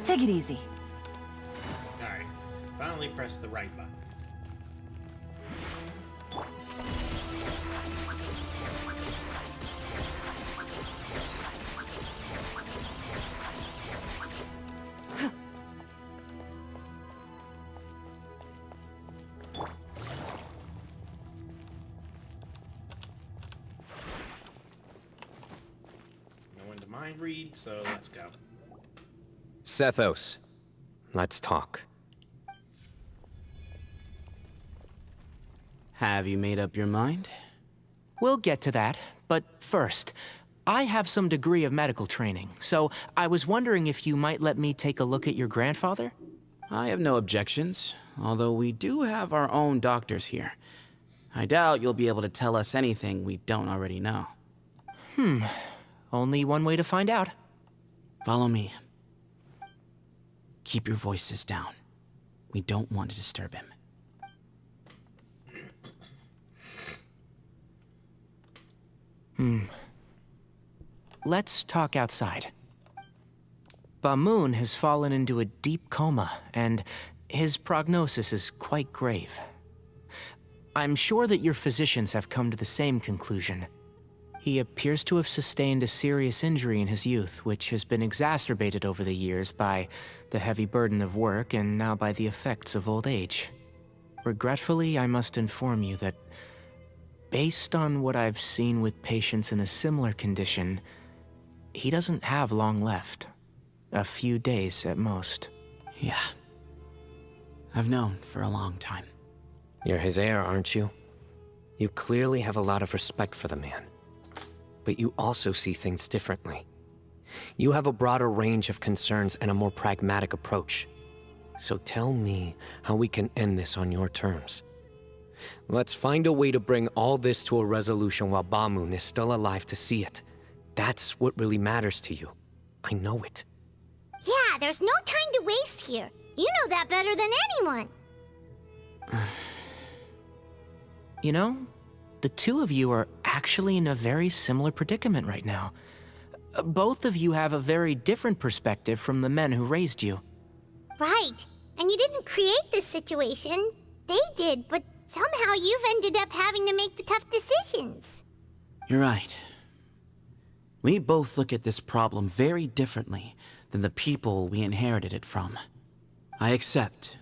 [SPEAKER 13] Take it easy.
[SPEAKER 1] Alright, finally press the right button. Know when to mind read, so let's go.
[SPEAKER 18] Sethos, let's talk.
[SPEAKER 6] Have you made up your mind?
[SPEAKER 19] We'll get to that, but first, I have some degree of medical training, so I was wondering if you might let me take a look at your grandfather?
[SPEAKER 6] I have no objections, although we do have our own doctors here. I doubt you'll be able to tell us anything we don't already know.
[SPEAKER 19] Only one way to find out.
[SPEAKER 6] Follow me. Keep your voices down. We don't want to disturb him.
[SPEAKER 19] Let's talk outside. Bamoon has fallen into a deep coma, and his prognosis is quite grave. I'm sure that your physicians have come to the same conclusion. He appears to have sustained a serious injury in his youth, which has been exacerbated over the years by the heavy burden of work and now by the effects of old age. Regretfully, I must inform you that, based on what I've seen with patients in a similar condition, he doesn't have long left. A few days at most.
[SPEAKER 6] Yeah. I've known for a long time.
[SPEAKER 18] You're his heir, aren't you? You clearly have a lot of respect for the man. But you also see things differently. You have a broader range of concerns and a more pragmatic approach. So tell me how we can end this on your terms. Let's find a way to bring all this to a resolution while Bamoon is still alive to see it. That's what really matters to you. I know it.
[SPEAKER 4] Yeah, there's no time to waste here. You know that better than anyone.
[SPEAKER 19] You know, the two of you are actually in a very similar predicament right now. Both of you have a very different perspective from the men who raised you.
[SPEAKER 4] Right. And you didn't create this situation. They did, but somehow you've ended up having to make the tough decisions.
[SPEAKER 6] You're right. We both look at this problem very differently than the people we inherited it from. I accept,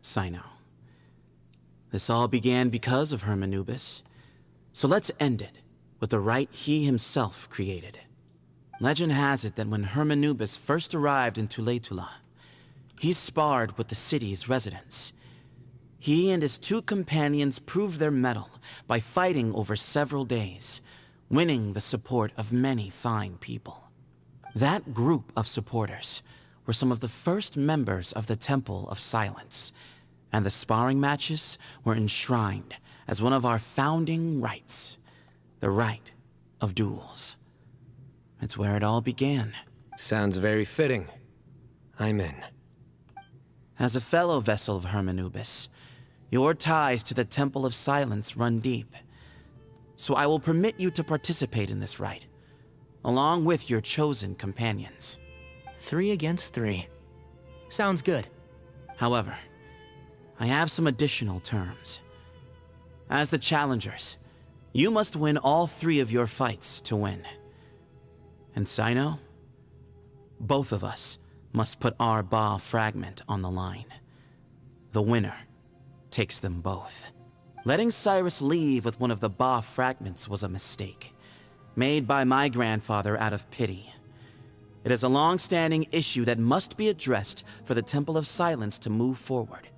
[SPEAKER 6] Cyno. This all began because of Hermanubis. So let's end it with the rite he himself created. Legend has it that when Hermanubis first arrived in Tuletula, he sparred with the city's residents. He and his two companions proved their mettle by fighting over several days, winning the support of many fine people. That group of supporters were some of the first members of the Temple of Silence, and the sparring matches were enshrined as one of our founding rites, the rite of duels. It's where it all began.
[SPEAKER 18] Sounds very fitting. I'm in.
[SPEAKER 6] As a fellow vessel of Hermanubis, your ties to the Temple of Silence run deep. So I will permit you to participate in this rite, along with your chosen companions.
[SPEAKER 19] 3 against 3. Sounds good.
[SPEAKER 6] However, I have some additional terms. As the challengers, you must win all 3 of your fights to win. And Cyno? Both of us must put our Ba fragment on the line. The winner takes them both. Letting Cyrus leave with one of the Ba fragments was a mistake, made by my grandfather out of pity. It is a long-standing issue that must be addressed for the Temple of Silence to move forward.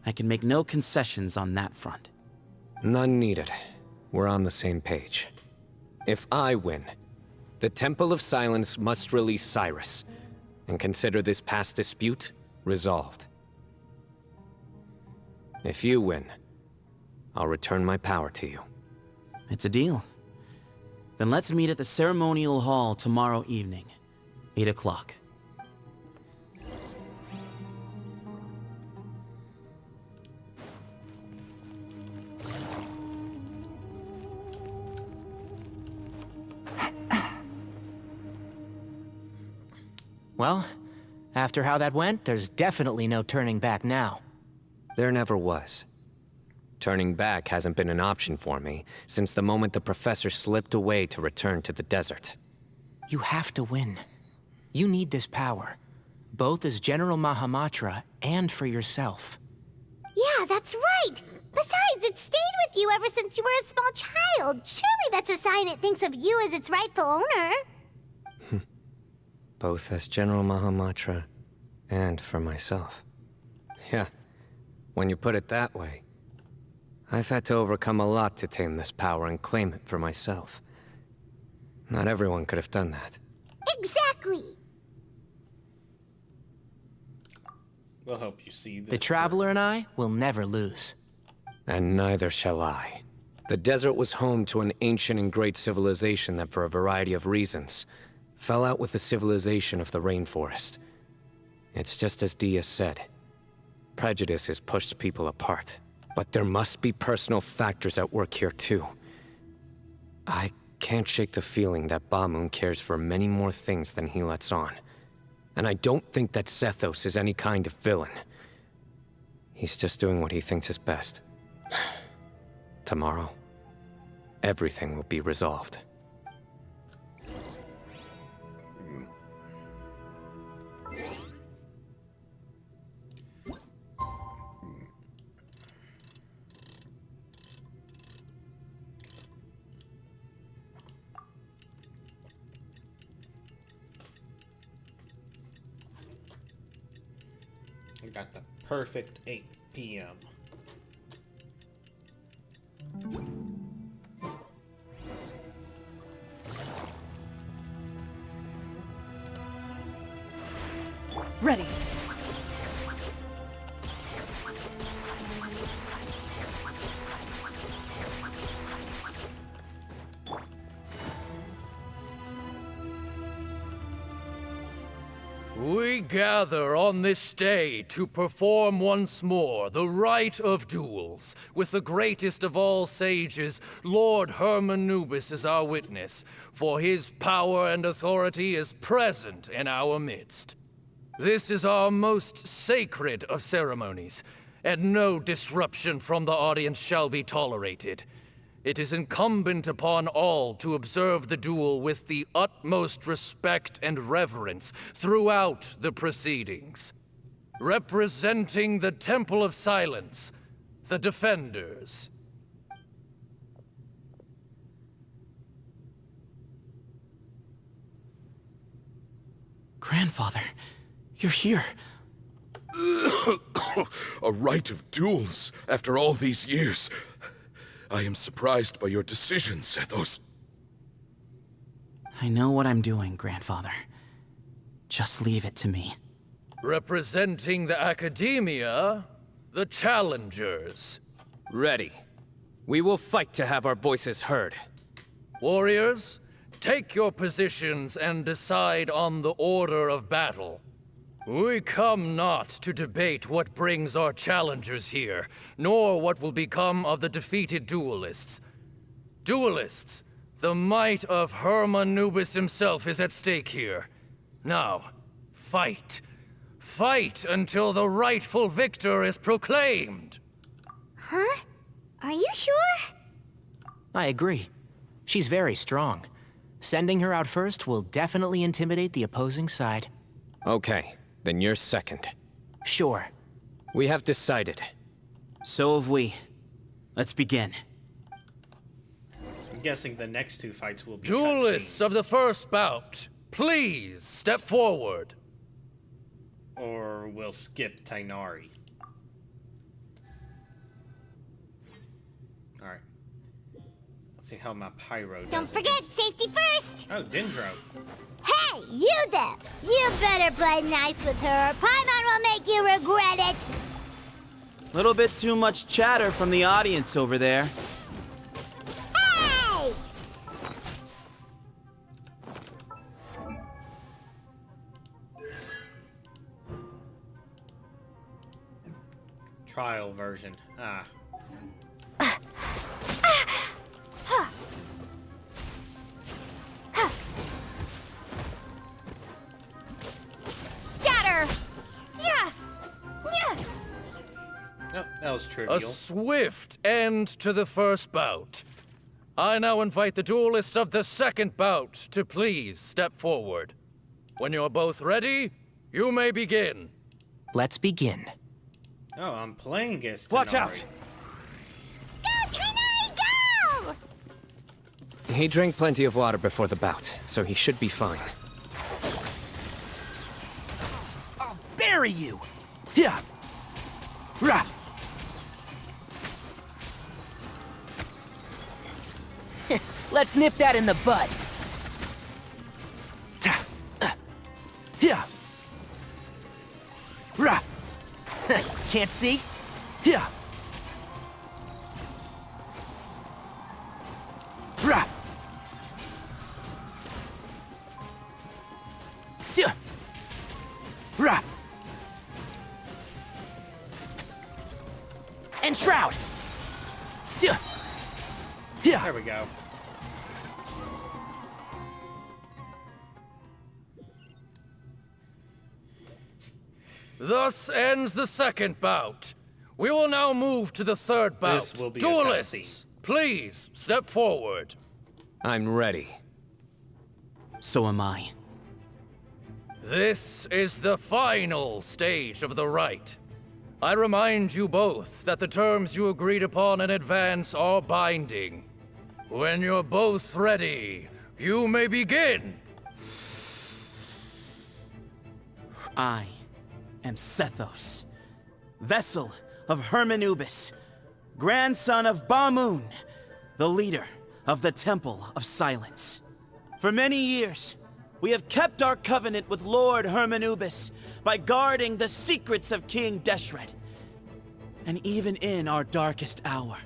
[SPEAKER 6] I can make no concessions on that front.
[SPEAKER 18] None needed. We're on the same page. If I win, the Temple of Silence must release Cyrus, and consider this past dispute resolved. If you win, I'll return my power to you.
[SPEAKER 6] It's a deal. Then let's meet at the ceremonial hall tomorrow evening, 8 o'clock.
[SPEAKER 19] Well, after how that went, there's definitely no turning back now.
[SPEAKER 18] There never was. Turning back hasn't been an option for me since the moment the professor slipped away to return to the desert.
[SPEAKER 19] You have to win. You need this power, both as General Mahamatra and for yourself.
[SPEAKER 4] Yeah, that's right. Besides, it stayed with you ever since you were a small child. Surely that's a sign it thinks of you as its rightful owner.
[SPEAKER 18] Both as General Mahamatra and for myself. Yeah, when you put it that way. I've had to overcome a lot to tame this power and claim it for myself. Not everyone could have done that.
[SPEAKER 4] Exactly.
[SPEAKER 1] We'll help you see this.
[SPEAKER 19] The Traveler and I will never lose.
[SPEAKER 18] And neither shall I. The desert was home to an ancient and great civilization that, for a variety of reasons, fell out with the civilization of the rainforest. It's just as Dia said. Prejudice has pushed people apart. But there must be personal factors at work here too. I can't shake the feeling that Ba-Moon cares for many more things than he lets on. And I don't think that Sethos is any kind of villain. He's just doing what he thinks is best. Tomorrow, everything will be resolved.
[SPEAKER 1] We got the perfect 8 p.m.
[SPEAKER 13] Ready.
[SPEAKER 5] We gather on this day to perform once more the rite of duels, with the greatest of all sages, Lord Hermanubis, as our witness, for his power and authority is present in our midst. This is our most sacred of ceremonies, and no disruption from the audience shall be tolerated. It is incumbent upon all to observe the duel with the utmost respect and reverence throughout the proceedings. Representing the Temple of Silence, the Defenders.
[SPEAKER 6] Grandfather, you're here.
[SPEAKER 20] A rite of duels after all these years. I am surprised by your decision, Sethos.
[SPEAKER 6] I know what I'm doing, Grandfather. Just leave it to me.
[SPEAKER 5] Representing the Academia, the Challengers.
[SPEAKER 18] Ready. We will fight to have our voices heard.
[SPEAKER 5] Warriors, take your positions and decide on the order of battle. We come not to debate what brings our challengers here, nor what will become of the defeated duelists. Duelists, the might of Hermanubis himself is at stake here. Now, fight. Fight until the rightful victor is proclaimed.
[SPEAKER 4] Huh? Are you sure?
[SPEAKER 19] I agree. She's very strong. Sending her out first will definitely intimidate the opposing side.
[SPEAKER 18] Okay, then you're second.
[SPEAKER 19] Sure.
[SPEAKER 18] We have decided.
[SPEAKER 6] So have we. Let's begin.
[SPEAKER 1] I'm guessing the next two fights will be
[SPEAKER 5] Duelists of the first bout, please step forward.
[SPEAKER 1] or we'll skip Tighnari. Alright. Let's see how my pyro does.
[SPEAKER 4] Don't forget, safety first!
[SPEAKER 1] Oh, Dendro.
[SPEAKER 4] Hey, you there! You better play nice with her, or Paimon will make you regret it!
[SPEAKER 6] Little bit too much chatter from the audience over there.
[SPEAKER 4] Hey!
[SPEAKER 1] Trial version. Ah.
[SPEAKER 4] Scatter! Yeah! Yeah!
[SPEAKER 1] Nope, that was trivial.
[SPEAKER 5] A swift end to the first bout. I now invite the duelists of the second bout to please step forward. When you're both ready, you may begin.
[SPEAKER 19] Let's begin.
[SPEAKER 1] Oh, I'm playing against
[SPEAKER 5] Watch
[SPEAKER 1] Tighnari.
[SPEAKER 5] out!
[SPEAKER 4] Go, Tighnari, go!
[SPEAKER 18] He drank plenty of water before the bout, so he should be fine.
[SPEAKER 6] I'll bury you! Yeah! Rah!
[SPEAKER 19] Let's nip that in the bud.
[SPEAKER 6] Yeah! Rah!
[SPEAKER 19] Can't see?
[SPEAKER 6] Yeah! Rah!
[SPEAKER 19] Sure.
[SPEAKER 6] Rah!
[SPEAKER 19] And shroud. Sure.
[SPEAKER 6] Yeah!
[SPEAKER 1] There we go.
[SPEAKER 5] Thus ends the second bout. We will now move to the third bout.
[SPEAKER 1] This will be a
[SPEAKER 5] Duelists, please step forward.
[SPEAKER 18] I'm ready.
[SPEAKER 6] So am I.
[SPEAKER 5] This is the final stage of the rite. I remind you both that the terms you agreed upon in advance are binding. When you're both ready, you may begin.
[SPEAKER 6] I am Sethos, vessel of Hermanubis, grandson of Bamun, the leader of the Temple of Silence. For many years, we have kept our covenant with Lord Hermanubis by guarding the secrets of King Deshret. And even in our darkest hour,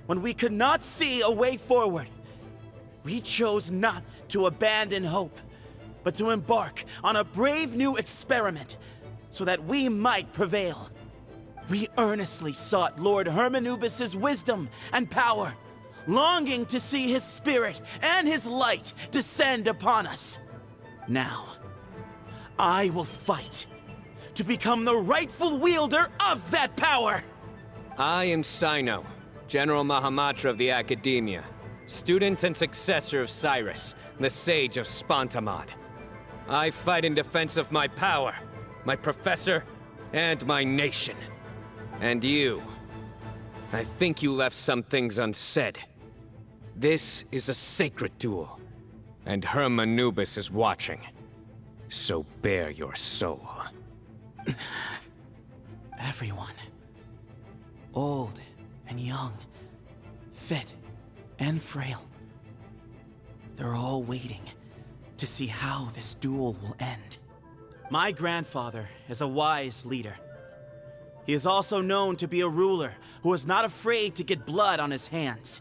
[SPEAKER 6] when we could not see a way forward, we chose not to abandon hope, but to embark on a brave new experiment so that we might prevail. We earnestly sought Lord Hermanubis' wisdom and power, longing to see his spirit and his light descend upon us. Now, I will fight to become the rightful wielder of that power!
[SPEAKER 18] I am Cyno, General Mahamatra of the Academia, student and successor of Cyrus, the Sage of Spantamad. I fight in defense of my power, my professor, and my nation. And you. I think you left some things unsaid. This is a sacred duel, and Hermanubis is watching. So bare your soul.
[SPEAKER 6] Everyone, old and young, fit and frail, they're all waiting to see how this duel will end. My grandfather is a wise leader. He is also known to be a ruler who is not afraid to get blood on his hands.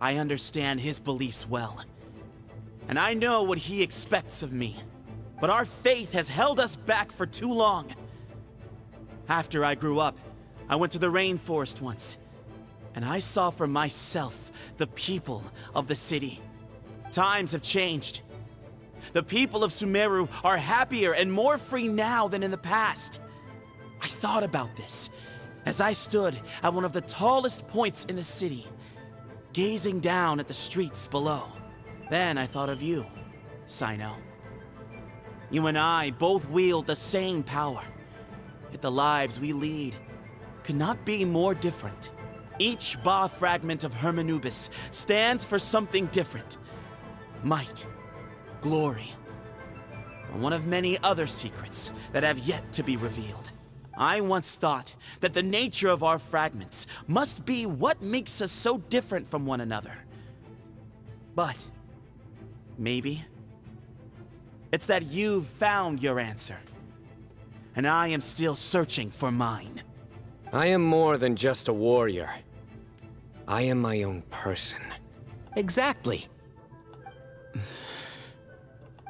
[SPEAKER 6] I understand his beliefs well, and I know what he expects of me. But our faith has held us back for too long. After I grew up, I went to the rainforest once, and I saw for myself the people of the city. Times have changed. The people of Sumeru are happier and more free now than in the past. I thought about this as I stood at one of the tallest points in the city, gazing down at the streets below. Then I thought of you, Cyno. You and I both wield the same power. Yet the lives we lead could not be more different. Each Ba fragment of Hermanubis stands for something different. Might, glory, or one of many other secrets that have yet to be revealed. I once thought that the nature of our fragments must be what makes us so different from one another. But maybe it's that you've found your answer, and I am still searching for mine.
[SPEAKER 18] I am more than just a warrior. I am my own person.
[SPEAKER 19] Exactly.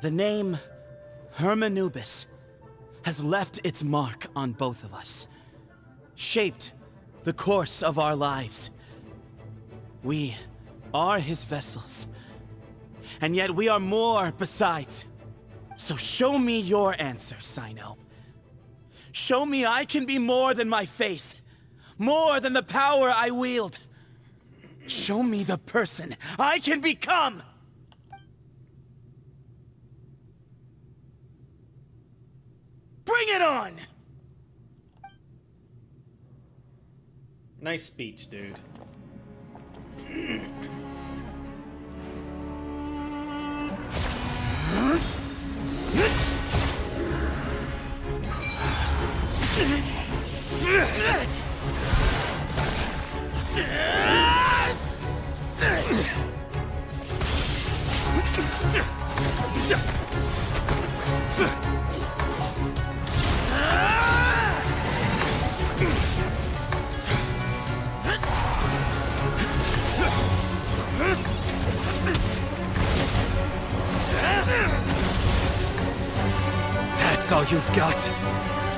[SPEAKER 6] The name Hermanubis has left its mark on both of us, shaped the course of our lives. We are his vessels, and yet we are more besides. So show me your answer, Cyno. Show me I can be more than my faith, more than the power I wield. Show me the person I can become! Bring it on!
[SPEAKER 1] Nice speech, dude.
[SPEAKER 3] That's all you've got?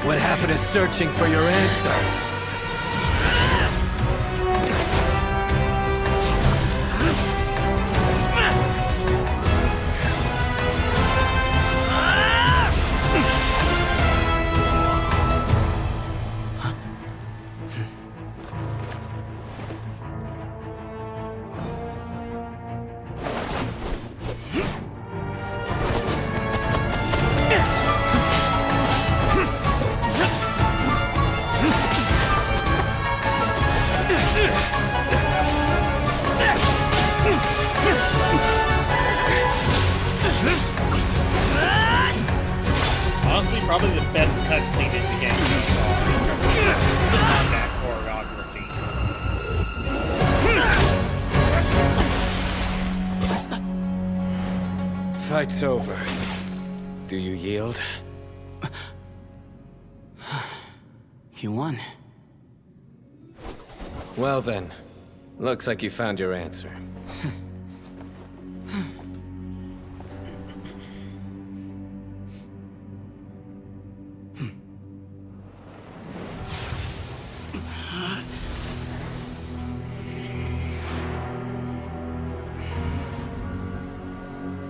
[SPEAKER 3] What happened to searching for your answer?
[SPEAKER 1] Honestly, probably the best cutscene in the game so far in terms of combat choreography.
[SPEAKER 3] Fight's over. Do you yield?
[SPEAKER 6] You won.
[SPEAKER 18] Well then, looks like you found your answer.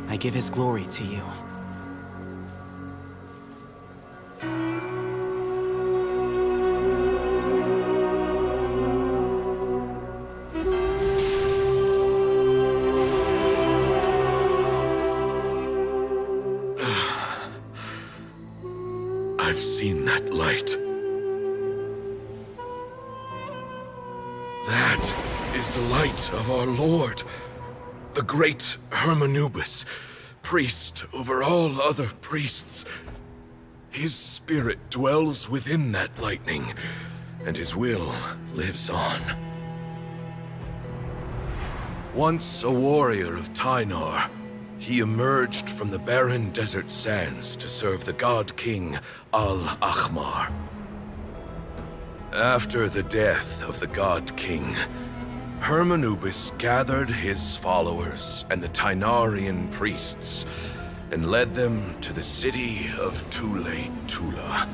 [SPEAKER 6] I give his glory to you.
[SPEAKER 20] I've seen that light. That is the light of our Lord, the great Hermanubis, priest over all other priests. His spirit dwells within that lightning, and his will lives on. Once a warrior of Tynar, he emerged from the barren desert sands to serve the god king Al-Ahmar. After the death of the god king, Hermanubis gathered his followers and the Tynarian priests and led them to the city of Tule-Tula.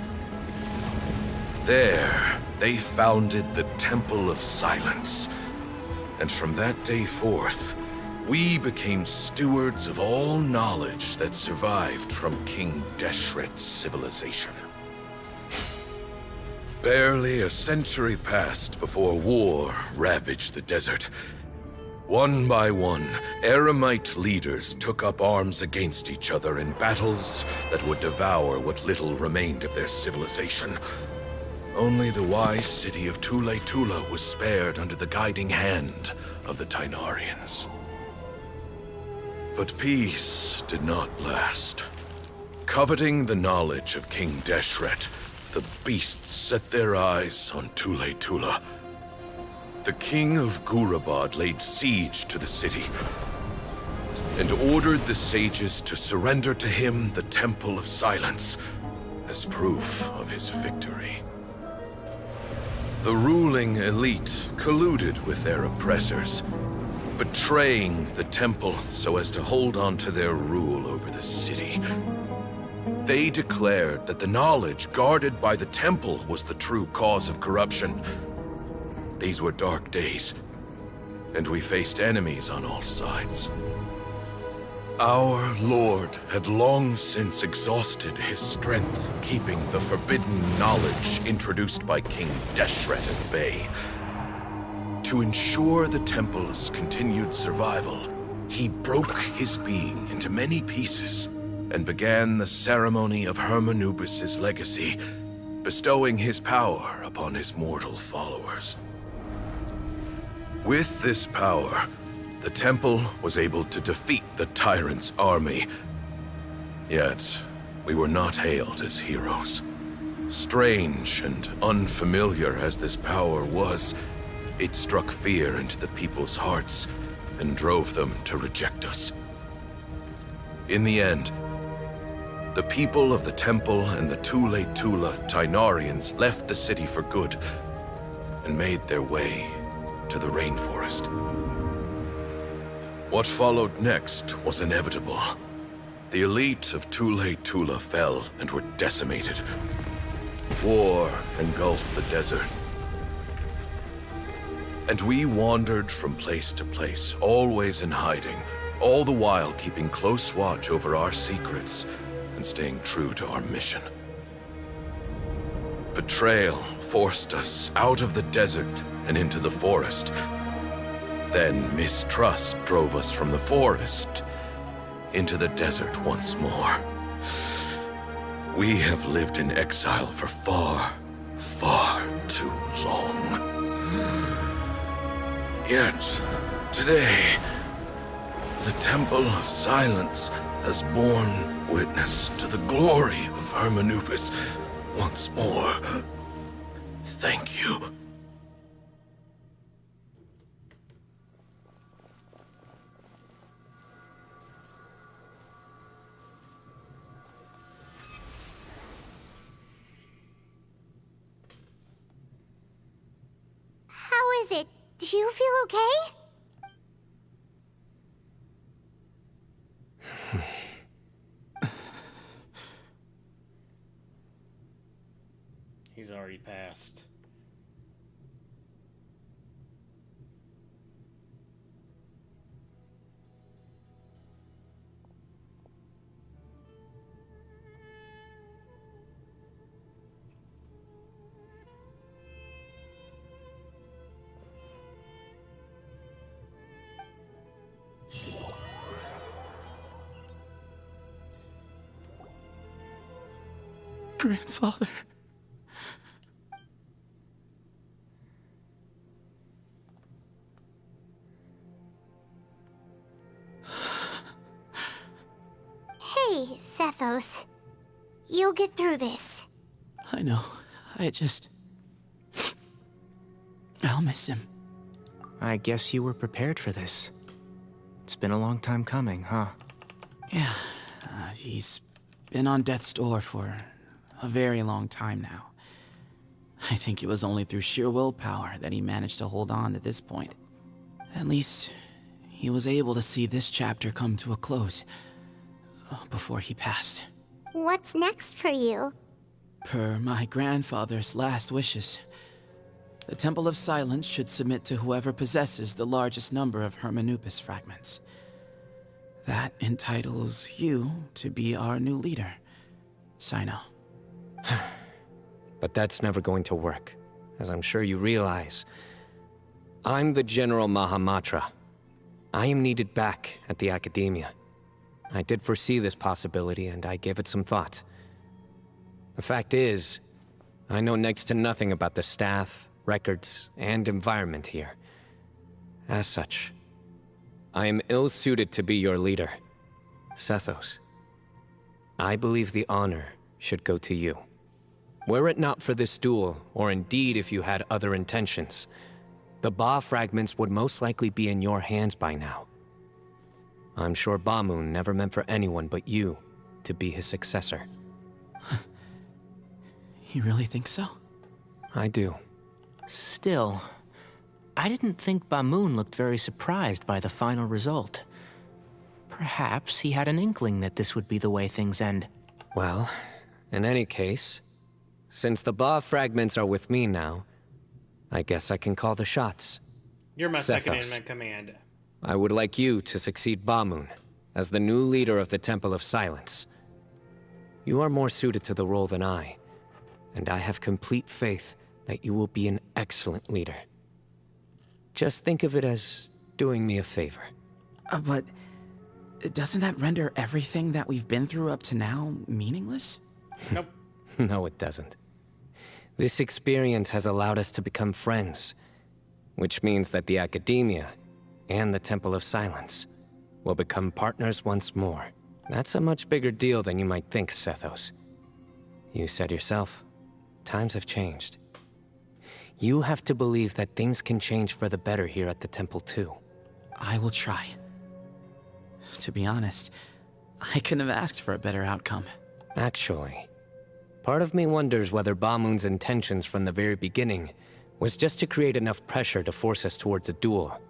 [SPEAKER 20] There, they founded the Temple of Silence, and from that day forth, we became stewards of all knowledge that survived from King Deshret's civilization. Barely a century passed before war ravaged the desert, One by one, Eremite leaders took up arms against each other in battles that would devour what little remained of their civilization. Only the wise city of Tule Tula was spared under the guiding hand of the Tainarians. But peace did not last. Coveting the knowledge of King Deshret, the beasts set their eyes on Tule Tula. The king of Gurabad laid siege to the city and ordered the sages to surrender to him the Temple of Silence as proof of his victory. The ruling elite colluded with their oppressors, betraying the temple so as to hold on to their rule over the city. They declared that the knowledge guarded by the temple was the true cause of corruption. These were dark days, and we faced enemies on all sides. Our lord had long since exhausted his strength, keeping the forbidden knowledge introduced by King Deshret at bay. To ensure the temple's continued survival, he broke his being into many pieces and began the ceremony of Hermanubis' legacy, bestowing his power upon his mortal followers. With this power, the temple was able to defeat the tyrant's army. Yet, we were not hailed as heroes. Strange and unfamiliar as this power was, it struck fear into the people's hearts and drove them to reject us. In the end, the people of the temple and the Tule Tula Tainarians left the city for good and made their way to the rainforest. What followed next was inevitable. The elite of Tule Tula fell and were decimated. War engulfed the desert. And we wandered from place to place, always in hiding, all the while keeping close watch over our secrets and staying true to our mission. Betrayal forced us out of the desert and into the forest. Then mistrust drove us from the forest into the desert once more. We have lived in exile for far, far too long. Yet, today, the Temple of Silence has borne witness to the glory of Hermanubis once more. Thank you.
[SPEAKER 4] How is it? Do you feel okay?
[SPEAKER 1] He's already passed.
[SPEAKER 6] Grandfather.
[SPEAKER 4] Hey, Sethos. You'll get through this.
[SPEAKER 6] I know. I'll miss him.
[SPEAKER 19] I guess you were prepared for this. It's been a long time coming, huh?
[SPEAKER 6] Yeah, he's been on death's door for a very long time now. I think it was only through sheer willpower that he managed to hold on to this point. At least, he was able to see this chapter come to a close before he passed.
[SPEAKER 4] What's next for you?
[SPEAKER 6] Per my grandfather's last wishes, the Temple of Silence should submit to whoever possesses the largest number of Hermanubis fragments. That entitles you to be our new leader, Cyno.
[SPEAKER 18] But that's never going to work, as I'm sure you realize. I'm the General Mahamatra, I am needed back at the Academia. I did foresee this possibility, and I gave it some thought. The fact is, I know next to nothing about the staff, records, and environment here. As such, I am ill-suited to be your leader. Sethos, I believe the honor should go to you. Were it not for this duel, or indeed if you had other intentions, the Ba fragments would most likely be in your hands by now. I'm sure Bamoon never meant for anyone but you to be his successor.
[SPEAKER 6] You really think so?
[SPEAKER 18] I do.
[SPEAKER 19] Still, I didn't think Bamoon looked very surprised by the final result. Perhaps he had an inkling that this would be the way things end.
[SPEAKER 18] Well, in any case, since the Ba fragments are with me now, I guess I can call the shots.
[SPEAKER 1] You're my second
[SPEAKER 18] Sethos,
[SPEAKER 1] in command.
[SPEAKER 18] I would like you to succeed Bamoon as the new leader of the Temple of Silence. You are more suited to the role than I, and I have complete faith that you will be an excellent leader. Just think of it as doing me a favor.
[SPEAKER 6] But doesn't that render everything that we've been through up to now meaningless?
[SPEAKER 1] Nope.
[SPEAKER 18] No, it doesn't. This experience has allowed us to become friends, which means that the Academia and the Temple of Silence will become partners once more. That's a much bigger deal than you might think, Sethos. You said yourself, times have changed. You have to believe that things can change for the better here at the Temple too.
[SPEAKER 6] I will try. To be honest, I couldn't have asked for a better outcome.
[SPEAKER 18] Actually, part of me wonders whether Bamoon's intentions from the very beginning was just to create enough pressure to force us towards a duel.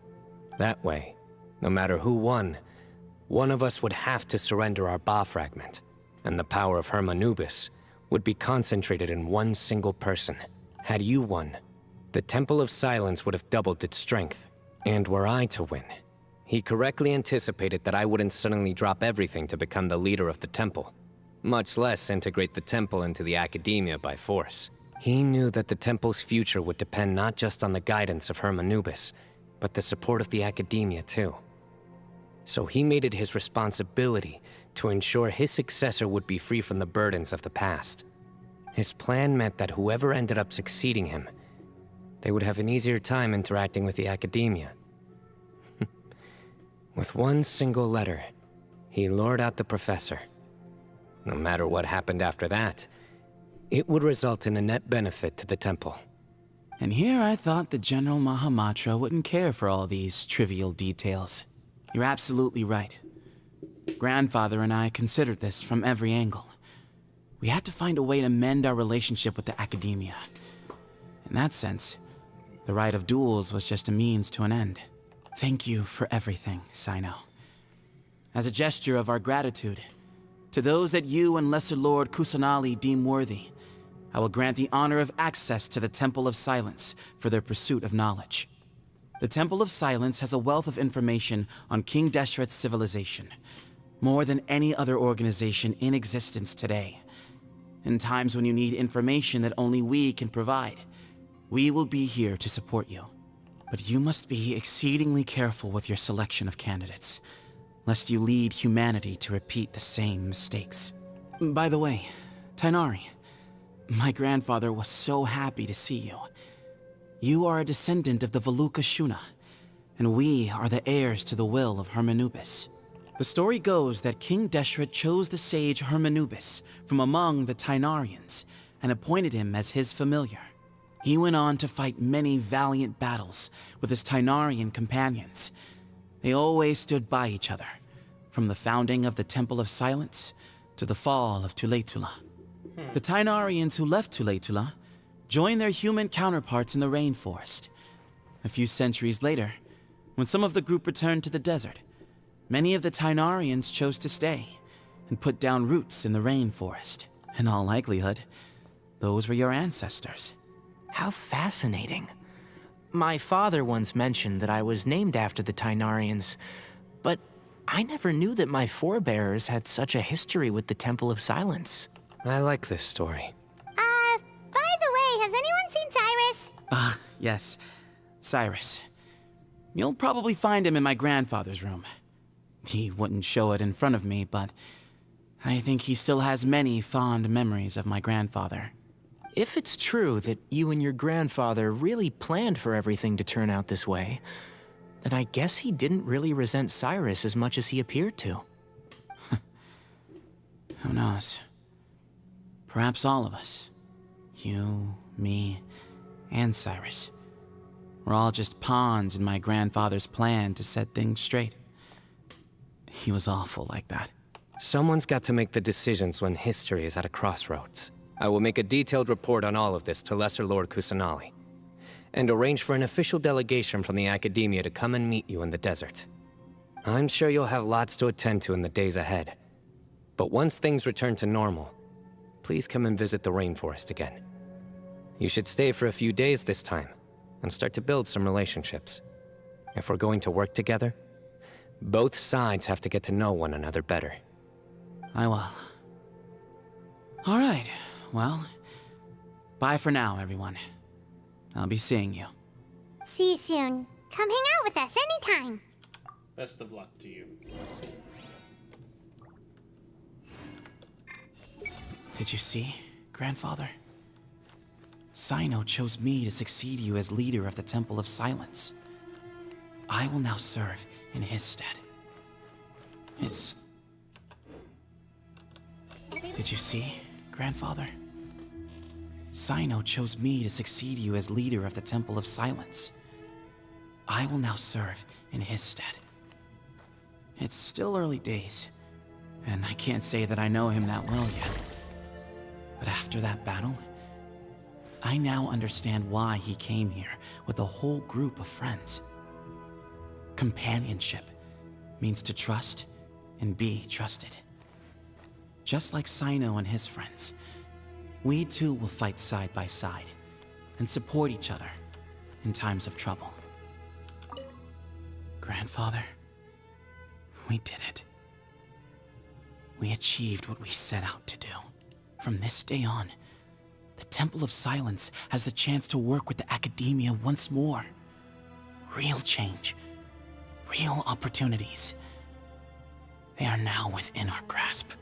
[SPEAKER 18] That way, no matter who won, one of us would have to surrender our Ba fragment, and the power of Hermanubis would be concentrated in one single person. Had you won, the Temple of Silence would have doubled its strength. And were I to win, he correctly anticipated that I wouldn't suddenly drop everything to become the leader of the temple, much less integrate the temple into the Academia by force. He knew that the temple's future would depend not just on the guidance of Hermanubis, but the support of the Academia too. So he made it his responsibility to ensure his successor would be free from the burdens of the past. His plan meant that whoever ended up succeeding him, they would have an easier time interacting with the Academia. With one single letter, he lured out the professor. No matter what happened after that, it would result in a net benefit to the temple.
[SPEAKER 6] And here I thought the General Mahamatra wouldn't care for all these trivial details. You're absolutely right. Grandfather and I considered this from every angle. We had to find a way to mend our relationship with the Academia. In that sense, the right of duels was just a means to an end. Thank you for everything, Sino. As a gesture of our gratitude, to those that you and Lesser Lord Kusanali deem worthy, I will grant the honor of access to the Temple of Silence for their pursuit of knowledge. The Temple of Silence has a wealth of information on King Deshret's civilization, more than any other organization in existence today. In times when you need information that only we can provide, we will be here to support you. But you must be exceedingly careful with your selection of candidates, lest you lead humanity to repeat the same mistakes. By the way, Tighnari, my grandfather was so happy to see you. You are a descendant of the Veluca Shuna, and we are the heirs to the will of Hermanubis. The story goes that King Deshret chose the sage Hermanubis from among the Tighnarians and appointed him as his familiar. He went on to fight many valiant battles with his Tighnarian companions. They always stood by each other, from the founding of the Temple of Silence to the fall of Tuletula. The Tighnarians who left Tuletula joined their human counterparts in the rainforest. A few centuries later, when some of the group returned to the desert, many of the Tighnarians chose to stay and put down roots in the rainforest. In all likelihood, those were your ancestors.
[SPEAKER 19] How fascinating. My father once mentioned that I was named after the Tighnarians, but I never knew that my forebears had such a history with the Temple of Silence.
[SPEAKER 18] I like this story.
[SPEAKER 4] By the way, has anyone seen Cyrus?
[SPEAKER 6] Yes, Cyrus. You'll probably find him in my grandfather's room. He wouldn't show it in front of me, but I think he still has many fond memories of my grandfather.
[SPEAKER 19] If it's true that you and your grandfather really planned for everything to turn out this way, then I guess he didn't really resent Cyrus as much as he appeared to.
[SPEAKER 6] Who knows? Perhaps all of us. You, me, and Cyrus. We're all just pawns in my grandfather's plan to set things straight. He was awful like that.
[SPEAKER 18] Someone's got to make the decisions when history is at a crossroads. I will make a detailed report on all of this to Lesser Lord Kusanali, and arrange for an official delegation from the Academia to come and meet you in the desert. I'm sure you'll have lots to attend to in the days ahead. But once things return to normal, please come and visit the rainforest again. You should stay for a few days this time, and start to build some relationships. If we're going to work together, both sides have to get to know one another better.
[SPEAKER 6] I will. All right, well, bye for now, everyone. I'll be seeing you.
[SPEAKER 4] See you soon. Come hang out with us anytime.
[SPEAKER 1] Best of luck to you.
[SPEAKER 6] Did you see, Grandfather? Cyno chose me to succeed you as leader of the Temple of Silence. I will now serve in his stead. It's... Did you see, Grandfather? Cyno chose me to succeed you as leader of the Temple of Silence. I will now serve in his stead. It's still early days, and I can't say that I know him that well yet. But after that battle, I now understand why he came here with a whole group of friends. Companionship means to trust and be trusted. Just like Cyno and his friends, we too will fight side by side and support each other in times of trouble. Grandfather, we did it. We achieved what we set out to do. From this day on, the Temple of Silence has the chance to work with the Academia once more. Real change, real opportunities. They are now within our grasp.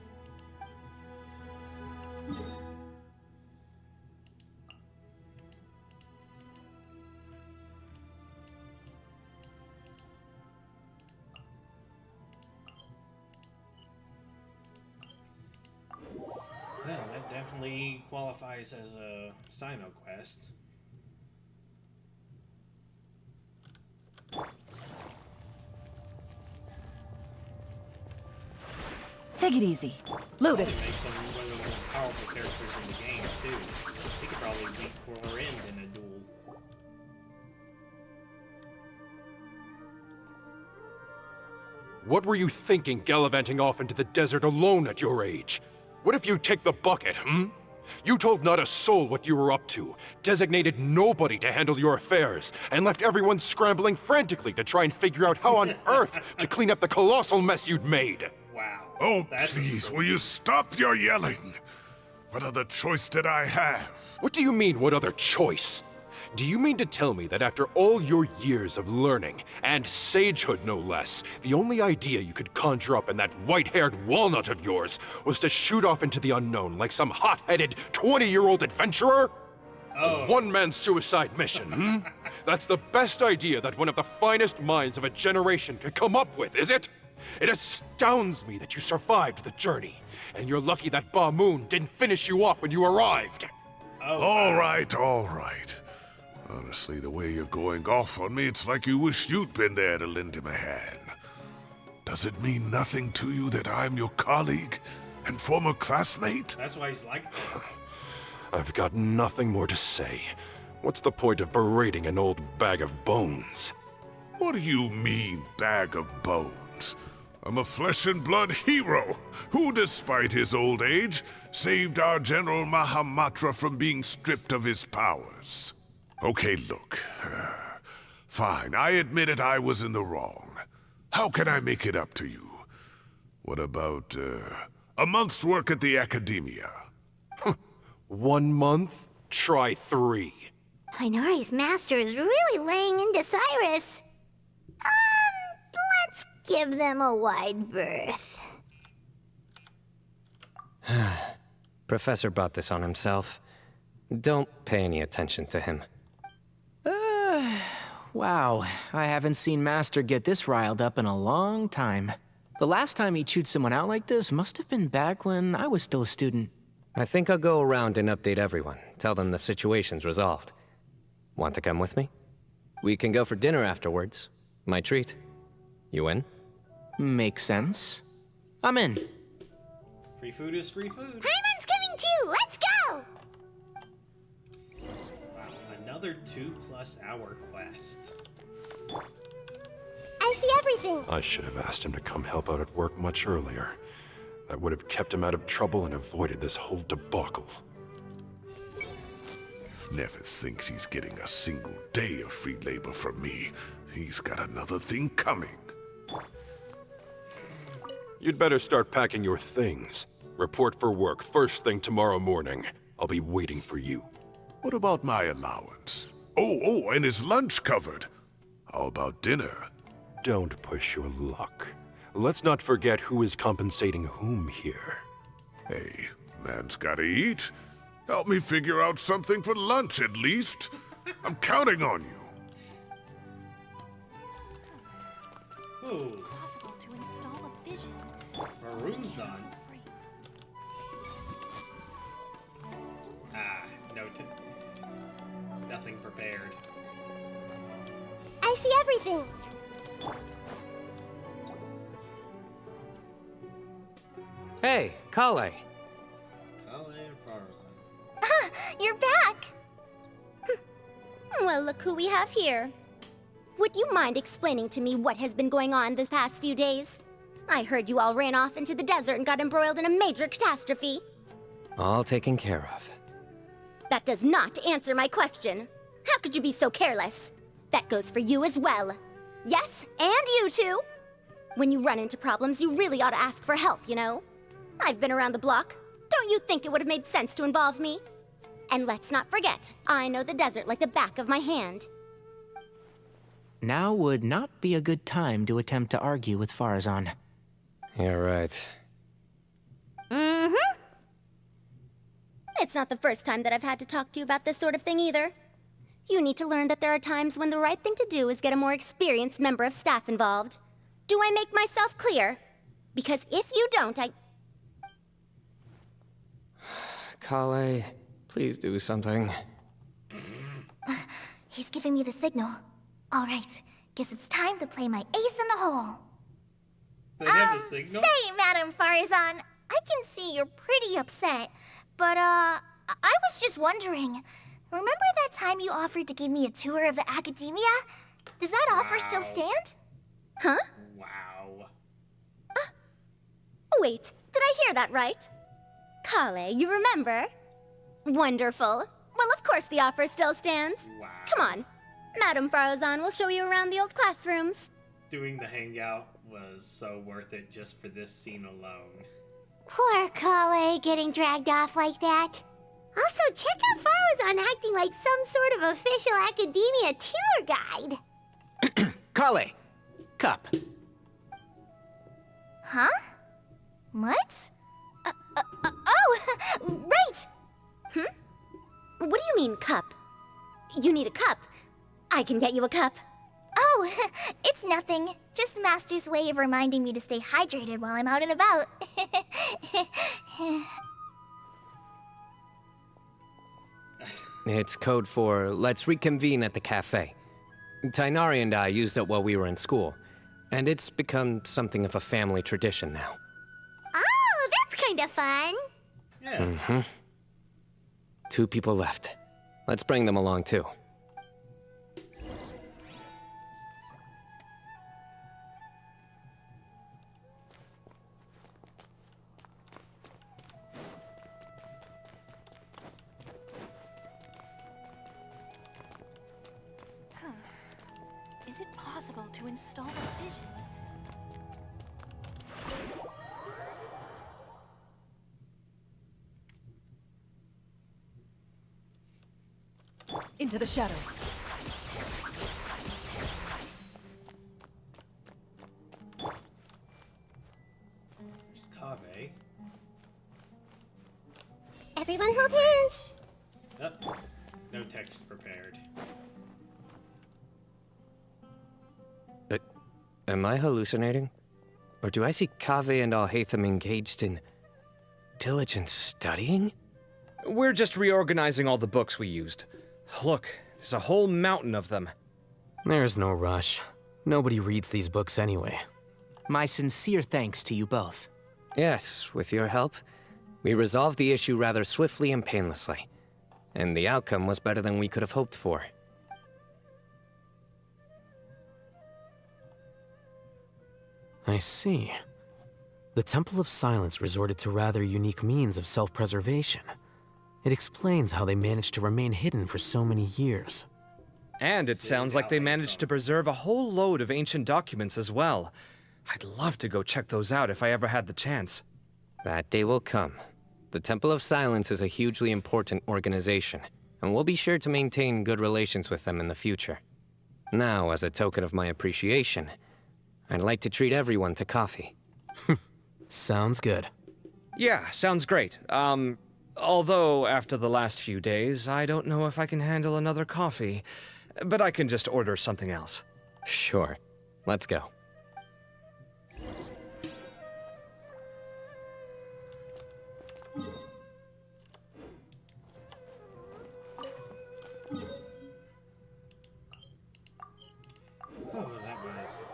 [SPEAKER 1] Well, that definitely qualifies as a Cyno quest.
[SPEAKER 13] Take it easy. Load it.
[SPEAKER 1] Makes them one of the most powerful characters in the game too. He could probably beat Corin in a duel.
[SPEAKER 2] What were you thinking gallivanting off into the desert alone at your age? What if you take the bucket, You told not a soul what you were up to, designated nobody to handle your affairs, and left everyone scrambling frantically to try and figure out how on earth to clean up the colossal mess you'd made.
[SPEAKER 1] Wow.
[SPEAKER 15] Oh, please, will you stop your yelling? What other choice did I have?
[SPEAKER 2] What do you mean, what other choice? Do you mean to tell me that after all your years of learning, and sagehood no less, the only idea you could conjure up in that white-haired walnut of yours was to shoot off into the unknown like some hot-headed 20-year-old adventurer? A one-man suicide mission, That's the best idea that one of the finest minds of a generation could come up with, is it? It astounds me that you survived the journey, and you're lucky that Ba Moon didn't finish you off when you arrived.
[SPEAKER 15] All right, all right. Honestly, the way you're going off on me, it's like you wish you'd been there to lend him a hand. Does it mean nothing to you that I'm your colleague and former classmate?
[SPEAKER 1] That's why he's like this.
[SPEAKER 2] I've got nothing more to say. What's the point of berating an old bag of bones?
[SPEAKER 15] What do you mean, bag of bones? I'm a flesh-and-blood hero who, despite his old age, saved our General Mahamatra from being stripped of his powers. Okay, look. Fine, I admit it, I was in the wrong. How can I make it up to you? What about, a month's work at the Academia?
[SPEAKER 2] 1 month? Try 3.
[SPEAKER 4] Inari's master is really laying into Cyrus. Give them a wide berth.
[SPEAKER 18] Professor brought this on himself. Don't pay any attention to him.
[SPEAKER 19] Wow, I haven't seen Master get this riled up in a long time. The last time he chewed someone out like this must have been back when I was still a student.
[SPEAKER 18] I think I'll go around and update everyone. Tell them the situation's resolved. Want to come with me? We can go for dinner afterwards. My treat. You in?
[SPEAKER 19] Makes sense. I'm in.
[SPEAKER 1] Free food is free food.
[SPEAKER 4] Paimon's coming too! Let's go!
[SPEAKER 1] Wow, another 2+ hour quest.
[SPEAKER 4] I see everything.
[SPEAKER 2] I should have asked him to come help out at work much earlier. That would have kept him out of trouble and avoided this whole debacle.
[SPEAKER 15] If Nephis thinks he's getting a single day of free labor from me, he's got another thing coming.
[SPEAKER 2] You'd better start packing your things. Report for work first thing tomorrow morning. I'll be waiting for you.
[SPEAKER 15] What about my allowance? Oh, and his lunch covered. How about dinner?
[SPEAKER 2] Don't push your luck. Let's not forget who is compensating whom here.
[SPEAKER 15] Hey, man's gotta eat. Help me figure out something for lunch at least. I'm counting on you.
[SPEAKER 1] Ooh.
[SPEAKER 13] Possible to install a vision.
[SPEAKER 1] Faruzan. Nothing prepared.
[SPEAKER 4] I see everything.
[SPEAKER 18] Hey, Kale.
[SPEAKER 1] Kale and Faruzan.
[SPEAKER 7] Ah, you're back!
[SPEAKER 4] Well, look who we have here. Would you mind explaining to me what has been going on this past few days? I heard you all ran off into the desert and got embroiled in a major catastrophe.
[SPEAKER 18] All taken care of.
[SPEAKER 4] That does not answer my question. How could you be so careless? That goes for you as well. Yes, and you too. When you run into problems, you really ought to ask for help, you know? I've been around the block. Don't you think it would have made sense to involve me? And let's not forget, I know the desert like the back of my hand.
[SPEAKER 19] Now would not be a good time to attempt to argue with Farazan.
[SPEAKER 18] You're right.
[SPEAKER 4] Mm-hmm. It's not the first time that I've had to talk to you about this sort of thing either. You need to learn that there are times when the right thing to do is get a more experienced member of staff involved. Do I make myself clear? Because if you don't,
[SPEAKER 18] Kale, please do something.
[SPEAKER 7] He's giving me the signal. All right, guess it's time to play my ace in the hole.
[SPEAKER 1] They have a signal?
[SPEAKER 7] Say, Madame Farazan, I can see you're pretty upset, but, I was just wondering, remember that time you offered to give me a tour of the academia? Does that offer still stand?
[SPEAKER 4] Huh?
[SPEAKER 1] Wow.
[SPEAKER 4] Wait, did I hear that right? Kale, you remember? Wonderful. Well, of course the offer still stands.
[SPEAKER 1] Wow.
[SPEAKER 4] Come on. Madame Farazan will show you around the old classrooms.
[SPEAKER 1] Doing the hangout was so worth it just for this scene alone.
[SPEAKER 4] Poor Kale getting dragged off like that. Also, check out Farazan acting like some sort of official academia tour guide.
[SPEAKER 19] Kale! Cup.
[SPEAKER 7] Huh? What? Oh, right!
[SPEAKER 4] What do you mean, cup? You need a cup. I can get you a cup.
[SPEAKER 7] Oh, it's nothing. Just Master's way of reminding me to stay hydrated while I'm out and about.
[SPEAKER 18] It's code for let's reconvene at the cafe. Tainari and I used it while we were in school, and it's become something of a family tradition now.
[SPEAKER 4] Oh, that's kind of fun.
[SPEAKER 1] Yeah.
[SPEAKER 18] Mm-hmm. 2 people left. Let's bring them along too.
[SPEAKER 13] Is it possible to install a vision?
[SPEAKER 8] Into the shadows.
[SPEAKER 1] Kaveh.
[SPEAKER 4] Everyone hold hands.
[SPEAKER 1] Oh, no text prepared.
[SPEAKER 18] Am I hallucinating? Or do I see Kaveh and Alhaitham engaged in diligent studying?
[SPEAKER 21] We're just reorganizing all the books we used. Look, there's a whole mountain of them.
[SPEAKER 11] There's no rush. Nobody reads these books anyway.
[SPEAKER 19] My sincere thanks to you both.
[SPEAKER 18] Yes, with your help, we resolved the issue rather swiftly and painlessly. And the outcome was better than we could have hoped for.
[SPEAKER 11] I see. The Temple of Silence resorted to rather unique means of self-preservation. It explains how they managed to remain hidden for so many years.
[SPEAKER 21] And it sounds like they managed to preserve a whole load of ancient documents as well. I'd love to go check those out if I ever had the chance.
[SPEAKER 18] That day will come. The Temple of Silence is a hugely important organization, and we'll be sure to maintain good relations with them in the future. Now, as a token of my appreciation, I'd like to treat everyone to coffee.
[SPEAKER 11] Sounds good.
[SPEAKER 21] Yeah, sounds great. Although after the last few days, I don't know if I can handle another coffee. But I can just order something else.
[SPEAKER 18] Sure. Let's go.
[SPEAKER 1] Oh, that was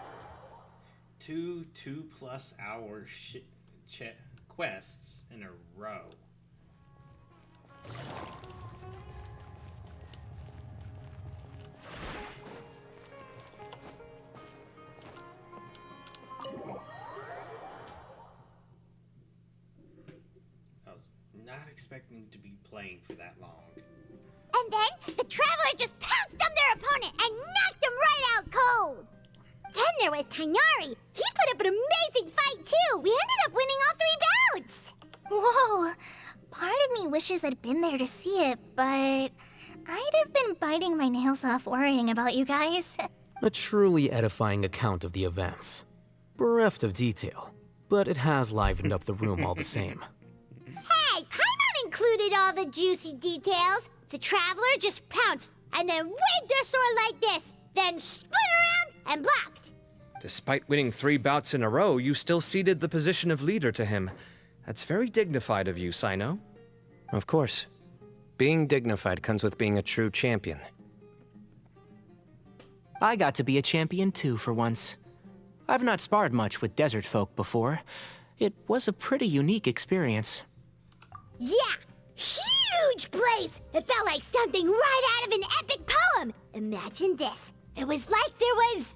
[SPEAKER 1] two 2+ hour quests in a row. I was not expecting to be playing for that long.
[SPEAKER 4] And then the Traveler just pounced on their opponent and knocked him right out cold. Then there was Tighnari. He put up an amazing fight too. We ended up winning all 3 bouts.
[SPEAKER 7] Whoa! Part of me wishes I'd been there to see it, but I'd have been biting my nails off worrying about you guys.
[SPEAKER 11] A truly edifying account of the events. Bereft of detail, but it has livened up the room all the same.
[SPEAKER 4] Hey, Paimon included all the juicy details. The Traveler just pounced and then waved their sword like this, then spun around and blocked.
[SPEAKER 21] Despite winning 3 bouts in a row, you still ceded the position of leader to him. That's very dignified of you, Cyno.
[SPEAKER 18] Of course. Being dignified comes with being a true champion.
[SPEAKER 19] I got to be a champion too for once. I've not sparred much with desert folk before. It was a pretty unique experience.
[SPEAKER 4] Yeah, huge place. It felt like something right out of an epic poem. Imagine this. It was like there was...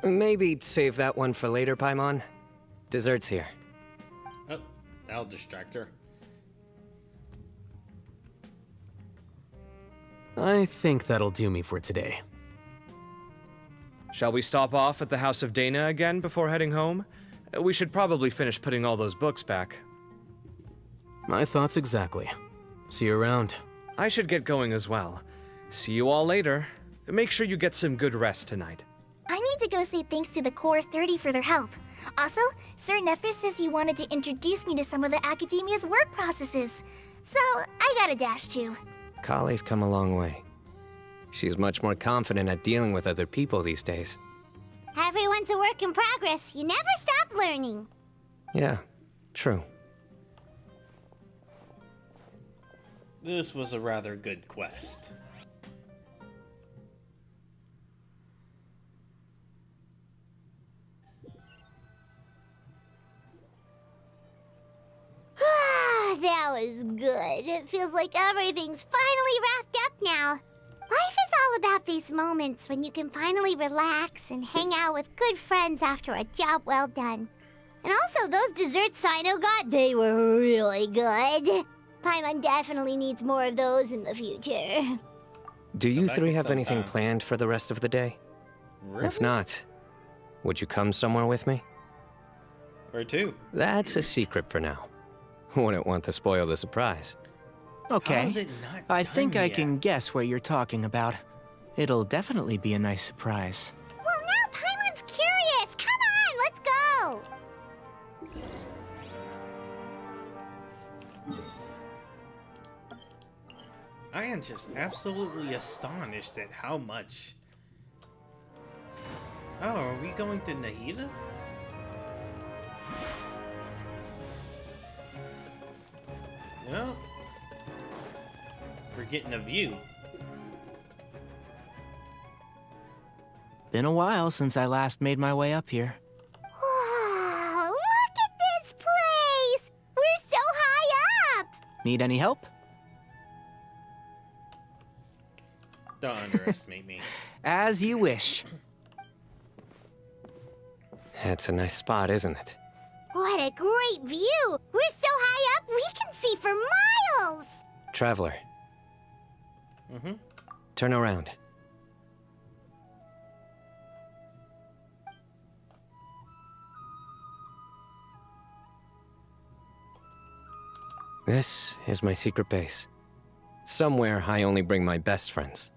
[SPEAKER 18] Maybe save that one for later, Paimon. Dessert's here.
[SPEAKER 1] Oh, that'll distract her.
[SPEAKER 11] I think that'll do me for today.
[SPEAKER 21] Shall we stop off at the House of Dana again before heading home? We should probably finish putting all those books back.
[SPEAKER 11] My thoughts exactly. See you around.
[SPEAKER 21] I should get going as well. See you all later. Make sure you get some good rest tonight.
[SPEAKER 7] I need to go say thanks to the Core 30 for their help. Also, Sir Nephis says he wanted to introduce me to some of the Academia's work processes. So, I gotta dash too.
[SPEAKER 18] Kale's come a long way. She's much more confident at dealing with other people these days.
[SPEAKER 4] Everyone's a work in progress. You never stop learning.
[SPEAKER 18] Yeah, true.
[SPEAKER 1] This was a rather good quest.
[SPEAKER 4] That was good. It feels like everything's finally wrapped up now. Life is all about these moments when you can finally relax and hang out with good friends after a job well done. And also, those desserts Cyno got, they were really good. Paimon definitely needs more of those in the future.
[SPEAKER 18] Do you three have anything planned for the rest of the day?
[SPEAKER 1] Really?
[SPEAKER 18] If not, would you come somewhere with me?
[SPEAKER 1] Where to?
[SPEAKER 18] That's a secret for now. Wouldn't want to spoil the surprise.
[SPEAKER 19] Okay.
[SPEAKER 1] How is it not
[SPEAKER 19] I think
[SPEAKER 1] done
[SPEAKER 19] I
[SPEAKER 1] yet?
[SPEAKER 19] can guess what you're talking about. It'll definitely be a nice surprise.
[SPEAKER 4] Well, now Paimon's curious. Come on, let's go.
[SPEAKER 1] I am just absolutely astonished at how much... Oh, are we going to Nahida? No. We're getting a view.
[SPEAKER 19] Been a while since I last made my way up here.
[SPEAKER 4] Wow, look at this place! We're so high up!
[SPEAKER 19] Need any help?
[SPEAKER 1] Don't underestimate me.
[SPEAKER 19] As you wish.
[SPEAKER 18] It's a nice spot, isn't it?
[SPEAKER 4] What a great view! We're so high up, we can see for miles!
[SPEAKER 18] Traveler,
[SPEAKER 1] Mm-hmm.
[SPEAKER 18] turn around. This is my secret base. Somewhere I only bring my best friends.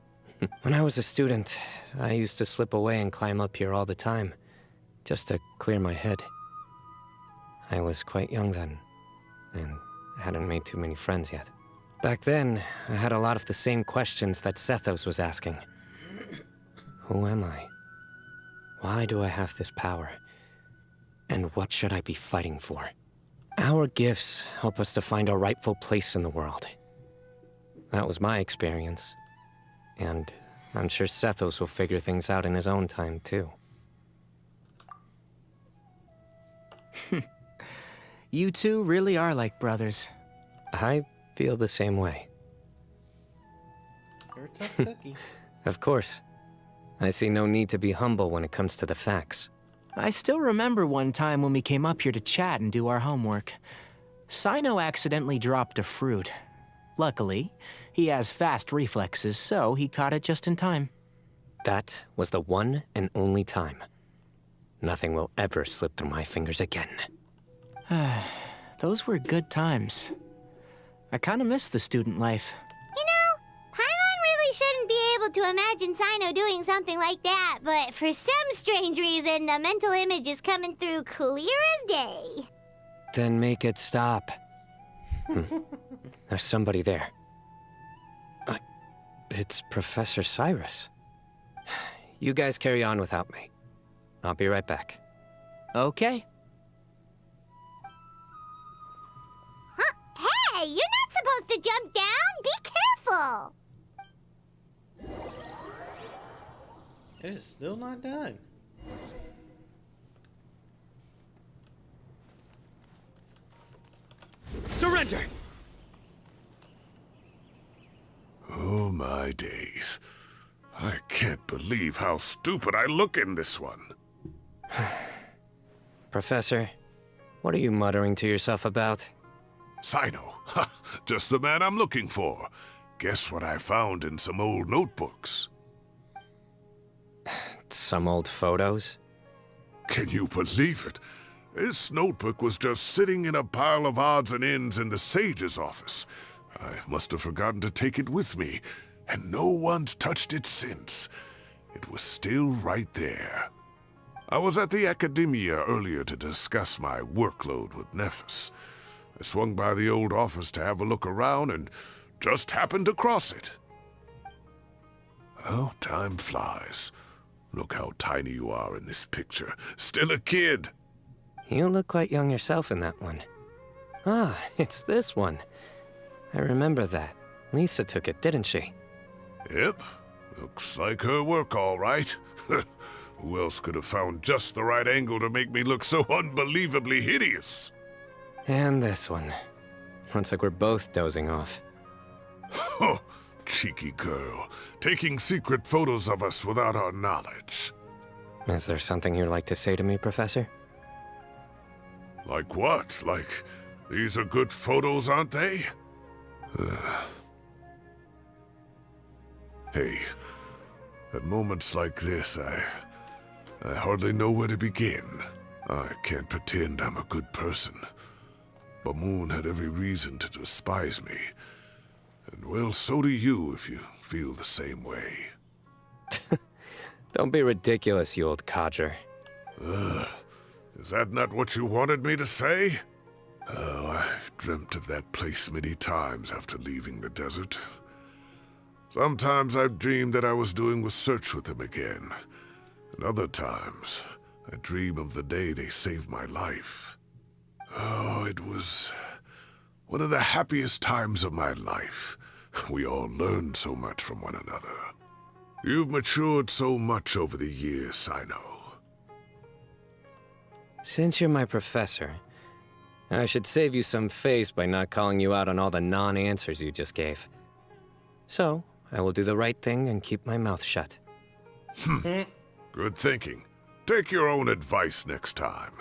[SPEAKER 18] When I was a student, I used to slip away and climb up here all the time, just to clear my head. I was quite young then, and hadn't made too many friends yet. Back then, I had a lot of the same questions that Sethos was asking. Who am I? Why do I have this power? And what should I be fighting for? Our gifts help us to find our rightful place in the world. That was my experience. And I'm sure Sethos will figure things out in his own time, too.
[SPEAKER 19] You two really are like brothers.
[SPEAKER 18] I feel the same way.
[SPEAKER 1] You're a tough cookie.
[SPEAKER 18] Of course. I see no need to be humble when it comes to the facts.
[SPEAKER 19] I still remember one time when we came up here to chat and do our homework. Sino accidentally dropped a fruit. Luckily, he has fast reflexes, so he caught it just in time.
[SPEAKER 18] That was the one and only time. Nothing will ever slip through my fingers again.
[SPEAKER 19] Those were good times. I kind of miss the student life.
[SPEAKER 4] You know, Paimon really shouldn't be able to imagine Sino doing something like that, but for some strange reason, the mental image is coming through clear as day.
[SPEAKER 18] Then make it stop. There's somebody there. It's Professor Cyrus. You guys carry on without me. I'll be right back.
[SPEAKER 19] Okay.
[SPEAKER 4] Huh? Hey, you're not supposed to jump down! Be careful!
[SPEAKER 1] It is still not done.
[SPEAKER 5] Surrender!
[SPEAKER 15] Oh my days. I can't believe how stupid I look in this one.
[SPEAKER 18] Professor, what are you muttering to yourself about?
[SPEAKER 15] Sino. Just the man I'm looking for. Guess what I found in some old notebooks?
[SPEAKER 18] Some old photos?
[SPEAKER 15] Can you believe it? This notebook was just sitting in a pile of odds and ends in the Sage's office. I must have forgotten to take it with me, and no one's touched it since. It was still right there. I was at the Academia earlier to discuss my workload with Nephis. I swung by the old office to have a look around and just happened to cross it. Oh, time flies. Look how tiny you are in this picture. Still a kid.
[SPEAKER 18] You look quite young yourself in that one. Ah, it's this one. I remember that. Lisa took it, didn't she?
[SPEAKER 15] Yep. Looks like her work, all right. Who else could have found just the right angle to make me look so unbelievably hideous?
[SPEAKER 18] And this one. Looks like we're both dozing off.
[SPEAKER 15] Oh, cheeky girl. Taking secret photos of us without our knowledge.
[SPEAKER 18] Is there something you'd like to say to me, Professor?
[SPEAKER 15] Like what? Like, these are good photos, aren't they? Hey, at moments like this, I hardly know where to begin. I can't pretend I'm a good person. Bamoon had every reason to despise me. And well, so do you if you feel the same way.
[SPEAKER 18] Don't be ridiculous, you old codger.
[SPEAKER 15] Is that not what you wanted me to say? Oh, I've dreamt of that place many times after leaving the desert. Sometimes I've dreamed that I was doing research with them again. And other times, I dream of the day they saved my life. Oh, it was one of the happiest times of my life. We all learned so much from one another. You've matured so much over the years, Cyno.
[SPEAKER 18] Since you're my professor, I should save you some face by not calling you out on all the non-answers you just gave. So, I will do the right thing and keep my mouth shut.
[SPEAKER 15] Good thinking. Take your own advice next time.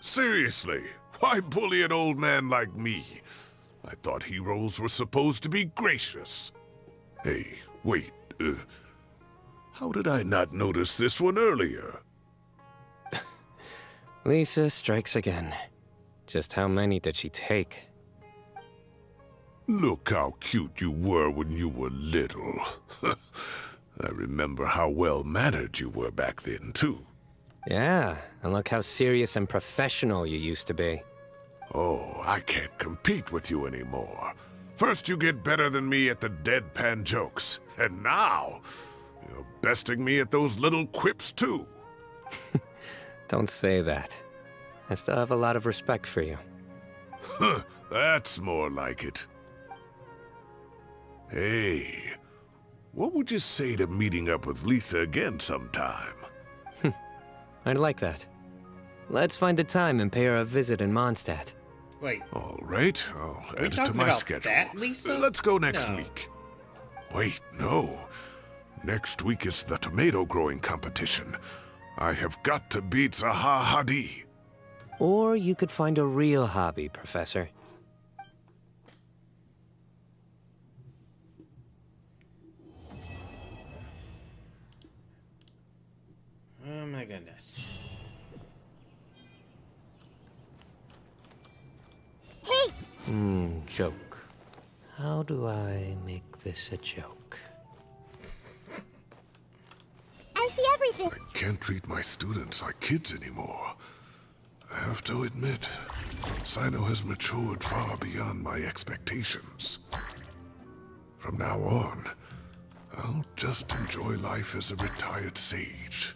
[SPEAKER 15] Seriously, why bully an old man like me? I thought heroes were supposed to be gracious. Hey, wait, how did I not notice this one earlier?
[SPEAKER 18] Lisa strikes again. Just how many did she take?
[SPEAKER 15] Look how cute you were when you were little. I remember how well-mannered you were back then, too.
[SPEAKER 18] Yeah, and look how serious and professional you used to be.
[SPEAKER 15] Oh, I can't compete with you anymore. First you get better than me at the deadpan jokes, and now you're besting me at those little quips, too.
[SPEAKER 18] Don't say that. I still have a lot of respect for you.
[SPEAKER 15] That's more like it. Hey, what would you say to meeting up with Lisa again sometime?
[SPEAKER 18] I'd like that. Let's find a time and pay her a visit in Mondstadt.
[SPEAKER 1] Wait.
[SPEAKER 15] All right, I'll
[SPEAKER 1] Are we
[SPEAKER 15] add it to
[SPEAKER 1] talking
[SPEAKER 15] my
[SPEAKER 1] about
[SPEAKER 15] schedule.
[SPEAKER 1] that, Lisa?
[SPEAKER 15] Let's go next
[SPEAKER 1] No.
[SPEAKER 15] week. Wait, no. Next week is the tomato growing competition. I have got to beat Zaha Hadid.
[SPEAKER 18] Or you could find a real hobby, Professor.
[SPEAKER 1] Oh my goodness.
[SPEAKER 4] Hey!
[SPEAKER 18] Joke. How do I make this a joke?
[SPEAKER 4] I see everything.
[SPEAKER 15] I can't treat my students like kids anymore. I have to admit, Cyno has matured far beyond my expectations. From now on, I'll just enjoy life as a retired sage.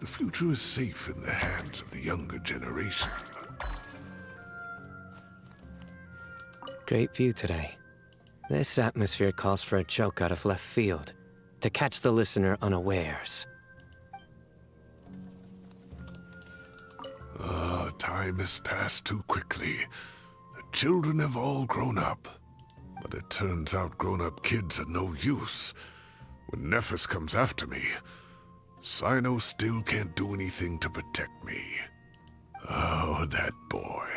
[SPEAKER 15] The future is safe in the hands of the younger generation.
[SPEAKER 18] Great view today. This atmosphere calls for a joke out of left field, to catch the listener unawares.
[SPEAKER 15] Time has passed too quickly. The children have all grown up. But it turns out grown-up kids are no use. When Nephis comes after me, Cyno still can't do anything to protect me. Oh, that boy.